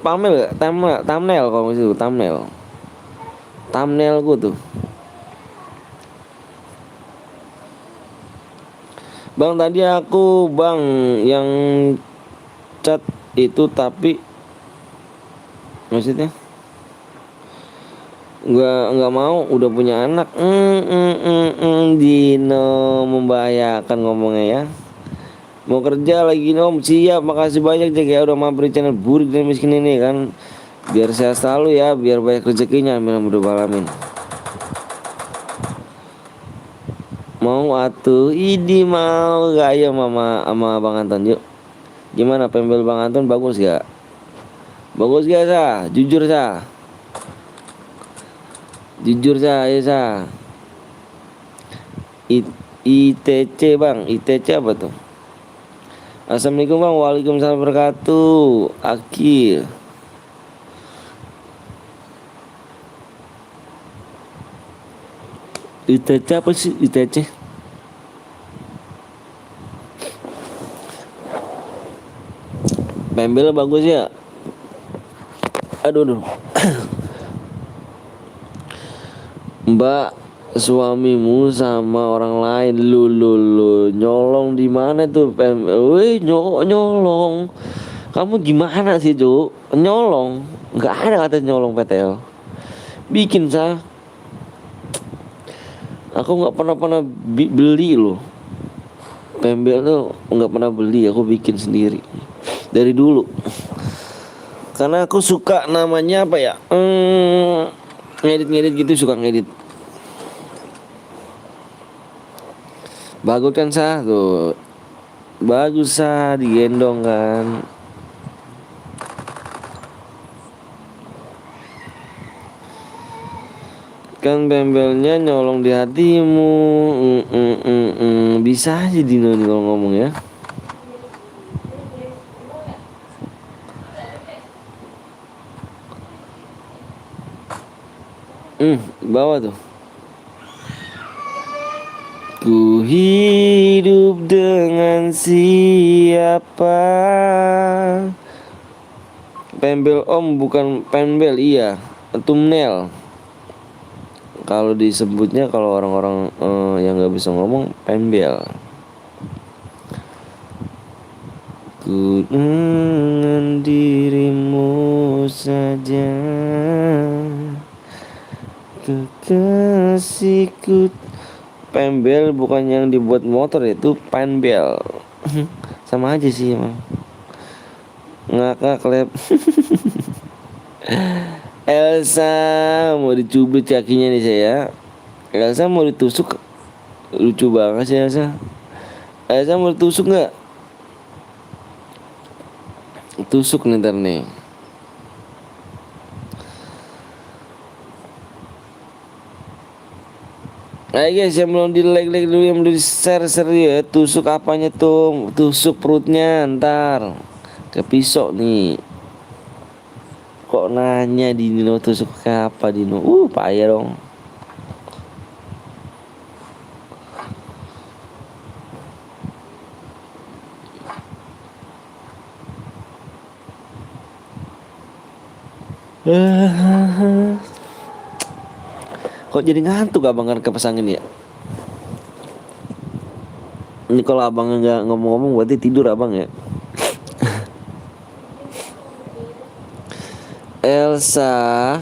Pamel gak? Thumbnail kalau masih itu thumbnail gua tuh. Bang tadi aku bang yang chat itu tapi maksudnya nggak mau udah punya anak. Dino membahayakan ngomongnya ya. Mau kerja lagi Om, siap, makasih banyak Jack ya udah mampir channel Burik dan Miskin ini kan. Biar sehat selalu ya, biar banyak rezekinya, amin alamin. Mau atuh, ini mau gak ya mama sama Bang Anton yuk. Gimana Pembel Bang Anton bagus gak? Bagus gak Sa? Jujur Sa. Jujur Sa, ya Sa. ITC Bang, ITC apa tuh? Assalamualaikum Bang, waalaikumsalam wabarakatuh. Akil. ITC apa sih ITC? Pembel bagus ya. Aduh. Mbak, suamimu sama orang lain lu nyolong di mana tuh Pembel? Nyolong. Kamu gimana sih Ju? Nyolong? Nggak ada kata nyolong PTL. Bikin Sa. Aku nggak pernah beli loh. Pembel tuh nggak pernah beli, aku bikin sendiri dari dulu. Karena aku suka namanya apa ya? Ngedit gitu, suka ngedit. Bagus kan Sa tuh. Bagus Sa, digendong kan. Kan Pembelnya nyolong di hatimu. Bisa aja Dino nih kalau ngomong ya. Bawa tuh. Ku hidup dengan siapa? Pembel Om bukan Pembel, iya thumbnail. Kalau disebutnya kalau orang-orang yang nggak bisa ngomong Pembel. Ku dengan dirimu saja, kekasihku. Pembel bukan yang dibuat motor, itu Pembel. Sama aja sih emang. Ngakak klep. Elsa mau dicubit kakinya nih saya. Elsa mau ditusuk. Lucu banget sih Elsa. Elsa mau ditusuk nggak? Tusuk nih ntar nih. Ayo guys, yang belum di like dulu, yang belum di share ya. Tusuk apanya tuh? Tusuk perutnya ntar. Ke pisau nih. Kok nanya Dino tusuk ke apa Dino? Payah dong. Kok jadi ngantuk abang kan kepasangin ya? Ini kalau abang nggak ngomong-ngomong berarti tidur abang ya? Elsa,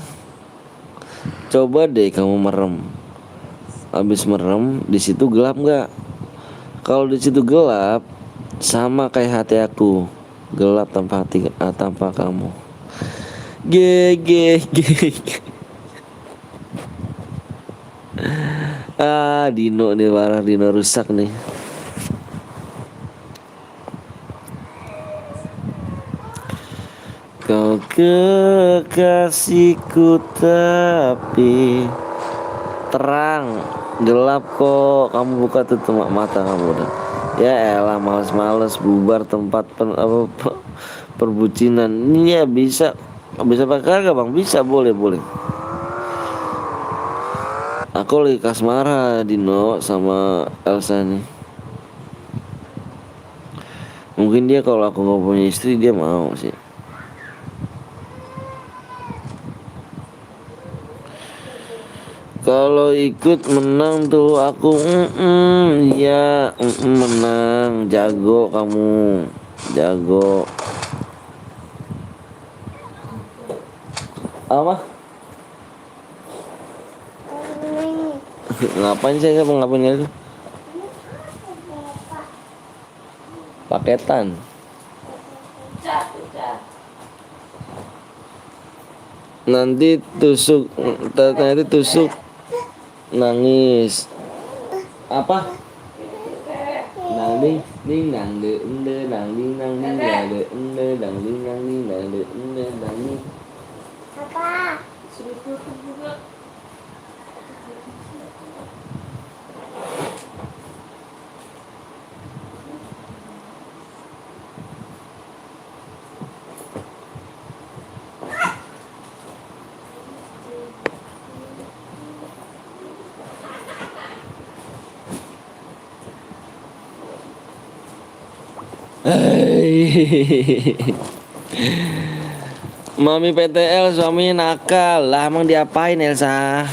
coba deh kamu merem. Habis merem, di situ gelap nggak? Kalau di situ gelap, sama kayak hati aku, gelap tanpa tanpa kamu. Ge. Dino nih parah, Dino rusak nih. Kau kekasihku tapi terang, gelap kok. Kamu buka tutup mata kamu udah. Ya elah, males bubar tempat perbucinan. Ini ya bisa pakai harga bang, bisa, boleh. Aku lagi kasmaran Dino sama Elsa nih. Mungkin dia kalau aku nggak punya istri dia mau sih. Kalau ikut menang tuh aku ya menang, jago kamu, jago. Apa? Ngapain saya ngapain itu? Paketan. Nanti tusuk nangis. Apa? Nang ding ding nang de nang ding nang ding nang de nang ding nang ding nang de nang ding. Apa? Mami PTL suaminya nakal lah, emang diapain Elsa?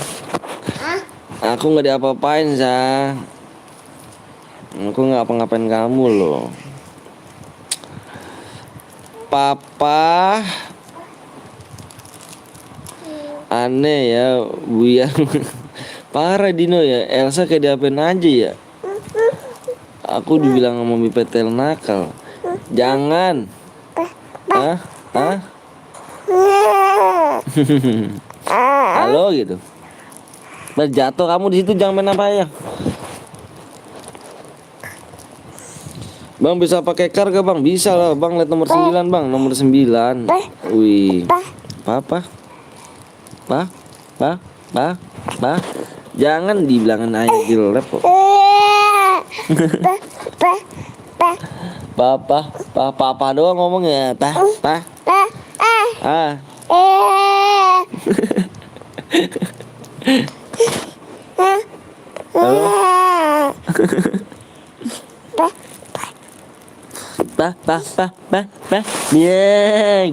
Aku nggak diapa-apain Sa. Aku nggak apa-ngapain kamu loh. Papa aneh ya Buya. Parah Dino ya, Elsa kayak diapain aja ya. Aku dibilang sama Mami PTL nakal. Jangan. Hah? Halo gitu. Jatuh kamu di situ, jangan main apa ya. Bang bisa pakai kar gak bang? Bisa lah bang, lihat nomor 9 bang, nomor 9. Wih. Papa. Jangan dibilangin ayah jelek kok. Papa doang ngomongnya. Pa. Halo. Pa.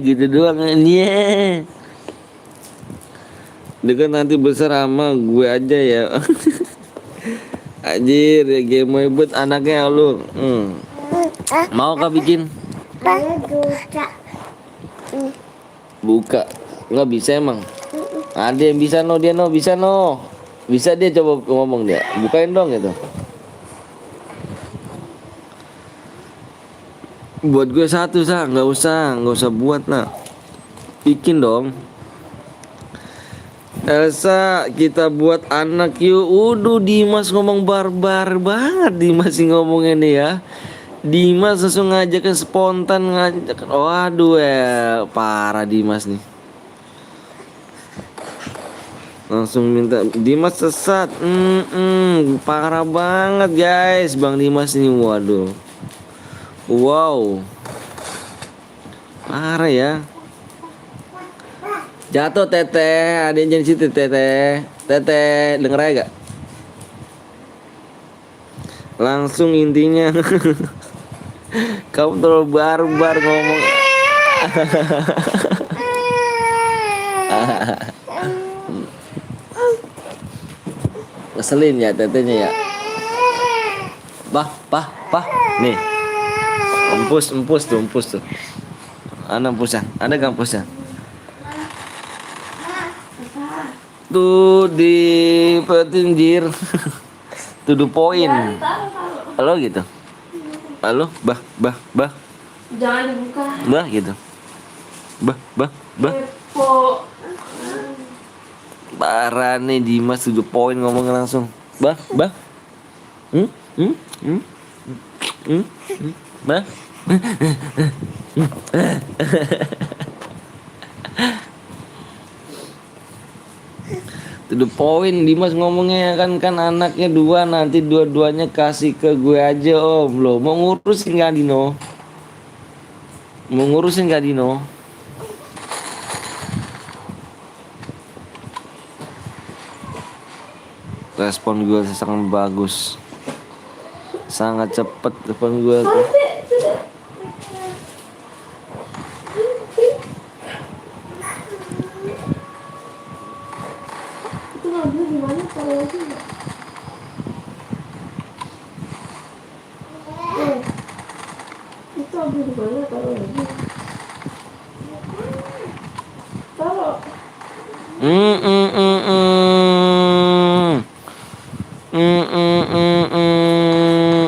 Gitu doang. Dia kan nanti besar sama gue aja ya. Anjir, game buat anaknya lu. Mau kah bikin? Buka. Nggak bisa emang. Ada yang bisa no, dia no, bisa no. Bisa dia, coba ngomong dia. Bukain dong gitu. Buat gue satu Sa, nggak usah buat nak. Bikin dong. Elsa, kita buat anak yuk. Udah Dimas ngomong barbar banget Dimas sih ngomongnya nih ya. Dimas langsung ngajak ke spontan ngajak. Waduh ya, parah Dimas nih. Langsung minta Dimas sesat. Parah banget guys Bang Dimas ini. Waduh. Wow. Parah ya. Jatuh Teteh, ada yang jadi situ Teteh. Teteh, denger aja gak? Langsung intinya. Kamu terlalu barbar ngomong. Ngeselin ya Tetehnya ya. Pah. Nih. Empus tuh. Ada empusnya, ada gak empusnya? Tuh di petinjir. To the point. Halo gitu. Halo, bah. Jangan dibuka. Bah gitu. Bah. Kepo. Parah nih Dimas to the point ngomongnya langsung. Bah. Bah. To the point Dimas ngomongnya kan anaknya 2, nanti dua-duanya kasih ke gue aja om. Loh mau ngurusin gak Dino? Respon gue sangat bagus, sangat cepet respon gue tuh. Mm, mm, mm, mm. Mm, mm, mm,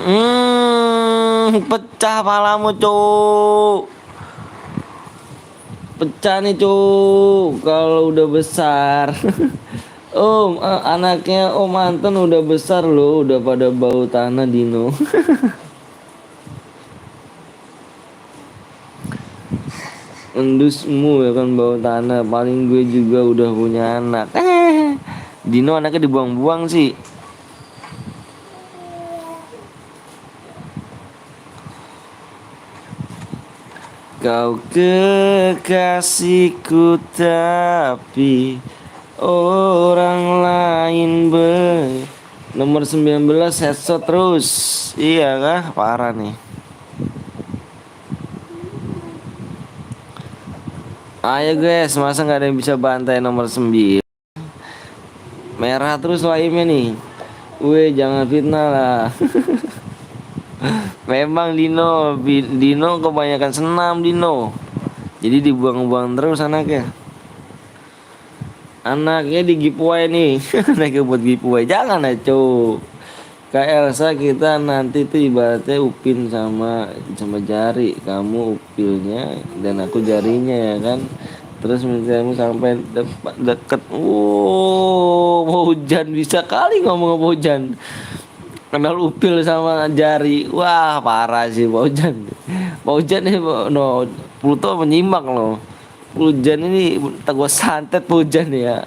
mm, pecah palamu cuk. Pecah nih cuk kalau udah besar. Om, anaknya Om Anton udah besar loh, udah pada bau tanah Dino. Endusmu ya kan bau tanah, paling gue juga udah punya anak. Dino anaknya dibuang-buang sih. Kau kekasihku tapi orang lain nomor 19 headshot terus. Iya kah? Parah nih. Ayo guys, masa nggak ada yang bisa bantai nomor 9? Merah terus lainnya nih. Weh, jangan fitnah lah. Memang Dino kebanyakan senam Dino. Jadi dibuang-buang terus anaknya. Anaknya di giveaway nih. Anaknya buat giveaway. Jangan ya cuk. Kayak Elsa kita nanti tuh ibaratnya Upin sama jari. Kamu upilnya dan aku jarinya ya kan. Terus misalnya sampai deket. Hujan bisa kali ngomong hujan. Kenal upil sama jari. Wah parah sih Pak Hujan. Pak Hujan ini no, Pluto menyimak loh. Hujan ini tak gua santet Pak Hujan ya.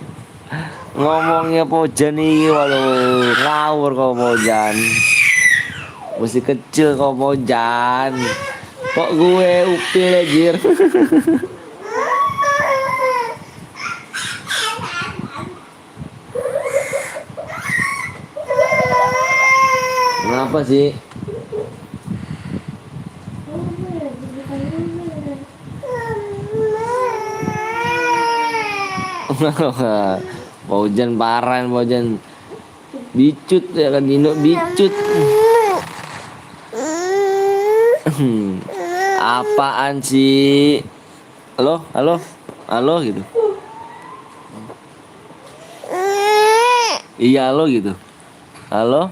Ngomongnya Pak Hujan nih waduh ngawur kau Pak Hujan. Masih kecil kau Pak Hujan. Kok gue upil anjir. Kenapa sih? Pak Hujan parah, Pak Hujan bicut ya kan Dino bicut. Apaan sih? Halo, halo, halo gitu. Iya halo gitu. Halo.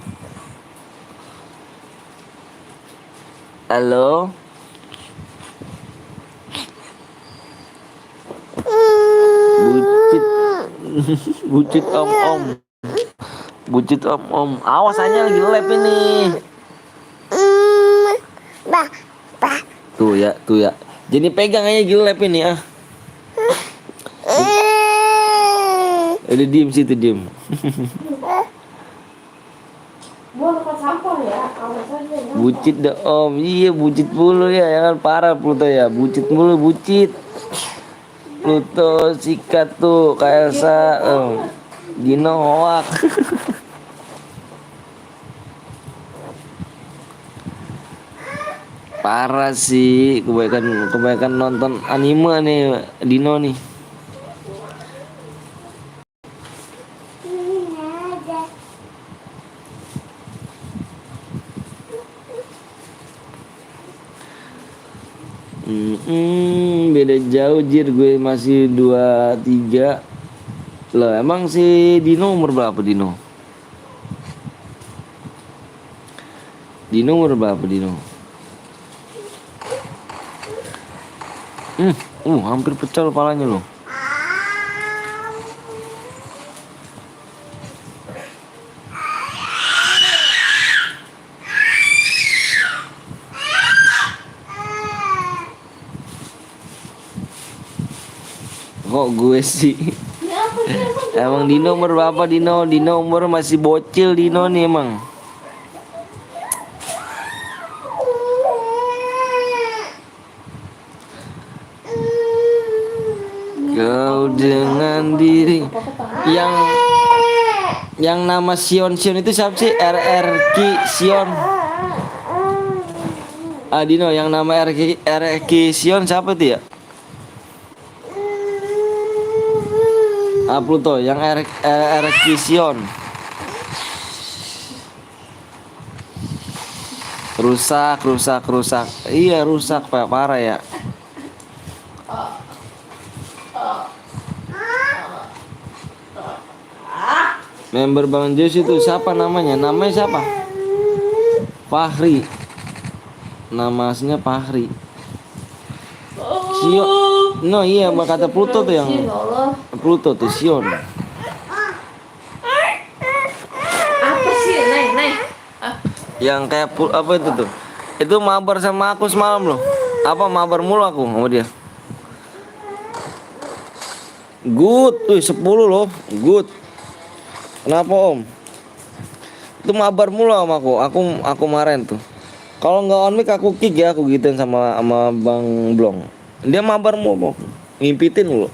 Halo. Bucit. Bucit om. Bucit om. Awas aja lagi lab ini. Tuh ya. Jadi pegang aja lagi lab ini ah. Udah diem situ diem. Buang tempat sampah ya, awas aja ya. Bucit dah om. Iya bucit mulu ya, jangan parah Pluto ya. Bucit mulu bucit. Pluto sikat tuh kayak Elsa. Dino hoak. Parah sih, kebanyakan nonton anime nih Dino nih. Beda jauh jir, gue masih 23. Loh emang si Dino umur berapa Dino? Dino umur berapa Dino? Hampir pecah lo palanya lo. Kok gue sih? Emang Dino umur berapa Dino? Dino umur masih bocil Dino nih emang. Kau dengan diri yang nama Sion itu siapa sih? RRQ Sion. Dino yang nama RRQ Sion siapa tuh ya? Pluto yang RRQ Sion. Rusak. Iya rusak Pak, parah ya. Member Bang Jos itu siapa namanya? Namanya siapa? Fahri. Nama aslinya Fahri. Sion. No iya, kata Pluto tuh yang Ya Allah. Pluto tuh Sion. Apa sih, Nay? Yang kayak apa itu tuh? Itu mabar sama aku semalam loh. Apa mabar mulu aku sama dia. Good, tuh 10 loh. Good. Kenapa Om? Itu mabar mulu sama aku. Aku kemarin tuh. Kalau nggak on mic aku kick ya, aku gituin sama Bang Blong. Dia mabar mulu, ngimpitin mulu.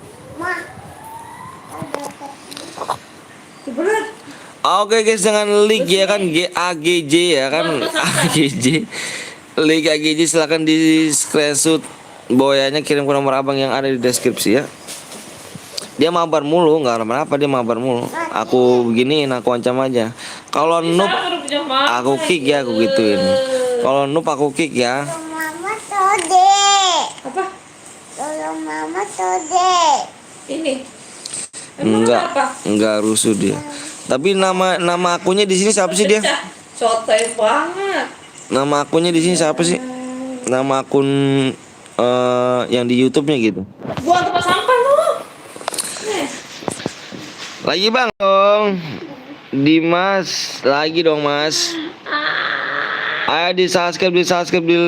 Jebret. Oke guys, dengan link ya kan GAGJ ya kan AGJ. Link AGJ silahkan di screenshot boyanya, kirim ke nomor abang yang ada di deskripsi ya. Dia mabar mulu, nggak apa-apa dia mabar mulu. Aku beginiin, aku ancam aja. Kalau noob aku kick ya, aku gituin. Kalau noob aku kick ya. Mama tode. Apa? Tolong mama tode. Ini. Emang apa? Enggak rusuh dia. Tapi nama akunnya di sini siapa sih dia? Sotoy banget. Nama akunnya di sini siapa sih? Nama akun yang di YouTube-nya gitu. Buang tempat sampah lu. Lagi bang dong, Dimas, lagi dong mas. Ayo di subscribe, di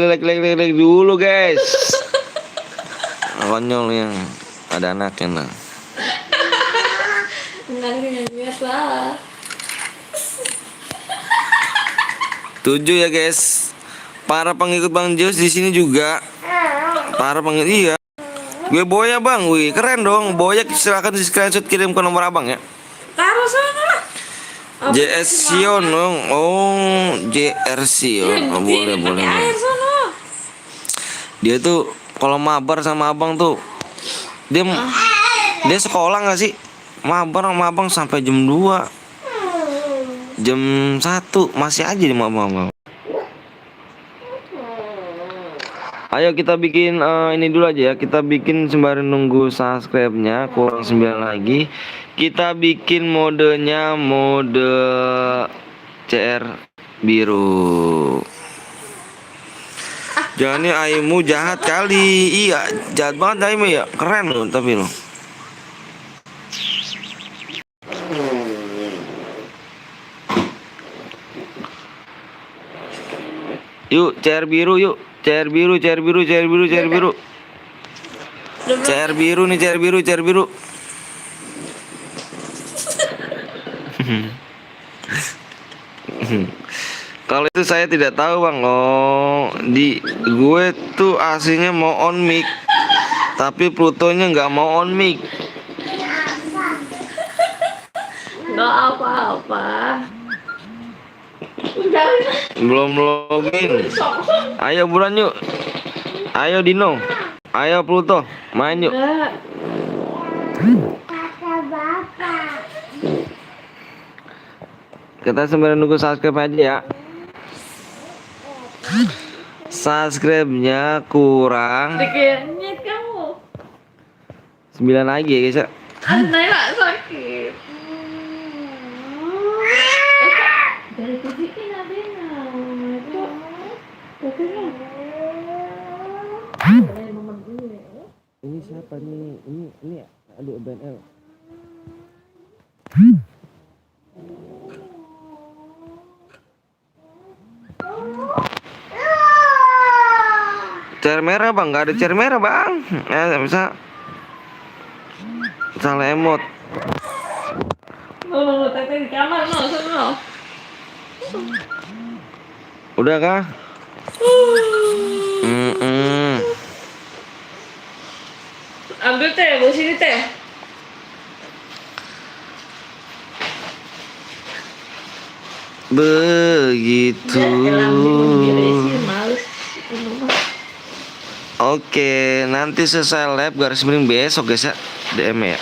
like dulu guys. Konyol yang ada anaknya nah. Nangis biasa. 7 ya guys. Para pengikut Bang Jos di sini juga. Para pengikut iya. Gue Boya bang, wih keren dong. Boya silakan di screenshot kirim ke nomor abang ya. Taruh sana lah. JS Sion dong. Oh JR Sion. Oh, boleh. Air sana. Dia tuh kalau mabar sama abang tuh dia sekolah nggak sih? Mabar sama abang sampai jam 2 jam 1 masih aja di mabar. Ayo kita bikin ini dulu aja ya. Kita bikin sembari nunggu subscribe-nya kurang 9 lagi. Kita bikin modenya mode CR biru. Jangan nih Aimu jahat kali. Iya, jahat banget Aimu ya. Keren loh tapi lo. Yuk, CR biru yuk. CR biru. CR biru nih, CR biru. Kalau itu saya tidak tahu bang. Oh, di gue tuh aslinya mau on mic, tapi Plutonya nggak mau on mic. Nggak apa-apa. Belum login. Ayo bulan yuk. Ayo Dino. Ayo Pluto, main yuk. Nggak. Kata bapak. Kita sembari nunggu subscribe aja ya. Subscribe-nya kurang Dikit kamu. 9 lagi ya guys ya. Naila sakit. Dari kujikin adena. Ini siapa nih? Ini aduh BNL. Cer merah bang, nggak ada cer merah bang. Bisa salah emot. Teteh di kamar no. Udah kah? Ambil teh, bawa sini teh. Begitu. Oke, nanti selesai lab garis miring besok guys ya. DM ya.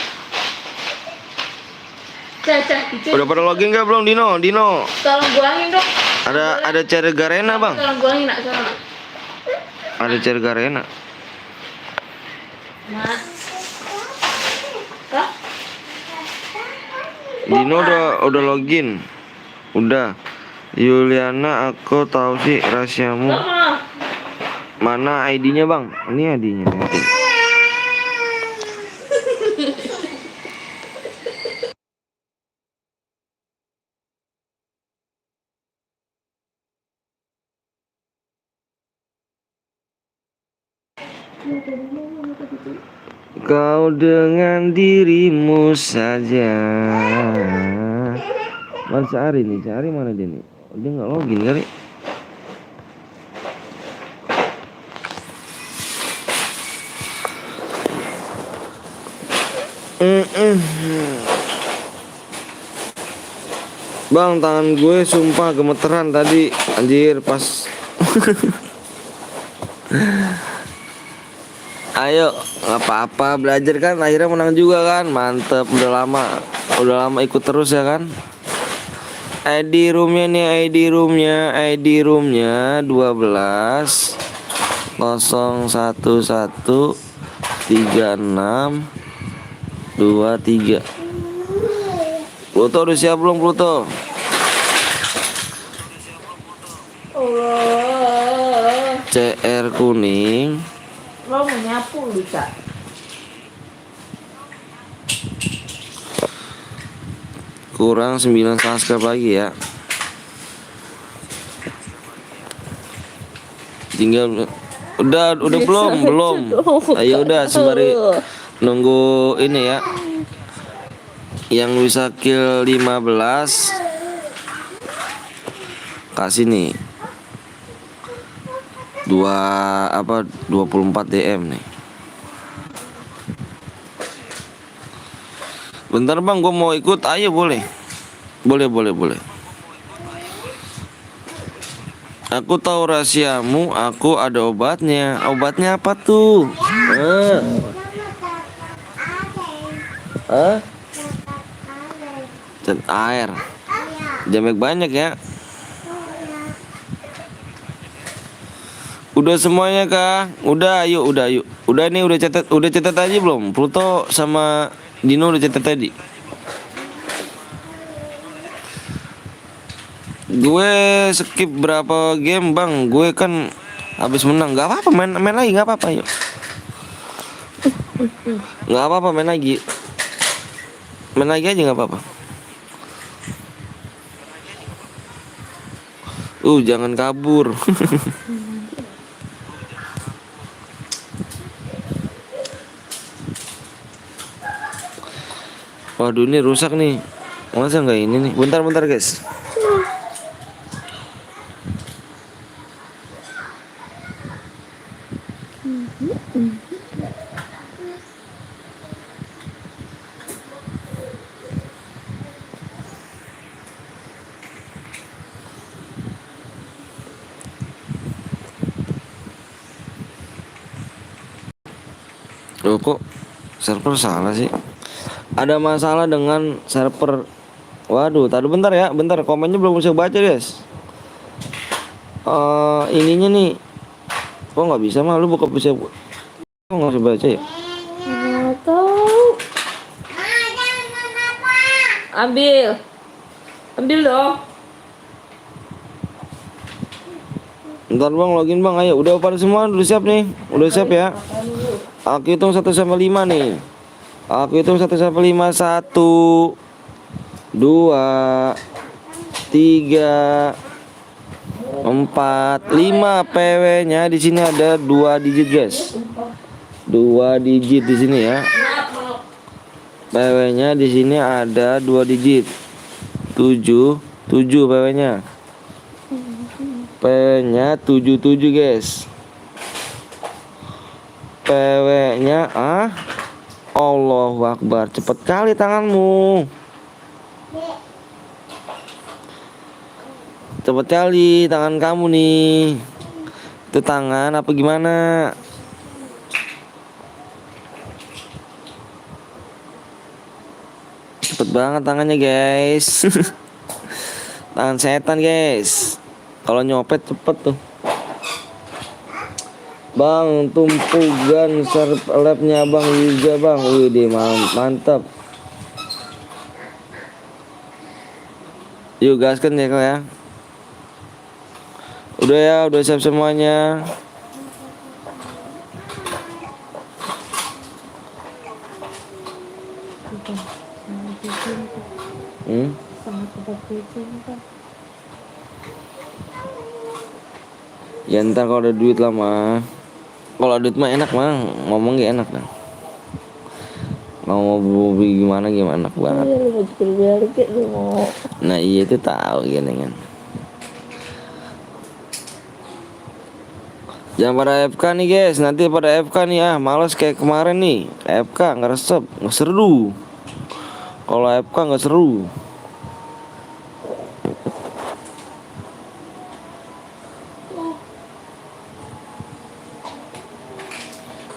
Udah pada login nggak belum Dino? Tolong buangin dong. Ada cer Garena bang. Tolong buangin nak sana. Ada cer Garena. Mak. Hah? Dino udah login. Udah. Yuliana, aku tahu sih rahasiamu. Mana ID-nya, Bang? Ini ID-nya. Kau dengan dirimu saja. Mana Sari nih? Sari mana dia nih? Dia nggak login kali. Bang, tangan gue sumpah gemeteran tadi. Anjir, pas. Ayo, nggak apa-apa, belajar kan, akhirnya menang juga kan, mantep, udah lama ikut terus ya kan. ID roomnya nih, ID roomnya 12 011 36 23. Pluto udah siap belum, Pluto? Allah. CR kuning. Lo mau nyapu bisa. Kurang 9 subscribe lagi ya. Tinggal udah belum. Ayo udah sembari nunggu ini ya. Yang bisa kill 15 kasih nih 24 DM nih. Bentar Bang, gue mau ikut. Ayo boleh. Aku tahu rahasiamu, aku ada obatnya. Obatnya apa tuh? Cat air. Jamek banyak ya. Udah semuanya kah? Udah, yuk. Udah nih, udah catat aja belum? Pluto sama Dino udah catat tadi. Gue skip berapa game Bang? Gue kan habis menang. Gak apa-apa, main lagi, gak apa-apa, yuk. Gak apa-apa, main lagi. Main lagi aja gak apa-apa. Jangan kabur. Waduh, ini rusak nih. Masa nggak ini nih? Bentar guys. Loh, kok server salah sih? Ada masalah dengan server. Waduh, tadi bentar ya, komennya belum bisa baca guys. Ininya nih, kok nggak bisa mah? Lu buka bisa, kok nggak bisa baca ya? Nggak tahu. Ambil dong. Bentar Bang, login Bang, ayo. Udah pada semua, udah siap nih? Udah siap ya? Aku hitung 1 sampai 5 nih. Aku hitung 1 sampai 5. 1 2 3 4 5. PW-nya di sini ada 2 digit, guys. 2 digit di sini ya. PW-nya di sini ada 2 digit. 7 PW-nya. PW-nya 77, guys. PW-nya Allahu Akbar, cepet kali tanganmu. Cepet kali tangan kamu nih. Itu tangan apa gimana? Cepet banget tangannya, guys. Tangan setan, guys. Kalau nyopet cepet tuh. Bang, tumpugan labnya Bang juga Bang. Wih, mantap. Yuk gaskan ya kau ya. Udah ya, udah siap semuanya. Ya ntar kalau ada duit lah mah. Kalau ada duit mah enak mah, ngomong gak enak kan. Mau beli gimana enak banget. Iya, lu mau jual beli kayak lu mau. Nah iya itu tahu gini kan. Jangan pada FK nih guys, nanti pada FK nih males kayak kemarin nih. FK nggak resep, nggak seru. Kalau FK nggak seru.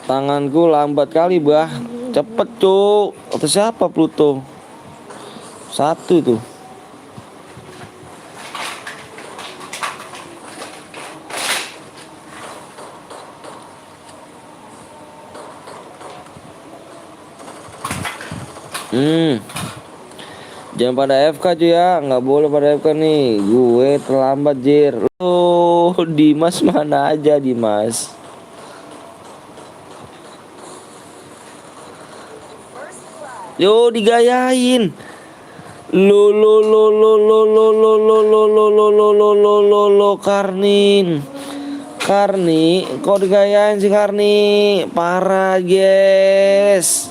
Tanganku lambat kali bah, cepet cuk. Atau siapa Pluto? Satu tuh. Jangan pada FK cuy ya, nggak boleh pada FK nih. Gue terlambat jir. Oh, Dimas mana aja Dimas? Yo digayain. Lo Karnin. Karni, kok digayain sih Karni? Parah guys.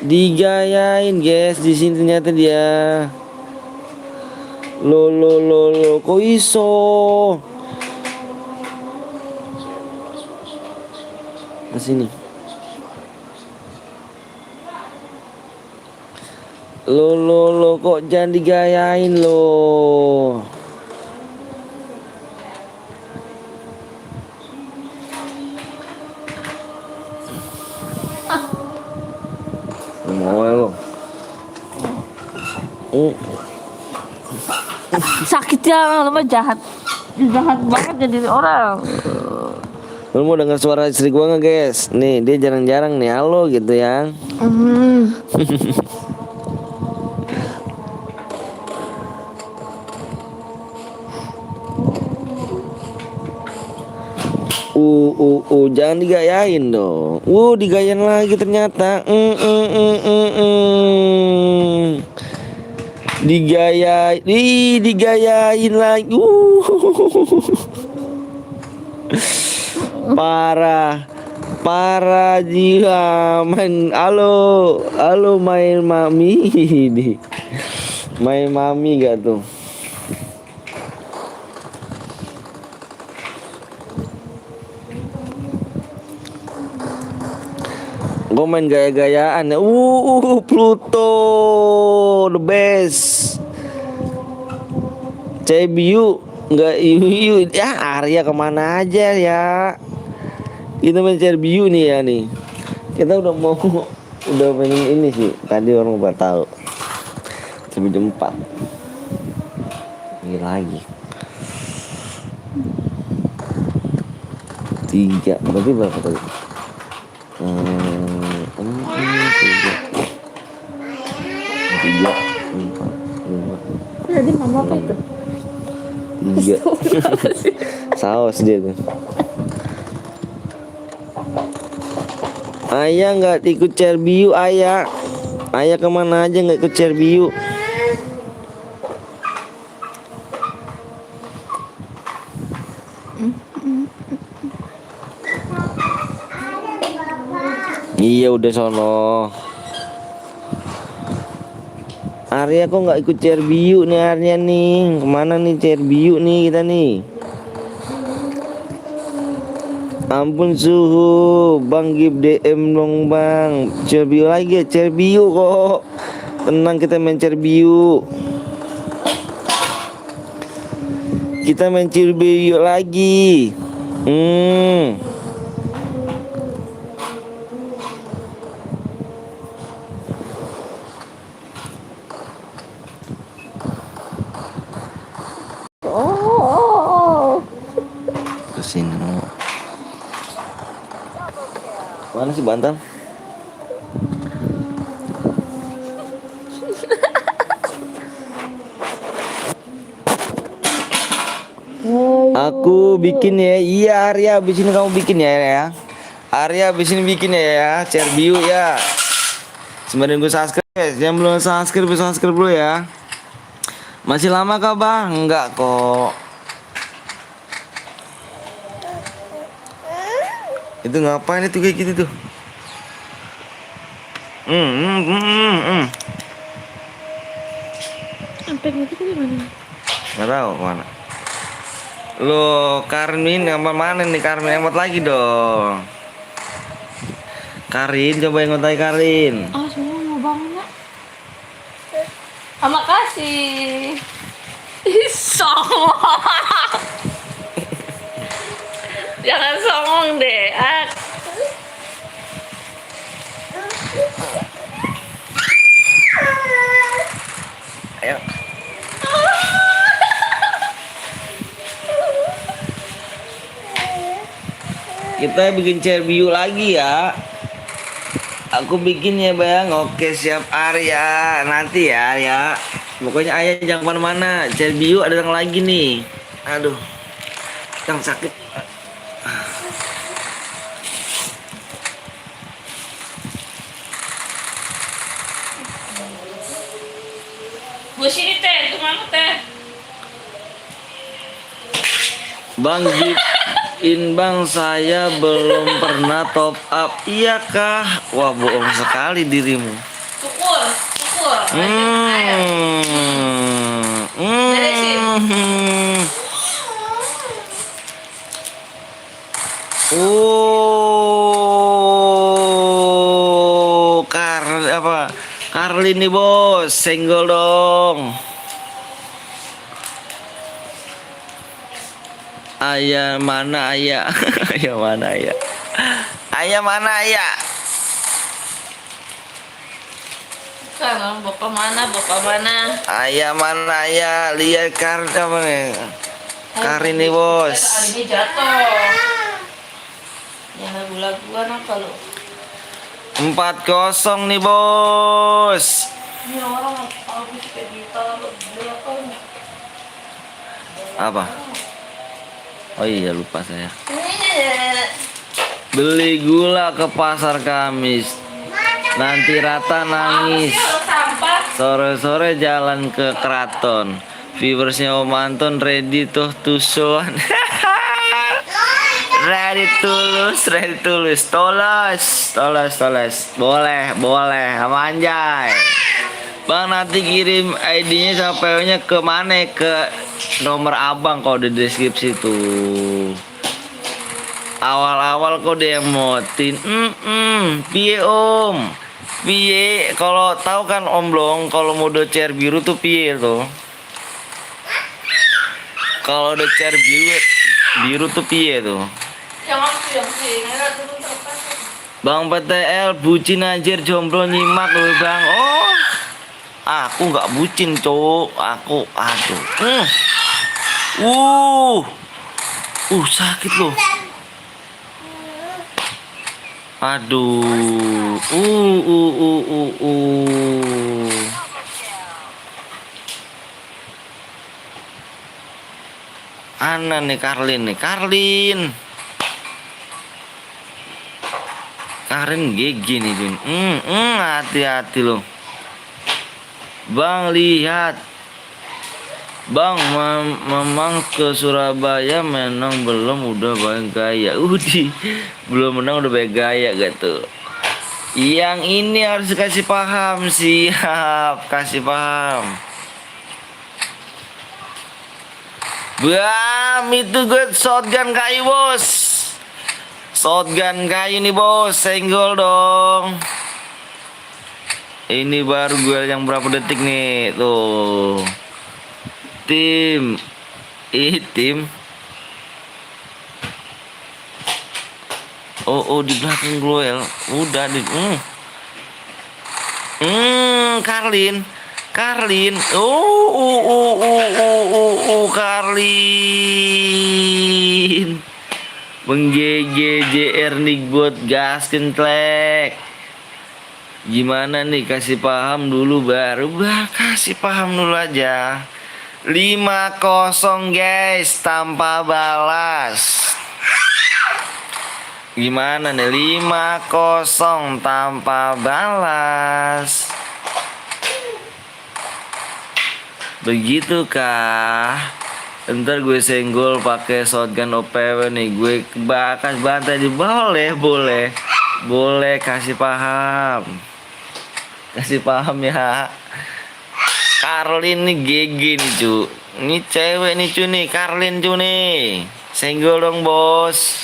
Digayain guys di sini ternyata dia. Lo kok iso? Ke sini. Lo kok jangan digayain lo. Mau lo. Sakit ya, lu mah jahat. Jahat banget jadi orang. Lu mau denger suara istri gua nggak guys? Nih dia jarang-jarang nih halo gitu ya. Jangan digayain dong. Digayain lagi ternyata. Digayain lagi. Parah jiwa main. Halo main mami ini. Main mami gak tuh? Gue main gaya-gayaan ya. Pluto the best. CBU nggak iu ya. Arya kemana aja ya? Kita main CBU nih ya nih. Kita udah main ini sih. Tadi orang nggak tahu. Sampai jam 4. Ini lagi. 3. Berarti berapa tadi? 3, 4, 5. Jadi mama apa itu? 3. Saus dia tuh. Ayah nggak ikut cerbiu ayah. Ayah kemana aja nggak ikut cerbiu. Iya udah sono. Arya kok nggak ikut cerbiu nih Arya nih. Kemana nih cerbiu nih kita nih? Ampun suhu, Bang Gib DM dong Bang. Cerbiu lagi ya, cerbiu kok. Tenang kita main cerbiu. Kita main cerbiu lagi. Kesini. Mana sih bantal? bikin ya. Iya Arya, abis ini kamu bikin ya. Arya abis ini bikin ya, Cerbiu ya. Sembari gue subscribe guys, yang belum subscribe dulu ya. Masih lama kah bang? Enggak kok. Itu ngapain itu kayak gitu tuh? Sampai gitu gimana? Nggak tahu kemana. Loh, Karmin ngambil mana nih? Karmin emot lagi dong. Karin, coba yang lagi Karin. Ah, semua mau bangun ya. Ah, makasih. Ih, songong. Jangan songong deh. Ah. Ayo. Kita bikin Cerbiu lagi ya. Aku bikin ya bang. Oke siap Arya. Nanti ya Arya. Pokoknya ayah jangan kemana-mana. Cerbiu ada yang lagi nih. Aduh. Yang sakit. Bu sini teh, itu mana teh? Bang Jipin bang, saya belum pernah top up. Iya kah? Wah bohong sekali dirimu. Syukur. Karlin nih bos, senggol dong. Ayah mana ayah? Ayah mana ayah? Ayah mana ayah? Bukan, bapak mana? Ayah mana ayah? Lihat Karin apa nih? Karin nih bos. Ini jatuh. Yang lagu-laguan apa lo? 4-0 nih bos. Ini orang habis kayak gitar, beli Apa? Oh iya lupa saya. Beli gula ke pasar Kamis. Nanti Rata nangis. Sore-sore jalan ke keraton. Viewersnya Om Anton ready tuh tusuan. Ready tulus. Tolos. Boleh, manjay. Bang nanti kirim ID-nya sama PO-nya ke mana? Ke nomor abang kalau di deskripsi tuh. Awal-awal kok dia motin. Piye om? Piye? Kalau tahu kan Om Blong, kalau mode Cerbiu tuh piye tuh? Kalau udah biru tuh piye tuh? Yang sini, Bang PTL bucin anjir jomblo nyimak lu bang. Oh, aku nggak bucin cowok. Aku aduh. Sakit loh. Aduh. Ana nih Karlin. Karin GG nih Jun. Hati-hati loh. Bang lihat. Bang memang ke Surabaya menang belum udah banyak gaya. Belum menang udah banyak gaya gitu. Yang ini harus kasih paham. Siap, kasih paham. Bam, itu gue shotgun kayu bos. Shotgun kayu nih bos, senggol dong. Ini baru gue yang berapa detik nih tuh. Tim. Oh di belakang gue udah di. Karlin. Karlin. JR nih buat gaskin tlek. Gimana nih kasih paham dulu baru kasih paham dulu aja. 5-0 guys, tanpa balas. Gimana nih? 5-0 tanpa balas. Begitukah? Ntar gue senggol pakai shotgun OPW nih. Gue bakal bantai di boleh, kasih paham. Kasih paham ya. Karlin nih GG nih cu. Ini cewek nih cu nih, Karlin cu nih. Senggol dong bos.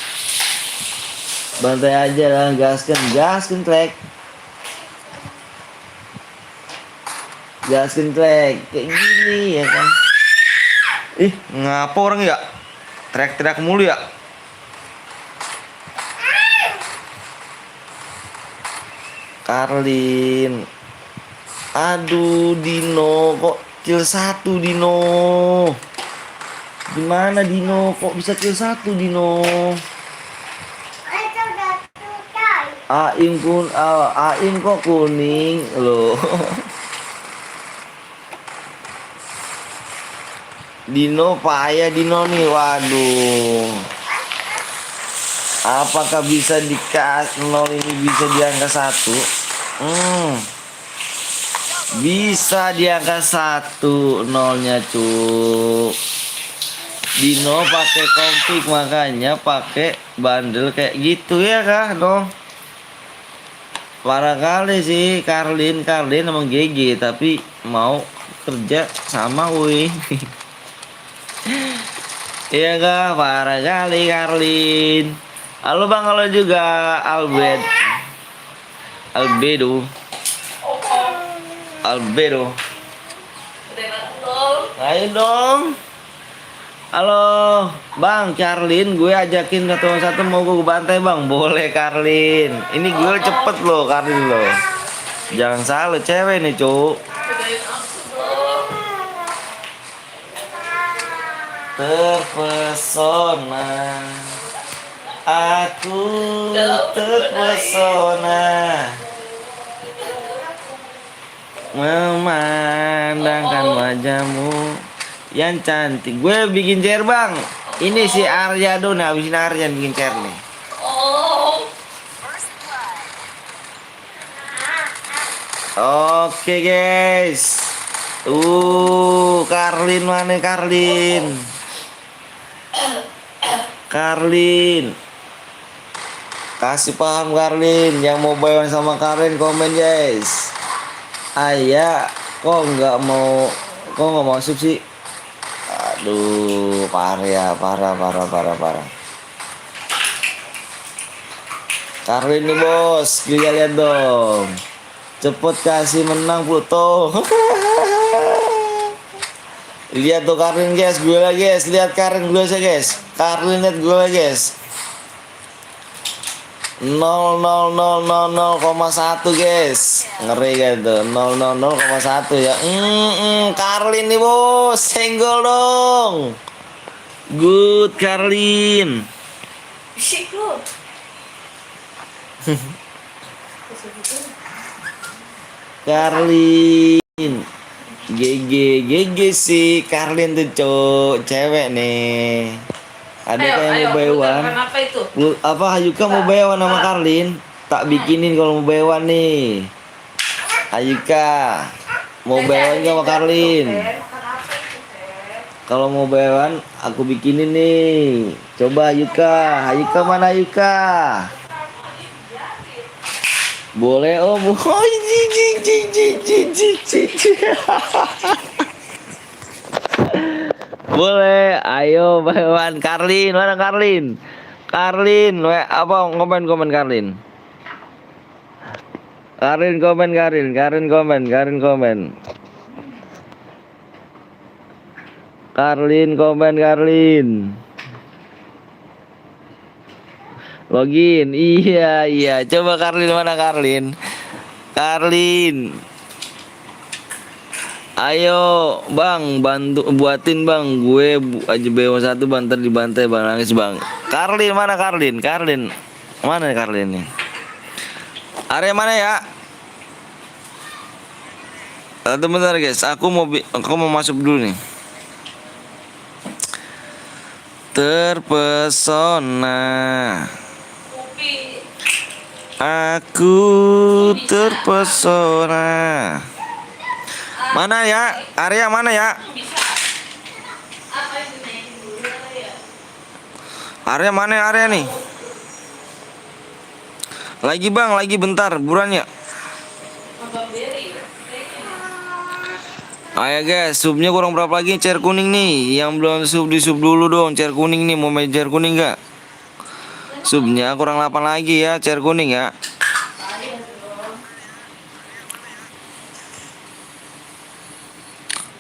Bantai aja lah, gaskan trek. Gaskan trek kayak gini ya kan. Ih, ngapa orang ya? Teriak-teriak mulu ya? Karlin. Aduh, Dino kok kill 1 Dino. Gimana Dino? Kok bisa kill 1 Dino? Itu udah selesai. Aim kok kuning loh. Dino payah Dino nih, waduh. Apakah bisa dikasih 0 ini bisa di angka 1? Bisa di angka 1 nolnya cu. Dino pakai config, makanya pakai bundle kayak gitu ya kah dong. Parah kali sih Karlin emang GG tapi mau kerja sama woi. Iya kah, parah kali Karlin. Halo bang, halo juga Albedo. Ayo dong. Halo bang, Karlin gue ajakin satu mau gue bantai bang. Boleh Karlin. Ini gue cepet loh Karlin loh. Jangan salah cewek nih cuk. Terpesona, aku terpesona memandangkan wajahmu yang cantik. Gue bikin chair bang. Ini si Arya dong, habisin Arya bikin chair nih. Oke guys. Karlin mana Karlin. Kasih paham Karlin. Yang mau buy one sama Karlin komen guys. Ayah, kok nggak mau sub sih? Aduh, parah. Karlin nih bos, lihat dong. Cepet kasih menang Pluto. Lihat tuh Karlin guys, gue lagi guys. Lihat Karlin gue aja guys. Karlin lihat gue lagi guys. 0,1 guys. Ngeri kan tuh. 0,1 ya. Karlin nih bos, senggol dong. Good Karlin. Bisik lu. Karlin. GG sih Karlin tuh cewek nih. Ada kayak mau bewan. Apa itu? Apa Hayuka mau bewan sama Karlin? Tak bikinin kalau mau bewan nih. Hayuka mau bewan sama Karlin. Kalau mau bewan aku bikinin nih. Coba Hayuka mana Hayuka? Boleh om. Boleh, ayo Bawan Karlin, mana Karlin? Karlin, apa komen Karlin? Karlin komen. Karlin komen. Login, iya. Coba Karlin mana Karlin? Ayo bang, bantu buatin bang. Gue aja BO1 banter dibantai bang, nangis bang. Karlin mana Karlin? Mana Karlin nih? Area mana ya? Bentar guys, aku mau masuk dulu nih. terpesona. Aku terpesona. Mana ya? Arya mana ya? Arya mana ya, Arya nih? Lagi bang, lagi bentar, buruan ya. Ayo guys, subnya kurang berapa lagi? Chair kuning nih. Yang belum sub di sub dulu dong. Chair kuning nih, mau main chair kuning gak? Subnya kurang 8 lagi ya, chair kuning ya.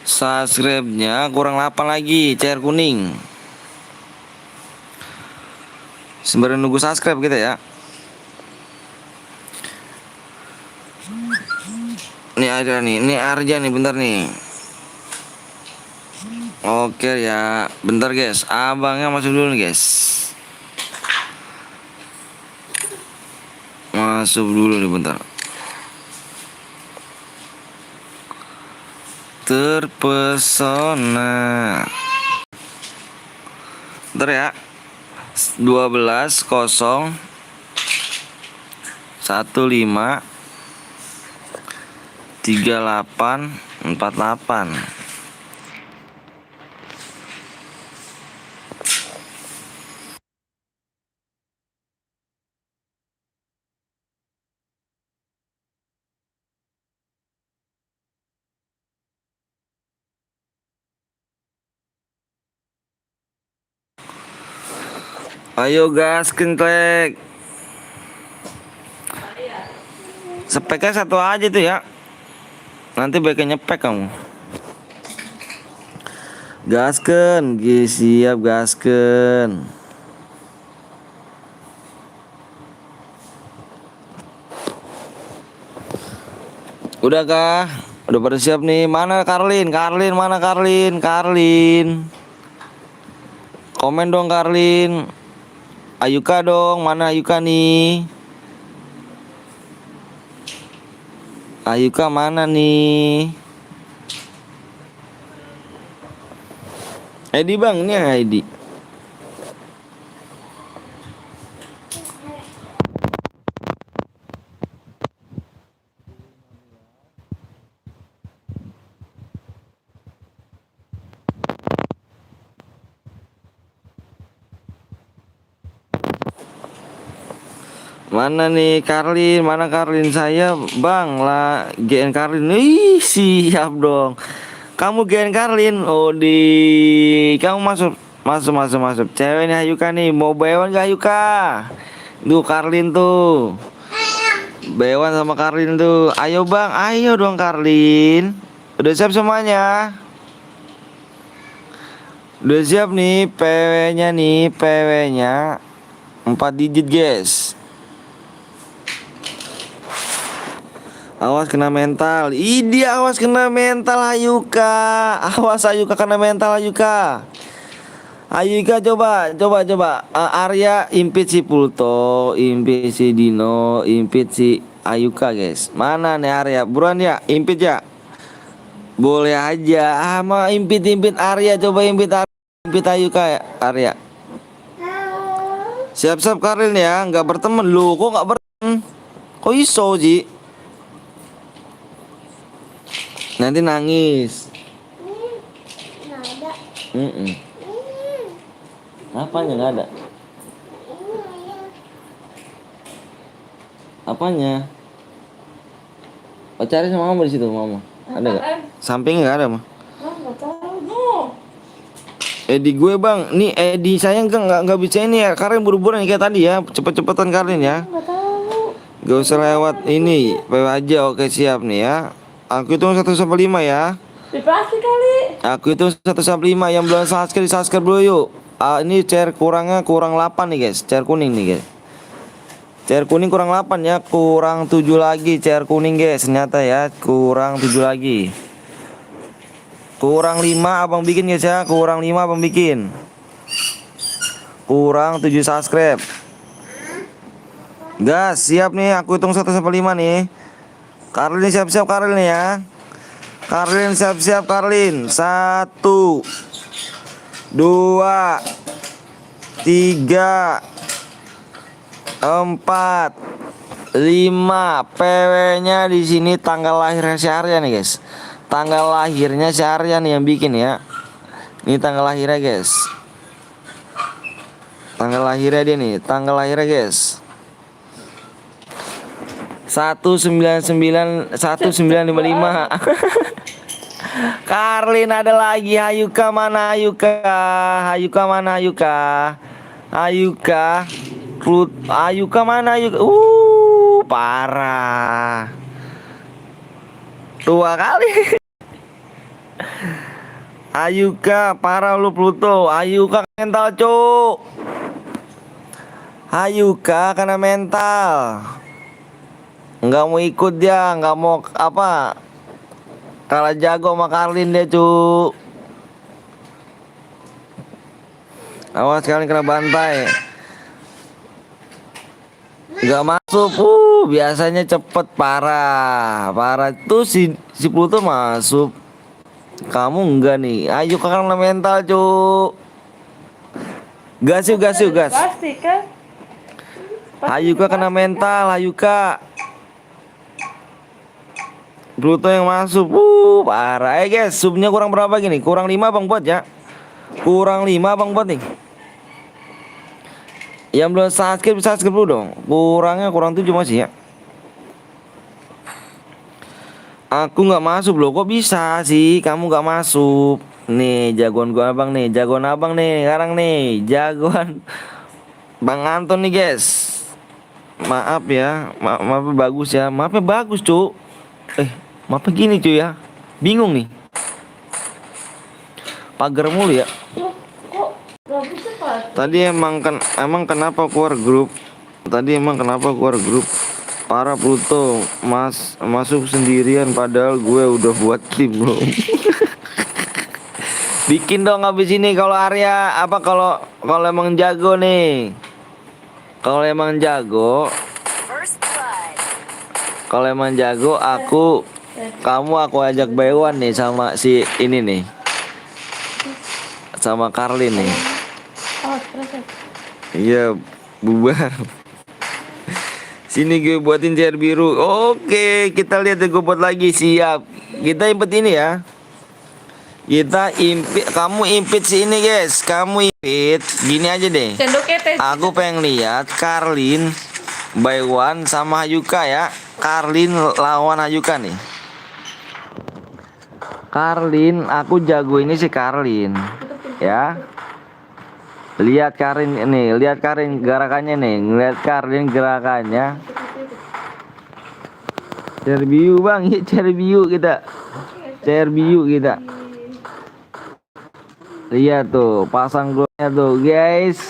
Subscribe-nya kurang 8 lagi, chair kuning. Sembari nunggu subscribe kita ya. Nih ada nih, ini Arja nih, bentar nih. Oke ya, bentar guys. Abangnya masuk dulu nih guys. Masuk dulu nih bentar. Terpesona. Bentar ya. 12.0 15 3848. Ayo gas kentek. Speknya satu aja tuh ya. Nanti baiknya nyepek kamu. Gasken, siap gasken. Udah kah? Udah pada siap nih. Mana Karlin? Karlin mana Karlin? Karlin. Komen dong Karlin. Ayuka dong, mana Ayuka nih? Ayuka mana nih? Edi bang, ini yang Edi. Mana nih Karlin? Mana Karlin saya bang lah GN Karlin. Ih siap dong. Kamu GN Karlin. Oh kamu masuk. Cewek nih Ayuka nih. Mau bewan gak Ayuka? Tuh Karlin tuh. Bewan sama Karlin tuh. Ayo bang, ayo dong Karlin. Udah siap semuanya? Udah siap nih PW-nya nih, PW-nya 4 digit guys. Awas kena mental. Idi awas kena mental Ayuka. Awas Ayuka kena mental Ayuka. Ayuka coba. Arya impit si Pulto, impit si Dino, impit si Ayuka guys. Mana nih Arya? Buruan ya, impit ya. Boleh aja. Mau impit Arya, coba impit Ayuka ya, Arya. Siap-siap Karlin ya, nggak berteman lu. Kok nggak berteman? Kok iso Ji? Nanti nangis. Nggak ada. Apanya nggak ada? Apanya? Oh cari sama mama di situ mama. Ada nggak? Sampingnya nggak ada mah. Nggak tahu. Edi gue bang, nih Edi saya nggak bisa ini ya. Karin buru-buru kayak tadi ya, cepet-cepetan Karin ya. Nggak tahu. Gak usah lewat ini, PW aja. Oke siap nih ya. Aku hitung 1 sampai 5 ya. Di plastik kali. Aku hitung 1 sampai 5. Yang belum subscribe dulu yuk. Ini chair kurang 8 nih guys. Chair kuning nih guys. Chair kuning kurang 8 ya. Kurang 7 lagi chair kuning guys. Ternyata ya kurang 7 lagi. Kurang 5 abang bikin guys ya. Kurang 5 abang bikin. Kurang 7 subscribe. Gas siap nih. Aku hitung 1 sampai 5 nih. Karlin siap-siap Karlin ya. Karlin siap-siap Karlin. 1 2 3, 4, 5. PW-nya di sini tanggal lahirnya si Arya nih, guys. Tanggal lahirnya si Arya nih yang bikin ya. Ini tanggal lahirnya, guys. Tanggal lahirnya dia nih, tanggal lahirnya, guys. 1955. Karlin ada lagi. Hayuka mana Hayuka? Hayuka mana Hayuka? Hayuka. Hayuka mana Hayuka? Parah. Tua kali. Hayuka parah lu Pluto. Hayuka mental, cuk. Hayuka kena mental. Nggak mau ikut dia, nggak mau apa? Kalah jago sama Karlin dia, cu. Awas kalian kena bantai. Nggak masuk. Biasanya cepet, parah. Parah tuh si Pluto masuk. Kamu enggak nih. Ayo kakak kena mental, cu. Gas yuk, gas yuk, gas. Pasti kan? Hayuka kena mental, Hayuka. Pluto yang masuk. Parah. Guys, subnya kurang berapa gini? Kurang 5 Bang Bot ya. Kurang 5 Bang Bot nih. Yang belum subscribe, subscribe dulu dong. Kurangnya kurang 7 masih ya. Aku nggak masuk loh. Kok bisa sih kamu nggak masuk? Nih jagoan gua abang nih. Jagoan abang nih sekarang nih. Jagoan Bang Anton nih, guys. Maaf ya. Maafnya bagus ya. Maafnya bagus, Cuk. Maafnya gini cuy ya. Bingung nih. Pagar mulu ya. Kok gak bisa Pak? Tadi emang kenapa keluar grup? Tadi emang kenapa keluar grup? Para Pluto masuk sendirian padahal gue udah buat tim belum. Bikin dong habis ini kalau Arya apa kalau emang jago nih. Kalau emang jago. Kalau emang jago kamu ajak Baywan nih sama si ini nih. Sama Karlin nih. Oh, terus. Iya, bubar. Sini gue buatin chair biru. Oke, kita lihat gue buat lagi. Siap. Kita impet ini ya. Kita impit. Kamu impit si ini, guys. Kamu impit. Gini aja deh. Sendoknya teh. Aku pengen lihat Karlin, Baywan sama Hayuka ya. Karlin lawan Hayuka nih. Karlin, aku jago ini si Karlin. Ya. Lihat Karlin ini, lihat Karlin gerakannya nih, ngeliat Karlin gerakannya. Cerbiu Bang, ya cerbiu kita. Cerbiu kita. Lihat tuh, pasang glownya tuh, guys.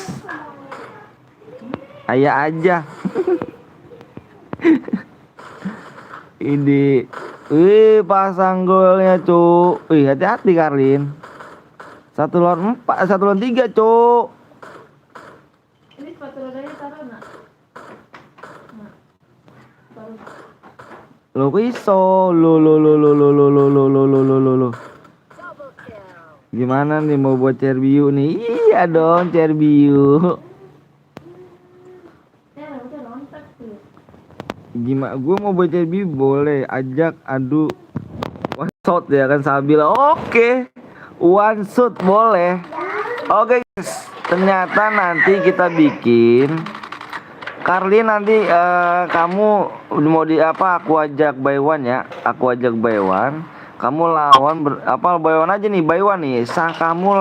Ayah aja. Ini, pasang golnya, Cuk. Hati-hati Karlin. 1 lawan 4, 1 lawan 3, Cuk. Ini sepatu rodanya taruh nak. Lo iso, lo. Gimana nih mau buat cerbiu nih? Iya dong, cerbiu. Gimana? Gue mau buat cerbiu boleh, ajak adu one shot ya kan Sabila. Oke. One shot boleh. Oke guys, ternyata nanti kita bikin Karlin nanti kamu mau di apa? Aku ajak Baywan ya. Aku ajak Baywan. Kamu lawan Baywan aja nih, Baywan nih. Kamu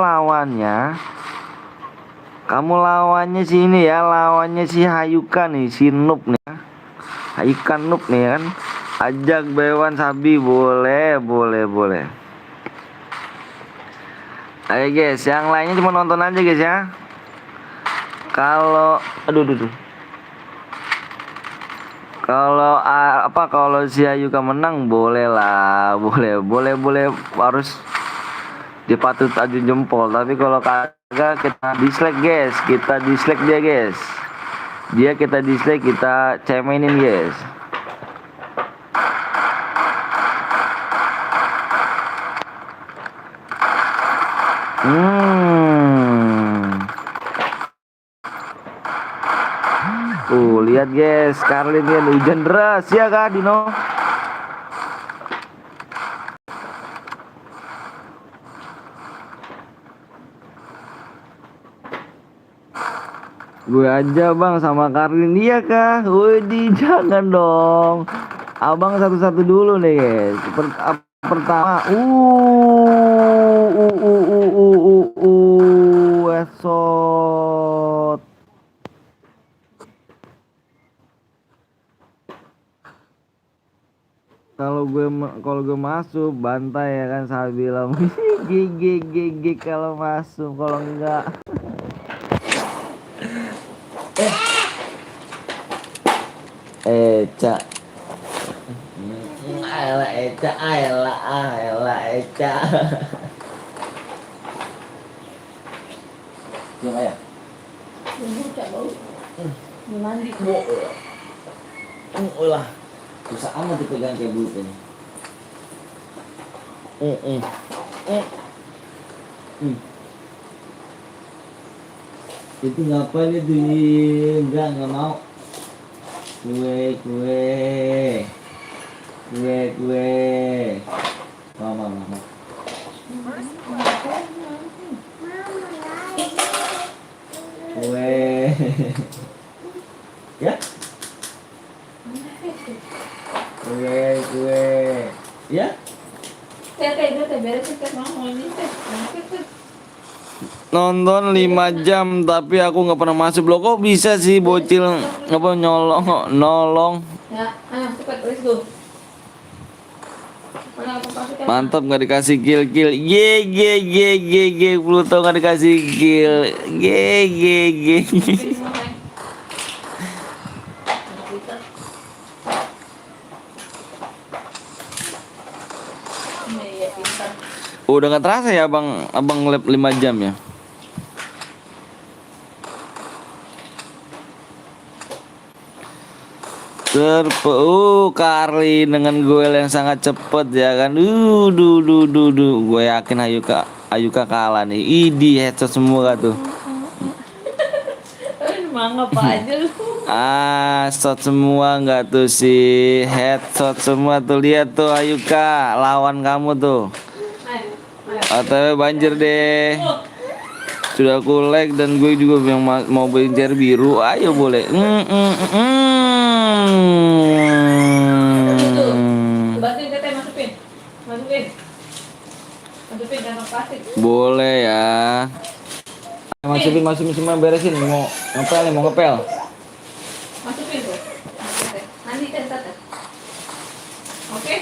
lawannya si ini ya, lawannya si Hayuka nih, si Noob nih. Hayuka Noob nih kan. Ajak Baywan Sabi boleh. Ayo guys, yang lainnya cuma nonton aja guys ya. Kalau kalau si Hayuka menang boleh lah, boleh harus dipatut aja jempol. Tapi kalau kagak kita dislike guys, kita dislike, kita cemenin guys. Lihat guys, Karlin ya hujan deras ya Kak Dino. Gue aja bang sama Karlin iya kah? Widih jangan dong. Abang satu-satu dulu nih guys. Pertama, esot. Kalau gue masuk bantai ya kan saya bilang gigi kalau masuk kalau enggak. Eca. Ayolah Eca, ayolah Eca. Gimana ya? Mandi. Ulah. Susah amat dipegang kayak bulu ini. Itu ngapain itu? Enggak mau. Kue. Mama. Kue. Ya? Kue. Ya? Nonton 5 jam tapi aku nggak pernah masuk loh. Kok bisa sih bocil apa nolong. Ya, ayo cepat let's go. Mantap nggak dikasih kill. Pluto nggak dikasih kill. Udah nggak terasa ya abang lab 5 jam ya. Karlin dengan goel yang sangat cepet ya kan. Gue yakin Ayuka kalah nih. Idi headshot semua tuh. Mangap aja lu. Shot semua nggak tuh sih, headshot semua tuh. Lihat tuh Ayuka lawan kamu tuh. OTW banjir deh. Sudah aku like dan gue juga yang mau banjir biru. Ayo boleh. Masukin teteh, masukin jangan plastik. Boleh ya. Masukin semua, beresin. Mau ngepel. Masukin tuh. Nanti teteh. Oke.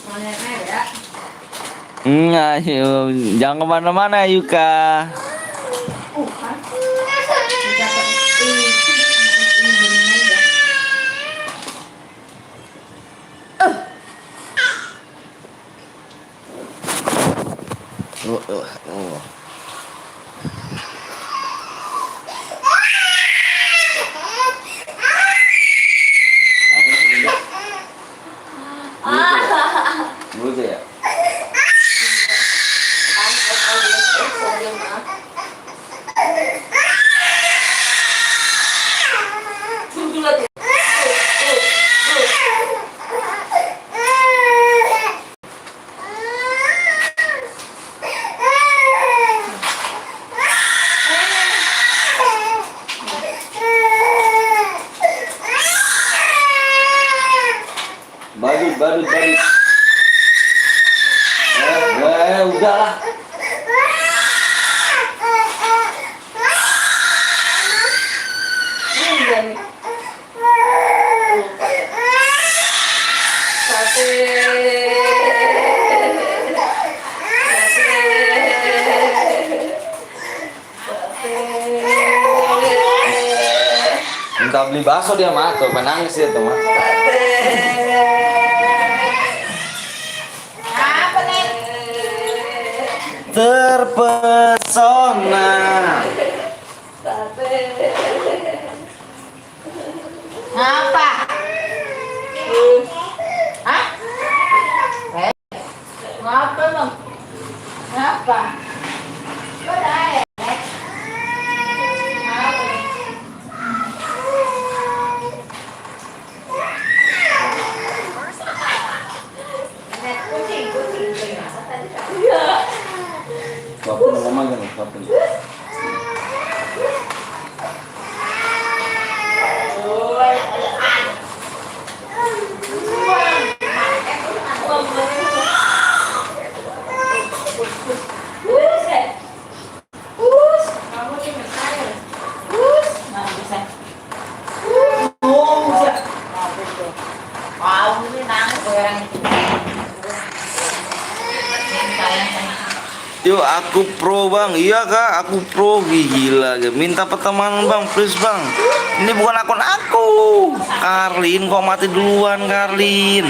Mana air ya? Ayo, jangan kemana-mana Yuka. Gitu ya. Badut. Udahlah. Minta beli bakso dia mah tuh, menangis dia tuh mah. Terpesona. Apa? Hah? Ngapa lo? Ngapa? Kok ada air? Ngapa? suapin. Yuk aku pro bang, iya kak aku pro. Gila, minta pertemanan bang, please bang. Ini bukan akun aku. Karlin kok mati duluan Karlin.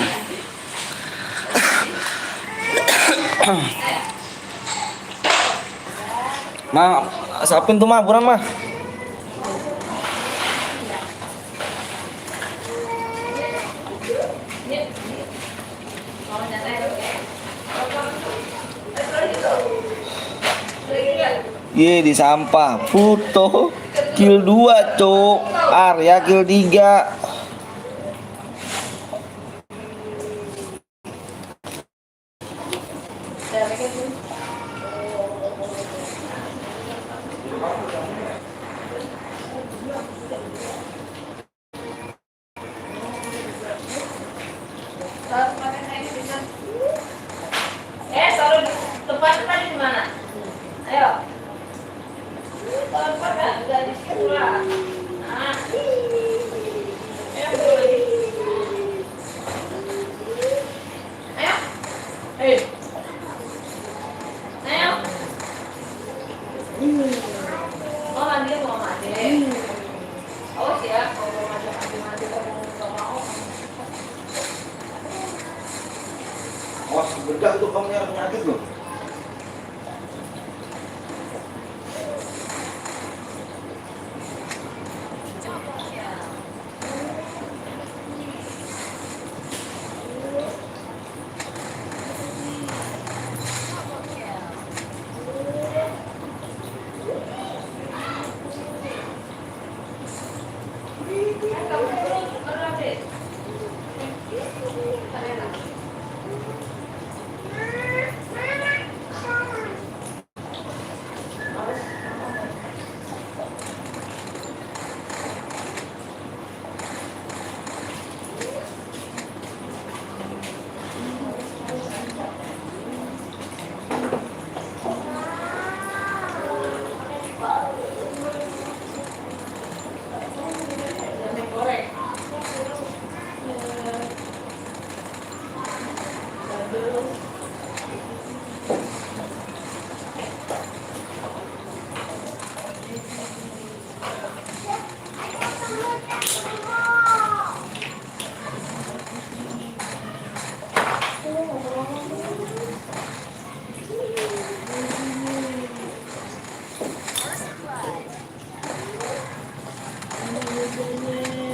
Mah, siapin tuh mah, buran mah. Ye di sampah foto kill 2 cok, Arya kill 3. Taruh tempat tadi di mana? Ayo. Taruh tempat kan? Udah di situ lah. Nah. Ayo, betul lagi. Ayo. Hei. Ayo. Mau mandi, mau mandi. Awas ya, kalau mau mandi, kamu nggak mau. Wah, bedak tuh kamu yang penyakit loh.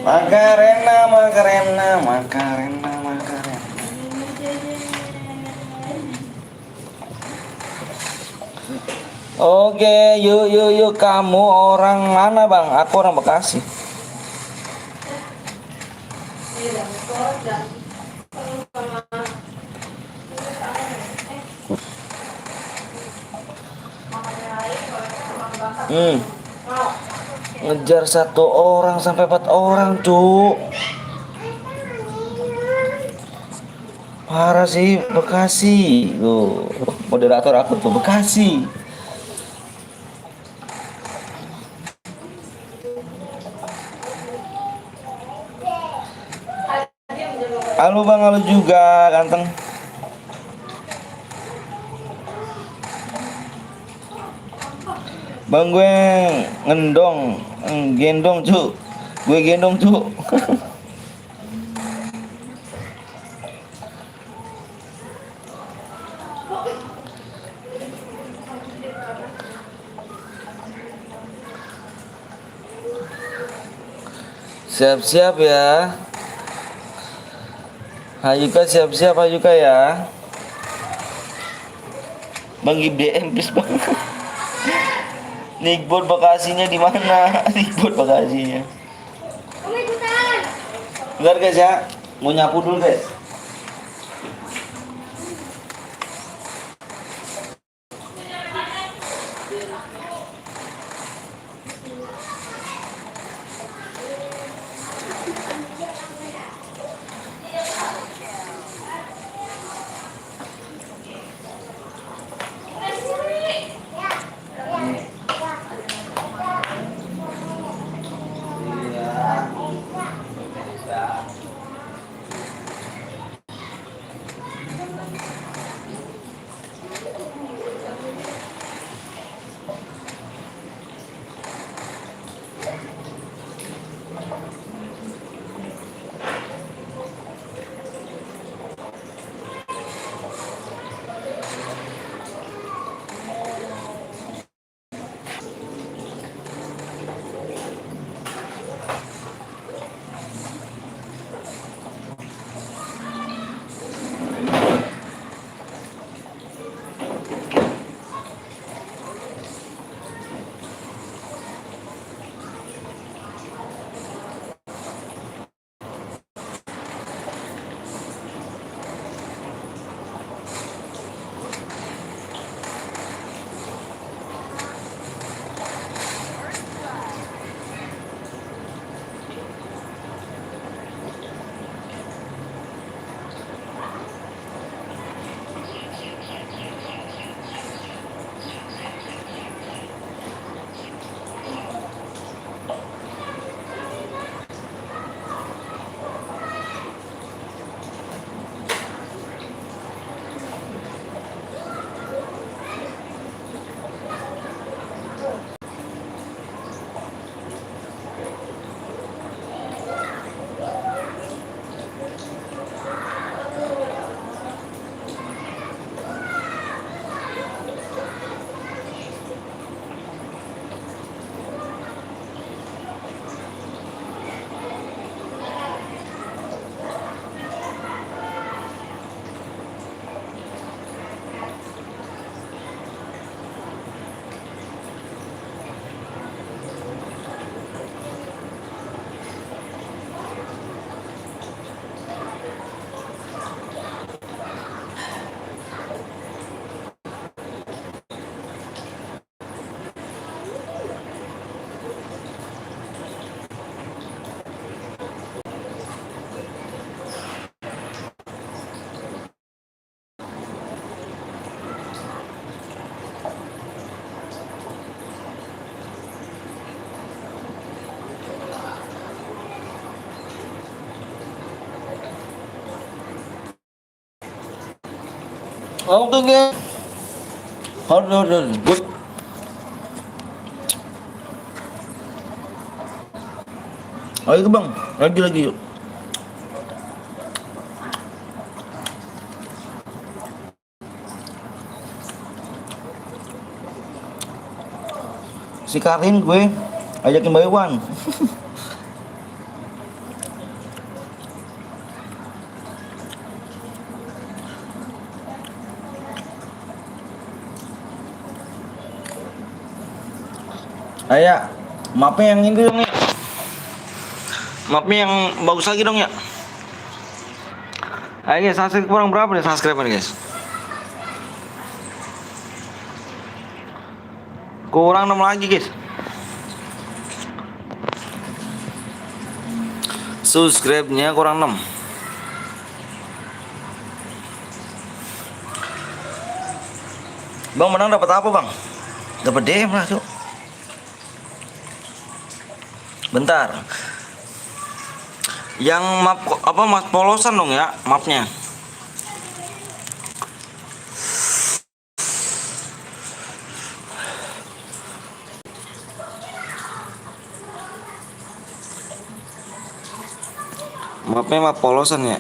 Makarena, Makarena, Makarena, Makarena. Oke, yuk, kamu orang mana bang? Aku orang Bekasi. Ngejar 1 orang sampai 4 orang, cuk. Parah sih Bekasi. Tuh, moderator aku tuh Bekasi. Halo bang, halo juga ganteng. Bang gue gendong cuk. Gue gendong cuk. Siap-siap ya. Hayuka siap-siap Hayuka ya. Bang IBM please bang. Nickbot Bekasinya di mana? Nickbot Bekasinya. Bentar guys ya, mau nyapu dulu guys. Oke guys. Hold. Good. Ayo ke bang, lagi yuk. Si Karin gue ajakin Mbak Iwan. Ayo, mapnya yang ini dong ya. Mapnya yang bagus lagi dong ya. Ayo guys, subscribe kurang berapa nih subscriber guys? Kurang 6 lagi guys. Subscribe-nya kurang 6. Bang menang dapat apa bang? Dapat DM lah tuh. Bentar. Yang map apa mas polosan dong ya mapnya. Mapnya map polosan ya.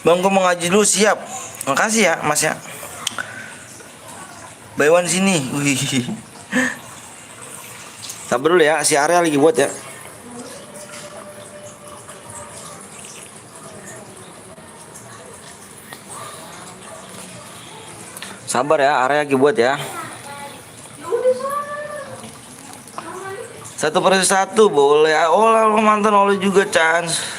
Bang, gue mau ngaji dulu, siap. Makasih ya, Mas ya. Baywan sini. Wih. Sabar dulu ya, si Arya lagi buat ya. Sabar ya, Arya lagi buat ya. Satu per satu boleh. Oh, mantan oleh juga chance.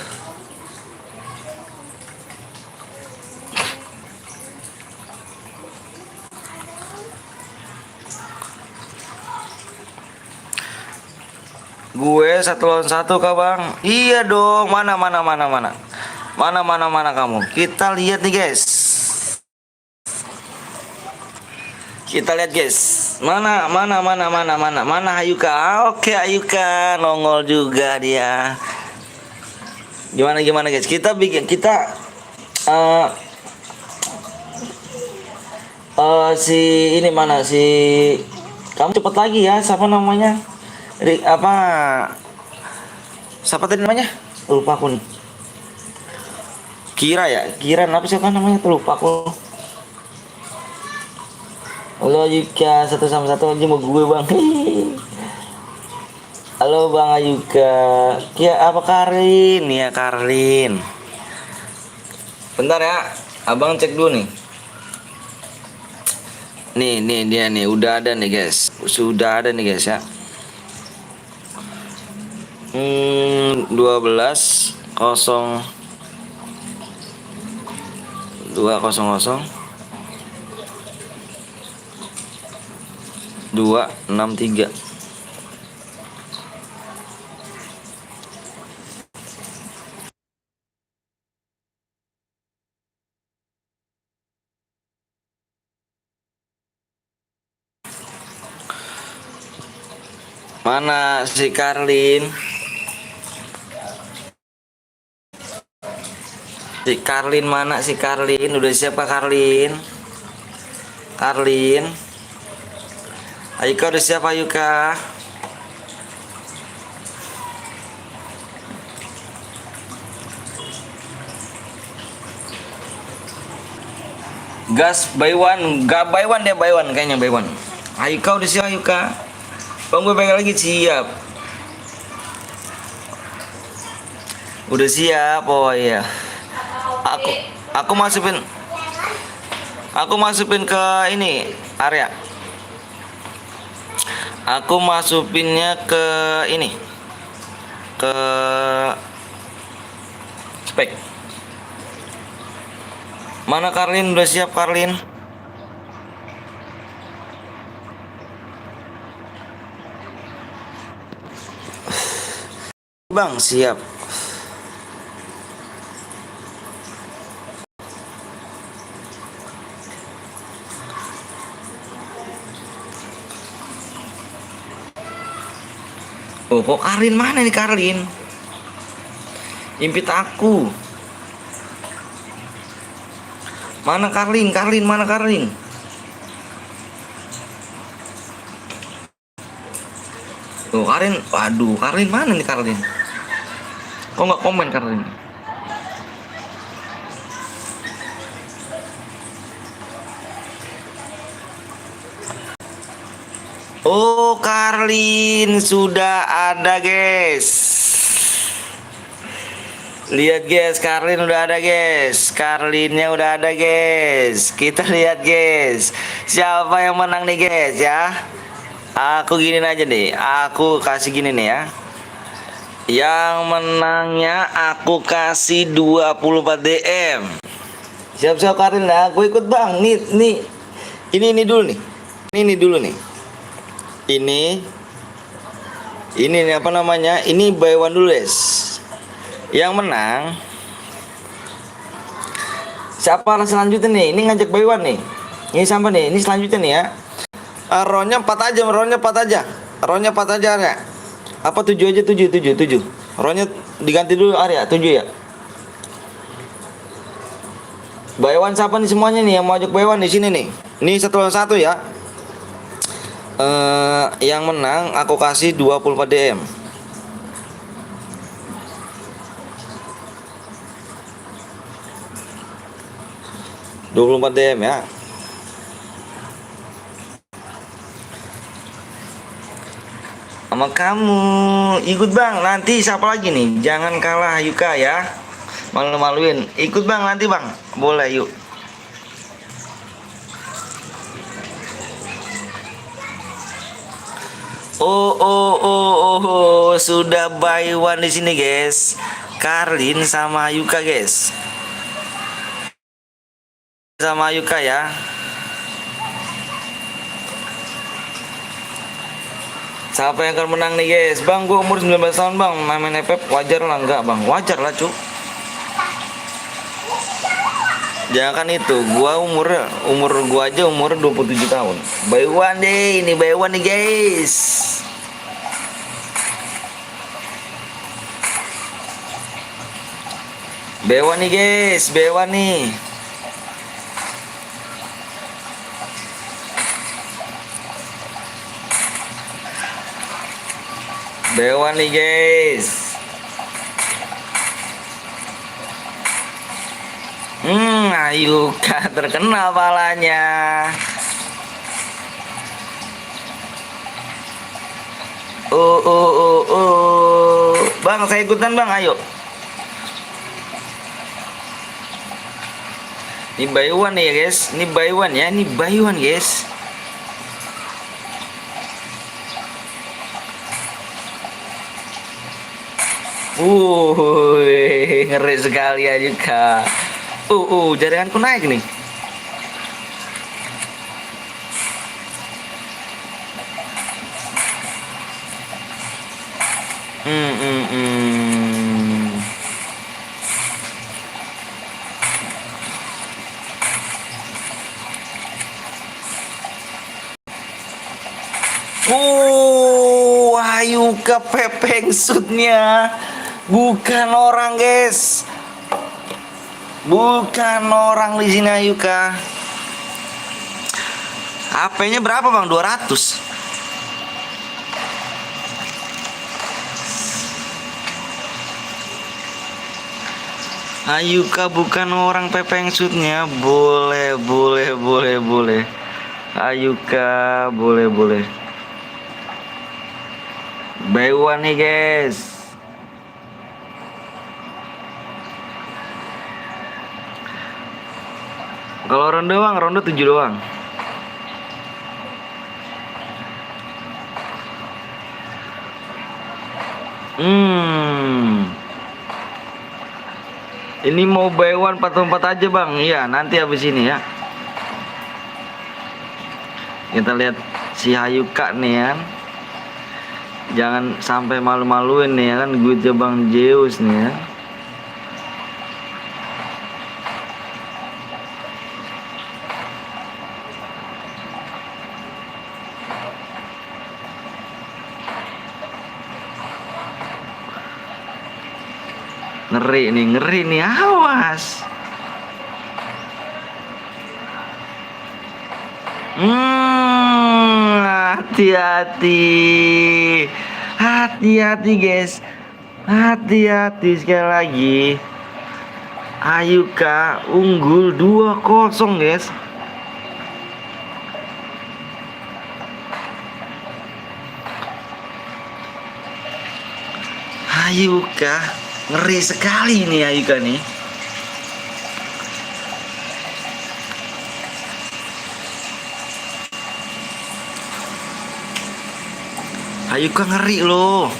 Gue 1 lawan 1 kah bang? Iya dong. Mana kamu? Kita lihat nih guys. Kita lihat guys. Mana Ayuka? Oke Ayuka nongol juga dia. Gimana guys? Kita si ini mana si kamu cepet lagi ya, siapa namanya? Siapa tadi namanya? Lupa aku nih. Kira apa sih kan namanya? Lupa aku. Halo Ayuka, 1 sama 1 aja mau gue bang. Halo bang Ayuka. Ya apa Karin? Ya Karin. Bentar ya, abang cek dulu nih. Nih dia nih, udah ada nih guys. Sudah ada nih guys ya. 12 0 200 263. Mana si Karlin? Si Karlin mana si Karlin? Udah siapa Karlin? Ayuka udah siapa Ayuka? Gas by one, gak by one kayaknya by one. Ayuka udah siap Ayuka. Bang gue pengen lagi siap. Udah siap, oh iya. Aku masukin ke ini area. Aku masukinnya ke ini. Ke spek. Mana Karlin? Udah siap Karlin? Bang siap. Oh, kok Karlin mana nih Karlin? Impit aku. Mana Karlin? Karlin mana Karlin? Oh, Karlin. Waduh, Karlin mana nih Karlin? Kok nggak komen Karlin? Oh, Karlin sudah ada, guys. Lihat, guys, Karlin udah ada, guys. Karlinnya udah ada, guys. Kita lihat, guys. Siapa yang menang nih, guys, ya? Aku gini aja nih. Aku kasih gini nih ya. Yang menangnya aku kasih 24 DM. Siap-siap Karlin lah. Aku ikut, Bang. Nih. Ini dulu nih. Ini dulu nih. Ini nih apa namanya? Ini buy one dulu, guys. Yang menang siapa selanjutnya nih? Ini ngajak buy one nih. Ini sampai nih. Ini selanjutnya nih ya. Rohnya 4 aja, rohnya 4 aja. Rohnya 4 aja ya. Apa 7 aja, 7. Rohnya diganti dulu area 7 ya. Buy one siapa nih semuanya nih yang mau ajak buy one di sini nih. Ini satu lawan satu ya. Yang menang aku kasih 24 DM. DM ya. Sama kamu ikut Bang. Nanti siapa lagi nih? Jangan kalah Yuka ya. Malu-maluin. Ikut Bang nanti Bang. Boleh yuk. Oh, sudah buy one di sini, guys. Karlin sama Yuka, guys. Sama Yuka ya. Siapa yang akan menang nih, guys? Bang, gua umur 19 tahun, Bang. Main FF wajar lah enggak, Bang? Wajar lah, Cuk. Jangan itu, umur gua aja umur 27 tahun. Buy one deh, ini buy one nih, guys. Buy one nih, guys. Buy one nih. Buy one nih, guys. Ayo Kak, terkenal palanya. Bang, saya ikutan Bang, ayo. Ini buy one nih ya guys. Ini buy one ya, ini buy one guys. Ngeri sekali ya juga. Jaringanku naik nih. Ayo ke pepeng shootnya. Bukan orang guys. Bukan orang di sini Ayuka. HP-nya berapa Bang? 200. Ayuka bukan orang pepeng shootnya. Boleh. Ayuka boleh. Buy one nih guys. Kalau ronde Bang, ronde 7 doang. Ini mau buy one 44 aja Bang. Iya, nanti habis ini ya. Kita lihat si Hayuka nih ya. Jangan sampai malu-maluin nih ya kan, gue Bang Zeus nih ya. ngeri nih, awas. Hati-hati. Hati-hati guys. Hati-hati sekali lagi. Ayuka unggul 2-0 guys. Ayuka ngeri sekali nih Ayuka nih. Ayuka ngeri loh.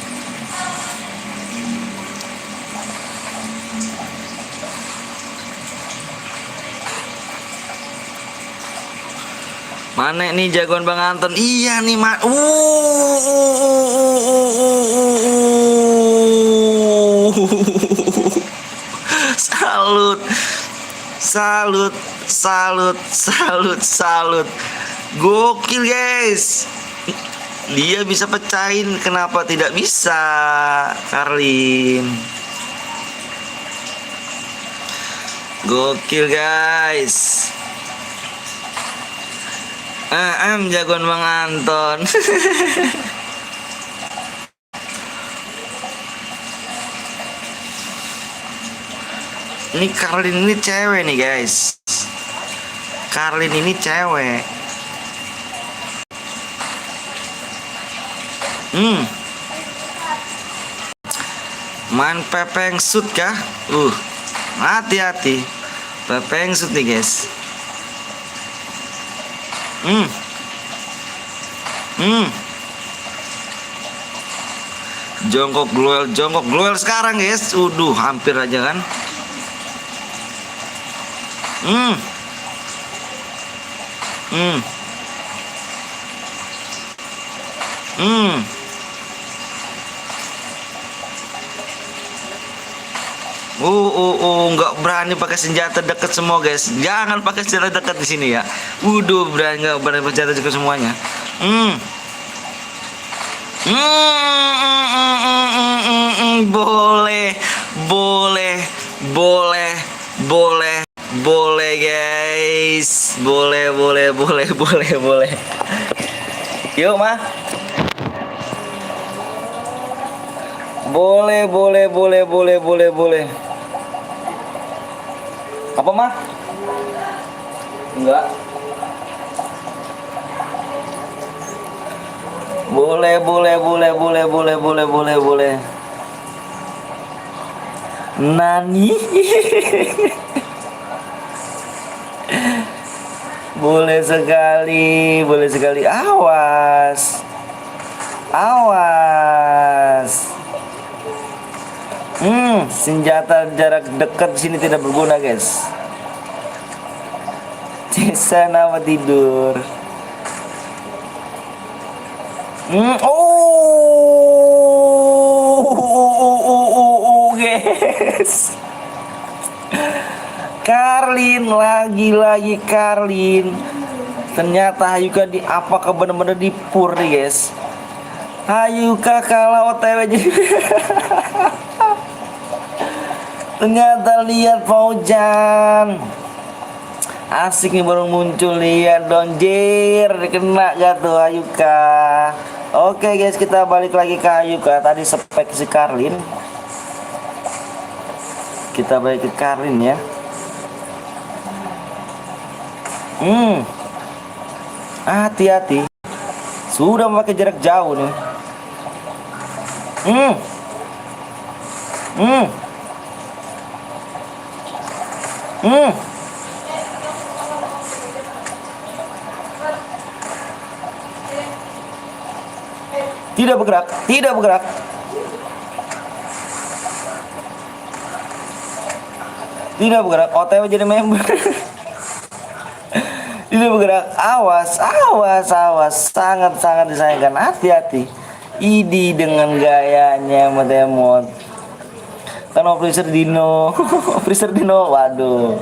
Mana nih jagoan Bang Anton? Iya nih, Salut. Salut, salut, salut, salut. Gokil, guys. Dia bisa pecahin, kenapa tidak bisa, Karlin? Gokil, guys. Jagoan Bang Anton. Ini Karlin ini cewek nih guys. Karlin ini cewek. Main pepeng shoot kah? Hati-hati. Pepeng shoot nih guys. Jongkok gloel sekarang guys. Hampir aja kan. Nggak berani pakai senjata dekat semua guys. Jangan pakai senjata dekat di sini ya. Nggak berani pakai senjata dekat semuanya. Boleh guys. Boleh. Yuk mah. Boleh. Apa mah? Enggak. Boleh. Nani? Boleh sekali. Awas. Senjata jarak dekat di sini tidak berguna, guys. Jason apa tidur? Guys. Karlin lagi Karlin. Ternyata Ayuka apakah benar-benar dipur nih, guys? Ayuka kalah OTW jadi. Ternyata lihat Fauzan. Asik nih baru muncul, lihat donjir, kena gak tuh Ayuka. Oke guys, kita balik lagi ke Ayuka. Tadi spek si Karlin. Kita balik ke Karlin ya. Hati-hati. Sudah memakai jarak jauh nih. Tidak bergerak. OTW jadi member. Tidak bergerak. Awas. Sangat disayangkan. Hati-hati. Idi dengan gayanya emot. Kan Freezer Dino. Waduh.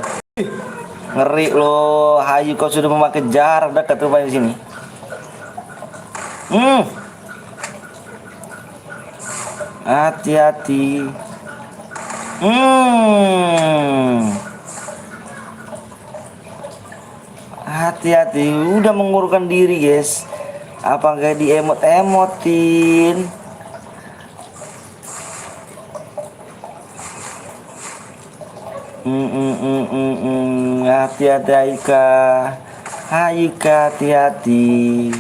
Ngeri loh. Hayu kau sudah memakai jarak dekat rupanya di sini. Hati-hati. Hati-hati, udah mengurungkan diri guys. Apa gak di emot-emotin? Hati-hati Ayuka. Ayuka hati-hati.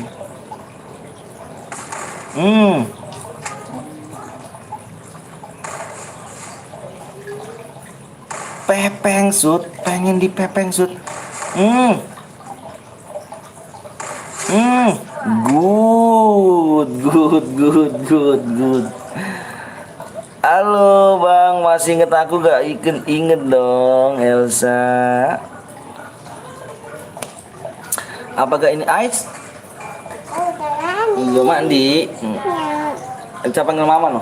Pepeng sud, pengen dipepeng sud. Good. Halo bang, masih inget aku gak? Inget dong Elsa. Apakah ini Ice? Iya mandi. Elsa panggil mama no?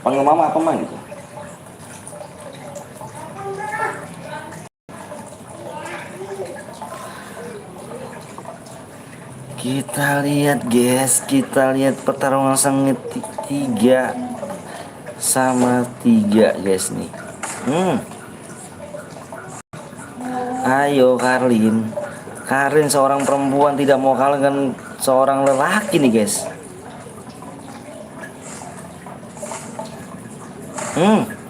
Panggil mama apa mah gitu? Kita lihat guys, kita lihat pertarungan sengit 3 sama 3 guys nih. Ayo Karlin seorang perempuan tidak mau kalah dengan seorang lelaki nih guys.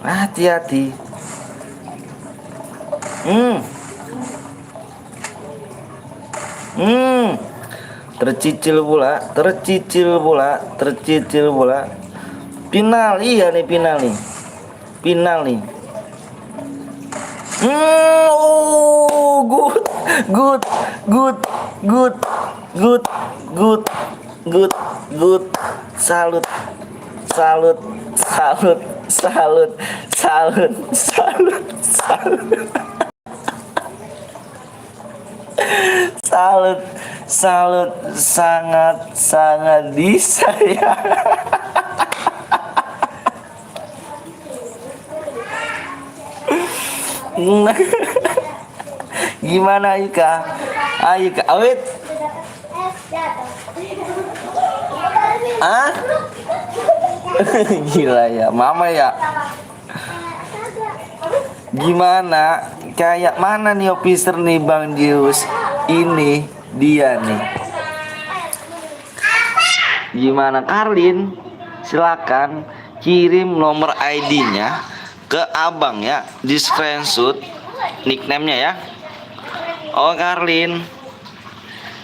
Hati-hati. Tercicil pula. Final, iya nih final nih. Good. Salut. Salut, sangat disayang. Gimana Ayuka? Awet. Gila ya, mama ya. Gimana? Kayak mana nih officer nih Bang Dius? Ini dia nih. Gimana Karlin? Silakan kirim nomor ID-nya ke abang ya, di screenshot nickname-nya ya. Oh Karlin,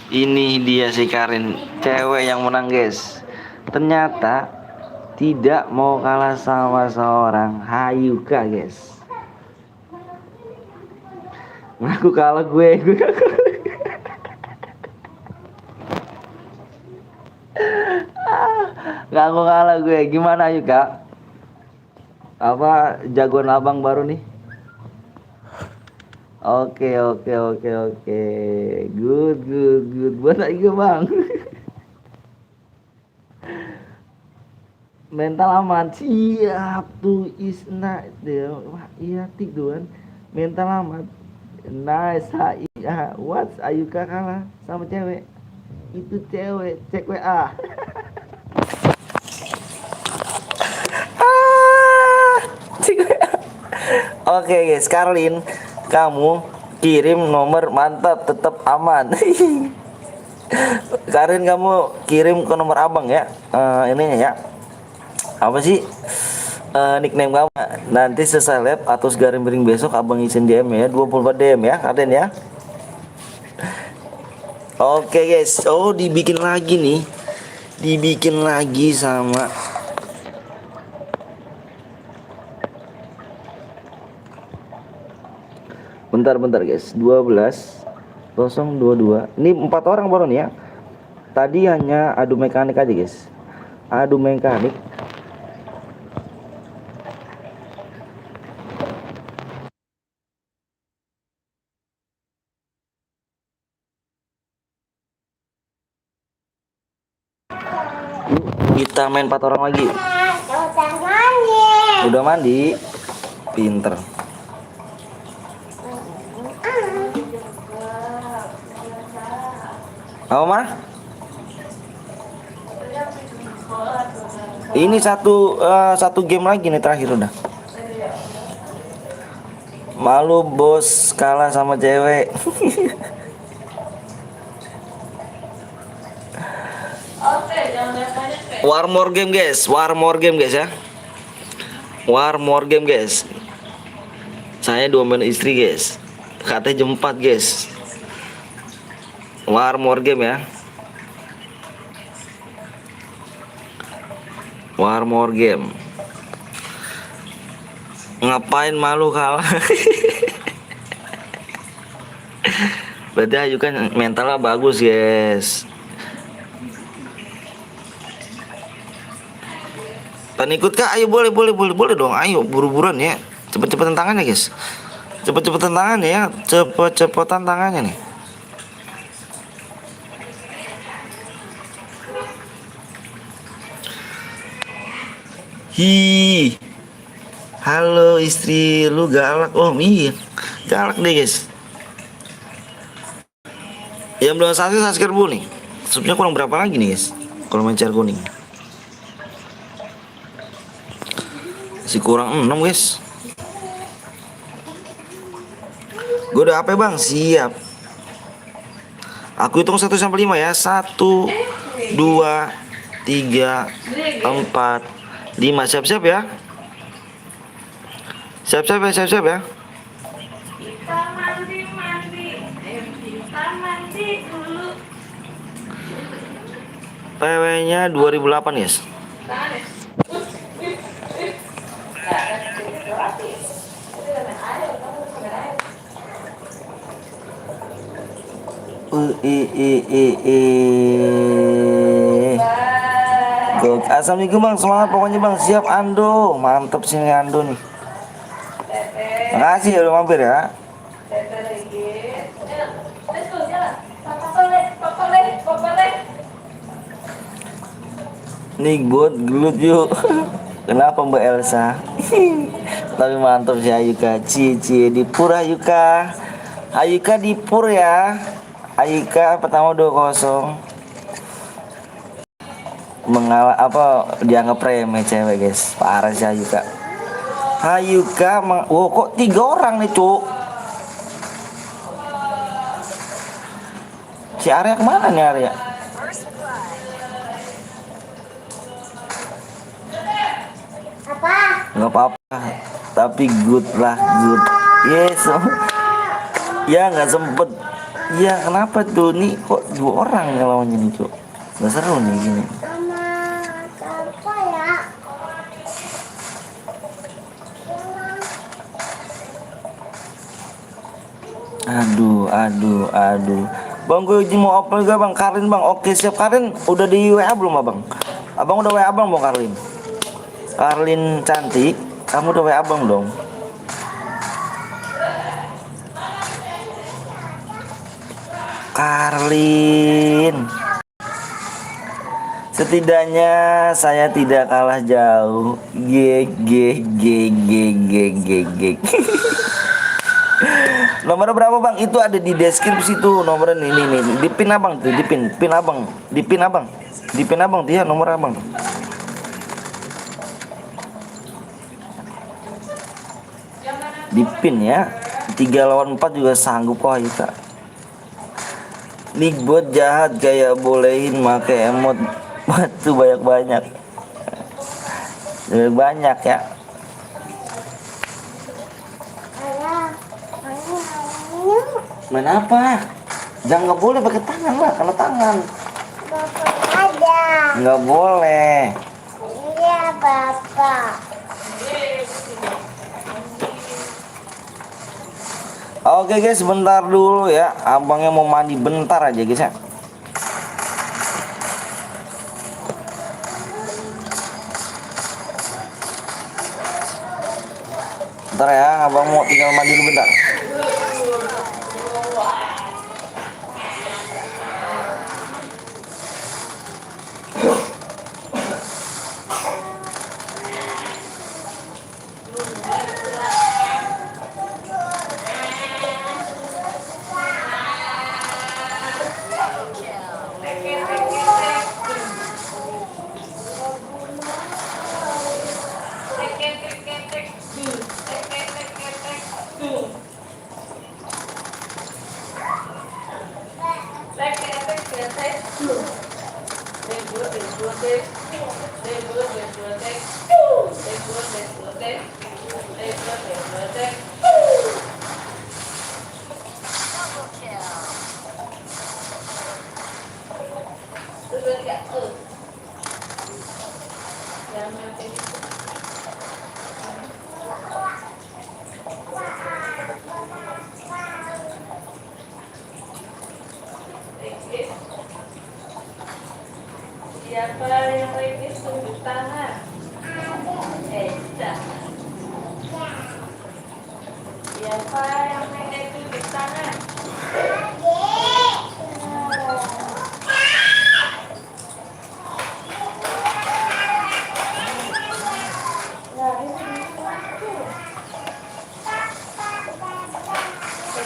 ini dia si Karin, cewek yang menang guys. Ternyata tidak mau kalah sama seorang Hayuka guys. Aku kalah gue Gak aku kalah gue. Gimana Hayuka? Apa jagoan abang baru nih? Oke. Good. Buat lagi bang. Mental aman. Siap tuh isna. Iya tiduran. Mental aman. Nice. What? Ayuka kalah sama cewek. Itu cewek. Cek WA. Oke guys, Karlin, kamu kirim nomor, mantap, tetap aman. Karin, kamu kirim ke nomor abang ya, ininya ya. Apa sih nickname kamu? Nanti selesai lab atau garing miring besok abang izin DM ya, 24 DM ya Karin ya. Oke guys, dibikin lagi nih, sama bentar guys, 12.022. Ini 4 orang baru nih ya. Tadi hanya adu mekanik aja guys. Adu mekanik. Kita main 4 orang lagi. Udah mandi. Pinter. Apa mah? Ini satu game lagi nih terakhir udah. Malu bos kalah sama cewek. Oke, jangan lihat banyak. War more game guys, war more game guys ya. War more game guys. Saya 2 main istri guys. Katanya jam 4 guys. War more game ya. War more game. Ngapain malu kalah? Berarti Ayu kan mentalnya bagus guys. Pengen ikut kak? Ayo boleh dong. Ayo buru-buruan ya. Cepet-cepetan tangannya guys. Cepet-cepetan tangannya ya. Cepet-cepetan tangannya nih. Hi. Halo istri, lu galak. Oh iya, galak deh guys. Yang belum subscribe dulu nih. Subnya kurang berapa lagi nih guys? Kalau main car kuning. Masih kurang 6 guys. Gue udah apa bang? Siap. Aku hitung 1 sampai 5 ya. 1, 2, 3, 4, 5. Siap-siap ya. Siap-siap ya. Kita mandi. Kita mandi dulu. PW-nya 2008 guys. Tangan ya. Assalamualaikum bang, semangat pokoknya bang. Siap Ando, mantep sini Ando nih. Makasih ya udah mampir ya. Nih buat gelut yuk. Kenapa Mbak Elsa? Tapi mantap sih Ayuka. Cie di pur Ayuka. Ayuka di pur ya. Ayuka pertama 2-0. Mengalah apa dianggap remeh cewek guys. Parah sih Ayuka. Ayuka wow kok 3 orang nih cuk. Si Arya kemana nih Arya? Apa? Nggak apa-apa, tapi good lah, good. Yes. Ya nggak sempet. Ya kenapa tuh nih kok 2 orang yang lawannya nih cuk. Nggak seru nih gini. Sama apa ya? Aduh. Bang gue izin mau open juga bang, Karin bang. Oke siap Karin. Udah di WA belum abang? Abang udah WA abang bang Karin. Karlin cantik, kamu udah WA abang dong. Karlin. Setidaknya saya tidak kalah jauh. G. Nomornya berapa bang? Itu ada di deskripsi tuh nomornya nih. Dipin abang tuh, dipin abang dia nomor abang. Dipin ya. 3 lawan 4 juga sanggup kok Ayuka. Nih bot jahat kayak bolehin make emot batu banyak ya. Main apa? Jangan, nggak boleh pakai tangan lah, kena tangan. Bapak ada. Nggak boleh. Iya bapak. Oke guys, sebentar dulu ya. Abangnya mau mandi bentar aja guys ya. Bentar ya, abang mau tinggal mandi dulu bentar. Siapa yang rintis tunjuk tangan? Dah. Siapa yang rintis tunjuk tangan?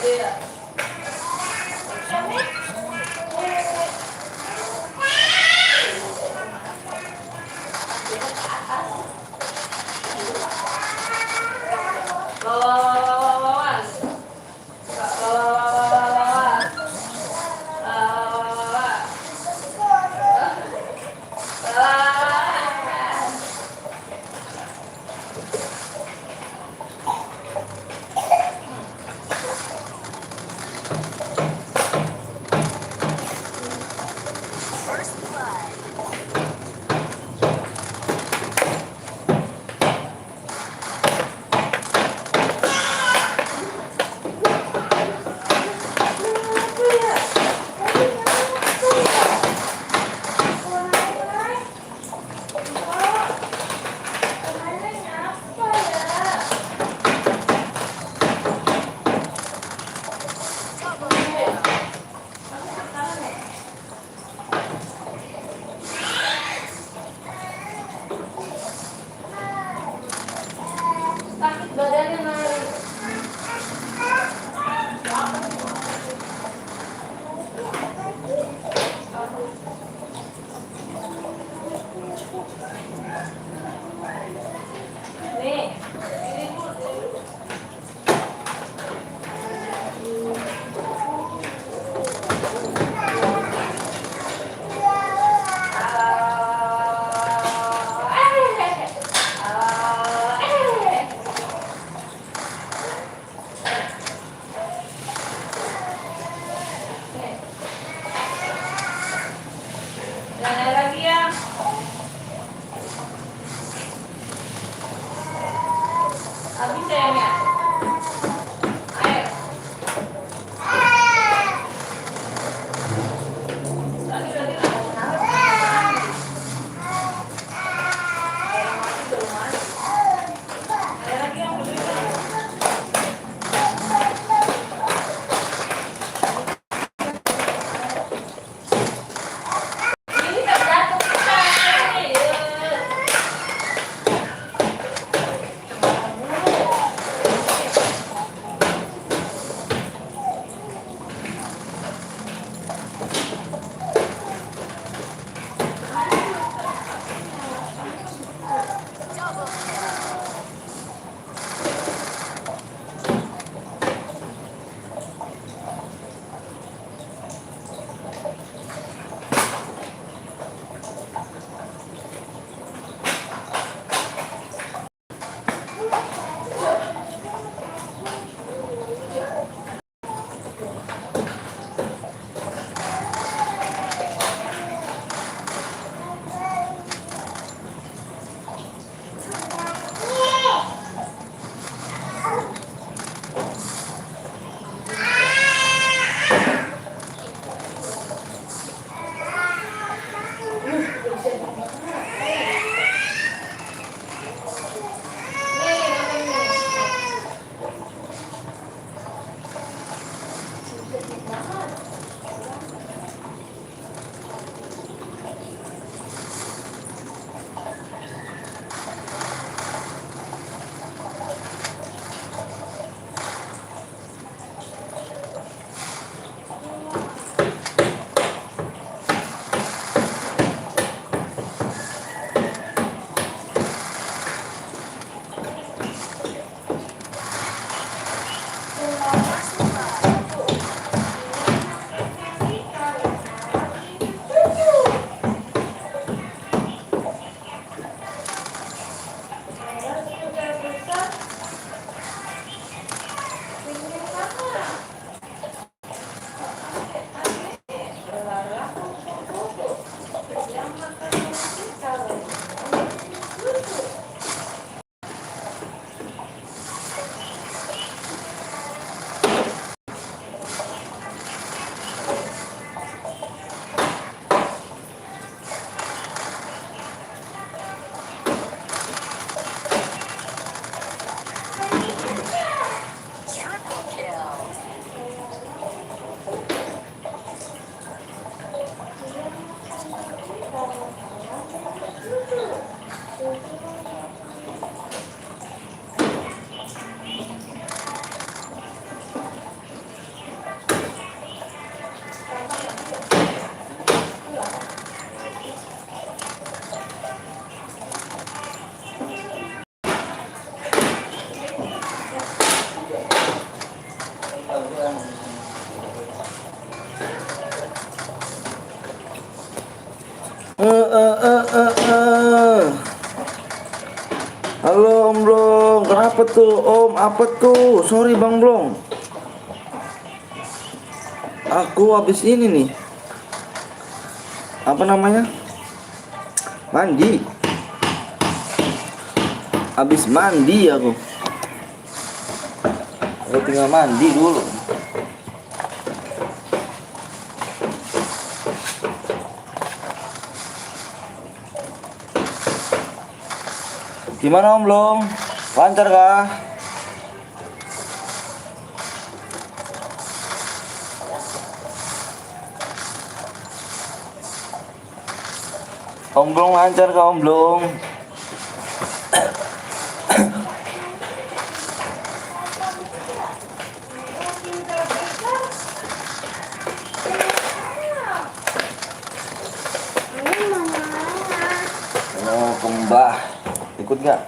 Tidak. Sakit badannya Mari. Nih, ini dulu. Jangan lagi ya. Habis sayangnya. Ayo. Lagi lah. Ada lagi yang belum. tuh Om? Apa tuh? Sorry Bang Blong. Aku habis ini nih. Apa namanya? Mandi. Habis mandi aku. Aku tinggal mandi dulu. Gimana Om Blong? Lancar kah? Om Blong lancar kah Om Blong? Oh, kembah. Ikut nggak?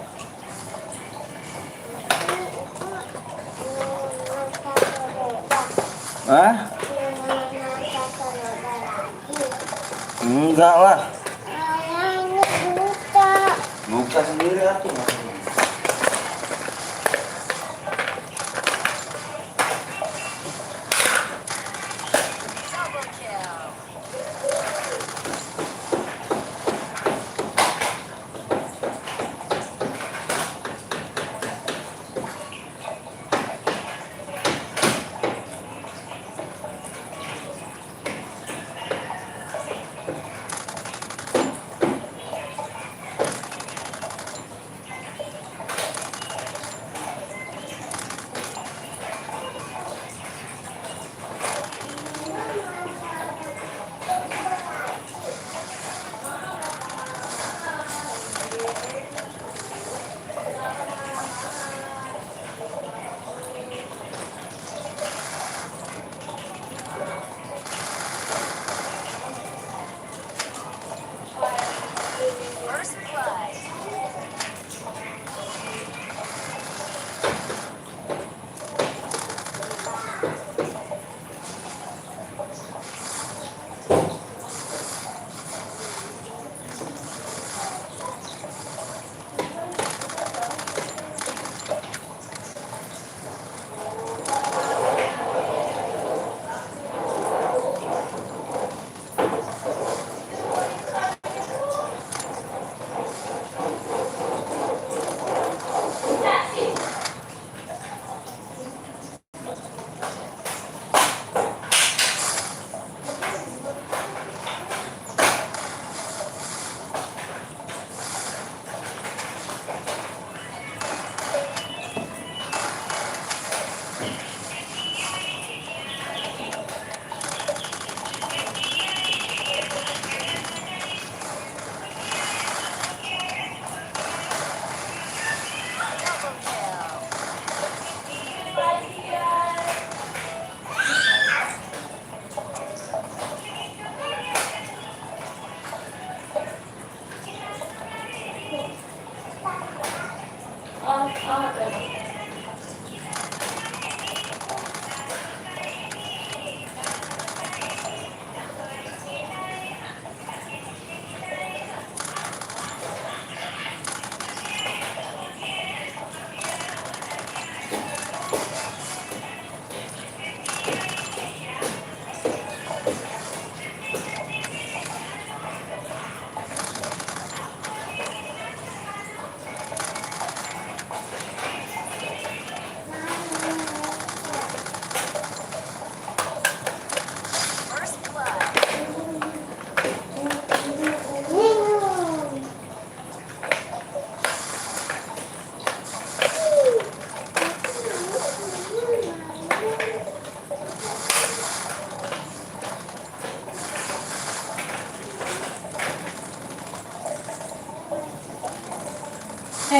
Hah? Enggak lah. Buka sendiri aku.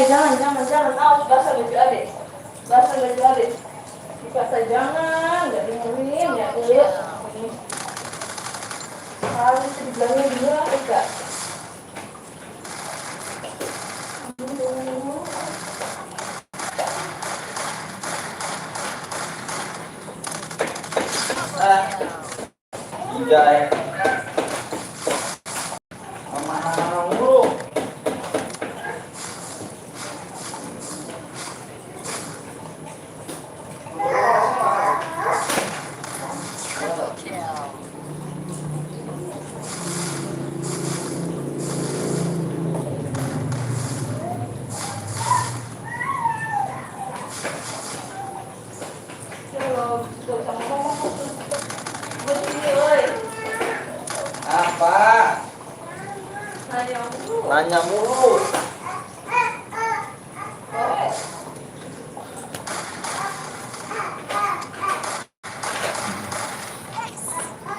Jangan, awas basah baju adik. Basah baju adik. Dipaksa jangan, nggak dengerin ya tuh. Harus dibilangin dua, enggak. Jai. usah ngomong. Begini, woi. Apa? Nanya dulu. Nanya mulu. Boleh.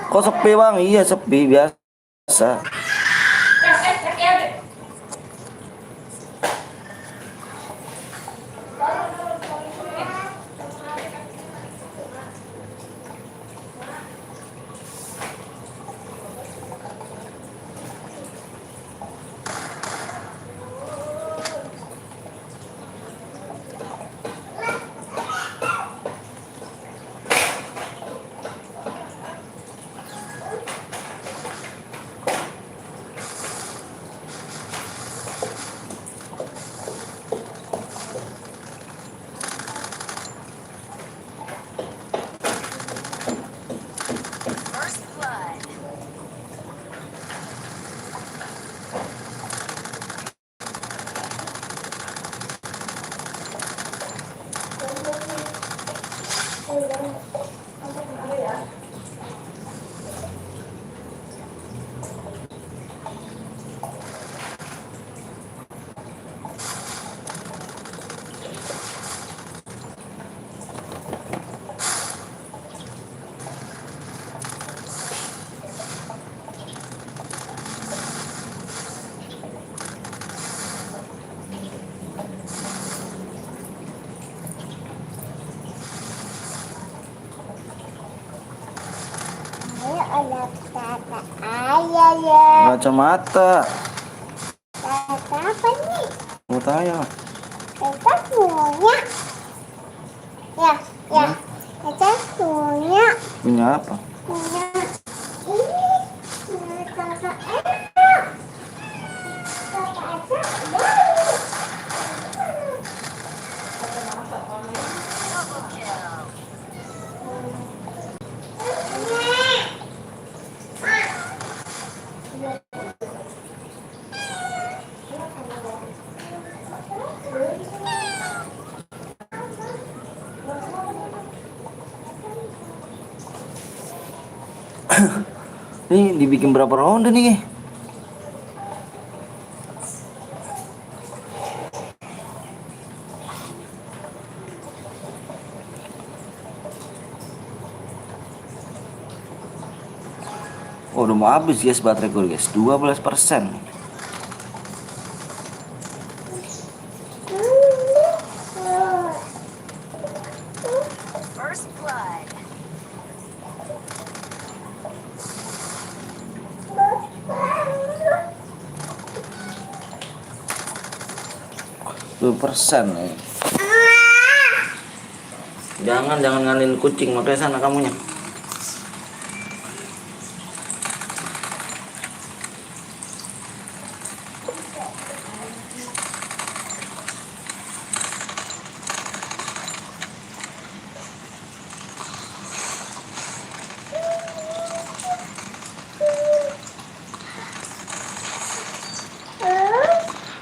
Kok sepi bang? Iya sepi biasa. Ya, deh. Ayo anak tata. Ayo ya. Kacamata. Tata apa nih? Mau tanya. Tata punya. Ya, ya. Tata punya. Punya apa? Punya. Ini. Punya kakak enak. Kakak enak. Ini dibikin berapa ronde nih? Oh, udah mau habis guys baterai gue guys, 12%. First blood. Persen nih. Jangan ngalin kucing, makanya sana kamunya.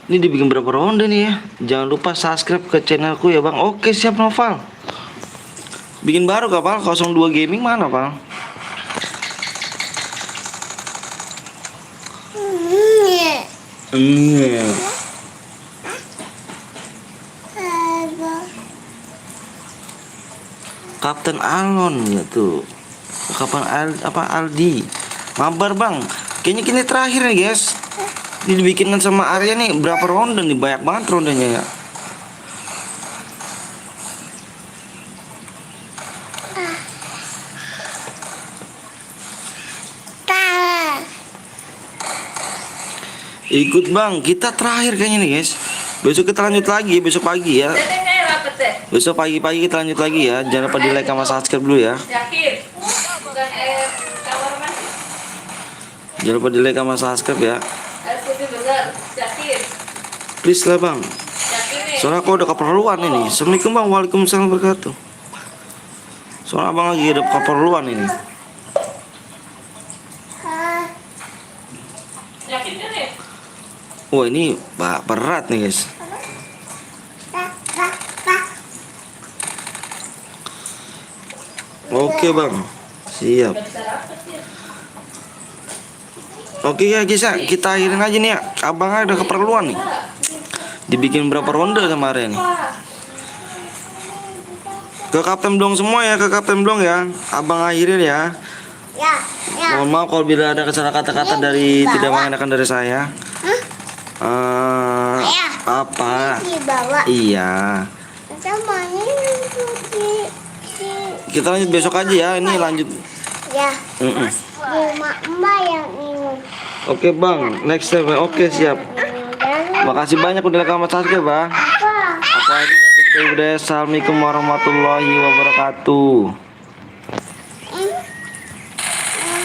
Ini dibikin berapa ronde nih ya? Jangan lupa subscribe ke channelku ya bang. Oke siap Noval. Bikin baru gak Pal? 02 Gaming mana Pal? Kapten Alon ya tuh. Kapan Aldi? Mabar bang. Kayaknya kini terakhir nih guys. Ini dibikinkan sama Arya nih berapa ronde nih? Banyak banget rondenya ya. Ikut bang, kita terakhir kayaknya nih guys. Besok kita lanjut lagi, besok pagi ya. Besok pagi-pagi kita lanjut lagi ya. Jangan lupa di like sama subscribe dulu ya. Yakin? Bukan air tawar mas. Jangan lupa di like sama subscribe ya. Air putih benar. Yakin? Please lah bang. Yakin nih? Soalnya aku udah keperluan ini. Assalamualaikum bang, waalaikumsalam wabarakatuh. Soalnya abang lagi ada keperluan ini. Yakin kan nih? Wah ini berat nih guys. Oke bang, siap. Oke ya guys ya, kita akhirin aja nih ya. Abang ada keperluan nih. Dibikin berapa ronde kemarin? Ke Kapten Blong semua ya, ke Kapten Blong ya. Abang akhirin ya. Ya, ya. Mohon maaf kalau bila ada kesalahan kata-kata dari tidak mengenakan dari saya. Apa? Dibawa. Iya. Sama ini Kita lanjut besok aja ya. Ini lanjut. ya. Mm-mm. Rumah Mbak yang ini. Oke bang, next time. Oke siap. Makasih banyak udah rekaman subscribe bang. Apa? Assalamualaikum warahmatullahi wabarakatuh.